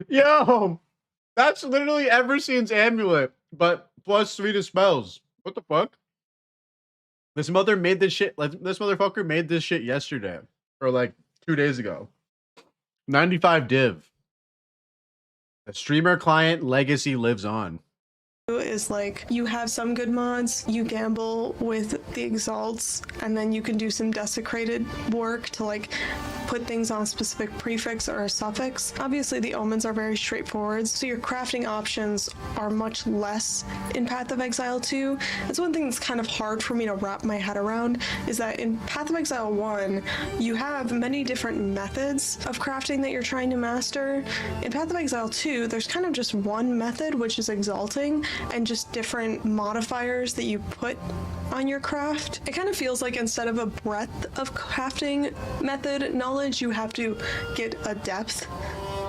Yo, that's literally Everseen's amulet, but +3 to spells. What the fuck? This mother made this shit. This motherfucker made this shit yesterday or like 2 days ago. 95 div. The streamer client legacy lives on. Is like you have some good mods, you gamble with the exalts, and then you can do some desecrated work to like put things on a specific prefix or a suffix. Obviously the omens are very straightforward, so your crafting options are much less in Path of Exile 2. That's one thing that's kind of hard for me to wrap my head around, is that in Path of Exile 1 you have many different methods of crafting that you're trying to master. In Path of Exile 2 there's kind of just one method, which is exalting, and just different modifiers that you put on your craft. It kind of feels like instead of a breadth of crafting method knowledge, you have to get a depth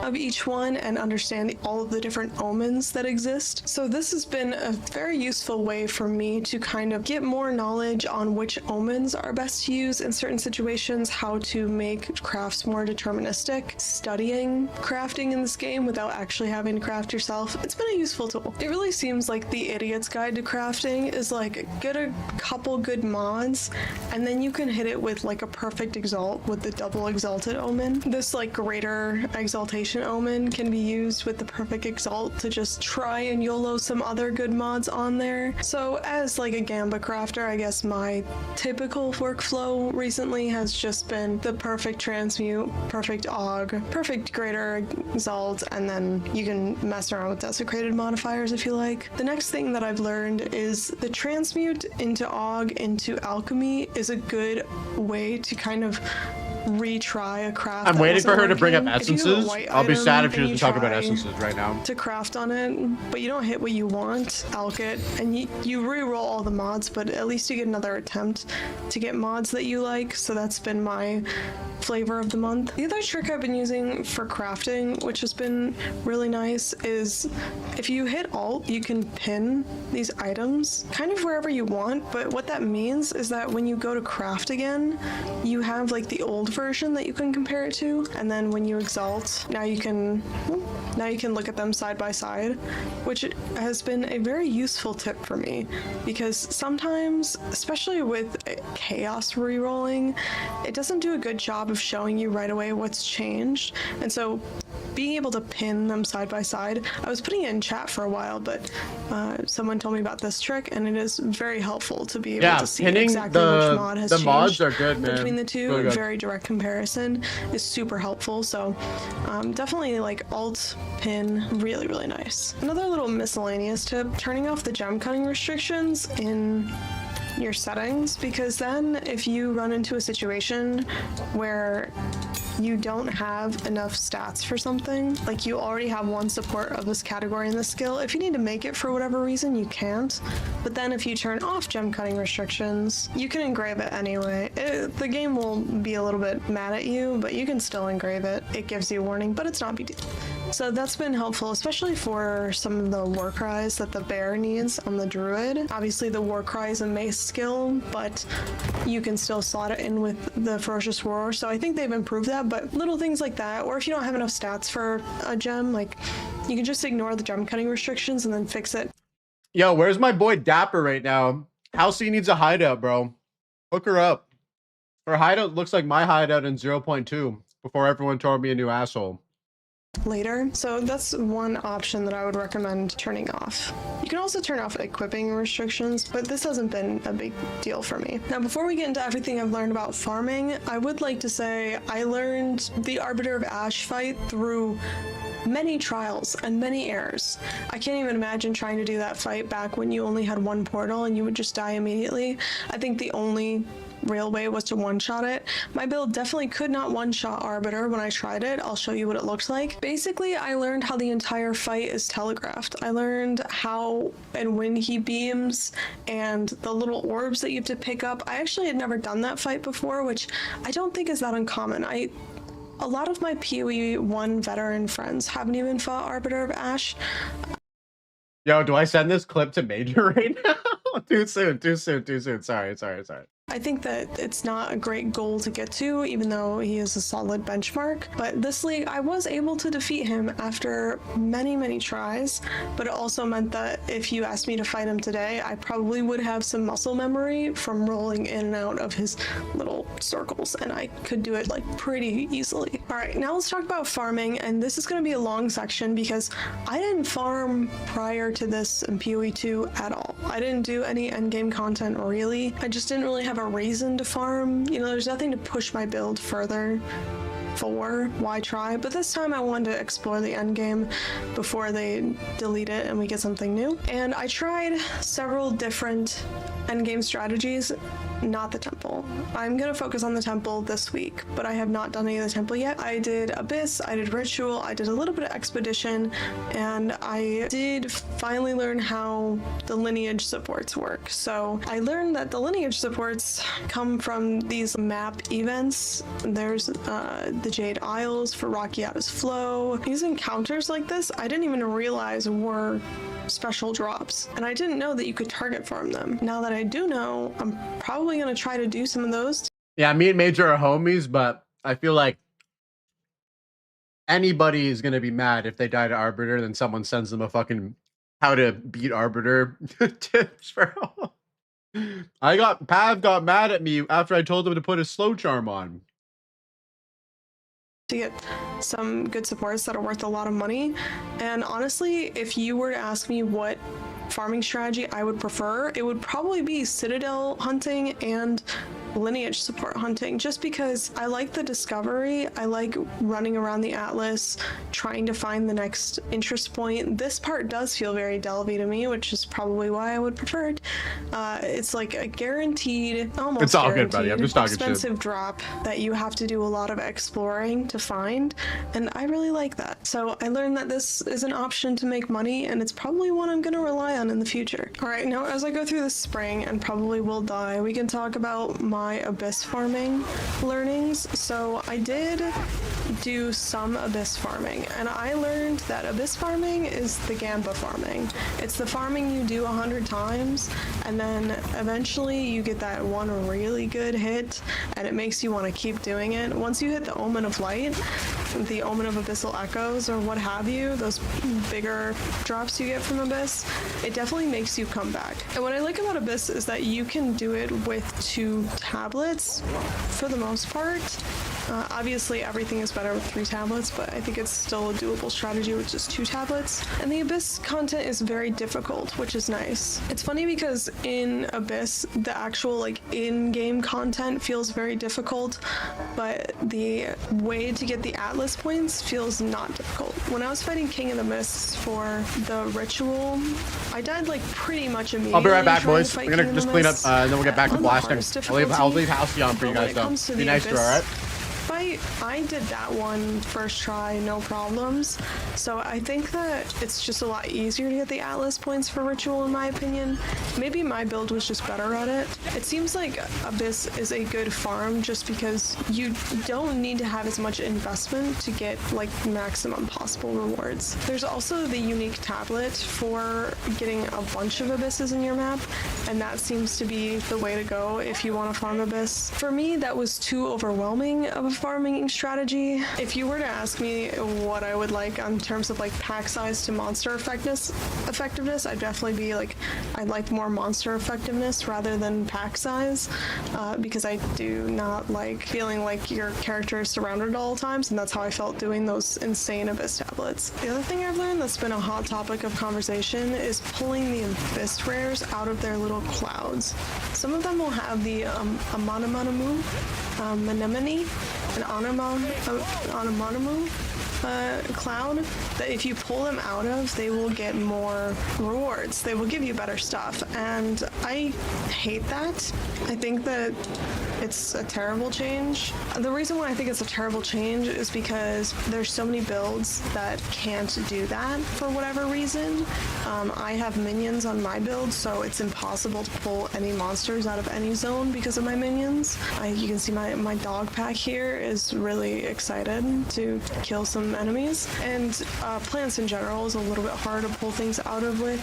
of each one and understand all of the different omens that exist. So this has been a very useful way for me to kind of get more knowledge on which omens are best to use in certain situations, how to make crafts more deterministic. Studying crafting in this game without actually having to craft yourself, it's been a useful tool. It really seems like the idiot's guide to crafting is like get a couple good mods and then you can hit it with like a perfect exalt with the double exalted omen. This like greater exaltation omen can be used with the perfect exalt to just try and YOLO some other good mods on there. So as like a Gamba crafter, I guess my typical workflow recently has just been the perfect transmute, perfect aug, perfect greater exalt, and then you can mess around with desecrated modifiers if you like. The next thing that I've learned is the transmute into aug into alchemy is a good way to kind of retry a craft. I'm waiting for her to bring up If you have a essences. white I'll be item sad if she and you doesn't talk about try essences right now. to craft on it, but you don't hit what you want, alch it, and you re-roll all the mods, but at least you get another attempt to get mods that you like. So that's been my flavor of the month. The other trick I've been using for crafting, which has been really nice, is if you hit alt, you can pin these items kind of wherever you want, but what that means is that when you go to craft again, you have like the old version that you can compare it to, and then when you exalt, now you can look at them side by side, which has been a very useful tip for me, because sometimes, especially with chaos rerolling, it doesn't do a good job of showing you right away what's changed, and so being able to pin them side by side, I was putting it in chat for a while, but someone told me about this trick, and it is very helpful to be able to see exactly which mod has changed. The mods are good, man. Between the two, really very direct comparison is super helpful. So definitely like alt pin, really, really nice. Another little miscellaneous tip, turning off the gem cutting restrictions in your settings, because then if you run into a situation where you don't have enough stats for something, like you already have one support of this category in this skill, if you need to make it for whatever reason, you can't. But then if you turn off gem cutting restrictions, you can engrave it anyway. The game will be a little bit mad at you, but you can still engrave it. It gives you a warning, but it's not a big deal. So that's been helpful, especially for some of the war cries that the bear needs on the druid. Obviously the war cry is a mace skill, but you can still slot it in with the ferocious roar, so I think they've improved that. But little things like that, or if you don't have enough stats for a gem, like you can just ignore the gem cutting restrictions and then fix it. Yo, where's my boy Dapper right now? Halsey needs a hideout, bro. Hook her up. Her hideout looks like my hideout in 0.2 before everyone tore me a new asshole. Later. So that's one option that I would recommend turning off. You can also turn off equipping restrictions, but this hasn't been a big deal for me. Now, before we get into everything I've learned about farming, I would like to say I learned the Arbiter of Ash fight through many trials and many errors. I can't even imagine trying to do that fight back when you only had one portal and you would just die immediately. I think the only real way was to one-shot it. My build definitely could not one-shot Arbiter when I tried it. I'll show you what it looked like. Basically, I learned how the entire fight is telegraphed. I learned how and when he beams and the little orbs that you have to pick up. I actually had never done that fight before, which I don't think is that uncommon. A lot of my PoE 1 veteran friends haven't even fought Arbiter of Ash. Yo, do I send this clip to Major right now? Too soon. Sorry. I think that it's not a great goal to get to, even though he is a solid benchmark. But this league, I was able to defeat him after many, many tries, but it also meant that if you asked me to fight him today, I probably would have some muscle memory from rolling in and out of his little circles, and I could do it like pretty easily. All right, now let's talk about farming, and this is going to be a long section because I didn't farm prior to this in PoE 2 at all. I didn't do any endgame content really. I just didn't really have a reason to farm. You know, there's nothing to push my build further for. Why try? But this time I wanted to explore the endgame before they delete it and we get something new. And I tried several different endgame strategies. Not the temple. I'm gonna focus on the temple this week, but I have not done any of the temple yet. I did Abyss, I did Ritual, I did a little bit of Expedition, and I did finally learn how the lineage supports work. So I learned that the lineage supports come from these map events. There's the Jade Isles for Rakiata's Flow. These encounters like this, I didn't even realize were special drops, and I didn't know that you could target farm them. Now that I do know, I'm probably gonna try to do some of those. Yeah, me and Major are homies, but I feel like anybody is gonna be mad if they die to Arbiter, then someone sends them a fucking how to beat Arbiter tips for all. Pav got mad at me after I told him to put a slow charm on. To get some good supports that are worth a lot of money. And honestly, if you were to ask me what farming strategy I would prefer, it would probably be Citadel hunting and lineage support hunting, just because I like the discovery. I like running around the Atlas, trying to find the next interest point. This part does feel very Delvey to me, which is probably why I would prefer it. It's like a guaranteed, almost it's all guaranteed, good, buddy. I'm just talking expensive shit. drop that you have to do a lot of exploring to find, and I really like that. So I learned that this is an option to make money, and it's probably one I'm going to rely on in the future. All right, now as I go through this spring and probably will die, we can talk about my Abyss farming learnings. So I did do some Abyss farming, and I learned that Abyss farming is the Gamba farming. It's the farming you do 100 times, and then eventually you get that one really good hit, and it makes you want to keep doing it. Once you hit the Omen of Light, the Omen of Abyssal Echoes, or what have you, those bigger drops you get from Abyss, it definitely makes you come back. And what I like about Abyss is that you can do it with 2 tablets for the most part. Obviously everything is better with 3 tablets, but I think it's still a doable strategy with just 2 tablets. And the Abyss content is very difficult, which is nice. It's funny because in Abyss, the actual like in-game content feels very difficult, but the way to get the Atlas points feels not difficult. When I was fighting King of the Mists for the Ritual, I died like pretty much immediately. I'll be right back, trying to boys. fight We're gonna King of just the clean up, Mists. and then we'll get back to On the blasting. hardest I'll leave difficulty, House on for you but when guys, it though. comes to Be the nice to her, Abyss, alright? I did that one first try, no problems. So I think that it's just a lot easier to get the Atlas points for Ritual, in my opinion. Maybe my build was just better at it. It seems like Abyss is a good farm just because you don't need to have as much investment to get like maximum possible rewards. There's also the unique tablet for getting a bunch of Abysses in your map, and that seems to be the way to go if you want to farm Abyss. For me, that was too overwhelming of a farming strategy. If you were to ask me what I would like in terms of like pack size to monster effectiveness, I'd definitely be like, I'd like more monster effectiveness rather than pack size, because I do not like feeling like your character is surrounded at all times, and that's how I felt doing those insane Abyss tablets. The other thing I've learned that's been a hot topic of conversation is pulling the Abyss rares out of their little clouds. Some of them will have the Anemone, an Anemone cloud that if you pull them out of, they will get more rewards. They will give you better stuff, and I hate that. I think that it's a terrible change. The reason why I think it's a terrible change is because there's so many builds that can't do that for whatever reason. I have minions on my build, so it's impossible to pull any monsters out of any zone because of my minions. You can see my dog pack here is really excited to kill some enemies, and plants in general is a little bit hard to pull things out of with,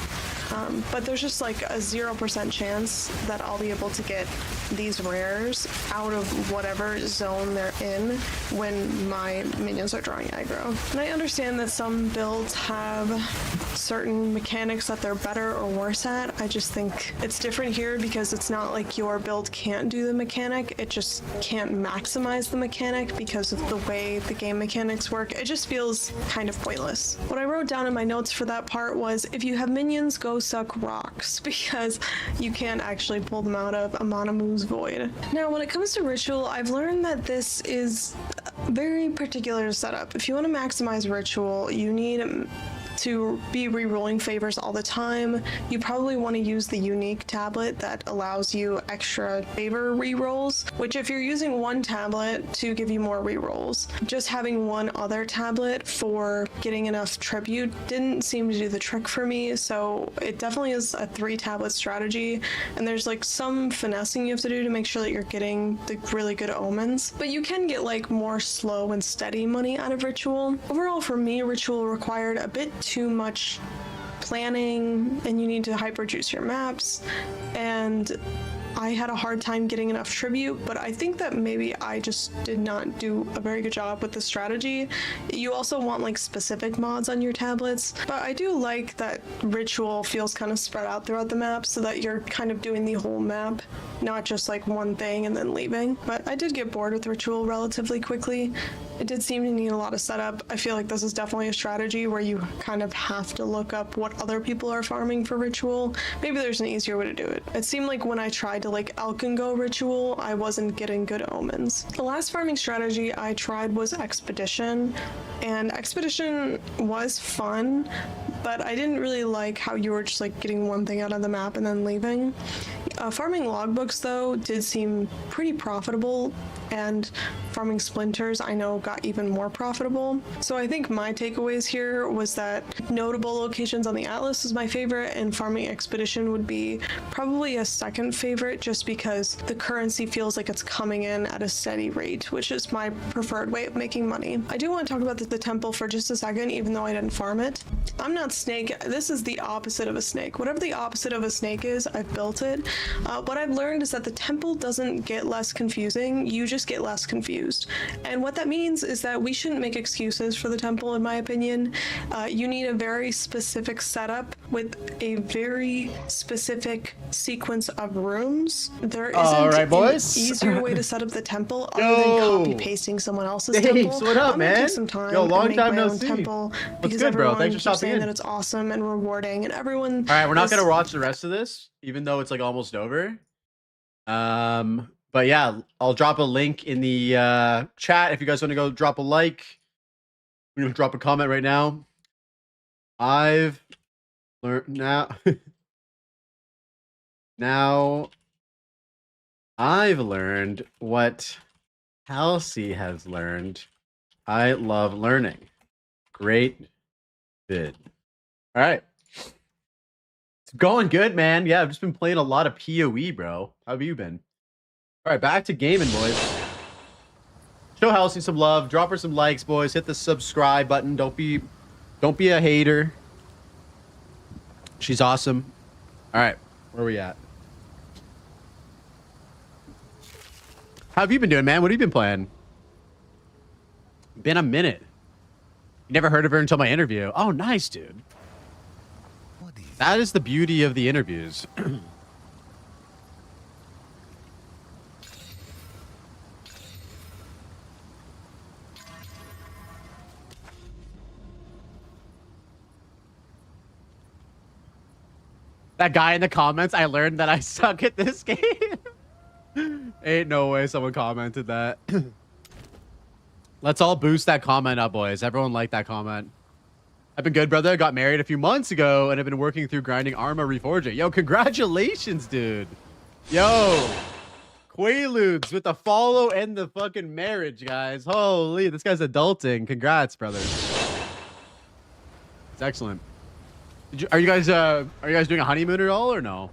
but there's just like a 0% chance that I'll be able to get these rares out of whatever zone they're in when my minions are drawing aggro. And I understand that some builds have certain mechanics that they're better or worse at. I just think it's different here because it's not like your build can't do the mechanic, it just can't maximize the mechanic because of the way the game mechanics work. It just feels kind of pointless. What I wrote down in my notes for that part was, if you have minions, go suck rocks, because you can't actually pull them out of Amanamu's Void. Now, when it comes to Ritual, I've learned that this is a very particular setup. If you want to maximize Ritual, you need to be re-rolling favors all the time. You probably want to use the unique tablet that allows you extra favor re-rolls, which if you're using one tablet to give you more re-rolls, just having one other tablet for getting enough tribute didn't seem to do the trick for me, so it definitely is a 3-tablet strategy, and there's like some finessing you have to do to make sure that you're getting the really good omens, but you can get like more slow and steady money out of Ritual. Overall for me, Ritual required a bit too much planning, and you need to hyper juice your maps, and I had a hard time getting enough tribute, but I think that maybe I just did not do a very good job with the strategy. You also want like specific mods on your tablets, but I do like that Ritual feels kind of spread out throughout the map so that you're kind of doing the whole map, not just like one thing and then leaving. But I did get bored with Ritual relatively quickly. It did seem to need a lot of setup. I feel like this is definitely a strategy where you kind of have to look up what other people are farming for Ritual. Maybe there's an easier way to do it. It seemed like when I tried to like Alkengo Ritual, I wasn't getting good omens. The last farming strategy I tried was Expedition, and Expedition was fun, but I didn't really like how you were just like getting one thing out of the map and then leaving. Farming logbooks though did seem pretty profitable, and farming splinters I know got even more profitable. So I think my takeaways here was that notable locations on the Atlas is my favorite, and farming Expedition would be probably a second favorite just because the currency feels like it's coming in at a steady rate, which is my preferred way of making money. I do want to talk about the temple for just a second, even though I didn't farm it. I'm not Snake. This is the opposite of a snake. Whatever the opposite of a snake is, I've built it. What I've learned is that the temple doesn't get less confusing, you just get less confused. And what that means is that we shouldn't make excuses for the temple, in my opinion. You need a very specific setup with a very specific sequence of rooms. There isn't an easier way to set up the temple other than copy pasting someone else's temple. What up, I'm gonna man? take some time Yo, long and make time my no own see. temple What's because good, bro? everyone Thanks for keeps stopping saying in. that it's awesome and rewarding, and everyone. All right, we're not is- gonna watch the rest of this, even though it's like almost over. But yeah, I'll drop a link in the chat if you guys want to go drop a like. I'm gonna drop a comment right now. I've learned now. Now I've learned what Halsey has learned. I love learning. Great vid. All right. It's going good, man. Yeah, I've just been playing a lot of PoE, bro. How have you been? All right, back to gaming, boys. Show Halsey some love. Drop her some likes, boys. Hit the subscribe button. Don't be a hater. She's awesome. All right, where are we at? How have you been doing, man? What have you been playing? Been a minute. You never heard of her until my interview. Oh, nice, dude. That is the beauty of the interviews. That guy in the comments, I learned that I suck at this game. Ain't no way someone commented that. Let's all boost that comment up, boys. Everyone like that comment. I've been good, brother. I got married a few months ago, and I've been working through grinding Arma Reforging. Yo, congratulations, dude. Yo. Quaaludes with the follow and the fucking marriage, guys. Holy, this guy's adulting. Congrats, brother. It's excellent. Are you guys doing a honeymoon at all or no?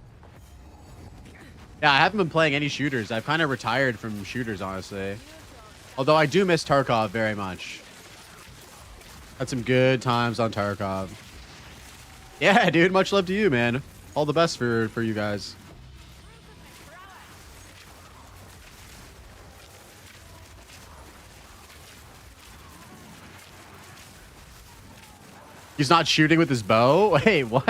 Yeah, I haven't been playing any shooters. I've kind of retired from shooters, honestly. Although I do miss Tarkov very much. Had some good times on Tarkov. Yeah, dude. Much love to you, man. All the best for you guys. He's not shooting with his bow? Wait, what?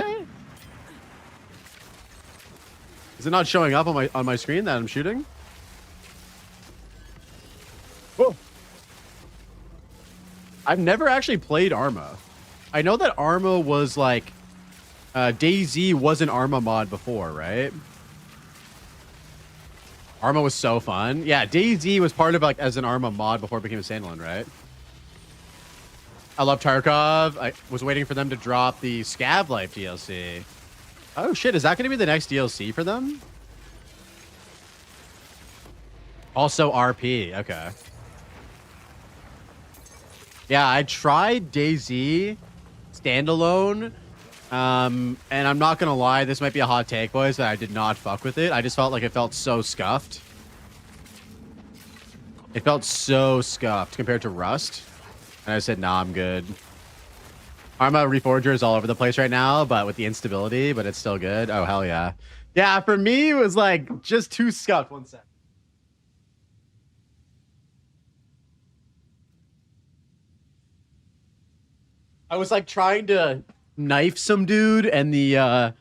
Is it not showing up on my screen that I'm shooting? Whoa. I've never actually played Arma. I know that Arma was like DayZ was an Arma mod before, right? Arma was so fun. Yeah, DayZ was part of like as an Arma mod before it became a standalone, right? I love Tarkov. I was waiting for them to drop the Scav Life DLC. Oh shit, is that going to be the next DLC for them? Also RP, okay. Yeah, I tried DayZ standalone. And I'm not gonna lie, this might be a hot take, boys, but I did not fuck with it. I just felt like it felt so scuffed. It felt so scuffed compared to Rust. And I said, nah, I'm good. Arma Reforger is all over the place right now, but with the instability, but it's still good. Oh, hell yeah. Yeah, for me, it was like just too scuffed. One sec. I was like trying to knife some dude, and the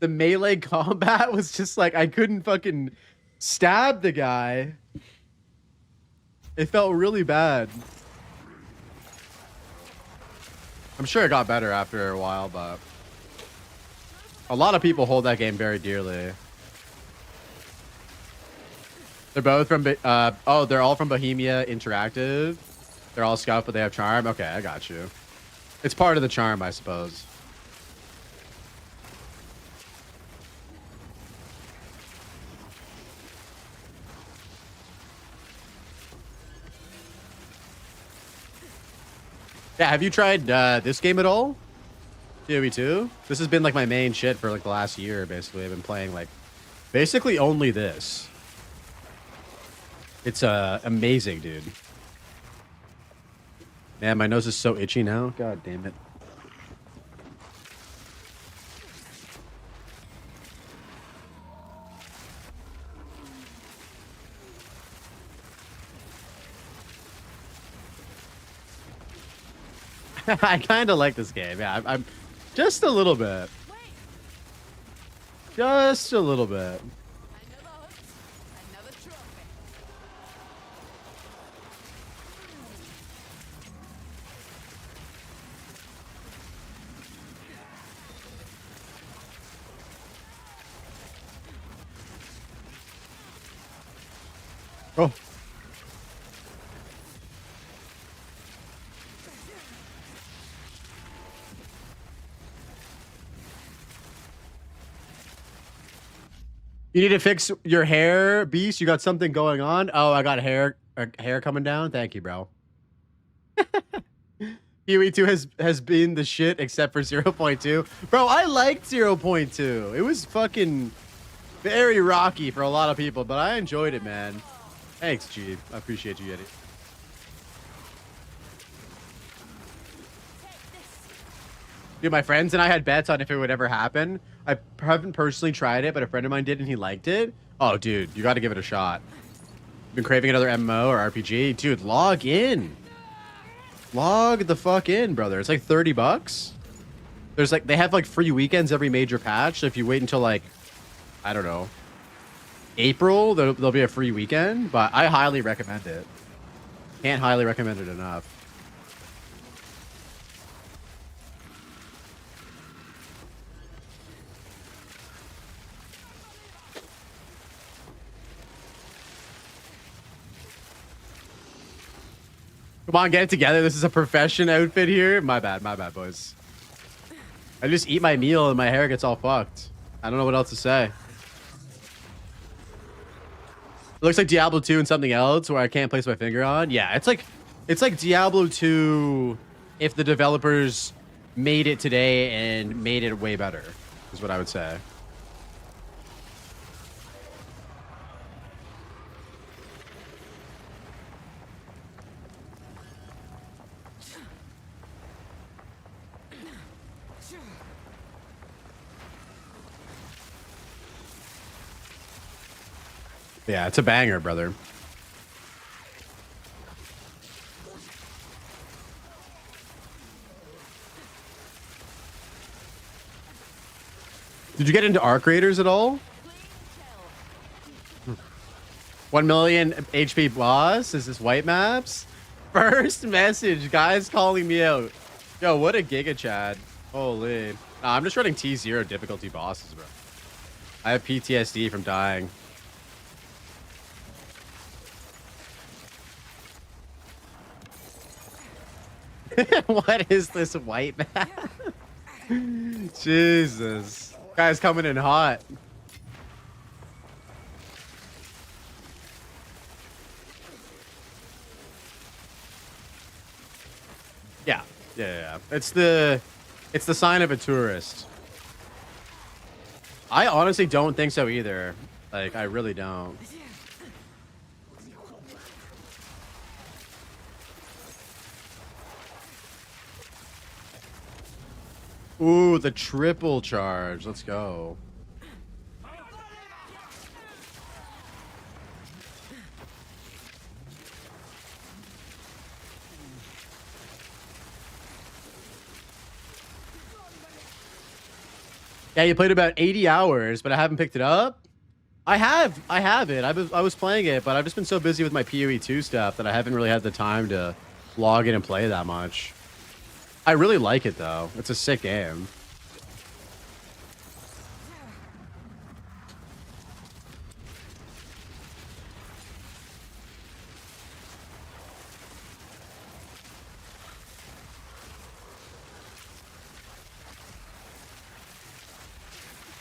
melee combat was just like I couldn't fucking stab the guy. It felt really bad. I'm sure it got better after a while, but a lot of people hold that game very dearly. They're both from oh, they're all from Bohemia Interactive. They're all scuffed, but they have charm. Okay, I got you. It's part of the charm, I suppose. Yeah, have you tried this game at all? PoE 2? This has been like my main shit for like the last year, basically. I've been playing like basically only this. It's amazing, dude. Man, my nose is so itchy now. God damn it. I kind of like this game. Yeah, I'm just a little bit. Just a little bit. Oh. You need to fix your hair, Beast. You got something going on. Oh, I got hair coming down. Thank you, bro. PoE 2 has been the shit except for 0.2. Bro, I liked 0.2. It was fucking very rocky for a lot of people, but I enjoyed it, man. Thanks, G. I appreciate you, Yeti. Dude, my friends and I had bets on if it would ever happen. I haven't personally tried it, but a friend of mine did and he liked it. Oh, dude, you got to give it a shot. Been craving another MMO or RPG. Dude, log in. Log the fuck in, brother. It's like $30. There's like, they have like free weekends every major patch. So if you wait until like, I don't know, April, there'll be a free weekend, but I highly recommend it. Can't highly recommend it enough. Come on, get it together. This is a profession outfit here. My bad, boys. I just eat my meal and my hair gets all fucked. I don't know what else to say. It looks like Diablo 2 and something else where I can't place my finger on. Yeah, it's like Diablo 2 if the developers made it today and made it way better, is what I would say. Yeah, it's a banger, brother. Did you get into Arc Raiders at all? 1 million HP boss? Is this white maps? First message, guys calling me out. Yo, what a giga chad. Holy. Nah, I'm just running T0 difficulty bosses, bro. I have PTSD from dying. What is this white map? Jesus. Guy's coming in hot. Yeah. It's the sign of a tourist. I honestly don't think so either. Like, I really don't. Ooh, the triple charge. Let's go. Yeah, you played about 80 hours, but I haven't picked it up. I have it. I was playing it, but I've just been so busy with my PoE 2 stuff that I haven't really had the time to log in and play that much. I really like it though. It's a sick game.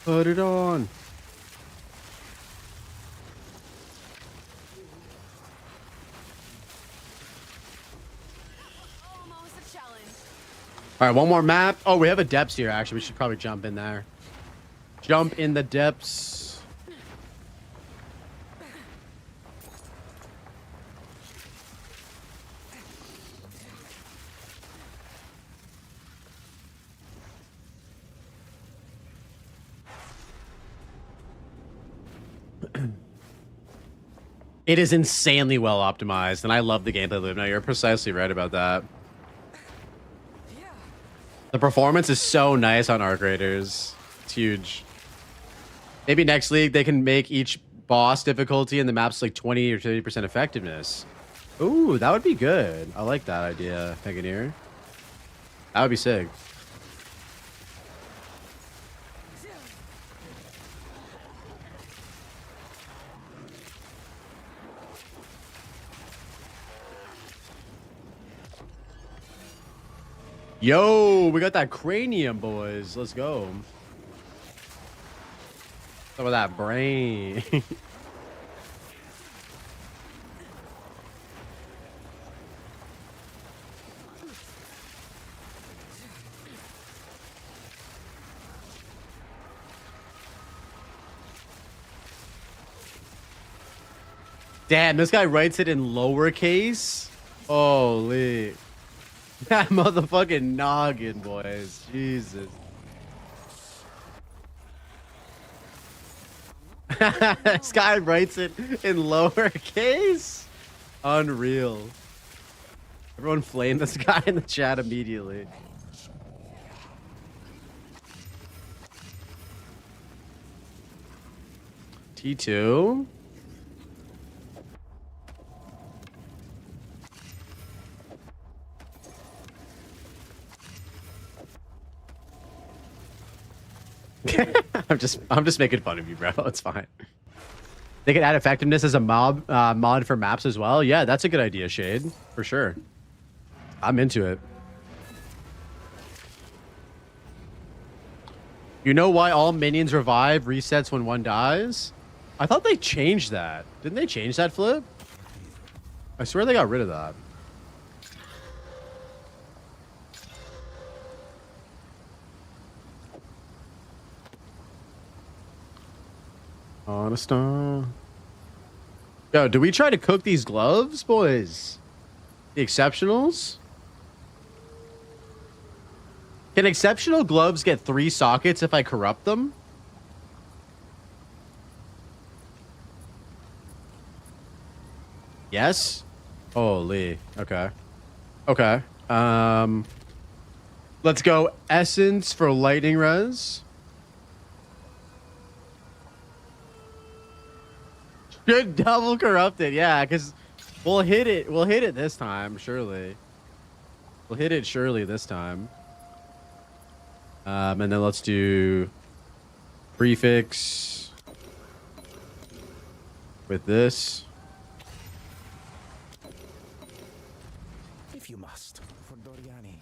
Put it on. All right, one more map. Oh, we have a depths here, actually. We should probably jump in there. Jump in the depths. It is insanely well optimized, and I love the gameplay loop. Now, you're precisely right about that. The performance is so nice on Arc Raiders. It's huge. Maybe next league they can make each boss difficulty in the maps like 20 or 30% effectiveness. Ooh, that would be good. I like that idea, Pioneer. That would be sick. Yo, we got that cranium, boys. Let's go. Some of that brain. Damn, this guy writes it in lowercase. Holy. That motherfucking noggin, boys. Jesus. This guy writes it in lowercase. Unreal. Everyone flame this guy in the chat immediately. T2. I'm just making fun of you, bro. It's fine. They could add effectiveness as a mod for maps as well. Yeah, that's a good idea, Shade, for sure. I'm into it. You know why all minions revive resets when one dies? I thought they changed that. Didn't they change that, Flip? I swear they got rid of that. Honest. Yo, do we try to cook these gloves, boys? The exceptionals? Can exceptional gloves get 3 sockets if I corrupt them? Yes? Holy. Okay. Okay. Let's go essence for lightning res. Good double corrupted, yeah, because we'll hit it. We'll hit it this time, surely. We'll hit it surely this time. And then let's do prefix with this. If you must, for Doriani.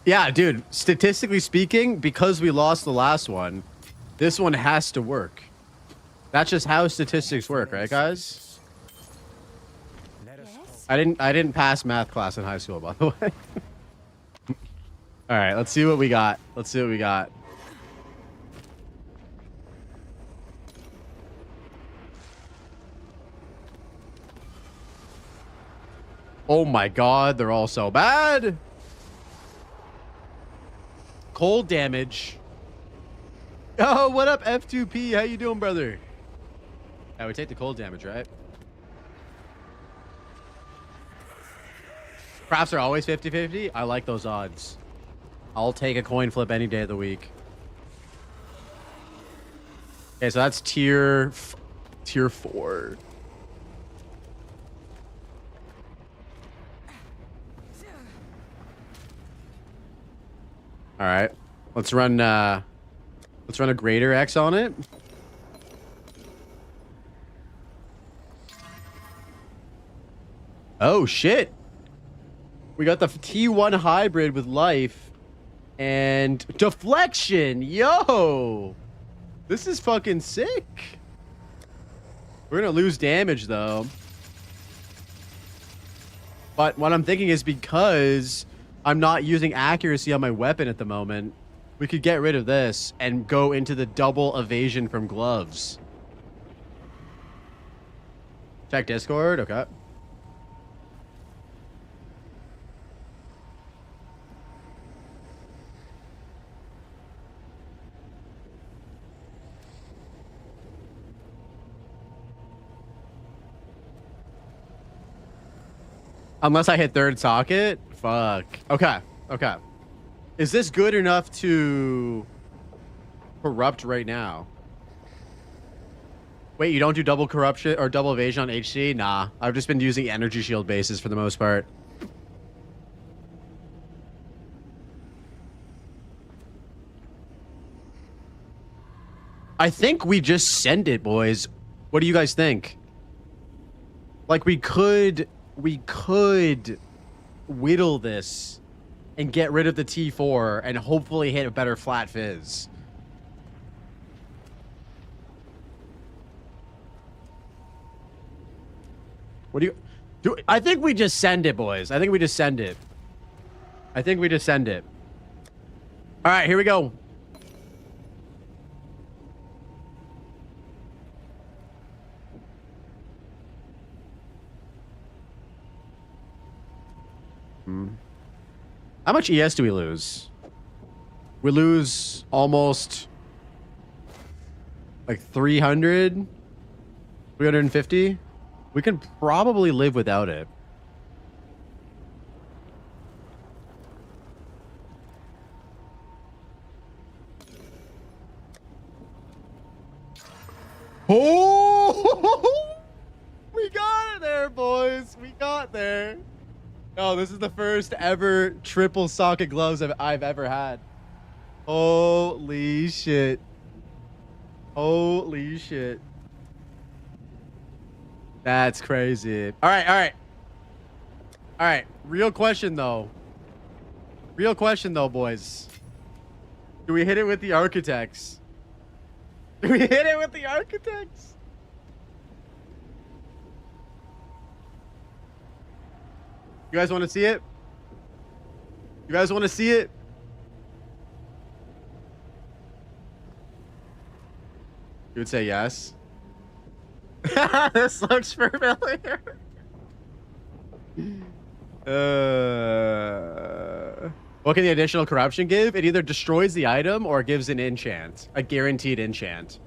Yeah, dude, statistically speaking, because we lost the last one, this one has to work. That's just how statistics work, right, guys? I didn't pass math class in high school, by the way. All right, let's see what we got. Let's see what we got. Oh my god, they're all so bad. Cold damage. Oh, what up, F2P? How you doing, brother? Yeah, we take the cold damage, right? Crafts are always 50-50. I like those odds. I'll take a coin flip any day of the week. Okay, so that's tier 4. All right, let's run a greater X on it. Oh shit! We got the T1 hybrid with life and deflection. Yo, this is fucking sick. We're gonna lose damage though. But what I'm thinking is because I'm not using accuracy on my weapon at the moment, we could get rid of this and go into the double evasion from gloves. Check Discord. Okay. Unless I hit third socket? Fuck. Okay. Okay. Is this good enough to corrupt right now? Wait, you don't do double corruption or double evasion on HC? Nah. I've just been using energy shield bases for the most part. I think we just send it, boys. What do you guys think? Like, we could whittle this and get rid of the T4 and hopefully hit a better flat fizz. What do you I think we just send it, boys. I think we just send it. I think we just send it. All right, here we go. How much ES do we lose? We lose almost like 300, 350. We can probably live without it. Oh, we got it there, boys. We got there. Oh, this is the first ever triple socket gloves I've ever had. Holy shit. Holy shit. That's crazy. All right, all right. All right, real question though. Real question though, boys. Do we hit it with the architects? Do we hit it with the architects? You guys want to see it? You guys want to see it? You would say yes. This looks familiar. What can the additional corruption give? It either destroys the item or gives an enchant. A guaranteed enchant.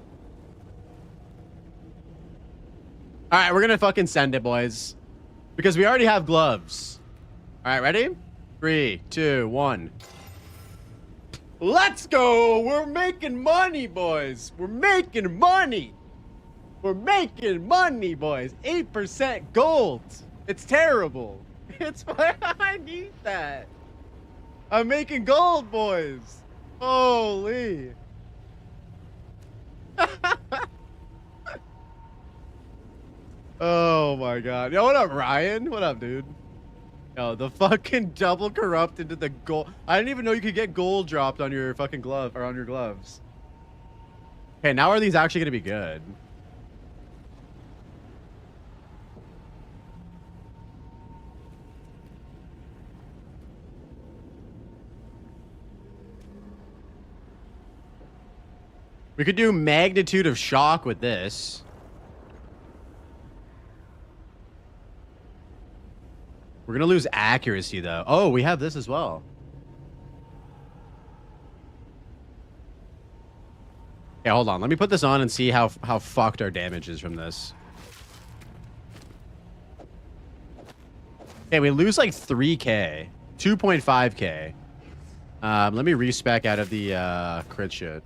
Alright, we're gonna fucking send it, boys. Because we already have gloves. Alright, ready? 3, 2, 1. Let's go! We're making money, boys! We're making money! We're making money, boys! 8% gold! It's terrible! It's I need that! I'm making gold, boys! Holy! Oh my god. Yo, what up, Ryan? What up, dude? Yo, the fucking double corrupt into the gold. I didn't even know you could get gold dropped on your fucking glove or on your gloves. Okay, now are these actually gonna be good? We could do magnitude of shock with this. We're gonna lose accuracy though. Oh, we have this as well. Okay, hold on. Let me put this on and see how fucked our damage is from this. Okay, we lose like 3k, 2.5k. Let me respec out of the crit shit.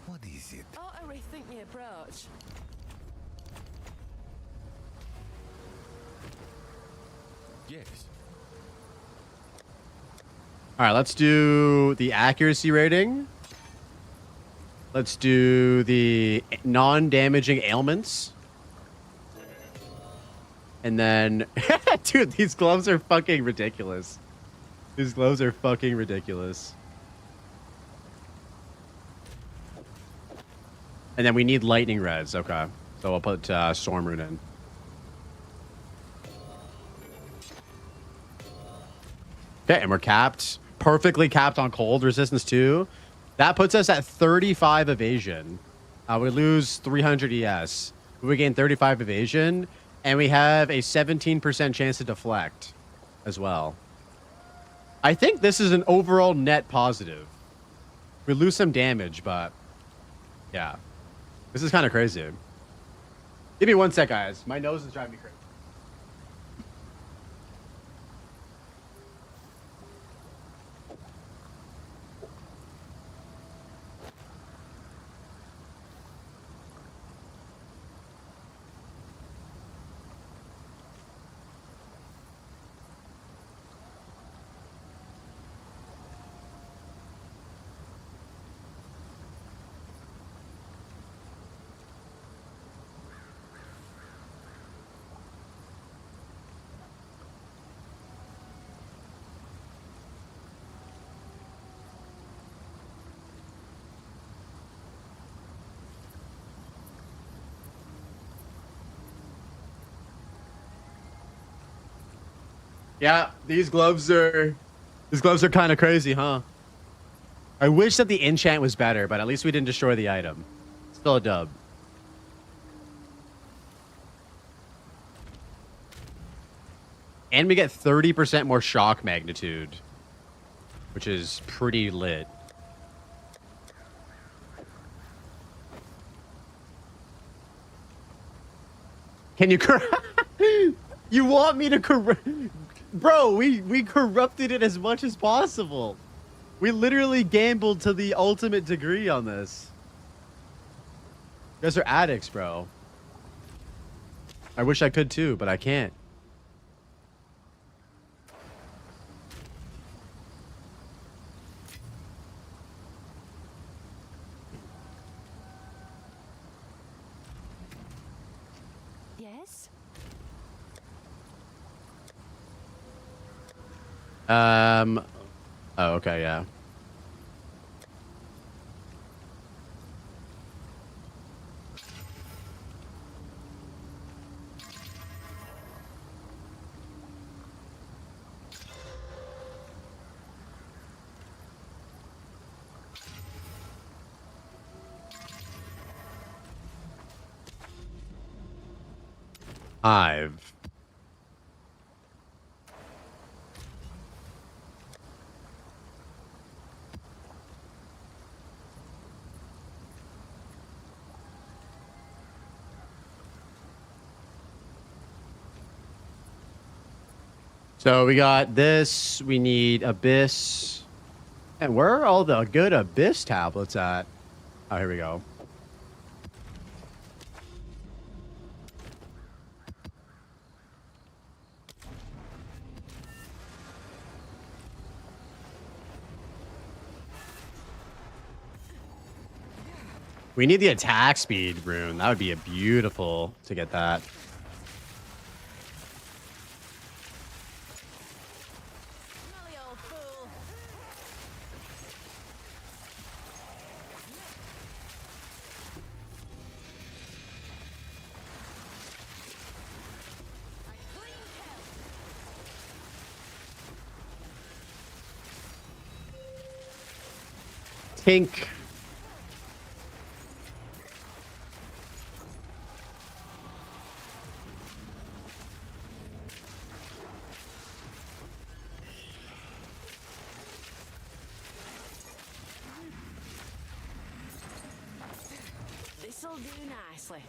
What is it? Oh, I rethink the approach. Yes. All right, let's do the accuracy rating. Let's do the non-damaging ailments. And then, dude, these gloves are fucking ridiculous. These gloves are fucking ridiculous. And then we need lightning reds. Okay. So I'll put Storm Rune in. Okay, and we're capped. Perfectly capped on cold resistance too. That puts us at 35 evasion. We lose 300 ES. We gain 35 evasion. And we have a 17% chance to deflect as well. I think this is an overall net positive. We lose some damage, but yeah. This is kind of crazy. Give me 1 sec, guys. My nose is driving me crazy. Yeah, these gloves are kind of crazy, huh? I wish that the enchant was better, but at least we didn't destroy the item. Still a dub. And we get 30% more shock magnitude, which is pretty lit. Can you You want me to corrupt? Bro, we corrupted it as much as possible. We literally gambled to the ultimate degree on this. You guys are addicts, bro. I wish I could too, but I can't. Yes? Oh, okay, yeah. I've. So we got this. We need Abyss. And where are all the good Abyss tablets at? Oh, here we go. We need the attack speed rune. That would be a beautiful to get that. Tink. This'll do nicely.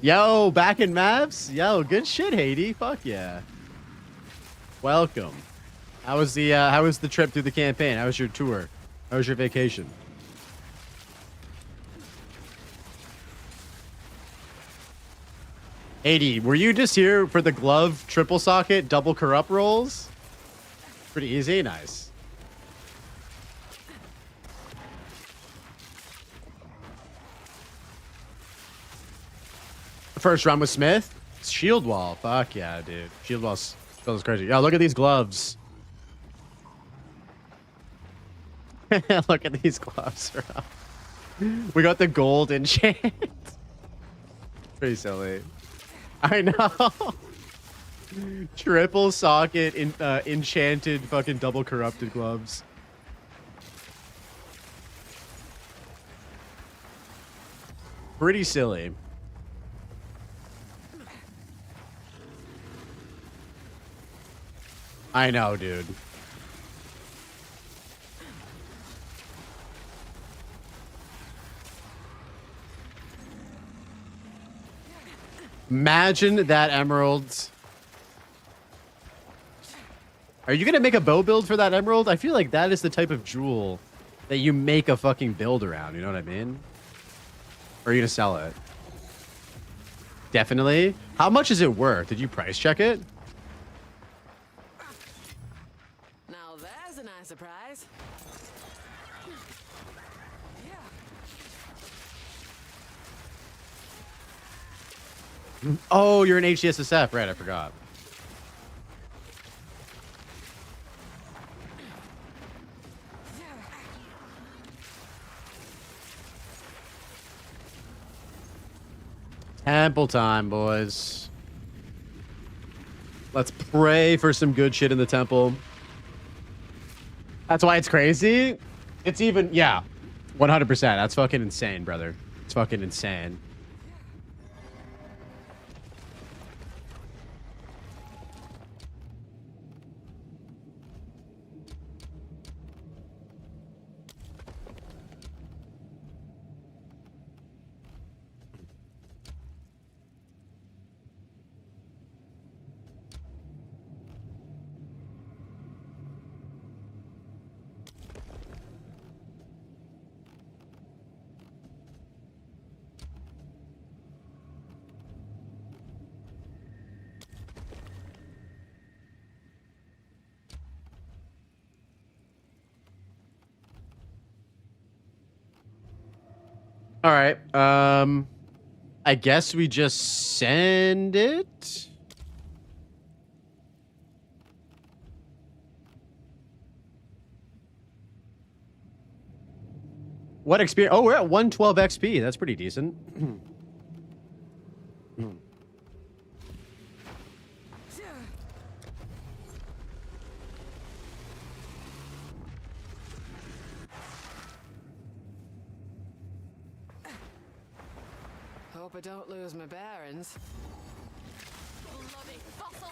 Yo, back in Mavs? Yo, good shit, Haiti. Fuck yeah. Welcome. How was the trip through the campaign? How was your tour? How was your vacation? Haiti, were you just here for the glove, triple socket, double corrupt rolls? Pretty easy, nice. First round with Smith. Shield wall. Fuck yeah, dude. Shield wall's crazy. Yo, look at these gloves. Look at these gloves, bro. We got the gold enchant. Pretty silly. I know. Triple socket enchanted fucking double corrupted gloves. Pretty silly. I know, dude. Imagine that emerald. Are you gonna make a bow build for that emerald? I feel like that is the type of jewel that you make a fucking build around. You know what I mean? Or are you gonna sell it? Definitely. How much is it worth? Did you price check it? Now there's a nice surprise. Oh, you're an HCSSF. Right, I forgot. Temple time, boys. Let's pray for some good shit in the temple. That's why it's crazy. It's even, yeah, 100%. That's fucking insane, brother. It's fucking insane. All right. I guess we just send it. What experience? Oh, we're at 112 XP. That's pretty decent. Hope I don't lose my bearings. Bloody fossil!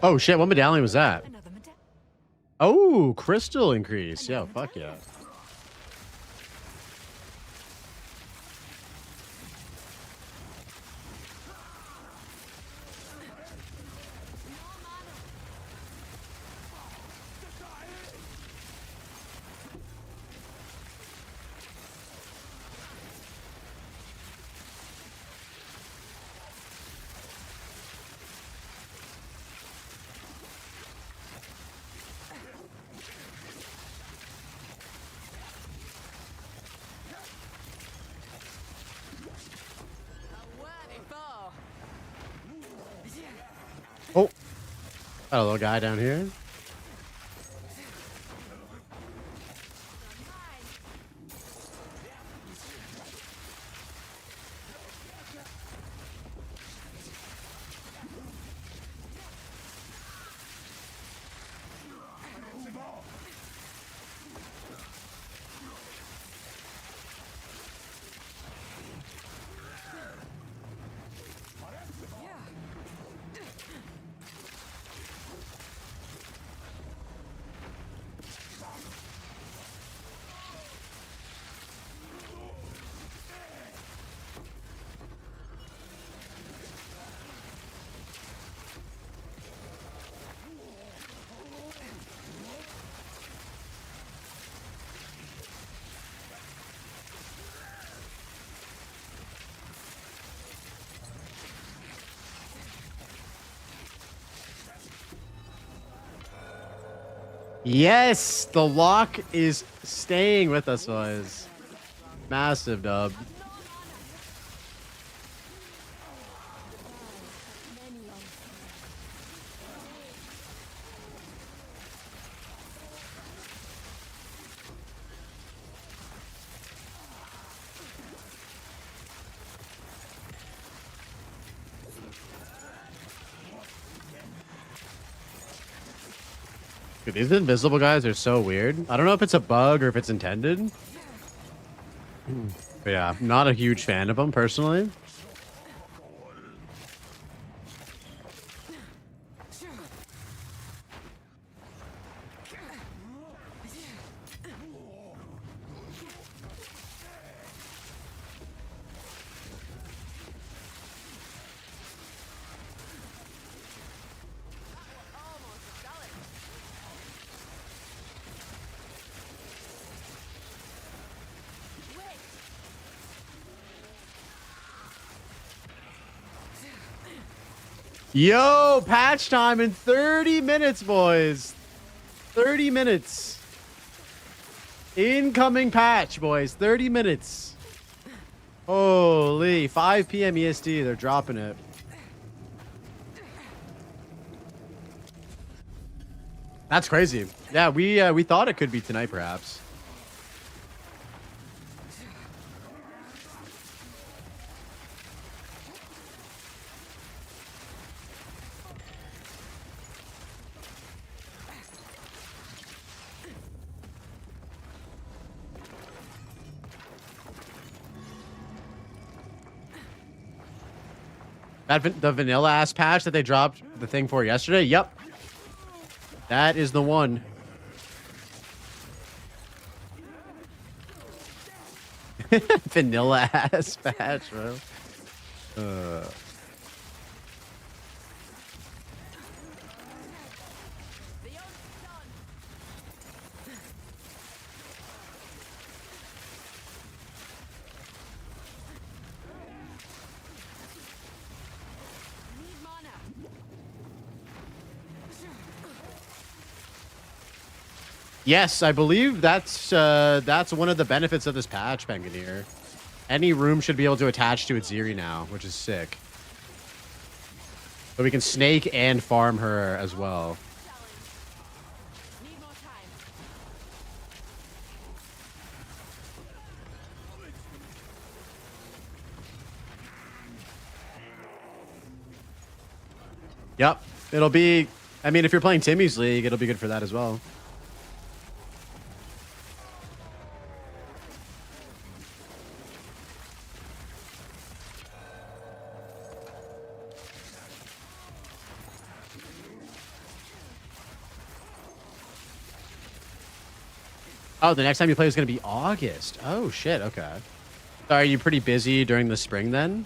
Oh shit, what medallion was that? Oh, crystal increase. Yeah, fuck yeah. Oh, got a little guy down here. Yes, the lock is staying with us, boys. Massive dub. Dude, these invisible guys are so weird. I don't know if it's a bug or if it's intended. But yeah, not a huge fan of them personally. Yo, patch time in 30 minutes, boys. 30 minutes. Incoming patch, boys. 30 minutes. Holy, 5 p.m. EST. They're dropping it. That's crazy. Yeah, we thought it could be tonight, perhaps. The vanilla ass patch that they dropped the thing for yesterday. Yep. That is the one. Vanilla ass patch, bro. Yes, I believe that's one of the benefits of this patch, Penguineer. Any room should be able to attach to its Ziri now, which is sick. So we can snake and farm her as well. Yep. It'll be, I mean, if you're playing Timmy's League, it'll be good for that as well. Oh, the next time you play is going to be August. Oh, shit. Okay. So are you pretty busy during the spring then?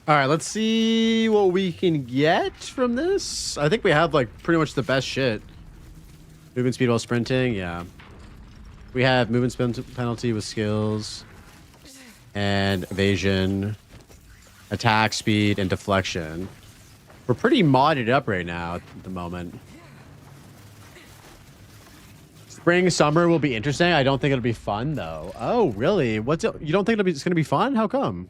All right, let's see what we can get from this. I think we have like pretty much the best shit. Movement speed while sprinting, yeah. We have movement penalty with skills and evasion, attack speed, and deflection. We're pretty modded up right now at the moment. Spring, summer will be interesting. I don't think it'll be fun though. Oh, really? You don't think it's gonna be fun? How come?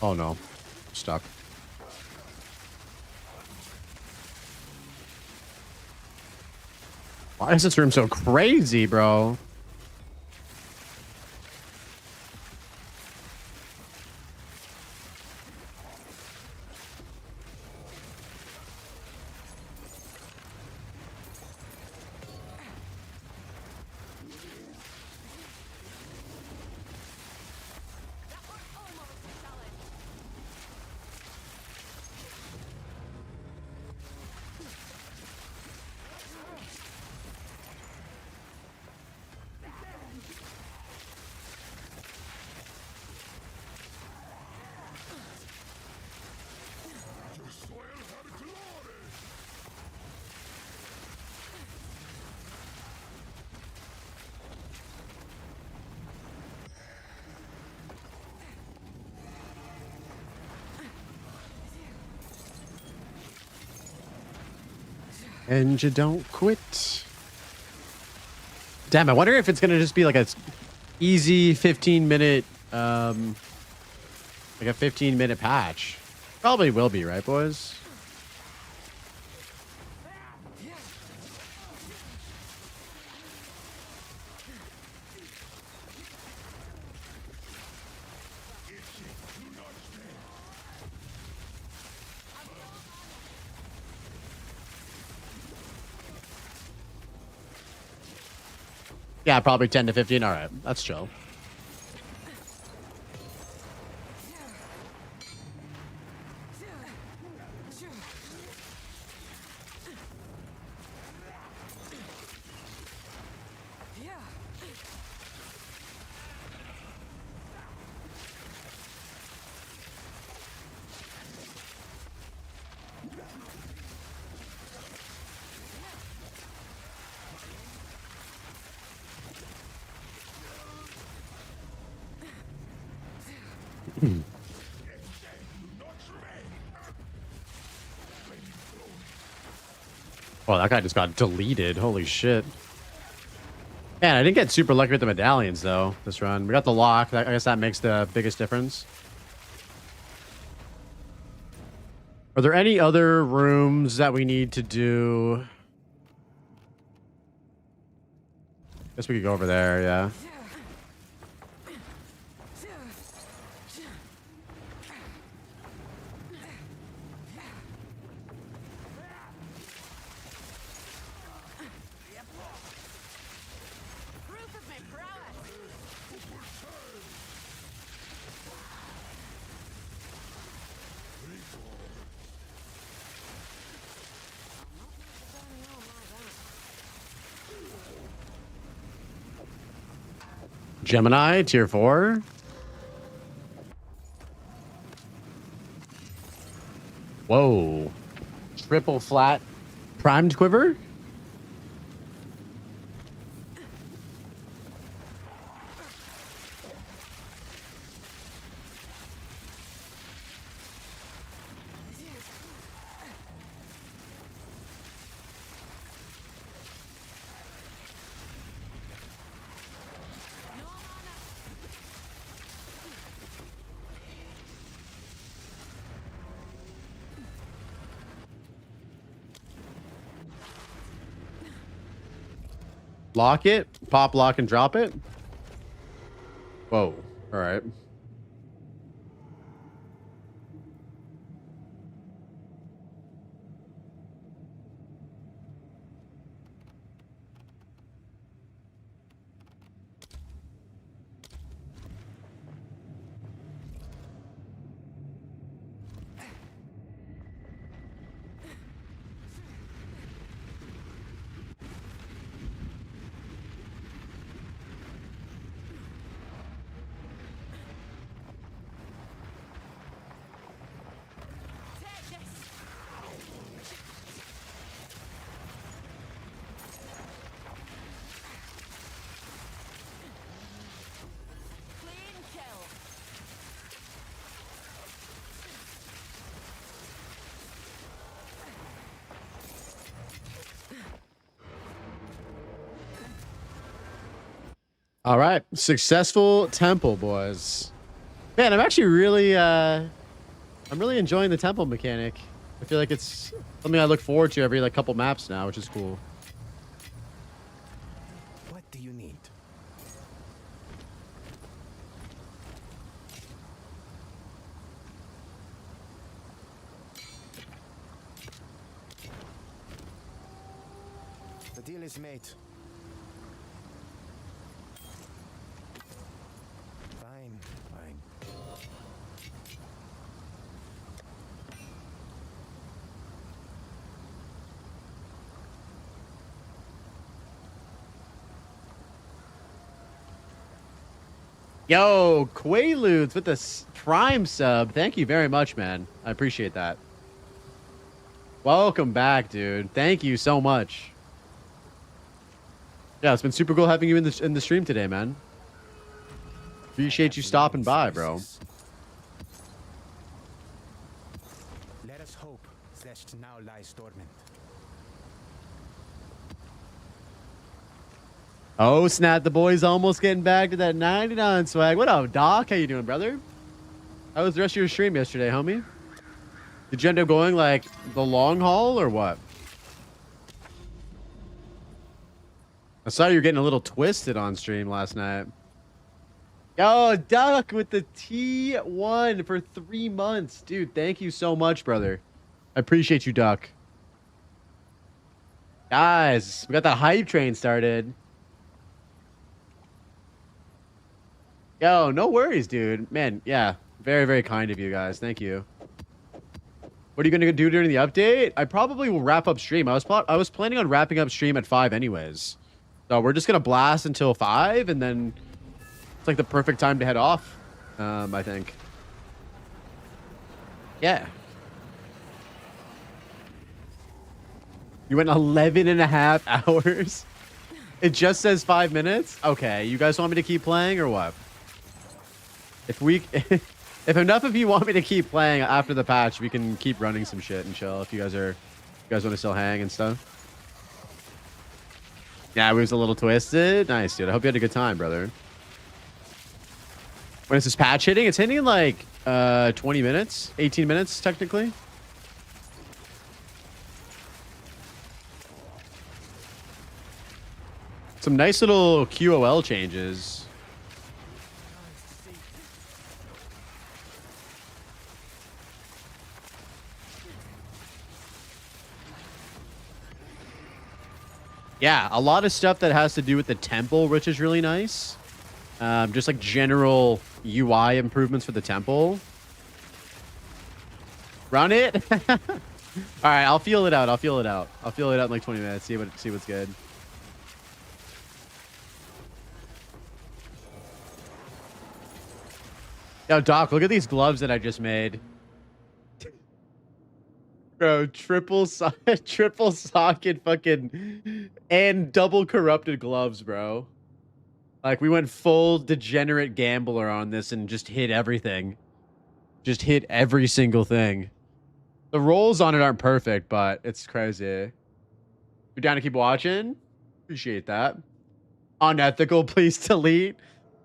Oh no. Stuck. Why is this room so crazy, bro? And you don't quit. Damn, I wonder if it's gonna just be like a easy 15-minute, like a 15-minute patch. Probably will be, right, boys? Yeah, probably 10 to 15. All right, that's chill. Oh, that guy just got deleted. Holy shit. Man, I didn't get super lucky with the medallions, though, this run. We got the lock. I guess that makes the biggest difference. Are there any other rooms that we need to do? Guess we could go over there, yeah. Gemini, tier 4. Whoa. Triple flat primed quiver? Lock it, pop, lock, and drop it. Whoa. All right. All right, successful temple, boys. Man, I'm actually really, I'm really enjoying the temple mechanic. I feel like it's something I look forward to every like couple maps now, which is cool. What do you need? The deal is made. Fine, fine. Yo, Quaaludes with the Prime sub. Thank you very much, man. I appreciate that. Welcome back, dude. Thank you so much. Yeah, it's been super cool having you in the stream today, man. Appreciate you stopping by, bro. Let us hope Zest now lies dormant. Oh, snap. The boy's almost getting back to that 99 swag. What up, Doc? How you doing, brother? How was the rest of your stream yesterday, homie? Did you end up going, like, the long haul or what? I saw you were getting a little twisted on stream last night. Yo, Duck with the T1 for 3 months. Dude, thank you so much, brother. I appreciate you, Duck. Guys, we got that hype train started. Yo, no worries, dude. Man, yeah. Very, very kind of you guys. Thank you. What are you gonna do during the update? I probably will wrap up stream. I was planning on wrapping up stream at 5 anyways. So we're just gonna blast until 5, and then it's like the perfect time to head off. I think. Yeah. You went 11 and a half hours. It just says 5 minutes. Okay, you guys want me to keep playing or what? If enough of you want me to keep playing after the patch, we can keep running some shit and chill. If you guys want to still hang and stuff. Yeah, it was a little twisted. Nice, dude. I hope you had a good time, brother. When is this patch hitting? It's hitting in like 20 minutes, 18 minutes technically. Some nice little QOL changes. Yeah, a lot of stuff that has to do with the temple, which is really nice. Just like general UI improvements for the temple. Run it. All right, I'll feel it out. I'll feel it out in like 20 minutes. See what's good. Yo, Doc, look at these gloves that I just made. Bro, triple socket fucking and double corrupted gloves, bro. Like we went full degenerate gambler on this and just hit everything. Just hit every single thing. The rolls on it aren't perfect, but it's crazy. You're down to keep watching? Appreciate that. Unethical, please delete.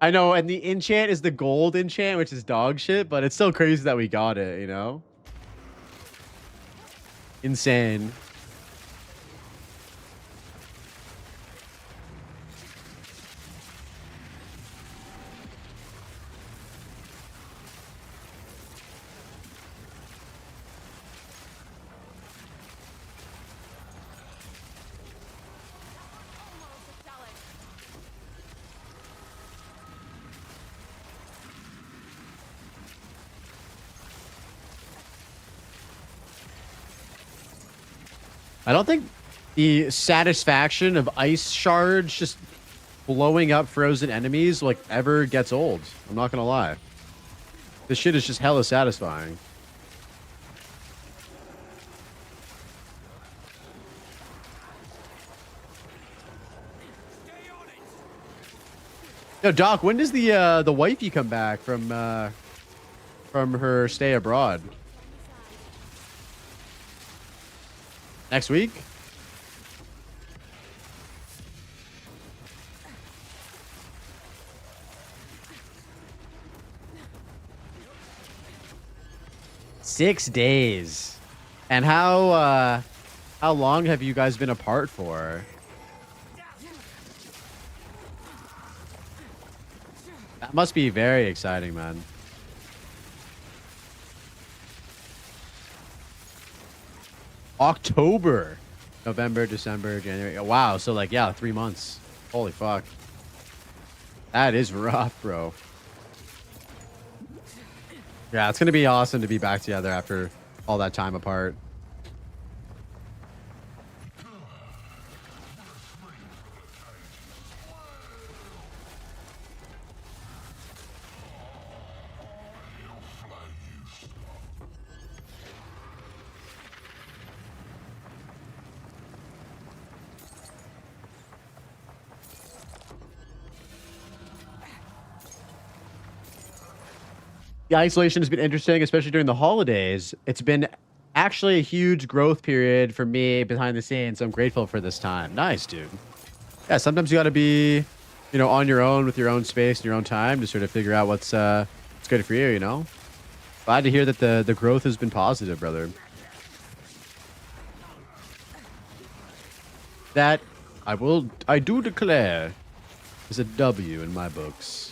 I know, and the enchant is the gold enchant, which is dog shit, but it's still crazy that we got it, you know? Insane. I don't think the satisfaction of ice shards just blowing up frozen enemies like ever gets old. I'm not gonna lie. This shit is just hella satisfying. Yo, Doc, when does the wifey come back from her stay abroad? Next week? Six days. And how long have you guys been apart for? That must be very exciting, man. October, November, December, January. Oh, wow. So like, yeah, 3 months. Holy fuck. That is rough, bro. Yeah, it's going to be awesome to be back together after all that time apart. The isolation has been interesting, especially during the holidays. It's been actually a huge growth period for me behind the scenes. So I'm grateful for this time. Nice, dude. Yeah, sometimes you got to be, you know, on your own with your own space and your own time to sort of figure out what's good for you, you know? Glad to hear that the growth has been positive, brother. That I do declare is a W in my books.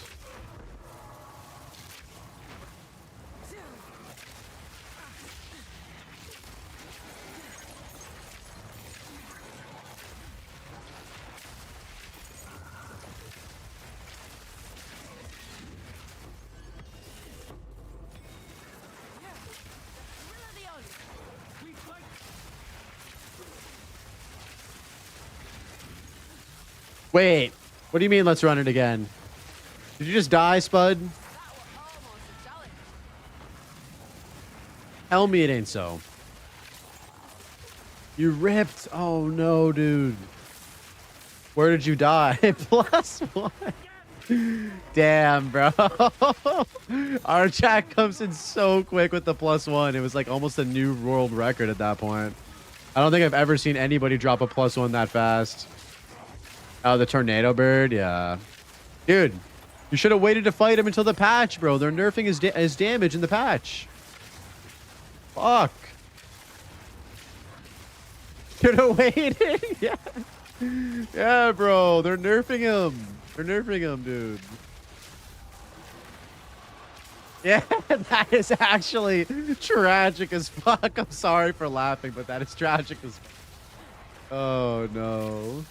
Wait, what do you mean let's run it again? Did you just die, Spud? Tell me it ain't so. You ripped. Oh no, dude. Where did you die? +1. Damn, bro. Our chat comes in so quick with the +1. It was like almost a new world record at that point. I don't think I've ever seen anybody drop a +1 that fast. Oh, the tornado bird? Yeah. Dude, you should have waited to fight him until the patch, bro. They're nerfing his damage in the patch. Fuck. Should have waited. Yeah. Yeah, bro. They're nerfing him. They're nerfing him, dude. Yeah, that is actually tragic as fuck. I'm sorry for laughing, but that is tragic as fuck. Oh, no.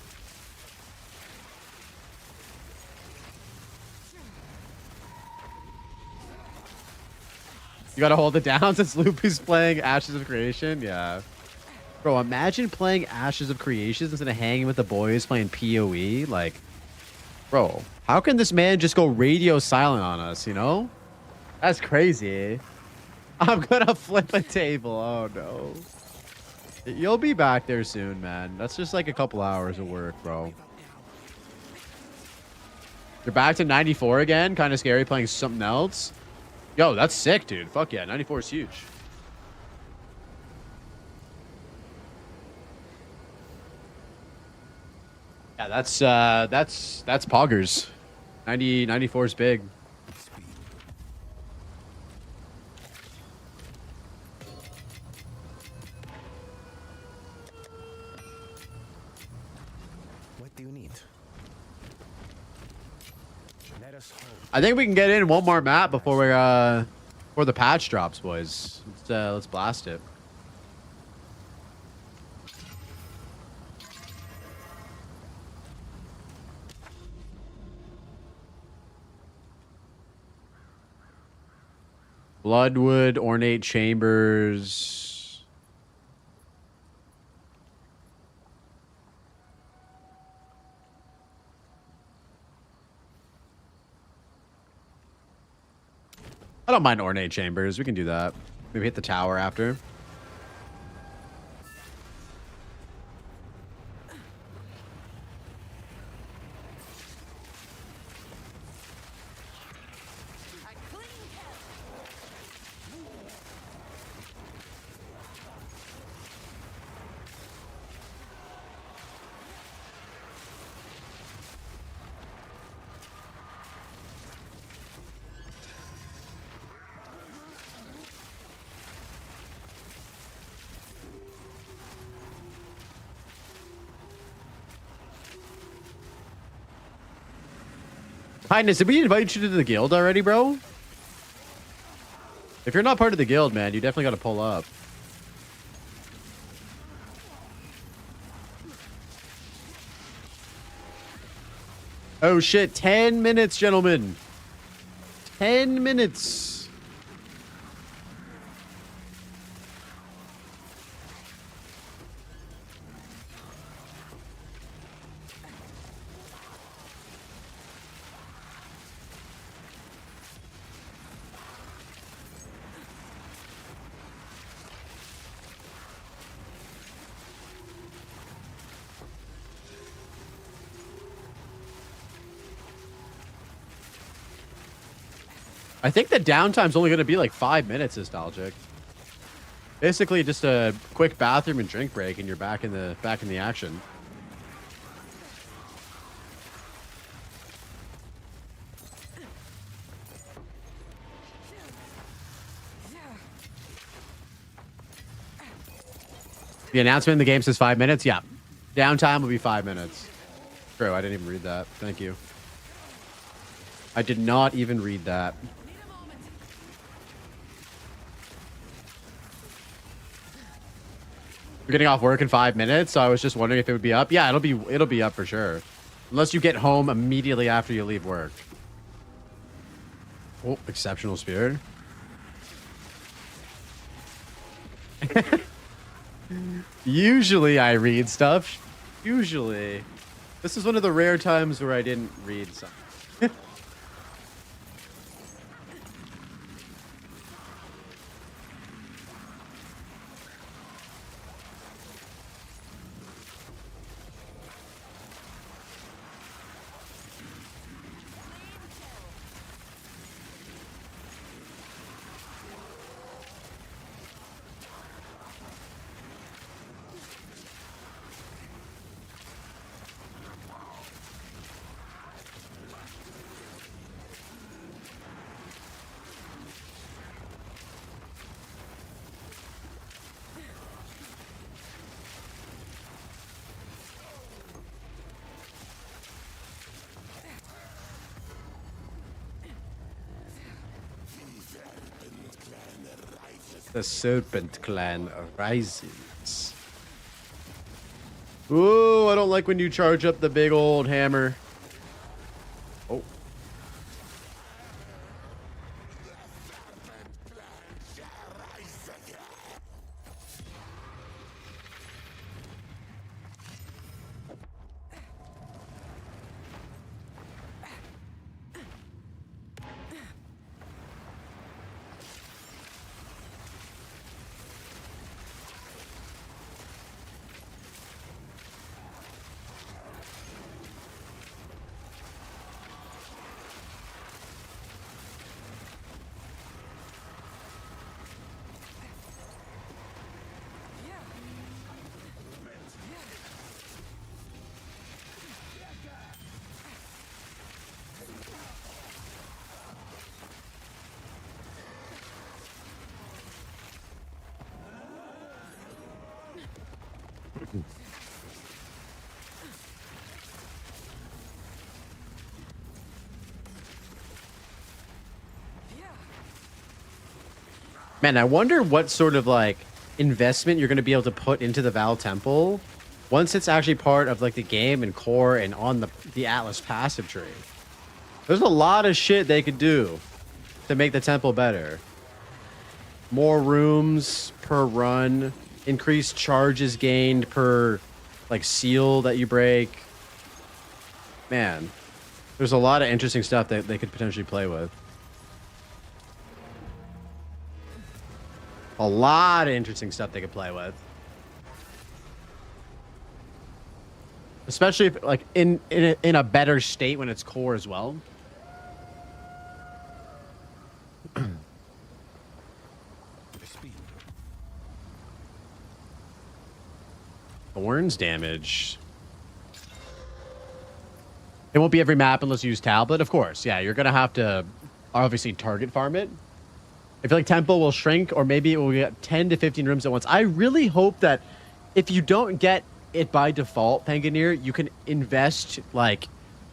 You gotta hold it down since Loopy's playing Ashes of Creation? Yeah. Bro, imagine playing Ashes of Creation instead of hanging with the boys playing PoE. Like, bro, how can this man just go radio silent on us, you know? That's crazy. I'm gonna flip a table. Oh, no. You'll be back there soon, man. That's just like a couple hours of work, bro. You're back to 94 again? Kind of scary playing something else. Yo, that's sick, dude. Fuck yeah, 94 is huge. Yeah, that's poggers. 94 is big. What do you need? Let us hope. I think we can get in one more map before we before the patch drops, boys. Let's blast it. Bloodwood, Ornate Chambers. I don't mind Ornate Chambers. We can do that. Maybe hit the tower after. Highness, did we invite you to the guild already, bro? If you're not part of the guild, man, you definitely got to pull up. Oh shit, 10 minutes, gentlemen. 10 minutes. I think the downtime's only going to be like 5 minutes, Nostalgic. Basically, just a quick bathroom and drink break, and you're back in the action. The announcement in the game says 5 minutes. Yeah, downtime will be 5 minutes. True, I didn't even read that. Thank you. I did not even read that. You're getting off work in 5 minutes, so I was just wondering if it would be up. Yeah, it'll be up for sure. Unless you get home immediately after you leave work. Oh, exceptional spirit. Usually I read stuff. Usually. This is one of the rare times where I didn't read something. The Serpent Clan arises. Ooh, I don't like when you charge up the big old hammer. Oh. Man, I wonder what sort of like investment you're going to be able to put into the Val Temple once it's actually part of like the game and core and on the Atlas passive tree. There's a lot of shit they could do to make the temple better. More rooms per run, increased charges gained per like seal that you break. Man, there's a lot of interesting stuff that they could potentially play with. A lot of interesting stuff they could play with. Especially if, like in a better state when it's core as well. Thorns damage. It won't be every map unless you use tablet, of course. Yeah, you're gonna have to obviously target farm it. I feel like temple will shrink, or maybe it will get 10 to 15 rooms at once. I really hope that if you don't get it by default, Panganeer, you can invest, like,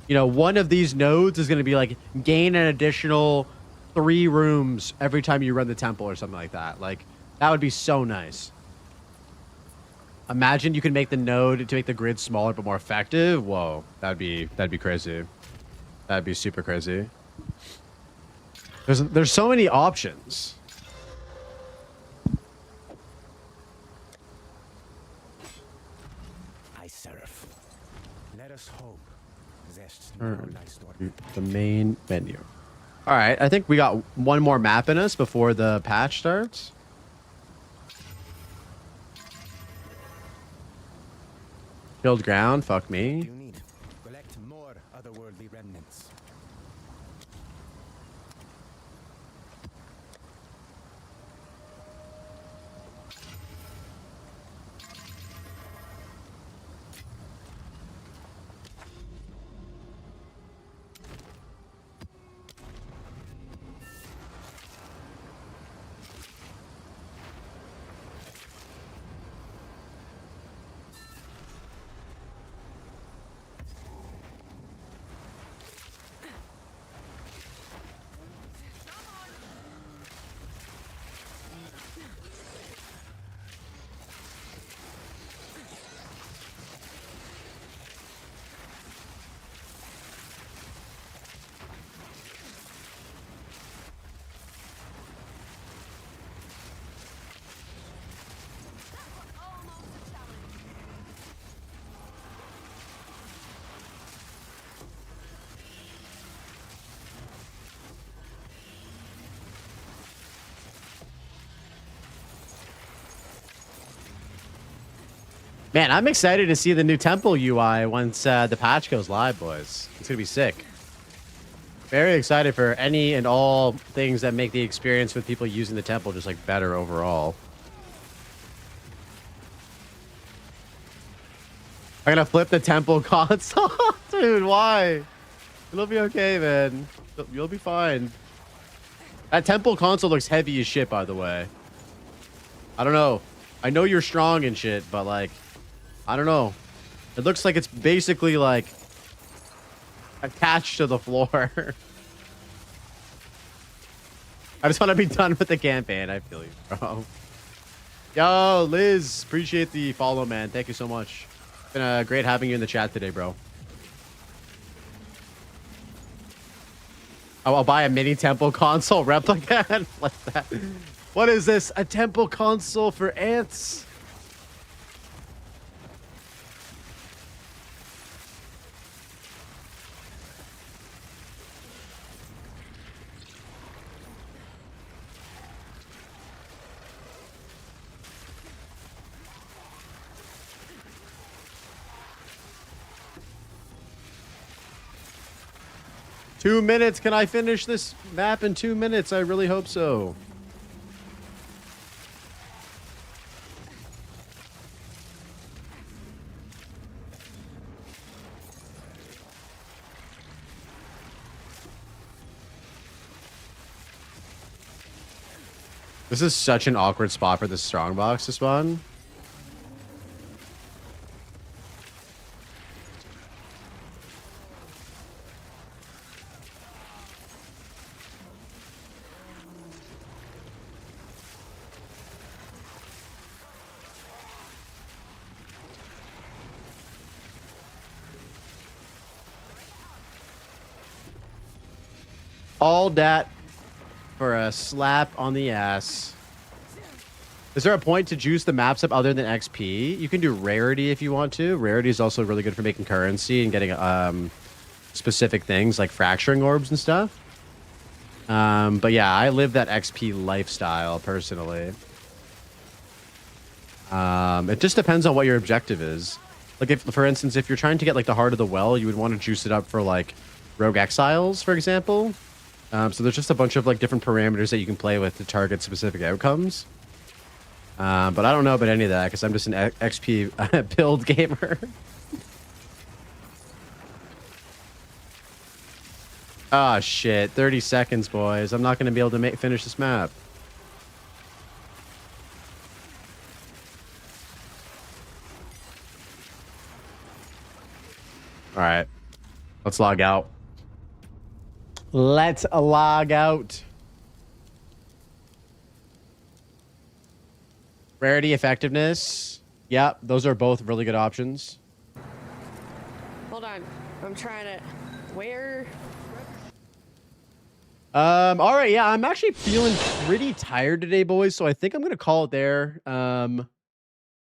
you know, one of these nodes is going to be like gain an additional 3 rooms every time you run the temple or something like that. Like, that would be so nice. Imagine you can make the node to make the grid smaller but more effective. Whoa, that'd be crazy. That'd be super crazy. There's so many options. I serve. Let us hope. The main menu. All right, I think we got one more map in us before the patch starts. Killed ground, fuck me. Collect more otherworldly remnants. Man, I'm excited to see the new temple UI once the patch goes live, boys. It's gonna be sick. Very excited for any and all things that make the experience with people using the temple just like better overall. I'm gonna flip the temple console. Dude, why? It'll be okay, man. You'll be fine. That temple console looks heavy as shit, by the way. I don't know. I know you're strong and shit, but like, I don't know. It looks like it's basically like attached to the floor. I just want to be done with the campaign. I feel you, bro. Yo, Liz, appreciate the follow, man. Thank you so much. It's been great having you in the chat today, bro. I'll buy a mini temple console replica and flip that. What is this? A temple console for ants? Two minutes. Can I finish this map in 2 minutes? I really hope so. This is such an awkward spot for the strongbox to spawn. All that for a slap on the ass. Is there a point to juice the maps up other than XP? You can do rarity if you want to. Rarity is also really good for making currency and getting specific things like fracturing orbs and stuff. But yeah, I live that XP lifestyle personally. It just depends on what your objective is. Like if, for instance, if you're trying to get like the Heart of the Well, you would want to juice it up for like Rogue Exiles, for example. So there's just a bunch of like different parameters that you can play with to target specific outcomes. But I don't know about any of that because I'm just an XP build gamer. Ah, shit. 30 seconds, boys. I'm not going to be able to finish this map. All right. Let's log out. Let's log out. Rarity, effectiveness. Yep, those are both really good options. Hold on. I'm trying to... Where... All right, yeah, I'm actually feeling pretty tired today, boys, so I think I'm gonna call it there.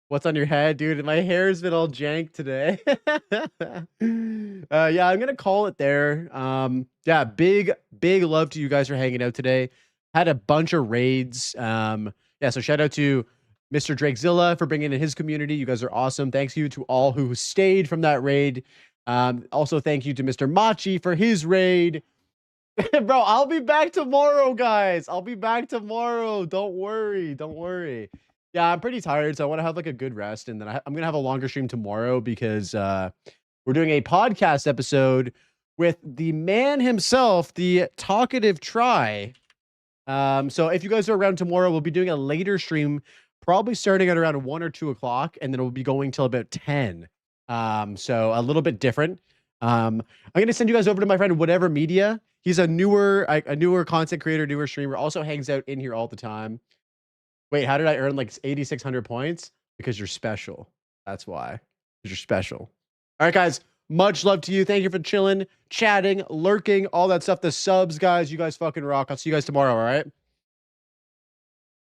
What's on your head, dude? My hair's been all jank today. Yeah, I'm gonna call it there. Yeah, big love to you guys for hanging out today. Had a bunch of raids. Yeah, so shout out to Mr. Drakezilla for bringing in his community. You guys are awesome. Thanks you to all who stayed from that raid. Also, thank you to Mr. Machi for his raid. Bro, I'll be back tomorrow, guys. I'll be back tomorrow. Don't worry. Don't worry. Yeah, I'm pretty tired, so I want to have like a good rest. And then I'm going to have a longer stream tomorrow because we're doing a podcast episode with the man himself, the talkative Try. So if you guys are around tomorrow, we'll be doing a later stream, probably starting at around 1 or 2 o'clock, and then we'll be going till about 10. So a little bit different. I'm going to send you guys over to my friend Whatever Media. He's a newer content creator, newer streamer, also hangs out in here all the time. Wait, how did I earn like 8,600 points? Because you're special. That's why. Because you're special. All right, guys. Much love to you. Thank you for chilling, chatting, lurking, all that stuff. The subs, guys. You guys fucking rock. I'll see you guys tomorrow, all right?